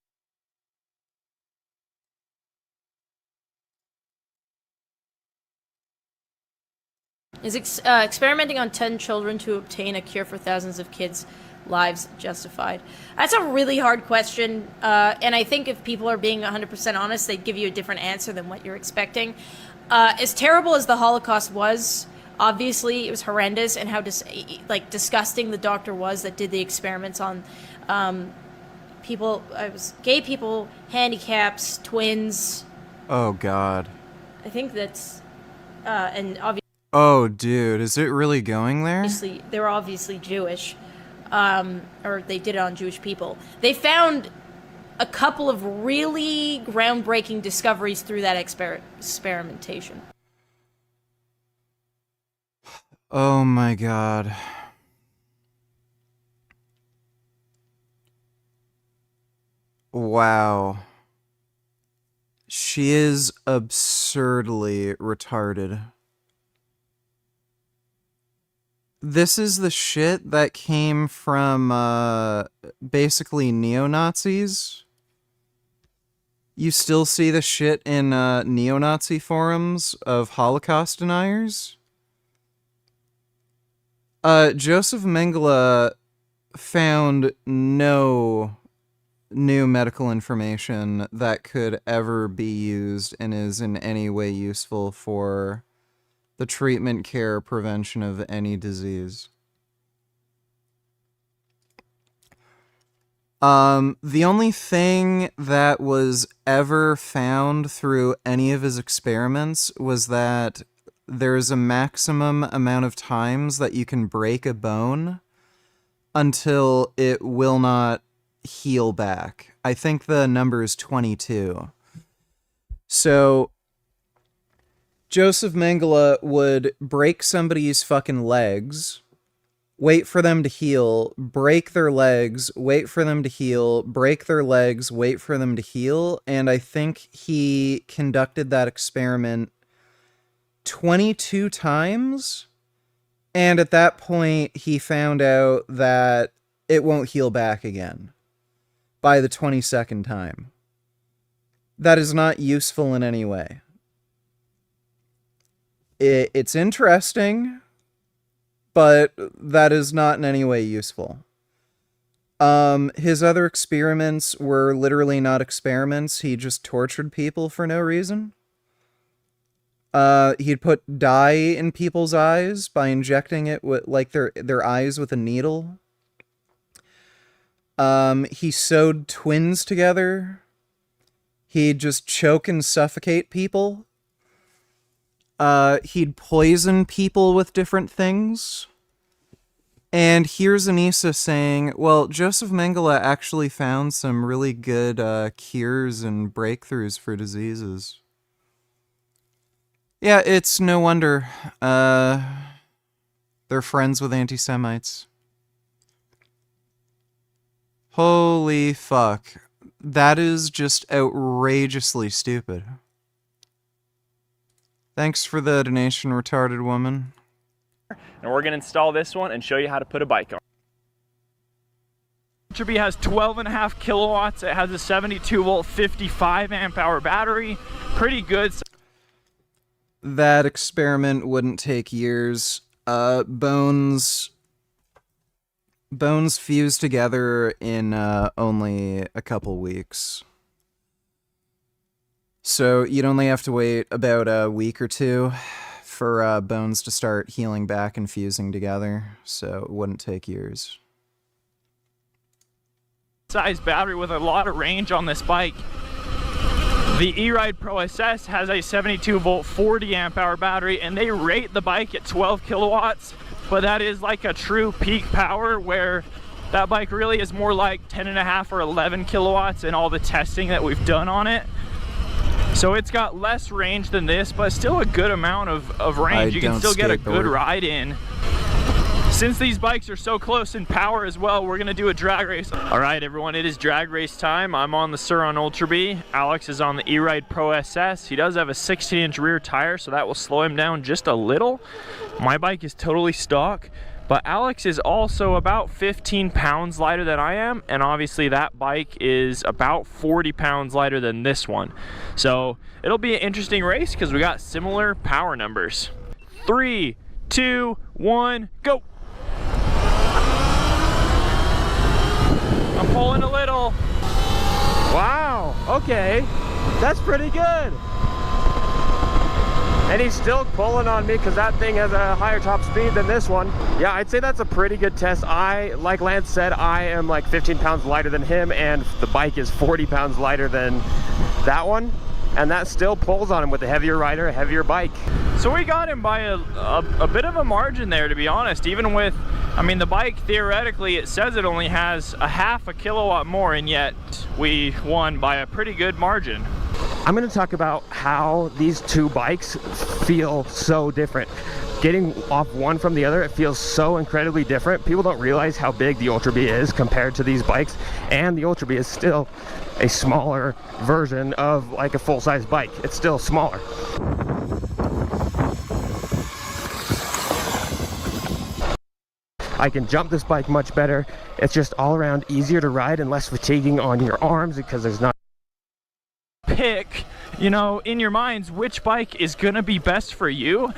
Is experimenting on 10 children to obtain a cure for thousands of kids' lives justified? That's a really hard question, and I think if people are being 100% honest, they'd give you a different answer than what you're expecting. As terrible as the Holocaust was, obviously it was horrendous, and how disgusting the doctor was that did the experiments on people. I was gay people, handicaps, twins. Oh God. I think that's and obviously. Oh, dude, is it really going there? Obviously, they were obviously Jewish, or they did it on Jewish people. They found a couple of really groundbreaking discoveries through that experimentation. Oh my God. Wow. She is absurdly retarded. This is the shit that came from, basically neo-Nazis. You still see the shit in, neo-Nazi forums of Holocaust deniers. Joseph Mengele found no new medical information that could ever be used and is in any way useful for the treatment, care, prevention of any disease. The only thing that was ever found through any of his experiments was that there's a maximum amount of times that you can break a bone until it will not heal back. I think the number is 22. So Joseph Mengele would break somebody's fucking legs, wait for them to heal, break their legs, wait for them to heal, break their legs, wait for them to heal, and I think he conducted that experiment 22 times, and at that point he found out that it won't heal back again by the 22nd time. That is not useful in any way. It's interesting, but that is not in any way useful. His other experiments were literally not experiments. He just tortured people for no reason. He'd put dye in people's eyes by injecting it with, like, their eyes with a needle. He sewed twins together. He'd just choke and suffocate people. He'd poison people with different things. And here's Anissa saying, well, Joseph Mengele actually found some really good cures and breakthroughs for diseases. Yeah, it's no wonder they're friends with anti-Semites. Holy fuck. That is just outrageously stupid. Thanks for the donation, retarded woman. And we're going to install this one and show you how to put a bike on. Doherty has 12.5 kilowatts. It has a 72 volt 55 amp hour battery. Pretty good. That experiment wouldn't take years. Bones fuse together in only a couple weeks. So you'd only have to wait about a week or two for bones to start healing back and fusing together, so it wouldn't take years. Size battery with a lot of range on this bike. The E-Ride Pro SS has a 72 volt 40 amp hour battery, and they rate the bike at 12 kilowatts, but that is like a true peak power, where that bike really is more like 10.5 or 11 kilowatts in all the testing that we've done on it. So it's got less range than this, but still a good amount of range. You can still get a good ride in. Since these bikes are so close in power as well, we're gonna do a drag race. All right, everyone, it is drag race time. I'm on the Sur-Ron Ultra B. Alex is on the E-Ride Pro SS. He does have a 16-inch rear tire, so that will slow him down just a little. My bike is totally stock, but Alex is also about 15 pounds lighter than I am, and obviously that bike is about 40 pounds lighter than this one. So it'll be an interesting race because we got similar power numbers. 3, 2, 1, go! I'm pulling a little. Wow, okay, that's pretty good. And he's still pulling on me because that thing has a higher top speed than this one. Yeah, I'd say that's a pretty good test. Like Lance said, I am like 15 pounds lighter than him, and the bike is 40 pounds lighter than that one. And that still pulls on him with a heavier rider, a heavier bike. So we got him by a bit of a margin there, to be honest. Even with, I mean, the bike, theoretically, it says it only has a half a kilowatt more, and yet we won by a pretty good margin. I'm going to talk about how these two bikes feel so different. Getting off one from the other, it feels so incredibly different. People don't realize how big the Ultra B is compared to these bikes, and the Ultra B is still a smaller version of like a full-size bike. It's still smaller. I can jump this bike much better. It's just all around easier to ride and less fatiguing on your arms because there's not pick, you know, in your minds which bike is gonna be best for you,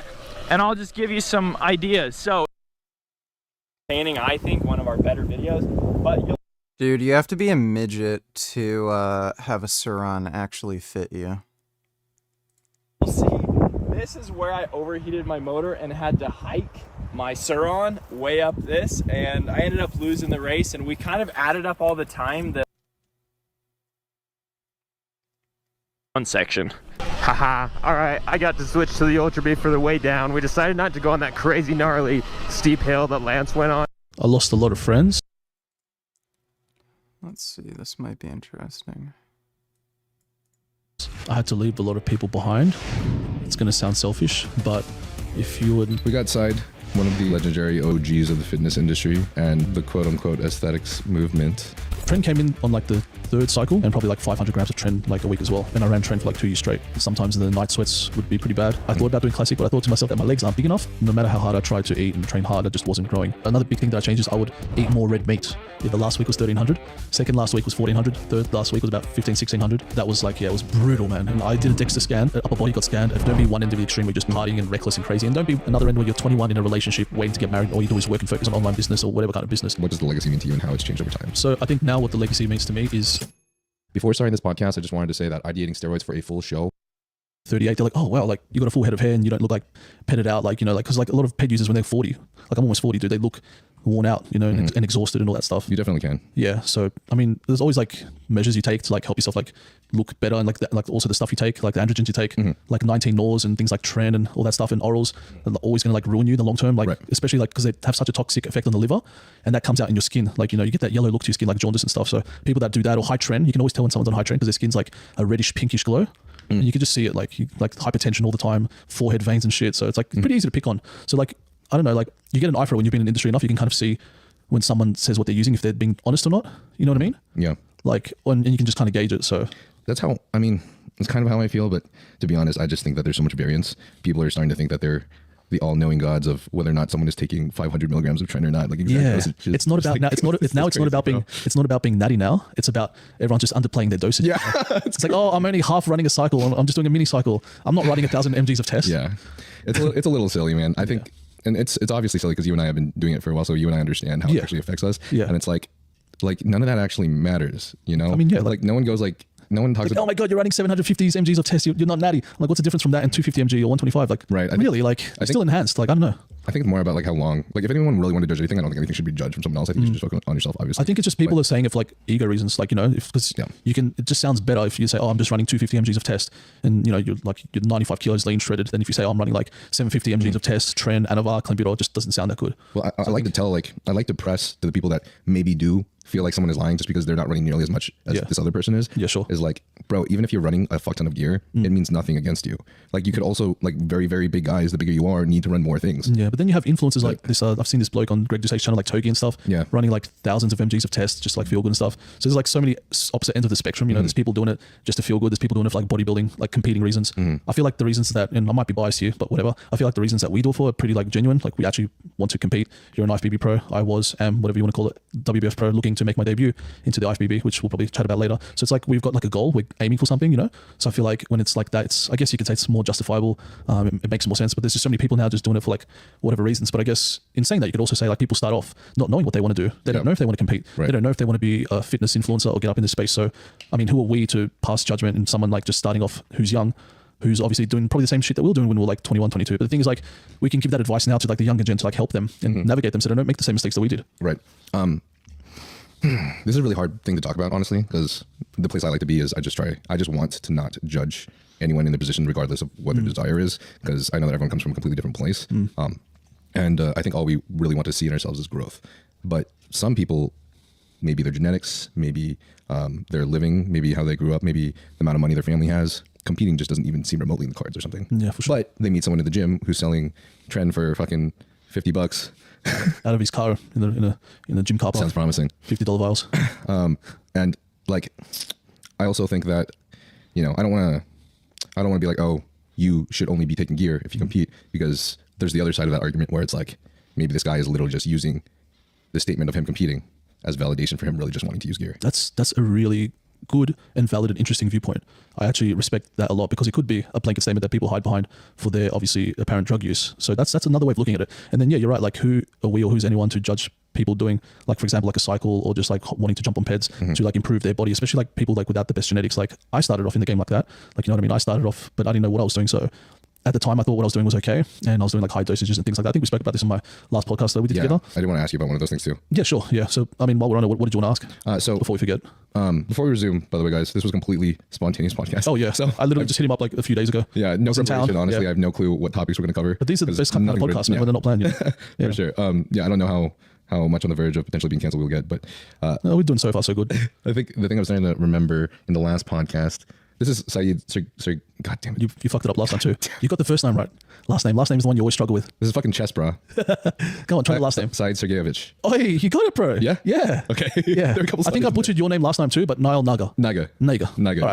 and I'll just give you some ideas. So painting, I think, one of our better videos, but dude, you have to be a midget to have a Sur-Ron actually fit you. you'll see this is where I overheated my motor and had to hike my Suron way up this, and I ended up losing the race, and we kind of added up all the time that one section. Haha, alright, I got to switch to the Ultra B for the way down. We decided not to go on that crazy gnarly steep hill that Lance went on. I lost a lot of friends. Let's see, this might be interesting. I had to leave a lot of people behind. It's going to sound selfish, but if you would... We got Side, one of the legendary OGs of the fitness industry and the quote-unquote aesthetics movement. Trend came in on like the third cycle and probably like 500 grams of trend like a week as well. And I ran trend for like 2 years straight. Sometimes the night sweats would be pretty bad. I thought about doing classic, but I thought to myself that my legs aren't big enough. No matter how hard I tried to eat and train hard, I just wasn't growing. Another big thing that I changed is I would eat more red meat. Yeah, the last week was 1300. Second last week was 1400. Third last week was about 15, 1600. That was like, yeah, it was brutal, man. And I did a DEXA scan, upper body got scanned. Don't be one end of the extreme where you're just partying and reckless and crazy. And don't be another end where you're 21 in a relationship waiting to get married. All you do is work and focus on online business or whatever kind of business. What does the legacy mean to you and how it's changed over time? So I think now what the legacy means to me is... Before starting this podcast, I just wanted to say that ideating steroids for a full show. 38, they're like, oh wow, like you got a full head of hair and you don't look like petted out, like, you know, like, because like a lot of ped users when they're 40, like I'm almost 40, dude, they look worn out, you know, and exhausted and all that stuff. You definitely can. Yeah, so I mean, there's always like measures you take to like help yourself like look better, and like like also the stuff you take, like the androgens you take, like 19 NORs and things like tren and all that stuff, and orals are always going to like ruin you in the long term, like especially like because they have such a toxic effect on the liver, and that comes out in your skin, like, you know, you get that yellow look to your skin like jaundice and stuff. So people that do that, or high tren, you can always tell when someone's on high tren because their skin's like a reddish pinkish glow. And you can just see it, like like hypertension all the time, forehead veins and shit. So it's like pretty easy to pick on. So like, I don't know, like you get an eye for it when you've been in the industry enough, you can kind of see when someone says what they're using, if they're being honest or not. You know what I mean? Yeah. Like, and you can just kind of gauge it. So that's how, I mean, it's kind of how I feel, but to be honest, I just think that there's so much variance. People are starting to think that they're the all-knowing gods of whether or not someone is taking 500 milligrams of tren or not. Like, exactly, it's not about like, now. It's not about being. It's not about being natty now. It's about everyone just underplaying their dosage. Yeah, it's like, oh, I'm only half running a cycle. I'm just doing a mini cycle. I'm not running 1,000 mgs of test. Yeah, it's a little silly, man. I think, and it's obviously silly because you and I have been doing it for a while, so you and I understand how it actually affects us. Yeah, and it's like none of that actually matters. You know, I mean, yeah, like no one goes like. No one talks like, oh my god, you're running 750 mgs of test. You're not natty. I'm like, what's the difference from that and 250 mg or 125? Like, really, like, it's still enhanced. Like, I don't know. I think it's more about like how long. Like, if anyone really wanted to judge anything, I don't think anything should be judged from someone else. I think you should just focus on yourself. Obviously, I think it's just people are saying it for like ego reasons. Like, you know, because you can. It just sounds better if you say, oh, I'm just running 250 mgs of test, and you know, you're 95 kilos lean shredded. Than if you say, oh, I'm running like 750 mgs of test, tren, anavar, clenbuterol. It just doesn't sound that good. Well, I like to tell I like to press to the people that maybe do feel like someone is lying just because they're not running nearly as much as this other person is. Yeah, sure. Is like, bro, even if you're running a fuck ton of gear, it means nothing against you. Like, you could also, like, very, very big guys, the bigger you are, need to run more things. Yeah, but then you have influencers like this. I've seen this bloke on Greg Dusay's channel, like Togi and stuff, running like thousands of mgs of tests, just like feel good and stuff. So there's like so many opposite ends of the spectrum. You know, there's people doing it just to feel good. There's people doing it for like bodybuilding, like competing reasons. I feel like the reasons that, and I might be biased here, but whatever. I feel like the reasons that we do it for are pretty like genuine. Like, we actually want to compete. You're an IFBB pro. I was, whatever you want to call it, WBF pro, looking to make my debut into the IFBB, which we'll probably chat about later. So it's like we've got like a goal, we're aiming for something, you know. So I feel like when it's like that, it's, I guess you could say it's more justifiable. It makes more sense. But there's just so many people now just doing it for like whatever reasons. But I guess in saying that, you could also say like people start off not knowing what they want to do. They don't know if they want to compete. They don't know if they want to be a fitness influencer or get up in this space. So I mean, who are we to pass judgment in someone like just starting off who's young, who's obviously doing probably the same shit that we were doing when we were like 21, 22. But the thing is, like, we can give that advice now to like the younger gen to like help them and navigate them so they don't make the same mistakes that we did. Right. This is a really hard thing to talk about, honestly, because the place I like to be is I just want to not judge anyone in their position regardless of what their desire is, because I know that everyone comes from a completely different place. And I think all we really want to see in ourselves is growth. But some people, maybe their genetics, maybe their living, maybe how they grew up, maybe the amount of money their family has, competing just doesn't even seem remotely in the cards or something. Yeah, for sure. But they meet someone in the gym who's selling tren for fucking $50 out of his car in a gym car park. Sounds promising. $50 vials. And like, I also think that, you know, I don't want to be like, oh, you should only be taking gear if you compete, because there's the other side of that argument where it's like, maybe this guy is literally just using the statement of him competing as validation for him really just wanting to use gear. That's a really good and valid and interesting viewpoint. I actually respect that a lot, because it could be a blanket statement that people hide behind for their obviously apparent drug use. So that's another way of looking at it. And then, yeah, you're right. Like, who are we or who's anyone to judge people doing, like, for example, like a cycle or just like wanting to jump on peds to like improve their body, especially like people like without the best genetics. Like, I started off in the game like that. Like, you know what I mean? I started off, but I didn't know what I was doing. So at the time I thought what I was doing was okay, and I was doing like high dosages and things like that. I think we spoke about this in my last podcast that we did together. I did want to ask you about one of those things too. Yeah, sure. Yeah. So, I mean, while we're on it, what did you want to ask? So before we forget, before we resume, by the way, guys, this was a completely spontaneous podcast. Oh yeah. So I literally just hit him up like a few days ago. Yeah, no preparation. Honestly, I have no clue what topics we're going to cover. But these are the best kind of podcasts, man, when they're not planned. For sure. Yeah, I don't know how much on the verge of potentially being canceled we'll get, but no, we're doing so far so good. I think the thing I was starting to remember in the last podcast. This is Saeed. Sorry, God damn it. You fucked it up last time too. You got the first name right. Last name is the one you always struggle with. This is fucking chess, bro. Go on, try the last name. Saeed Sergeyevich. Oh, hey, you got it, bro. Yeah? Yeah. Okay. Yeah. There are a couple I think I butchered your name last time too, but Niall Naga. Naga. All right,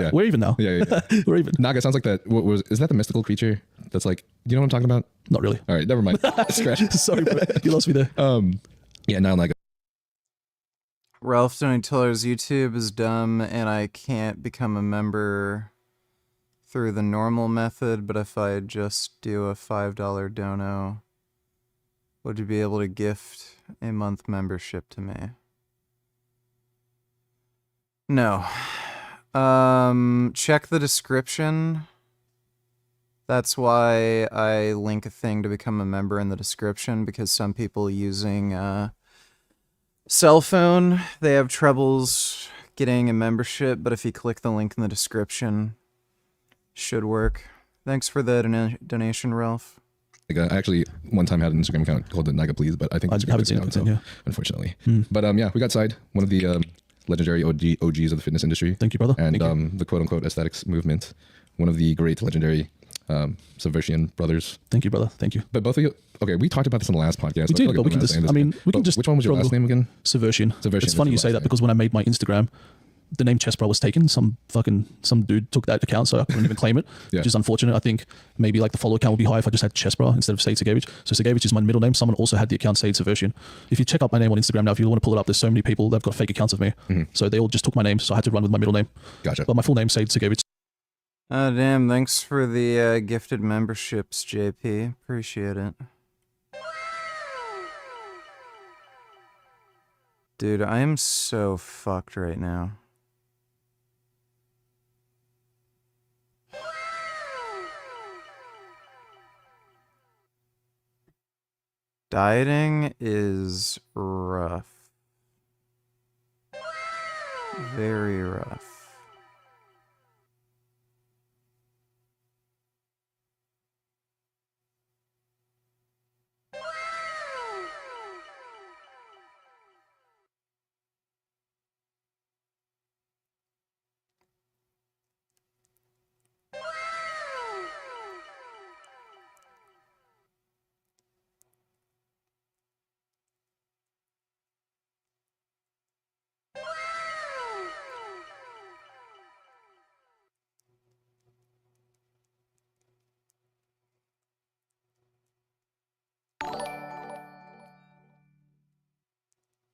yeah. We're even now. Yeah. We're even. Naga sounds like that. Is that the mystical creature that's like, you know what I'm talking about? Not really. All right, never mind. Scratch. Sorry, bro. You lost me there. Yeah, Niall Naga. Ralph Donatello's YouTube is dumb, and I can't become a member through the normal method, but if I just do a $5 dono, would you be able to gift a month membership to me? No. Check the description. That's why I link a thing to become a member in the description, because some people using cell phone, they have troubles getting a membership, but if you click the link in the description, should work. Thanks for the donation, Ralph. Like, I actually one time had an Instagram account called the Naga Please, but I think I haven't seen it, unfortunately. But yeah, we got Side, one of the legendary OGs of the fitness industry. Thank you, brother. And the quote-unquote aesthetics movement, one of the great legendary Subversian brothers. Thank you, brother. Thank you. But both of you, okay, we talked about this in the last podcast. We did, but we can just, I mean, we can just... Which one was your last name again? Subversian. It's funny you say that because when I made my Instagram, the name Chess Bro was taken. Some dude took that account, so I couldn't even claim it, which is unfortunate. I think maybe like the follow account would be high if I just had Chess Bro instead of Said Sergeyevich. So Sergeyevich is my middle name. Someone also had the account Said Subversian. If you check out my name on Instagram now, if you want to pull it up, there's so many people that have got fake accounts of me. So they all just took my name, so I had to run with my middle name. Gotcha. But my full name Said Sergeyevich. Oh, damn. Thanks for the gifted memberships, JP. Appreciate it. Dude, I am so fucked right now. Dieting is rough. Very rough.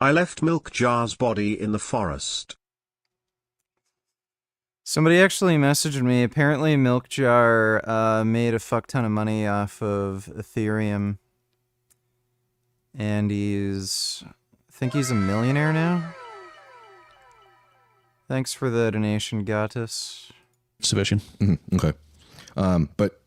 I left Milk Jar's body in the forest. Somebody actually messaged me. Apparently Milk Jar made a fuck ton of money off of Ethereum. And I think he's a millionaire now? Thanks for the donation, Gatus. Subversion. Okay. But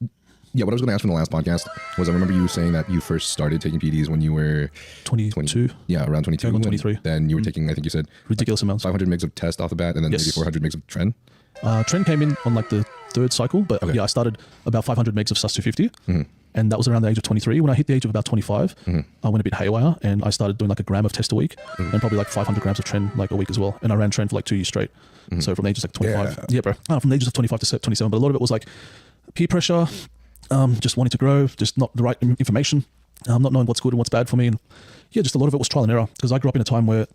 yeah, what I was going to ask from the last podcast was I remember you saying that you first started taking PDs when you were 22. Yeah, around 22. 23. Then you were taking, I think you said, ridiculous amounts. 500 megs of test off the bat, and then maybe 400 megs of Tren. Tren came in on like the third cycle, but yeah, I started about 500 megs of SUS 250. And that was around the age of 23. When I hit the age of about 25, I went a bit haywire and I started doing like a gram of test a week and probably like 500 grams of Tren like a week as well. And I ran Tren for like 2 years straight. So from the ages of like 25. Yeah, bro. From the ages of 25 to 27. But a lot of it was like peer pressure, just wanting to grow, just not the right information, not knowing what's good and what's bad for me. And yeah, just a lot of it was trial and error because I grew up in a time where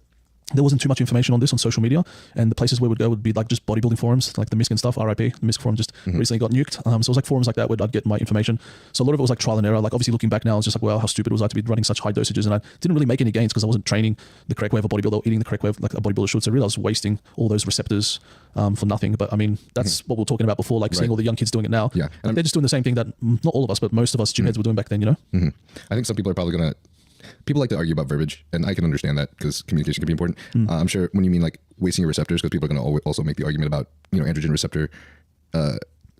there wasn't too much information on this on social media, and the places where we'd go would be like just bodybuilding forums, like the Misk and stuff, RIP. The Misk forum just recently got nuked. So it was like forums like that where I'd get my information. So a lot of it was like trial and error. Like obviously looking back now, it's just like, well, how stupid was I to be running such high dosages? And I didn't really make any gains because I wasn't training the correct way of a bodybuilder or eating the correct way of like a bodybuilder should. So really I was wasting all those receptors for nothing. But I mean, that's what we were talking about before, like seeing all the young kids doing it now. Yeah. And they're just doing the same thing that not all of us, but most of us gym heads were doing back then, you know? I think some people are probably going to, people like to argue about verbiage, and I can understand that because communication can be important. I'm sure when you mean like wasting your receptors, because people are going to also make the argument about, you know, androgen receptor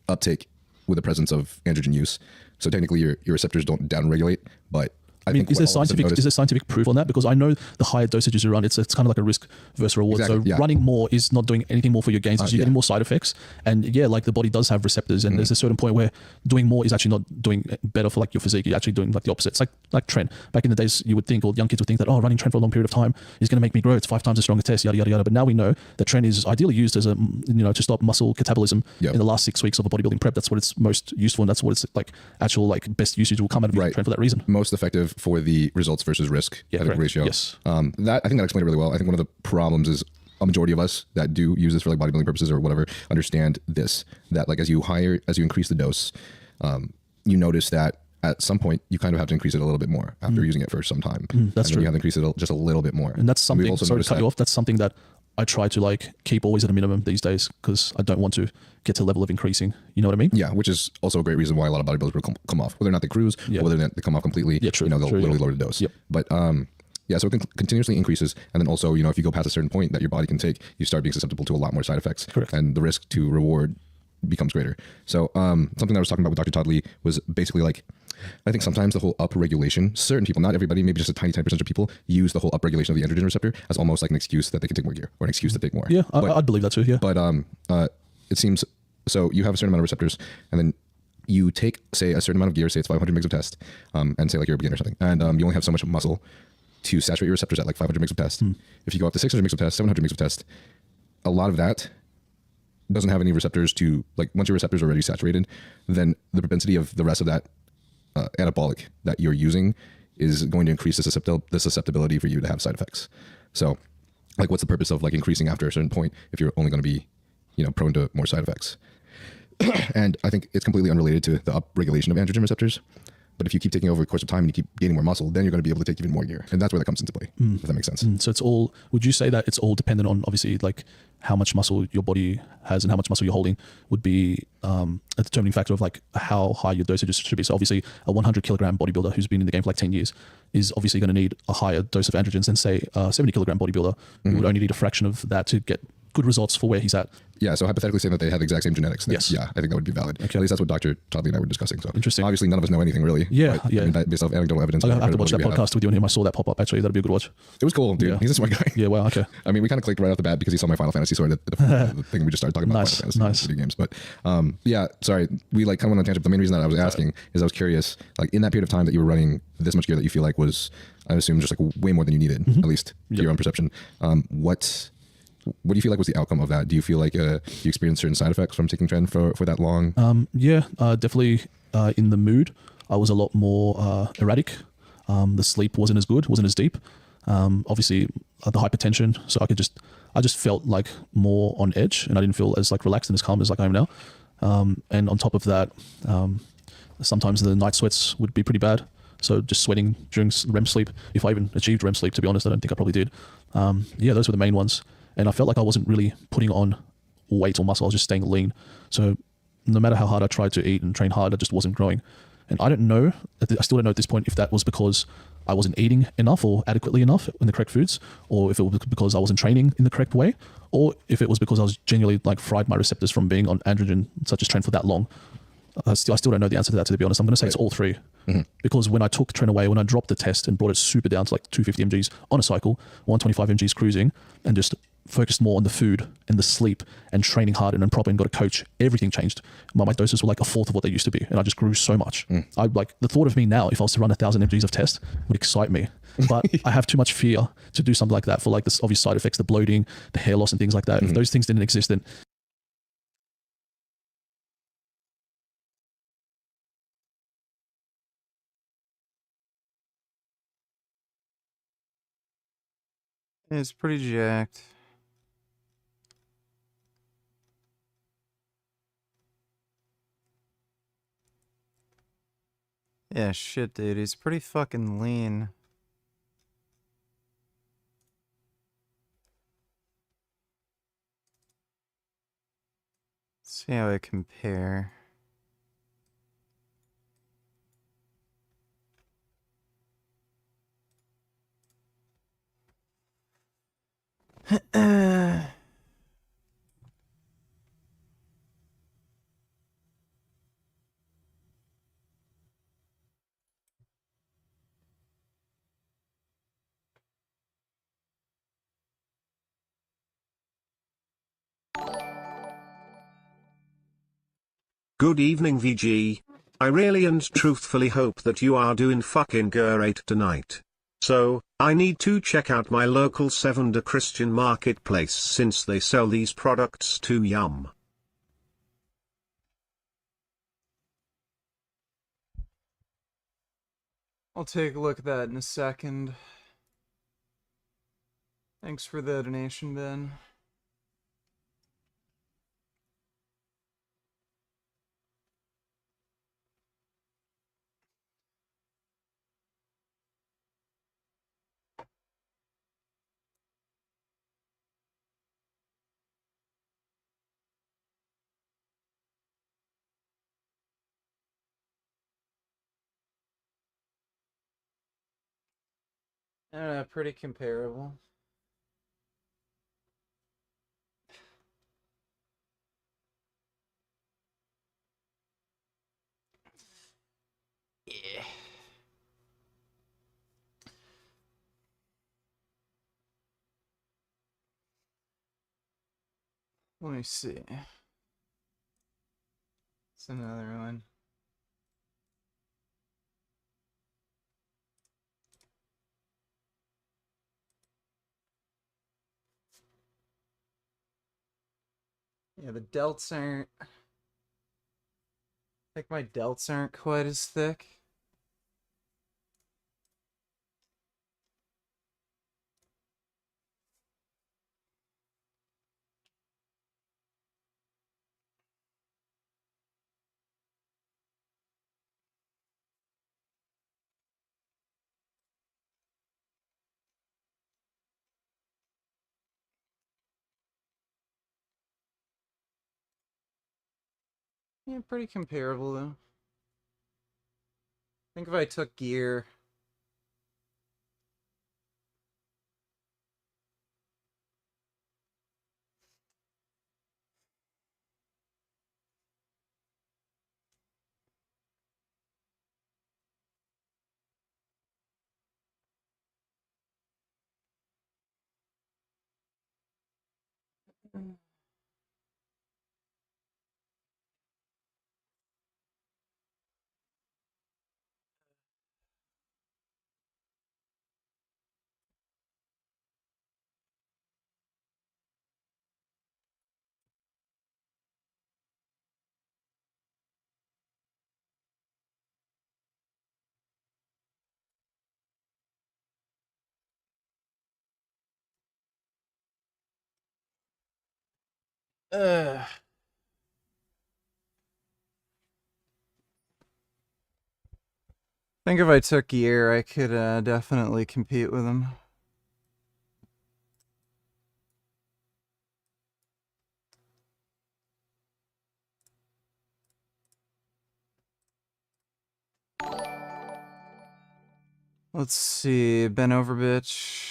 uptake with the presence of androgen use. So technically your receptors don't downregulate, but I mean, is there scientific proof on that? Because I know the higher dosages you run, it's kind of like a risk versus reward. Exactly, so running more is not doing anything more for your gains. You're getting more side effects. And yeah, like the body does have receptors, and there's a certain point where doing more is actually not doing better for like your physique. You're actually doing like the opposite. It's like Tren. Back in the days, you would think, or young kids would think that, oh, running Tren for a long period of time is going to make me grow. It's 5 times a stronger test, yada yada yada. But now we know that Tren is ideally used as a to stop muscle catabolism in the last 6 weeks of a bodybuilding prep. That's what it's most useful, and that's what it's like actual like best usage will come out of Tren for that reason. Most effective for the results versus risk ratio. Yes. I think that explained it really well. I think one of the problems is a majority of us that do use this for like bodybuilding purposes or whatever understand this, that like as you increase the dose, you notice that at some point you kind of have to increase it a little bit more after using it for some time. That's true. You have to increase it just a little bit more. And that's something, sorry to cut you off, that's something that I try to like keep always at a minimum these days, because I don't want to get to the level of increasing. You know what I mean? Yeah, which is also a great reason why a lot of bodybuilders will come off, whether or not they cruise, or whether or not they come off completely. Yeah, true. They'll literally lower the dose. Yep. But so it continuously increases, and then also if you go past a certain point that your body can take, you start being susceptible to a lot more side effects. Correct. And the risk to reward becomes greater. So something I was talking about with Dr. Todd Lee was basically like, I think sometimes the whole upregulation, certain people, not everybody, maybe just a tiny 10% of people use the whole upregulation of the androgen receptor as almost like an excuse that they can take more gear or an excuse to take more. Yeah, I'd believe that too, yeah. But it seems, so you have a certain amount of receptors, and then you take, say, a certain amount of gear, say it's 500 mgs of test, and say like you're a beginner or something, and you only have so much muscle to saturate your receptors at like 500 mgs of test. If you go up to 600 mgs of test, 700 mgs of test, a lot of that doesn't have any receptors to, like, once your receptors are already saturated, then the propensity of the rest of that anabolic that you're using is going to increase the susceptibility for you to have side effects. So like, what's the purpose of like increasing after a certain point if you're only going to be prone to more side effects? And I think it's completely unrelated to the upregulation of androgen receptors. But if you keep taking over the course of time and you keep gaining more muscle, then you're going to be able to take even more gear. And that's where that comes into play, if that makes sense. So it's all, would you say that it's all dependent on obviously like how much muscle your body has and how much muscle you're holding would be a determining factor of like how high your dosages should be? So obviously a 100 kilogram bodybuilder who's been in the game for like 10 years is obviously going to need a higher dose of androgens than say a 70 kilogram bodybuilder who would only need a fraction of that to get good results for where he's at. Yeah, so hypothetically saying that they have the exact same genetics, then, yes. yeah, I think that would be valid. Okay. At least that's what Dr. Todd Lee and I were discussing. So interesting. Obviously, none of us know anything really. Yeah, but, yeah. I mean, based off anecdotal evidence. I have to watch that podcast with you and him. I saw that pop up actually. That'd be a good watch. It was cool, dude. Yeah. He's a smart guy. Yeah, wow, okay. I mean, we kind of clicked right off the bat because he saw my Final Fantasy sword at the thing we just started talking about. Nice. Video games. But yeah, sorry, we like kind of went on a tangent. But the main reason that I was asking is I was curious, like in that period of time that you were running this much gear that you feel like was, I assume, just like way more than you needed, at least to your own perception. What do you feel like was the outcome of that? Do you feel like you experienced certain side effects from taking Tren for that long? Yeah, definitely in the mood. I was a lot more erratic. The sleep wasn't as good, wasn't as deep. Obviously, the hypertension. So I just felt like more on edge, and I didn't feel as like relaxed and as calm as like I am now. And on top of that, sometimes the night sweats would be pretty bad. So just sweating during REM sleep, if I even achieved REM sleep, to be honest, I don't think I probably did. Yeah, those were the main ones. And I felt like I wasn't really putting on weight or muscle. I was just staying lean. So no matter how hard I tried to eat and train hard, I just wasn't growing. And I don't know, I still don't know at this point if that was because I wasn't eating enough or adequately enough in the correct foods, or if it was because I wasn't training in the correct way, or if it was because I was genuinely like fried my receptors from being on androgen such as Tren for that long. I still don't know the answer to that, to be honest. I'm going to say it's all three. Because when I took Tren away, when I dropped the test and brought it super down to like 250 mgs on a cycle, 125 mgs cruising, and just focused more on the food and the sleep and training hard and then properly and got a coach, everything changed. My doses were like a fourth of what they used to be, and I just grew so much. I like the thought of me now, if I was to run 1,000 mgs of test, would excite me. But I have too much fear to do something like that for like the obvious side effects, the bloating, the hair loss and things like that. If those things didn't exist, then it's pretty jacked. Yeah, shit, dude. He's pretty fucking lean. Let's see how I compare. Good evening, VG. I really and truthfully hope that you are doing fucking great tonight. So, I need to check out my local 7-day Christian marketplace since they sell these products too. Yum. I'll take a look at that in a second. Thanks for the donation, Ben. Pretty comparable. Yeah. Let me see. It's another one. Yeah, the delts aren't... I think my delts aren't quite as thick. Yeah, pretty comparable though. I think if I took gear... I think if I took gear, I could definitely compete with him. Let's see, Ben Overbitch.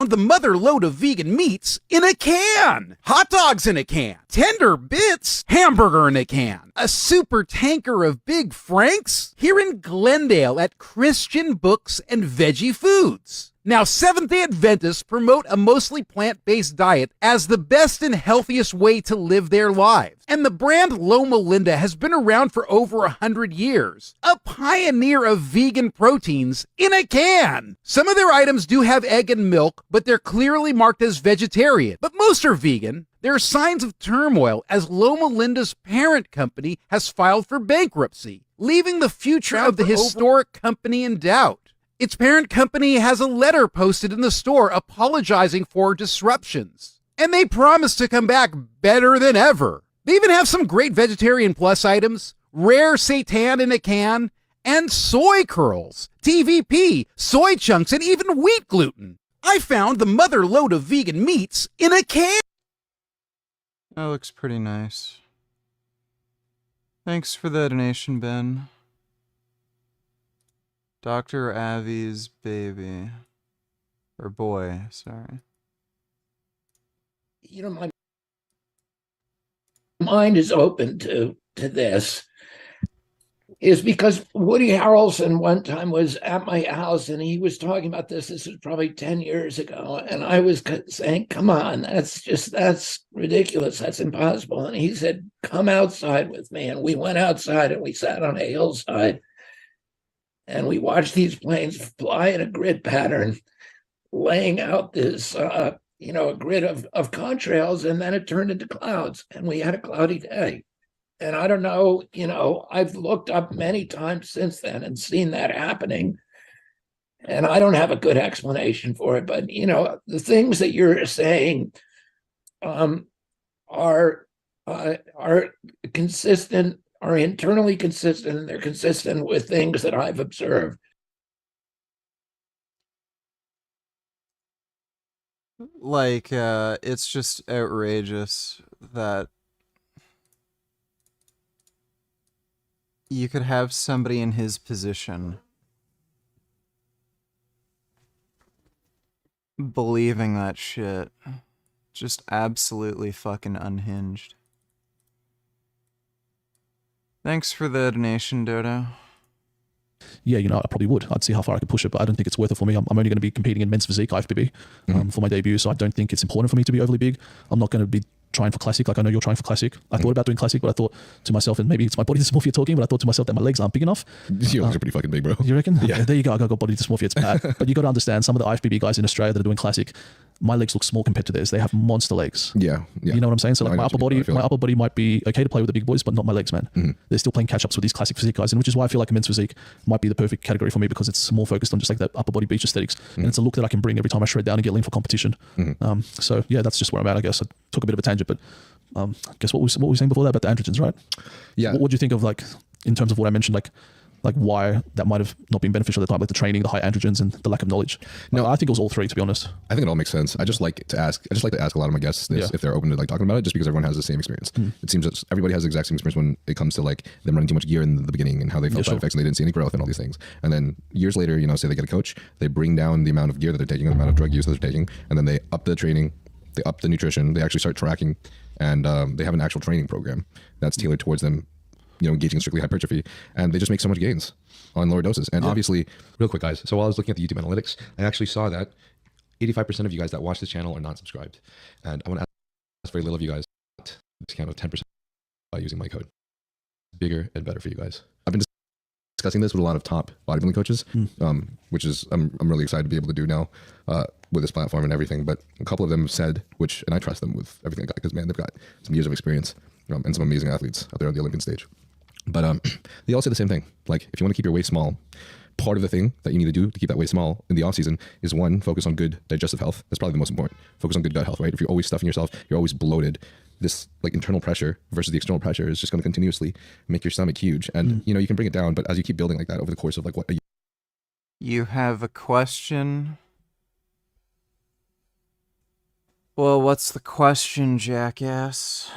The mother load of vegan meats in a can. Hot dogs in a can. Tender bits. Hamburger in a can. A super tanker of Big Franks here in Glendale at Christian Books and Veggie Foods. Now, Seventh-day Adventists promote a mostly plant-based diet as the best and healthiest way to live their lives. And the brand Loma Linda has been around for over 100 years. A pioneer of vegan proteins in a can. Some of their items do have egg and milk, but they're clearly marked as vegetarian. But most are vegan. There are signs of turmoil as Loma Linda's parent company has filed for bankruptcy, leaving the future of the historic company in doubt. Its parent company has a letter posted in the store apologizing for disruptions. And they promise to come back better than ever. They even have some great vegetarian plus items, rare seitan in a can, and soy curls, TVP, soy chunks, and even wheat gluten. I found the mother load of vegan meats in a can. That looks pretty nice. Thanks for the donation, Ben. Dr. Avi's baby. Or boy, sorry. You know, my mind is open to this. is because Woody Harrelson one time was at my house and he was talking about this. This was probably 10 years ago. And I was saying, come on, that's ridiculous. That's impossible. And he said, come outside with me. And we went outside and we sat on a hillside and we watched these planes fly in a grid pattern, laying out this, a grid of contrails. And then it turned into clouds and we had a cloudy day. And I don't know, I've looked up many times since then and seen that happening. And I don't have a good explanation for it. But, the things that you're saying are consistent, are internally consistent, and they're consistent with things that I've observed. Like, it's just outrageous that you could have somebody in his position believing that shit. Just absolutely fucking unhinged. Thanks for the donation, Dodo. Yeah, I probably would. I'd see how far I could push it, but I don't think it's worth it for me. I'm only going to be competing in men's physique, IFBB, for my debut, so I don't think it's important for me to be overly big. I'm not going to be trying for classic, like I know you're trying for classic. I thought about doing classic, but I thought to myself, and maybe it's my body dysmorphia talking, but I thought to myself that my legs aren't big enough. Your legs are pretty fucking big, bro. You reckon? Yeah. There you go. I got body dysmorphia. It's bad. But you got to understand, some of the IFBB guys in Australia that are doing classic, my legs look small compared to theirs. They have monster legs. Yeah. You know what I'm saying? So No, like I my know what you mean. upper body might be okay to play with the big boys, but not my legs, man. They're still playing catch ups with these classic physique guys, and which is why I feel like a men's physique might be the perfect category for me, because it's more focused on just like that upper body beach aesthetics, and it's a look that I can bring every time I shred down and get lean for competition. So yeah, that's just where I'm at. I guess I took a bit of a tangent, but I guess what we were saying before that about the androgens, right? Yeah. What do you think of, like, in terms of what I mentioned, like why that might have not been beneficial at the time, like the training, the high androgens, and the lack of knowledge? No, I think it was all three, to be honest. I think it all makes sense. I just like to ask a lot of my guests this, if they're open to like talking about it, just because everyone has the same experience. It seems that everybody has the exact same experience when it comes to like them running too much gear in the beginning and how they felt side effects and they didn't see any growth and all these things. And then years later, say they get a coach, they bring down the amount of gear that they're taking, the amount of drug use that they're taking, and then they up the training, they up the nutrition, they actually start tracking, and they have an actual training program that's tailored towards them, engaging in strictly hypertrophy, and they just make so much gains on lower doses. And obviously, real quick, guys, so while I was looking at the YouTube analytics, I actually saw that 85% of you guys that watch this channel are not subscribed. And I want to ask very little of you guys a discount of 10% by using my code. Bigger and better for you guys. I've been discussing this with a lot of top bodybuilding coaches, which is I'm really excited to be able to do now with this platform and everything. But a couple of them said, and I trust them with everything I got, because man, they've got some years of experience and some amazing athletes out there on the Olympian stage. But they all say the same thing. Like, if you want to keep your waist small, part of the thing that you need to do to keep that waist small in the off season is, one, focus on good digestive health. That's probably the most important. Focus on good gut health, right? If you're always stuffing yourself, you're always bloated, this like internal pressure versus the external pressure is just going to continuously make your stomach huge. And you can bring it down, but as you keep building like that over the course of like what a year. You have a question? Well, what's the question, jackass?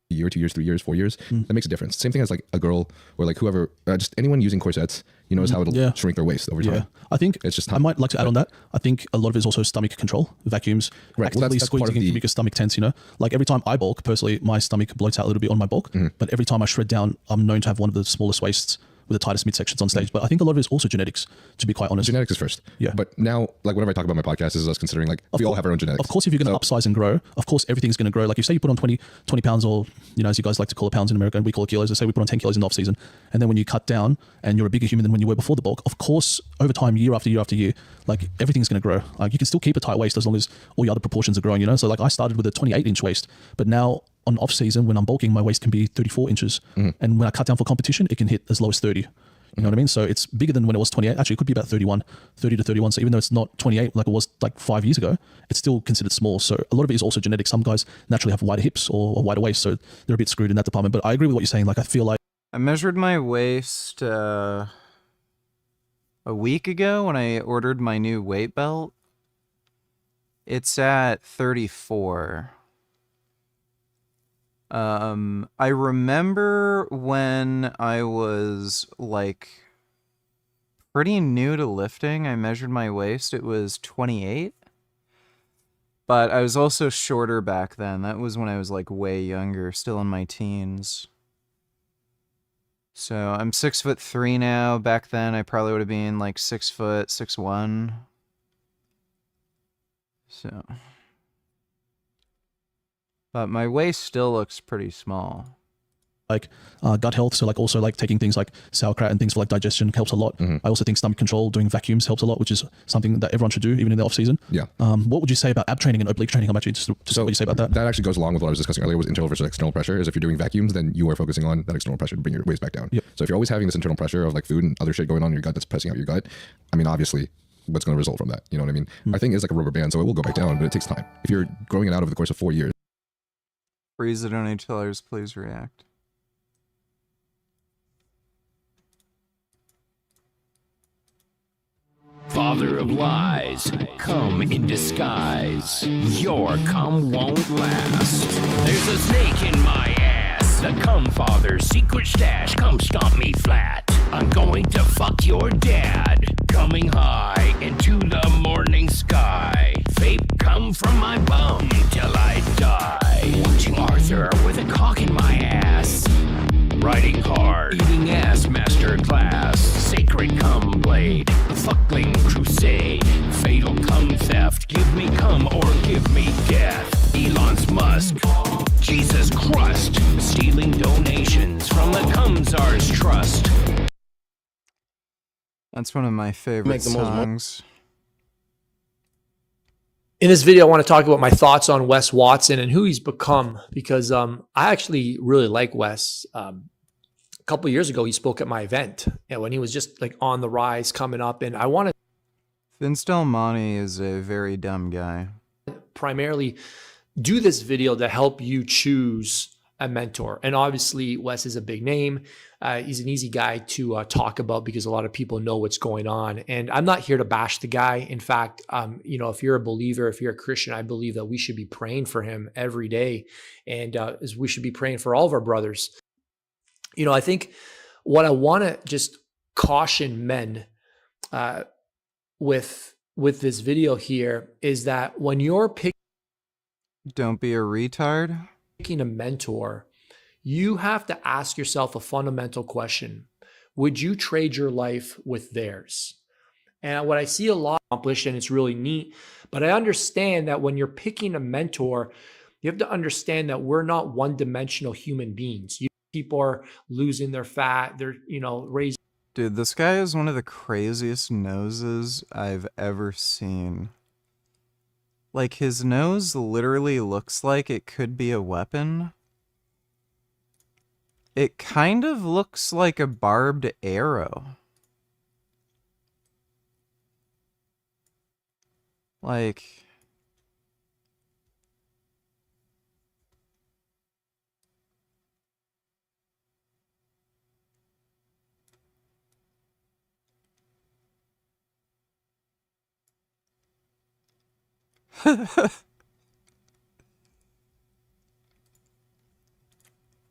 Year, 2 years, 3 years, 4 years, that makes a difference. Same thing as like a girl or like whoever, just anyone using corsets, is how it'll shrink their waist over time. Yeah, I think it's just I might like to add on that. I think a lot of it is also stomach control, vacuums, actively squeezing and keeping your stomach tense. Like every time I bulk, personally, my stomach bloats out a little bit on my bulk, but every time I shred down, I'm known to have one of the smallest waists with the tightest midsections on stage. But I think a lot of it is also genetics, to be quite honest. Genetics is first. Yeah. But now, like whenever I talk about my podcast, this is us considering like we all have our own genetics. Of course, if you're going to upsize and grow, of course, everything's going to grow. Like you say you put on 20 pounds, or, as you guys like to call it, pounds in America, and we call it kilos. Let's say we put on 10 kilos in the off season. And then when you cut down and you're a bigger human than when you were before the bulk, of course, over time, year after year after year, like everything's going to grow. Like you can still keep a tight waist as long as all your other proportions are growing, So like I started with a 28-inch waist, but now on off season, when I'm bulking, my waist can be 34 inches. And when I cut down for competition, it can hit as low as 30. You know what I mean? So it's bigger than when it was 28. Actually, it could be about 30 to 31. So even though it's not 28 like it was like 5 years ago, it's still considered small. So a lot of it is also genetic. Some guys naturally have wider hips or a wider waist, so they're a bit screwed in that department. But I agree with what you're saying. Like I feel like I measured my waist a week ago when I ordered my new weight belt. It's at 34. I remember when I was like pretty new to lifting, I measured my waist, it was 28. But I was also shorter back then. That was when I was like way younger, still in my teens. So I'm 6'3" now. Back then I probably would have been like 6 foot, 6'1". So, but my waist still looks pretty small. Like gut health, so like also like taking things like sauerkraut and things for like digestion helps a lot. I also think stomach control, doing vacuums helps a lot, which is something that everyone should do even in the off season. Yeah. What would you say about ab training and oblique training? I'm actually just what you say about that. That actually goes along with what I was discussing earlier, was internal versus external pressure. Is if you're doing vacuums, then you are focusing on that external pressure to bring your waist back down. Yep. So if you're always having this internal pressure of like food and other shit going on in your gut that's pressing out your gut, I mean, obviously what's going to result from that? You know what I mean? Our thing is like a rubber band, so it will go back down, but it takes time. If you're growing it out over the course of 4 years. Freeze the donators, please react. Father of lies, come in disguise. Your cum won't last. There's a snake in my ass. The cum father's secret stash. Come stomp me flat. I'm going to fuck your dad. Coming high into the morning sky. Vape cum from my bum till I die. Watching Arthur with a cock in my ass. Riding hard, eating ass master class, sacred cum blade, fuckling crusade, fatal cum theft, give me cum or give me death. Elon's Musk, Jesus crust, stealing donations from the cum czar's trust. That's one of my favorite songs. In this video, I want to talk about my thoughts on Wes Watson and who he's become, because I actually really like Wes. A couple of years ago, he spoke at my event, and when he was just like on the rise, coming up, and I wanted. Vince Del Monte is a very dumb guy. Primarily do this video to help you choose a mentor. And obviously, Wes is a big name. He's an easy guy to talk about because a lot of people know what's going on. And I'm not here to bash the guy. In fact, you know, if you're a believer, if you're a Christian, I believe that we should be praying for him every day. And we should be praying for all of our brothers. You know, I think what I want to just caution men with this video here is that when you're picking, don't be a retard. Picking a mentor, you have to ask yourself a fundamental question. Would you trade your life with theirs? And what I see a lot accomplished, and it's really neat, but I understand that when you're picking a mentor, you have to understand that we're not one-dimensional human beings. People are losing their fat. They're, you know, raising. Dude, this guy is one of the craziest noses I've ever seen. Like, his nose literally looks like it could be a weapon. It kind of looks like a barbed arrow. Like...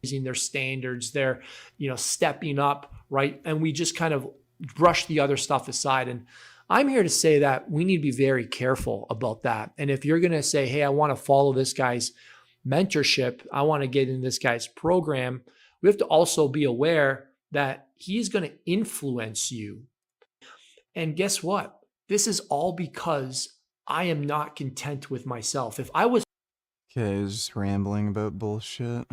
Raising their standards, they're, you know, stepping up, right? And we just kind of brush the other stuff aside. And I'm here to say that we need to be very careful about that. And if you're going to say, hey, I want to follow this guy's mentorship, I want to get in this guy's program, we have to also be aware that he's going to influence you. And guess what? This is all because I am not content with myself. If I was... Okay, just rambling about bullshit.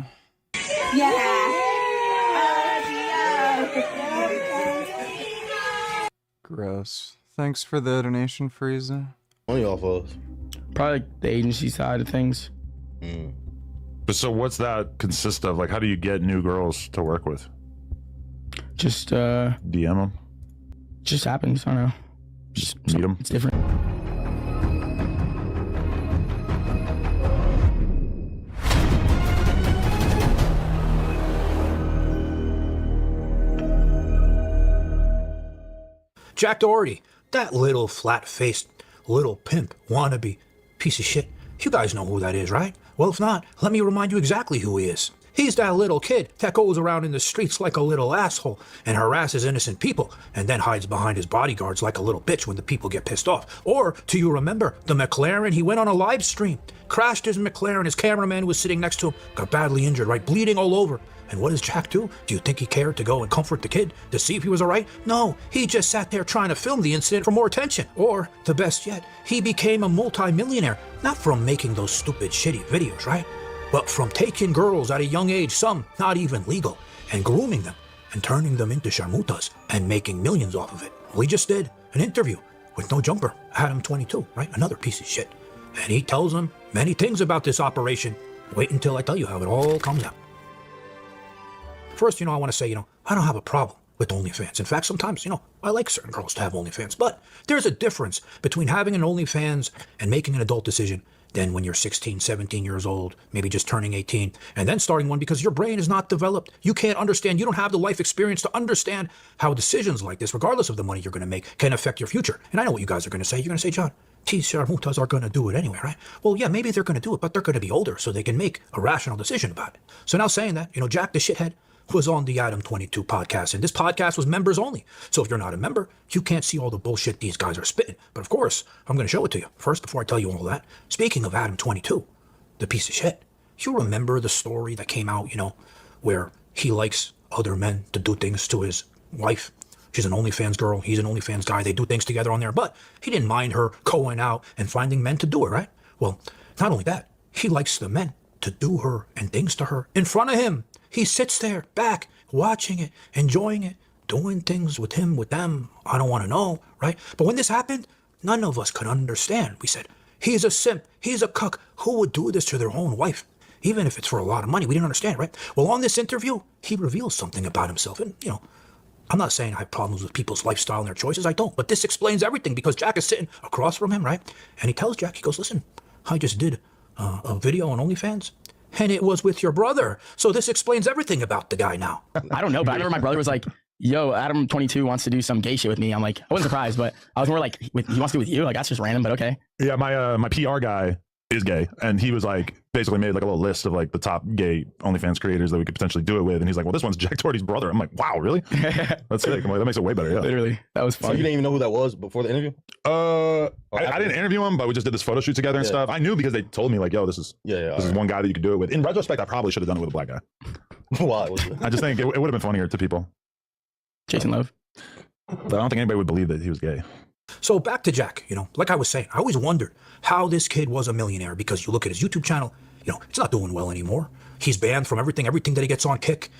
Gross. Thanks for the donation, Frieza. What y'all folks? Probably the agency side of things. But so what's that consist of? Like, how do you get new girls to work with? Just DM them? Just happens, I don't know. Just meet them? It's different. Jack Doherty, that little flat-faced, little pimp, wannabe, piece of shit. You guys know who that is, right? Well, if not, let me remind you exactly who he is. He's that little kid that goes around in the streets like a little asshole and harasses innocent people and then hides behind his bodyguards like a little bitch when the people get pissed off. Or, do you remember the McLaren? He went on a live stream, crashed his McLaren, his cameraman was sitting next to him, got badly injured, right, bleeding all over. And what does Jack do? Do you think he cared to go and comfort the kid to see if he was all right? No, he just sat there trying to film the incident for more attention. Or, the best yet, he became a multi-millionaire, not from making those stupid, shitty videos, right? But from taking girls at a young age, some not even legal, and grooming them and turning them into sharmutas and making millions off of it. Well, he just did an interview with no jumper, Adam 22, right? Another piece of shit. And he tells them many things about this operation. Wait until I tell you how it all comes out. First, I want to say, I don't have a problem with OnlyFans. In fact, sometimes, I like certain girls to have OnlyFans. But there's a difference between having an OnlyFans and making an adult decision than when you're 16, 17 years old, maybe just turning 18, and then starting one because your brain is not developed. You can't understand. You don't have the life experience to understand how decisions like this, regardless of the money you're going to make, can affect your future. And I know what you guys are going to say. You're going to say, John, these sharmutas are going to do it anyway, right? Well, yeah, maybe they're going to do it, but they're going to be older so they can make a rational decision about it. So now saying that, Jack the shithead was on the Adam 22 podcast, and this podcast was members only. So if you're not a member, you can't see all the bullshit these guys are spitting. But of course, I'm going to show it to you. First, before I tell you all that, speaking of Adam 22, the piece of shit, you remember the story that came out, where he likes other men to do things to his wife? She's an OnlyFans girl, he's an OnlyFans guy, they do things together on there, but he didn't mind her going out and finding men to do it, right? Well, not only that, he likes the men to do her and things to her in front of him. He sits there, back, watching it, enjoying it, doing things with him, with them. I don't want to know, right? But when this happened, none of us could understand. We said, he's a simp, he's a cuck. Who would do this to their own wife? Even if it's for a lot of money, we didn't understand, right? Well, on this interview, he reveals something about himself. And, I'm not saying I have problems with people's lifestyle and their choices. I don't. But this explains everything because Jack is sitting across from him, right? And he tells Jack, he goes, listen, I just did a video on OnlyFans. And it was with your brother. So this explains everything about the guy now. I don't know, but I remember my brother was like, yo, Adam 22 wants to do some gay shit with me. I'm like, I wasn't surprised, but I was more like, he wants to do with you? Like, that's just random, but okay. Yeah, my PR guy is gay, and he was like basically made like a little list of like the top gay OnlyFans creators that we could potentially do it with, and he's like, well, this one's Jack Doherty's brother. I'm like, wow, really? That's sick. I'm like, that makes it way better. Yeah, literally, that was fun. So you didn't even know who that was before the interview? I didn't interview him, but we just did this photo shoot together and stuff. I knew because they told me like, yo, this is one guy that you could do it with. In retrospect, I probably should have done it with a black guy. Why? I just think it would have been funnier to people. Jason Love. But I don't think anybody would believe that he was gay. So back to Jack, like I was saying, I always wondered how this kid was a millionaire because you look at his YouTube channel, it's not doing well anymore. He's banned from everything that he gets on Kick,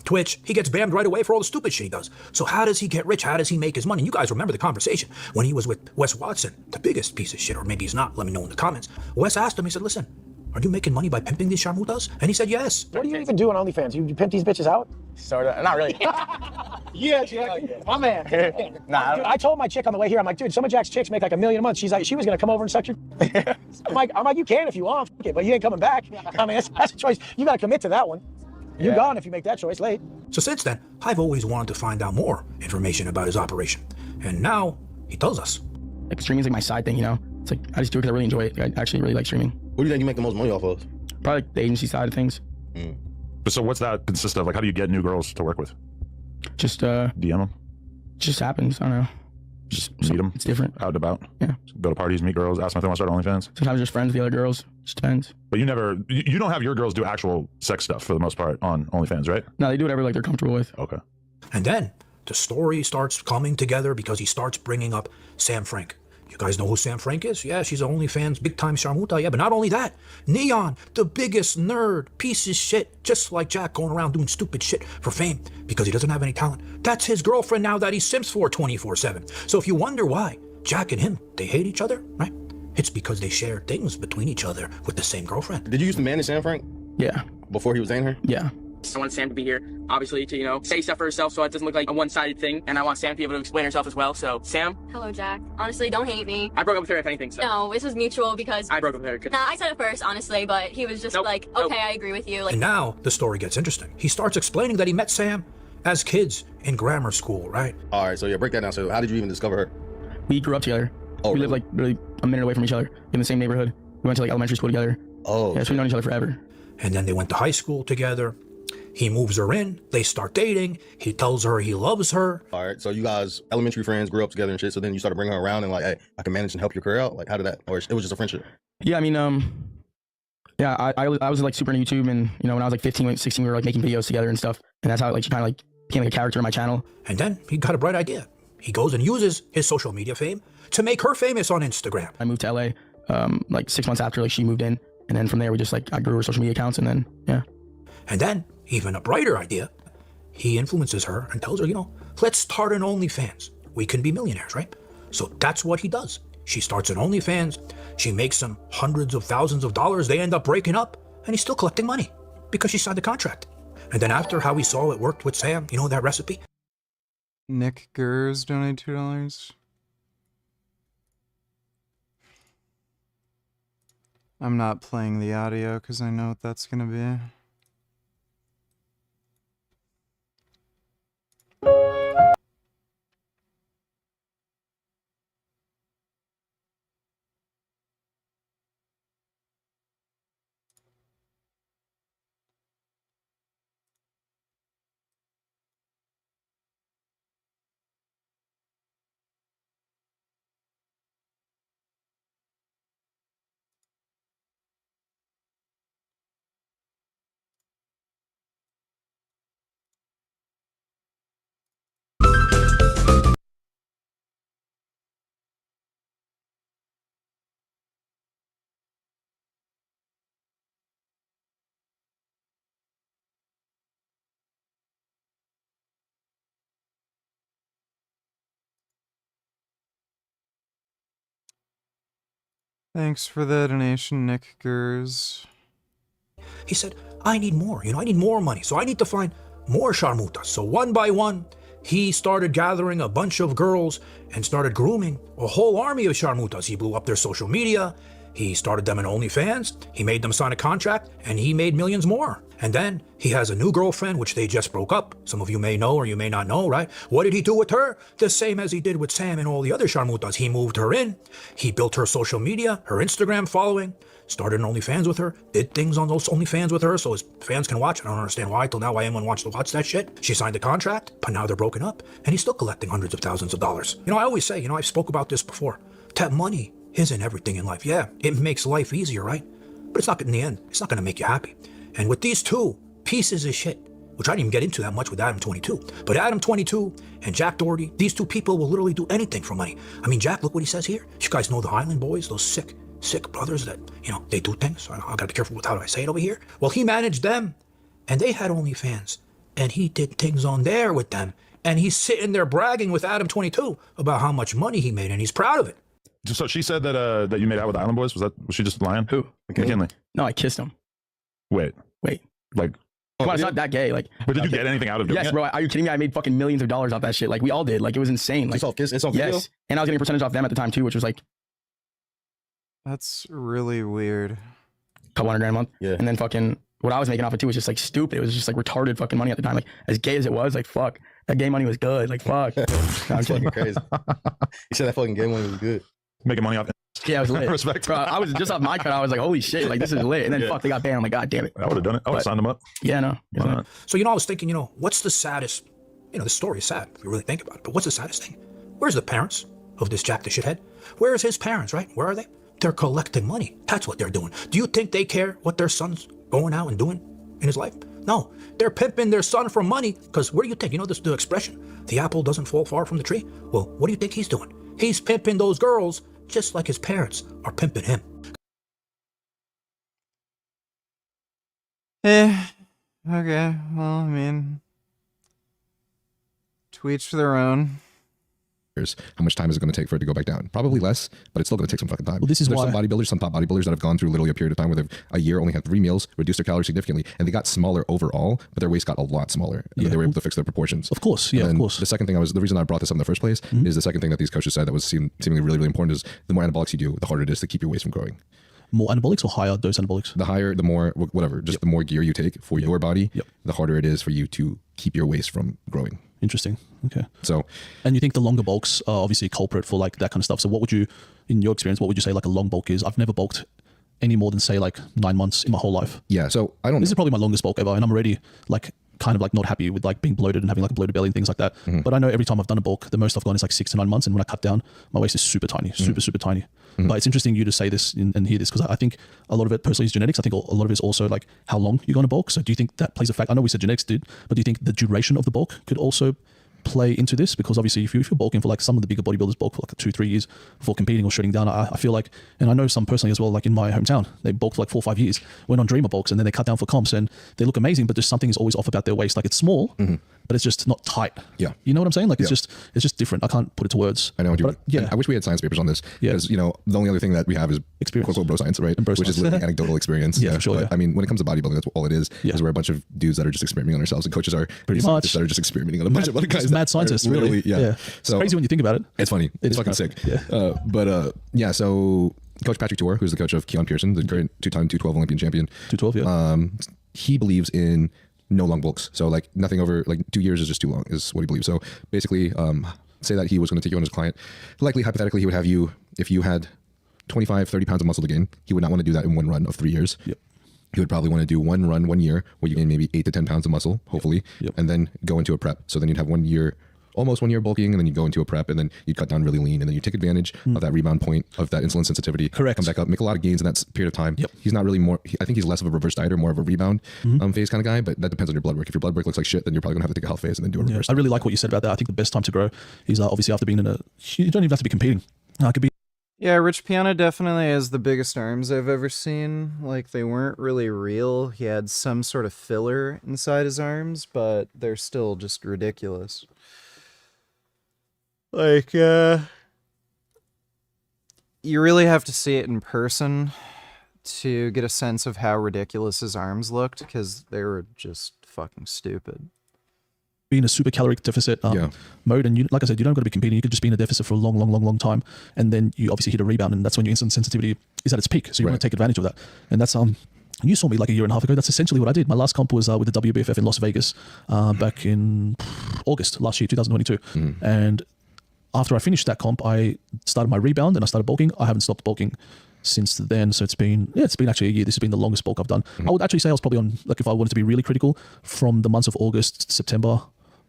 Twitch. He gets banned right away for all the stupid shit he does. So how does he get rich? How does he make his money? You guys remember the conversation when he was with Wes Watson, the biggest piece of shit, or maybe he's not. Let me know in the comments. Wes asked him, he said, listen, are you making money by pimping these sharmutas? And he said, yes. What do you even do on OnlyFans? You pimp these bitches out? Sort of. Not really. Yeah, Jack. My man. Nah. Dude, I told my chick on the way here, I'm like, dude, some of Jack's chicks make like $1 million a month. She's like, she was going to come over and suck your... I'm like, you can if you want, but you ain't coming back. I mean, that's a choice. You got to commit to that one. You're gone if you make that choice late. So since then, I've always wanted to find out more information about his operation. And now he tells us. Like, streaming's like my side thing, It's like, I just do it because I really enjoy it. I actually really like streaming. What do you think you make the most money off of? Probably like the agency side of things. So what's that consist of? Like, how do you get new girls to work with? Just DM them? Just happens. I don't know. Just meet them? It's different. Out and about? Yeah. So go to parties, meet girls, ask them if they want to start OnlyFans? Sometimes just friends with the other girls. Just depends. But you don't have your girls do actual sex stuff for the most part on OnlyFans, right? No, they do whatever like they're comfortable with. Okay. And then the story starts coming together because he starts bringing up Sam Frank. You guys know who Sam Frank is? Yeah, she's an OnlyFans big-time sharmuta. Yeah, but not only that. Neon, the biggest nerd, piece of shit, just like Jack going around doing stupid shit for fame because he doesn't have any talent. That's his girlfriend now that he simps for 24/7. So if you wonder why Jack and him, they hate each other, right? It's because they share things between each other with the same girlfriend. Did you used to manage Sam Frank? Yeah. Before he was dating her? Yeah. I want Sam to be here, obviously, to, say stuff for herself so it doesn't look like a one-sided thing. And I want Sam to be able to explain herself as well. So, Sam? Hello, Jack. Honestly, don't hate me. I broke up with her, if anything, so. No, this was mutual because... I broke up with her. Nah, I said it first, honestly, but he was just like, okay, I agree with you. Like, and now the story gets interesting. He starts explaining that he met Sam as kids in grammar school, right? All right, so yeah, break that down. So how did you even discover her? We grew up together. We lived like really a minute away from each other in the same neighborhood. We went to like elementary school together. Oh. Yeah, so we've known each other forever. And then they went to high school together. He moves her in. They start dating. He tells her he loves her. All right, so you guys, elementary friends, grew up together and shit. So then you started bringing her around and like, hey, I can manage and help your career out. Like, how did that? Or it was just a friendship? Yeah, I mean, yeah, I was like super into YouTube, and you know, when I was like 15, 16, we were like making videos together and stuff, and that's how like she kind of like became like a character in my channel. And then he got a bright idea. He goes and uses his social media fame to make her famous on Instagram. I moved to LA like 6 months after like she moved in, and then from there we just like I grew her social media accounts, and then yeah. And then even a brighter idea, he influences her and tells her, you know, let's start an OnlyFans. We can be millionaires, right? So that's what he does. She starts an OnlyFans. She makes him hundreds of thousands of dollars. They end up breaking up, and he's still collecting money because she signed the contract. And then after how he saw it worked with Sam, you know that recipe? Nick Gers donated $2. I'm not playing the audio because I know what that's going to be. Thanks for the donation, Nick Gers. He said, I need more, you know, I need more money. So I need to find more sharmutas. So one by one, he started gathering a bunch of girls and started grooming a whole army of sharmutas. He blew up their social media. He started them in OnlyFans. He made them sign a contract, and he made millions more. And then he has a new girlfriend, which they just broke up. Some of you may know or you may not know, right? What did he do with her? The same as he did with Sam and all the other sharmutas. He moved her in. He built her social media, her Instagram following, started an OnlyFans with her, did things on those OnlyFans with her so his fans can watch. I don't understand why till now why anyone wants to watch that shit. She signed a contract, but now they're broken up, and he's still collecting hundreds of thousands of dollars. You know, I always say, you know, I've spoke about this before, that money isn't everything in life. Yeah, it makes life easier, right? But it's not, in the end, it's not going to make you happy. And with these two pieces of shit, which I didn't even get into that much with Adam 22, but Adam 22 and Jack Doherty, these two people will literally do anything for money. I mean, Jack, look what he says here. You guys know the Highland Boys, those sick brothers that, you know, they do things. I gotta be careful with how I say it over here. Well, he managed them, and they had OnlyFans, and he did things on there with them, and he's sitting there bragging with Adam 22 about how much money he made, and he's proud of it. So she said that that you made out with the Island Boys. Was she just lying? Who? McKinley. No, I kissed him. Wait. Come Like. on, it's not that gay. Like, but did you get anything out of it? Yes, bro. Are you kidding me? I made fucking millions of dollars off that shit. Like, we all did. Like, it was insane. Like, it's on video? Yes, and I was getting a percentage off them at the time too, which was like. That's really weird. Couple $100 grand a month. Yeah. And then fucking what I was making off it too was just like stupid. It was just like retarded fucking money at the time. Like, as gay as it was, like fuck, that gay money was good. Like fuck. That's fucking crazy. You said that fucking gay money was good. Making money off. Yeah, it was lit. Respect. Bro, I was just off my cut. I was like, holy shit, like this is lit. And then fuck, they got banned. I'm like, god damn it. I would have done it. I would have signed them up. Yeah, no. So, you know, I was thinking, you know, what's the saddest, you know, the story is sad if you really think about it, but what's the saddest thing? Where's the parents of this Jack the shithead? Where's his parents, right? Where are they? They're collecting money. That's what they're doing. Do you think they care what their son's going out and doing in his life? No, they're pimping their son for money because where do you think, you know, this the expression, the apple doesn't fall far from the tree? Well, what do you think he's doing? He's pimping those girls just like his parents are pimping him. Okay, well, I mean, to each their own. How much time is it going to take for it to go back down? Probably less, but it's still going to take some fucking time. Well, this is There's why some bodybuilders, some top bodybuilders that have gone through literally a period of time where they've a year only had 3 meals, reduced their calories significantly, and they got smaller overall, but their waist got a lot smaller. And they were able to fix their proportions. Of course, yeah, of course. The second thing the reason I brought this up in the first place is the second thing that these coaches said that was seemingly really, really important is the more anabolics you do, the harder it is to keep your waist from growing. More anabolics or higher dose anabolics? The higher, the more, whatever, just the more gear you take for your body, the harder it is for you to keep your waist from growing. Interesting. Okay. So, and you think the longer bulks are obviously a culprit for like that kind of stuff. So what would you, in your experience, what would you say like a long bulk is? I've never bulked any more than say like 9 months in my whole life. Yeah, so I don't. This is probably my longest bulk ever, and I'm already like kind of like not happy with like being bloated and having like a bloated belly and things like that. But I know every time I've done a bulk, the most I've gone is like 6 to 9 months, and when I cut down, my waist is super tiny, super tiny. But it's interesting you to say this and hear this, because I think a lot of it personally is genetics. I think a lot of it is also like how long you're going to bulk. So do you think that plays a factor? I know we said genetics did, but do you think the duration of the bulk could also play into this? Because obviously if you're bulking for like some of the bigger bodybuilders bulk for like 2-3 years before competing or shredding down, I feel like, and I know some personally as well, like in my hometown, they bulk for like 4 or 5 years, went on Dreamer bulks, and then they cut down for comps and they look amazing, but just something is always off about their waist. Like it's small, but it's just not tight. Yeah. You know what I'm saying? Like it's just different. I can't put it to words. I know what you mean. Yeah. I wish we had science papers on this, because you know, the only other thing that we have is experience, quote unquote bro science, right? Bro which science. is literally anecdotal experience. Yeah, for sure. But, I mean, when it comes to bodybuilding, that's all it is. Is we're a bunch of dudes that are just experimenting on ourselves, and coaches are pretty much that are just experimenting on a bunch of other guys. Mad scientists, really. Yeah. It's crazy when you think about it. It's funny. It's fucking sick. Yeah. Yeah. So Coach Patrick Tuor, who's the coach of Keon Pearson, the current 2-time 212 Olympian champion. 212, yeah. He believes in no long bulks. So like nothing over like 2 years is just too long, is what he believes. So basically, say that he was going to take you on as a client. Likely, hypothetically, he would have you, if you had 25, 30 pounds of muscle to gain, he would not want to do that in one run of 3 years. Yep. He would probably want to do one run 1 year where you gain maybe 8 to 10 pounds of muscle, hopefully, and then go into a prep. So then you'd have 1 year, almost 1 year bulking, and then you go into a prep, and then you cut down really lean, and then you take advantage of that rebound point of that insulin sensitivity. Correct. Come back up, make a lot of gains in that period of time. He's not really more, I think he's less of a reverse dieter, more of a rebound phase kind of guy, but that depends on your blood work. If your blood work looks like shit, then you're probably gonna have to take a health phase and then do a reverse. I really like what you said about that. I think the best time to grow is obviously after being in a, you don't even have to be competing. It could be. Yeah, Rich Piana definitely has the biggest arms I've ever seen. Like, they weren't really real. He had some sort of filler inside his arms, but they're still just ridiculous. Like, you really have to see it in person to get a sense of how ridiculous his arms looked, because they were just fucking stupid. Be in a super caloric deficit mode, and you, like I said, you don't got to be competing. You could just be in a deficit for a long time, and then you obviously hit a rebound, and that's when your insulin sensitivity is at its peak. So you want to take advantage of that, and that's you saw me like a year and a half ago. That's essentially what I did. My last comp was with the WBFF in Las Vegas back in August last year, 2022, and after I finished that comp, I started my rebound and I started bulking. I haven't stopped bulking since then. So it's been actually a year. This has been the longest bulk I've done. I would actually say I was probably on, like if I wanted to be really critical, from the months of August, September,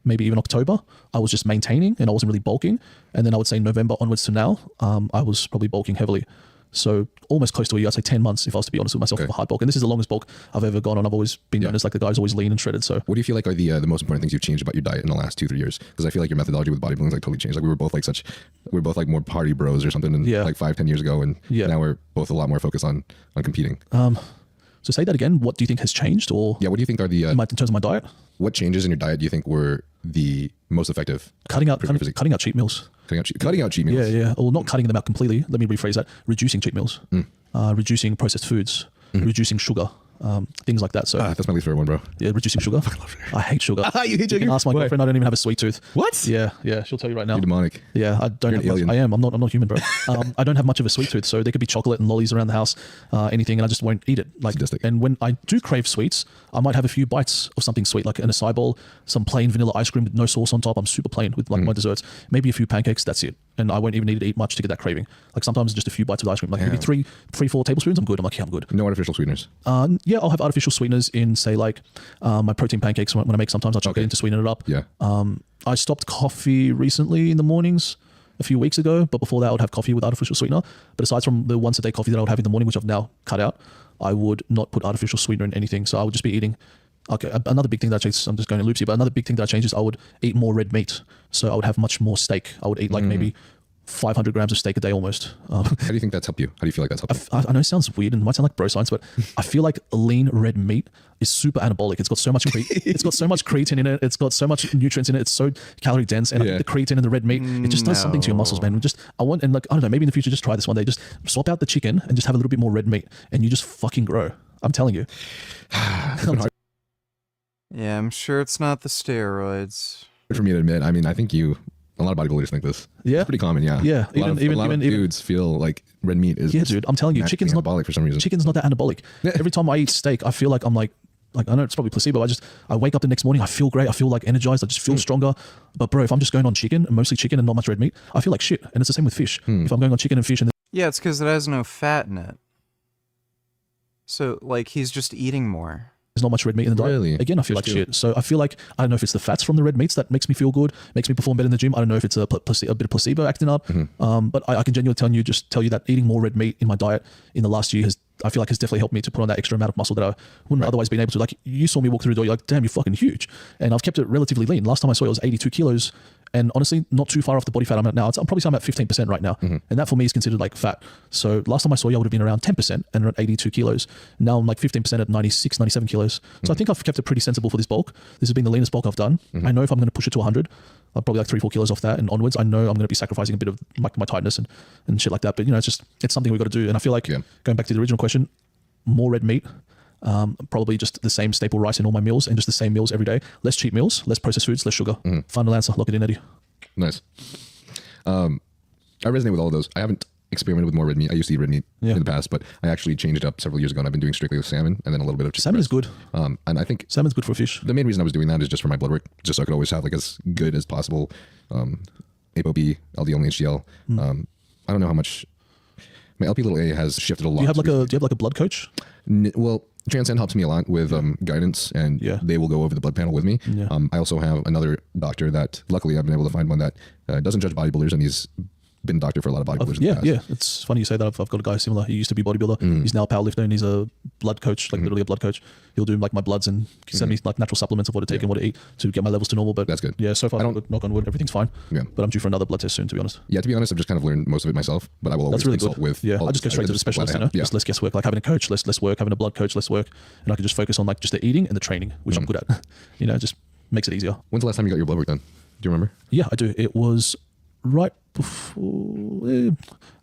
maybe even October, I was just maintaining and I wasn't really bulking. And then I would say November onwards to now, I was probably bulking heavily. So almost close to a year, I'd say 10 months if I was to be honest with myself, for hard bulk. And this is the longest bulk I've ever gone on. I've always been known as like the guy who's always lean and shredded. So what do you feel like are the most important things you've changed about your diet in the last 2-3 years? Because I feel like your methodology with bodybuilding is like totally changed. Like we were both like more party bros or something like 5-10 years ago, and now we're both a lot more focused on competing. So say that again. What do you think has changed? Or what do you think are the in terms of my diet? What changes in your diet do you think were the most effective? Cutting out cheat meals. Cutting out cheat meals. Yeah. Or not cutting them out completely. Let me rephrase that. Reducing cheat meals. Reducing processed foods. Reducing sugar. Things like that. So that's my least favorite one, bro. Yeah, reducing sugar. I hate sugar. You hate sugar? You can ask my girlfriend. I don't even have a sweet tooth. What? Yeah. She'll tell you right now. You're demonic. Yeah, I don't. You're an alien. I am. I'm not human, bro. I don't have much of a sweet tooth, so there could be chocolate and lollies around the house, anything, and I just won't eat it. Like, and when I do crave sweets, I might have a few bites of something sweet, like an acai bowl, some plain vanilla ice cream with no sauce on top. I'm super plain with like my desserts. Maybe a few pancakes. That's it. And I won't even need to eat much to get that craving. Like sometimes just a few bites of ice cream, like maybe 3-4 tablespoons. I'm good. I'm like, yeah, I'm good. No artificial sweeteners. Yeah, I'll have artificial sweeteners in, say, like my protein pancakes when I make. Sometimes I'll chuck it in to sweeten it up. Yeah. I stopped coffee recently in the mornings a few weeks ago, but before that I would have coffee with artificial sweetener. But aside from the once a day coffee that I would have in the morning, which I've now cut out, I would not put artificial sweetener in anything. So I would just be eating. Okay, another big thing that I changed, I'm just going to loops here, but another big thing that I changed is I would eat more red meat. So I would have much more steak. I would eat like maybe 500 grams of steak a day almost. How do you think that's helped you? How do you feel like that's helped you? I know it sounds weird and it might sound like bro science, but I feel like lean red meat is super anabolic. It's got so much it's got so much creatine in it. It's got so much nutrients in it. It's so calorie dense, and the creatine and the red meat, it just does something to your muscles, man. I don't know, maybe in the future just try this one day. Just swap out the chicken and just have a little bit more red meat, and you just fucking grow. I'm telling you. Yeah, I'm sure it's not the steroids. For me to admit, I mean, I think a lot of bodybuilders think this. Yeah, it's pretty common. Yeah, yeah. A lot of dudes feel like red meat is. Yeah, dude. I'm telling you, chicken's not anabolic for some reason. Chicken's not that anabolic. Every time I eat steak, I feel like I'm like I know it's probably placebo. I wake up the next morning, I feel great. I feel like energized. I just feel stronger. But bro, if I'm just going on chicken, mostly chicken and not much red meat, I feel like shit. And it's the same with fish. If I'm going on chicken and fish, and yeah, it's because it has no fat in it. So like he's just eating more. There's not much red meat in the diet. Really? Again, I feel like shit. So I feel like, I don't know if it's the fats from the red meats that makes me feel good, makes me perform better in the gym. I don't know if it's a bit of placebo acting up. But I can genuinely tell you that eating more red meat in my diet in the last year I feel like has definitely helped me to put on that extra amount of muscle that I wouldn't otherwise been able to. Like, you saw me walk through the door, you're like, damn, you're fucking huge. And I've kept it relatively lean. Last time I saw it was 82 kilos. And honestly, not too far off the body fat I'm at now. I'm probably at 15% right now. And that for me is considered like fat. So last time I saw you, I would have been around 10% and at 82 kilos. Now I'm like 15% at 96, 97 kilos. So I think I've kept it pretty sensible for this bulk. This has been the leanest bulk I've done. I know if I'm going to push it to 100, I'm probably like 3-4 kilos off that and onwards. I know I'm going to be sacrificing a bit of my tightness and shit like that. But it's something we've got to do. And I feel like going back to the original question, more red meat, probably just the same staple rice in all my meals and just the same meals every day. Less cheap meals, less processed foods, less sugar. Final answer, lock it in, Eddie. Nice. I resonate with all of those. I haven't experimented with more red meat. I used to eat red meat in the past, but I actually changed it up several years ago and I've been doing strictly with salmon and then a little bit of chicken. Salmon is good. And I think salmon's good for fish. The main reason I was doing that is just for my blood work, just so I could always have like as good as possible ApoB, LDL, and HDL. I don't know how much my LP(a) has shifted a lot. Do you have like a blood coach? Well, Transcend helps me a lot with guidance, and they will go over the blood panel with me. I also have another doctor that, luckily, I've been able to find one that doesn't judge bodybuilders, and he's been a doctor for a lot of bodybuilders. in the past. It's funny you say that. I've got a guy similar. He used to be a bodybuilder. He's now a powerlifter, and he's a blood coach, like literally a blood coach. He'll do like my bloods and send me like natural supplements of what to take and what to eat to get my levels to normal. But that's good. Yeah, so far, knock on wood, everything's fine. But I'm due for another blood test soon, to be honest. Yeah, to be honest, I've just kind of learned most of it myself, but I will always That's really consult good. with. I just go straight to the specialist, just less guesswork. Like having a coach, less work, having a blood coach, less work, and I can just focus on like just the eating and the training, which I'm good at. Just makes it easier. When's the last time you got your blood work done? Do you remember? Yeah, I do. It was right before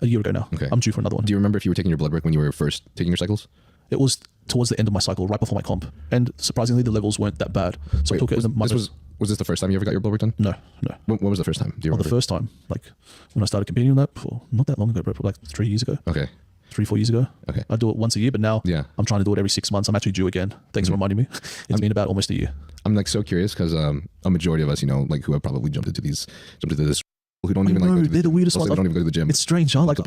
a year ago now. Okay. I'm due for another one. Do you remember if you were taking your blood work when you were first taking your cycles? It was towards the end of my cycle, right before my comp. And surprisingly, the levels weren't that bad. So I took it as a Was this the first time you ever got your blood work done? No. When was the first time? Do you remember? The first time, like when I started competing on that, not that long ago, but like 3 years ago. Okay. 3-4 years ago. Okay. I do it once a year, but now I'm trying to do it every 6 months. I'm actually due again. Thanks for reminding me. It's been about almost a year. I'm like so curious because a majority of us, like who have probably jumped into this, who don't even like. They're the weirdest ones. They don't even go to the gym. It's strange, huh? Like,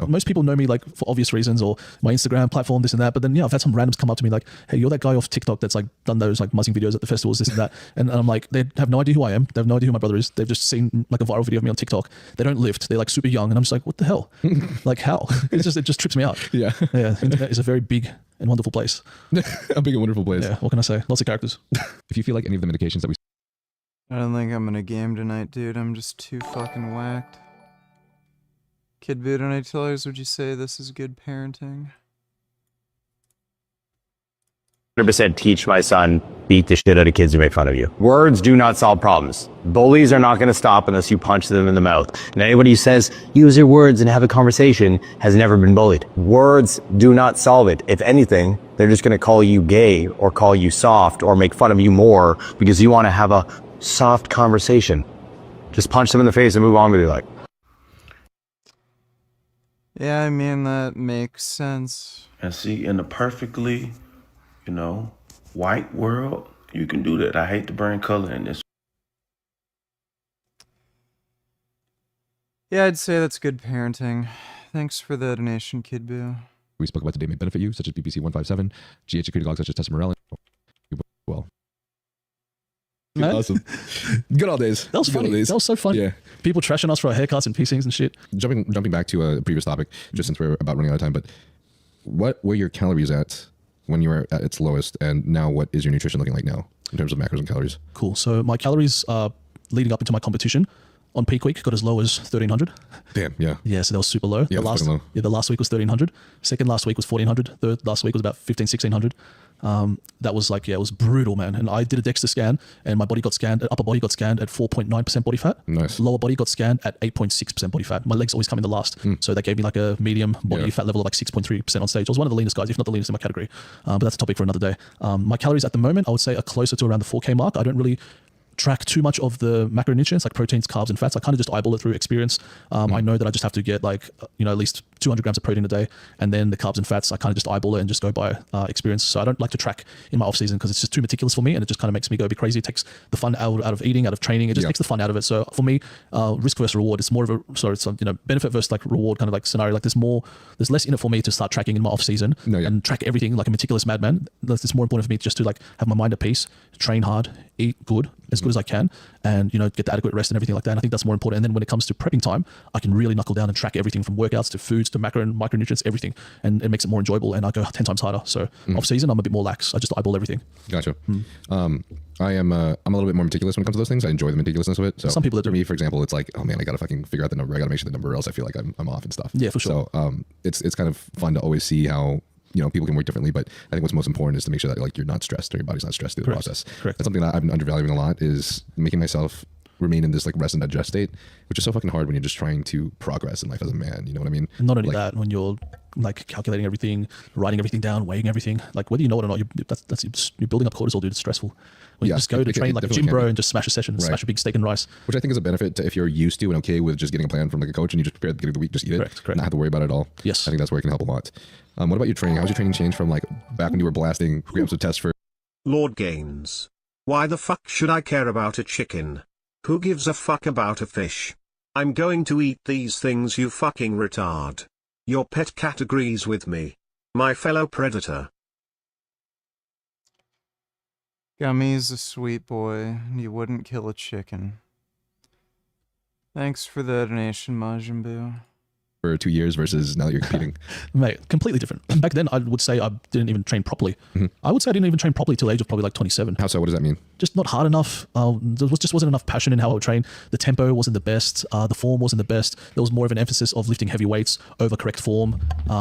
most people know me like for obvious reasons or my Instagram platform, this and that. But then I've had some randoms come up to me like, "Hey, you're that guy off TikTok that's like done those like muzzing videos at the festivals, this and that." And I'm like, they have no idea who I am. They have no idea who my brother is. They've just seen like a viral video of me on TikTok. They don't lift. They're like super young, and I'm just like, what the hell? Like how? It just trips me out. Yeah. The internet is a very big and wonderful place. A big and wonderful place. Yeah. What can I say? Lots of characters. If you feel like any of the medications that we. I don't think I'm gonna game tonight, dude. I'm just too fucking whacked. Kid Boot on $8, would you say this is good parenting? 100% teach my son, beat the shit out of kids who make fun of you. Words do not solve problems. Bullies are not going to stop unless you punch them in the mouth. And anybody who says, use your words and have a conversation has never been bullied. Words do not solve it. If anything, they're just going to call you gay or call you soft or make fun of you more because you want to have a soft conversation. Just punch them in the face and move on with your life. Yeah, I mean, that makes sense. And see, in a perfectly, white world, you can do that. I hate to bring color in this. Yeah, I'd say that's good parenting. Thanks for the donation, Kid Boo. We spoke about today may benefit you, such as BBC 157, GH security logs such as Tessamorelli. Well. Man. Awesome. Good old days. That was funny. That was so funny. Yeah. People trashing us for our haircuts and piercings and shit. Jumping back to a previous topic, just since we're about running out of time, but what were your calories at when you were at its lowest, and now what is your nutrition looking like now in terms of macros and calories? Cool. So my calories leading up into my competition on peak week got as low as 1,300. Damn, yeah. Yeah, so that was super low. Yeah, the last week was 1,300. Second last week was 1,400. Third last week was about 1,500, 1,600. That was like, it was brutal, man. And I did a DEXA scan, and my body got scanned, upper body got scanned at 4.9% body fat. Nice. Lower body got scanned at 8.6% body fat. My legs always come in the last. So that gave me like a medium body fat level of like 6.3% on stage. I was one of the leanest guys, if not the leanest in my category. But that's a topic for another day. My calories at the moment, I would say, are closer to around the 4K mark. I don't really track too much of the macronutrients like proteins, carbs, and fats. I kind of just eyeball it through experience. I know that I just have to get like, at least 200 grams of protein a day. And then the carbs and fats, I kind of just eyeball it and just go by experience. So I don't like to track in my off season because it's just too meticulous for me, and it just kind of makes me go a bit crazy. It takes the fun out of eating, out of training. It just takes the fun out of it. So for me, risk versus reward, it's more of a, benefit versus like reward kind of like scenario. Like there's less in it for me to start tracking in my off season and track everything like a meticulous madman. It's more important for me just to like have my mind at peace, train hard, eat good, as good as I can, and get the adequate rest and everything like that. And I think that's more important. And then when it comes to prepping time, I can really knuckle down and track everything from workouts to foods to macro and micronutrients, everything, and it makes it more enjoyable. And I go 10 times harder. So off season, I'm a bit more lax. I just eyeball everything. Gotcha. I'm a little bit more meticulous when it comes to those things. I enjoy the meticulousness of it. So some people that for me, for example, it's like, oh man, I gotta fucking figure out the number. I gotta make sure the number, or else I feel like I'm off and stuff. Yeah, for sure. So it's kind of fun to always see how people can work differently, but I think what's most important is to make sure that like you're not stressed or your body's not stressed through the process. Correct. That's something that I've been undervaluing a lot, is making myself remain in this like rest and digest state, which is so fucking hard when you're just trying to progress in life as a man. You know what I mean? And not only that, when you're like calculating everything, writing everything down, weighing everything, like whether you know it or not, you're building up cortisol, dude. It's stressful. When you just go to train like a gym bro and just smash a session, smash a big steak and rice. Which I think is a benefit to if you're used to and okay with just getting a plan from like a coach and you just prepare at the beginning of the week, just eat it, not have to worry about it at all. Yes. I think that's where it can help a lot. What about your training? How's your training changed from like back when you were blasting grams of tests for Lord Gaines? Why the fuck should I care about a chicken? Who gives a fuck about a fish? I'm going to eat these things, you fucking retard. Your pet cat agrees with me. My fellow predator. Gummy's a sweet boy. You wouldn't kill a chicken. Thanks for the donation, Majin Buu. for 2 years versus now that you're competing? Mate, completely different. Back then, I would say I didn't even train properly. I would say I didn't even train properly till the age of probably like 27. How so? What does that mean? Just not hard enough. There just wasn't enough passion in how I would train. The tempo wasn't the best. The form wasn't the best. There was more of an emphasis of lifting heavy weights over correct form.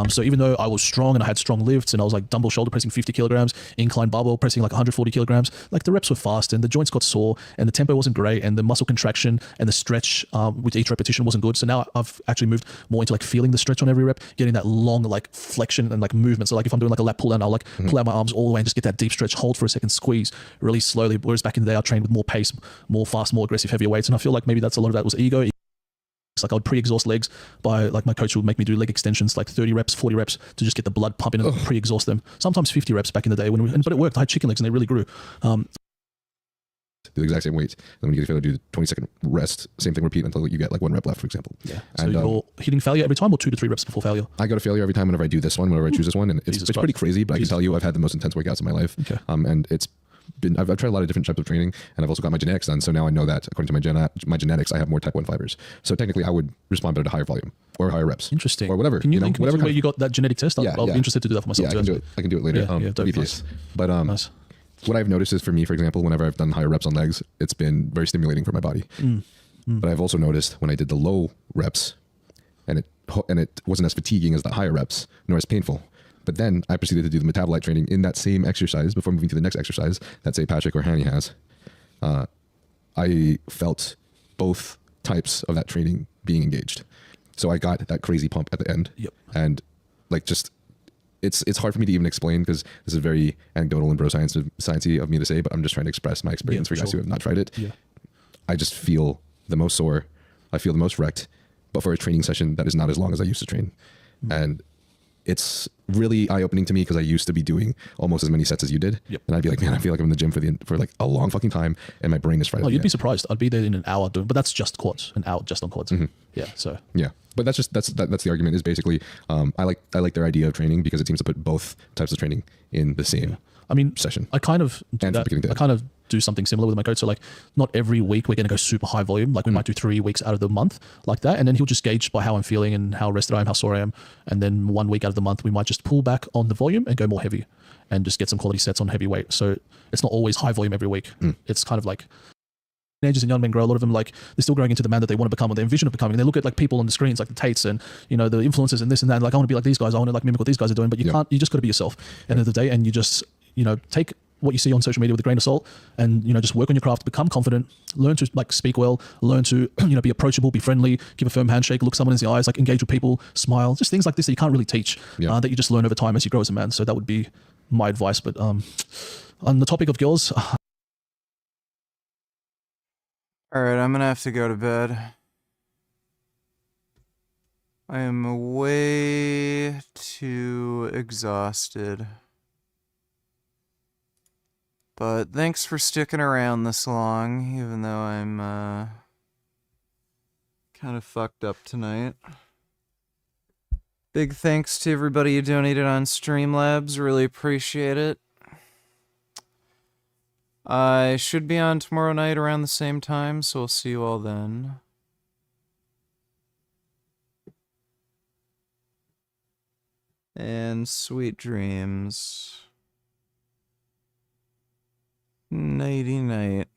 So even though I was strong and I had strong lifts and I was like dumbbell shoulder pressing 50 kilograms, incline barbell pressing like 140 kilograms, like the reps were fast and the joints got sore and the tempo wasn't great and the muscle contraction and the stretch with each repetition wasn't good. So now I've actually moved more into like feeling the stretch on every rep, getting that long like flexion and like movement. So like if I'm doing like a lat pull down, I'll like pull out my arms all the way and just get that deep stretch, hold for a second, squeeze really slowly. Whereas back in the day, I trained with more pace, more fast, more aggressive, heavier weights. And I feel like maybe that's a lot of that was ego. Like I would pre-exhaust legs by like my coach would make me do leg extensions, like 30 reps, 40 reps to just get the blood pumping and pre-exhaust them. Sometimes 50 reps back in the day but it worked. I had chicken legs and they really grew. Do the exact same weight. Then when you get failure, do the 20-second rest. Same thing, repeat until you get like 1 rep left, for example. Yeah. So you're hitting failure every time or 2 to 3 reps before failure? I go to failure every time whenever I do this one, whenever I choose this one. And it's pretty crazy, but I can tell you I've had the most intense workouts in my life. Okay. And I've tried a lot of different types of training, and I've also got my genetics done. So now I know that according to my genetics, I have more type 1 fibers. So technically I would respond better to higher volume or higher reps. Interesting. Or whatever. Can you link whatever where you got that genetic test? I'll be interested to do that for myself. Yeah, I can do it later. Dope. BPS. But nice. What I've noticed is for me, for example, whenever I've done higher reps on legs, it's been very stimulating for my body. But I've also noticed when I did the low reps and it wasn't as fatiguing as the higher reps, nor as painful. But then I proceeded to do the metabolite training in that same exercise before moving to the next exercise that say Patrick or Hanny has. I felt both types of that training being engaged. So I got that crazy pump at the end. Yep. And like just it's hard for me to even explain because this is very anecdotal and bro sciencey of me to say, but I'm just trying to express my experience for guys who have not tried it. Yeah. I just feel the most sore. I feel the most wrecked, but for a training session that is not as long as I used to train. And it's really eye-opening to me because I used to be doing almost as many sets as you did. Yep. And I'd be like, man, I feel like I'm in the gym for like a long fucking time and my brain is fried. Oh, you'd be surprised. I'd be there in an hour doing, but that's just quads, an hour just on quads. Yeah. So yeah, but that's the argument is basically, I like their idea of training because it seems to put both types of training in the same session. I kind of do that. I kind of do something similar with my coach. So like not every week we're going to go super high volume. Like we might do 3 weeks out of the month like that. And then he'll just gauge by how I'm feeling and how rested I am, how sore I am. And then 1 week out of the month, we might just pull back on the volume and go more heavy and just get some quality sets on heavy weight. So it's not always high volume every week. It's kind of like teenagers and young men grow. A lot of them like they're still growing into the man that they want to become or they envision of becoming. They look at like people on the screens like the Tates and the influencers and this and that. And like I want to be like these guys. I want to like mimic what these guys are doing. But you can't. You just got to be yourself at the end of the day. And you just take what you see on social media with a grain of salt and just work on your craft, become confident, learn to like speak well, learn to be approachable, be friendly, give a firm handshake, look someone in the eyes, like engage with people, smile, just things like this that you can't really teach, that you just learn over time as you grow as a man. So that would be my advice. But on the topic of girls, Alright, I'm gonna have to go to bed. I am way too exhausted. But thanks for sticking around this long, even though I'm kind of fucked up tonight. Big thanks to everybody who donated on Streamlabs. Really appreciate it. I should be on tomorrow night around the same time, so we'll see you all then. And sweet dreams. Nighty night.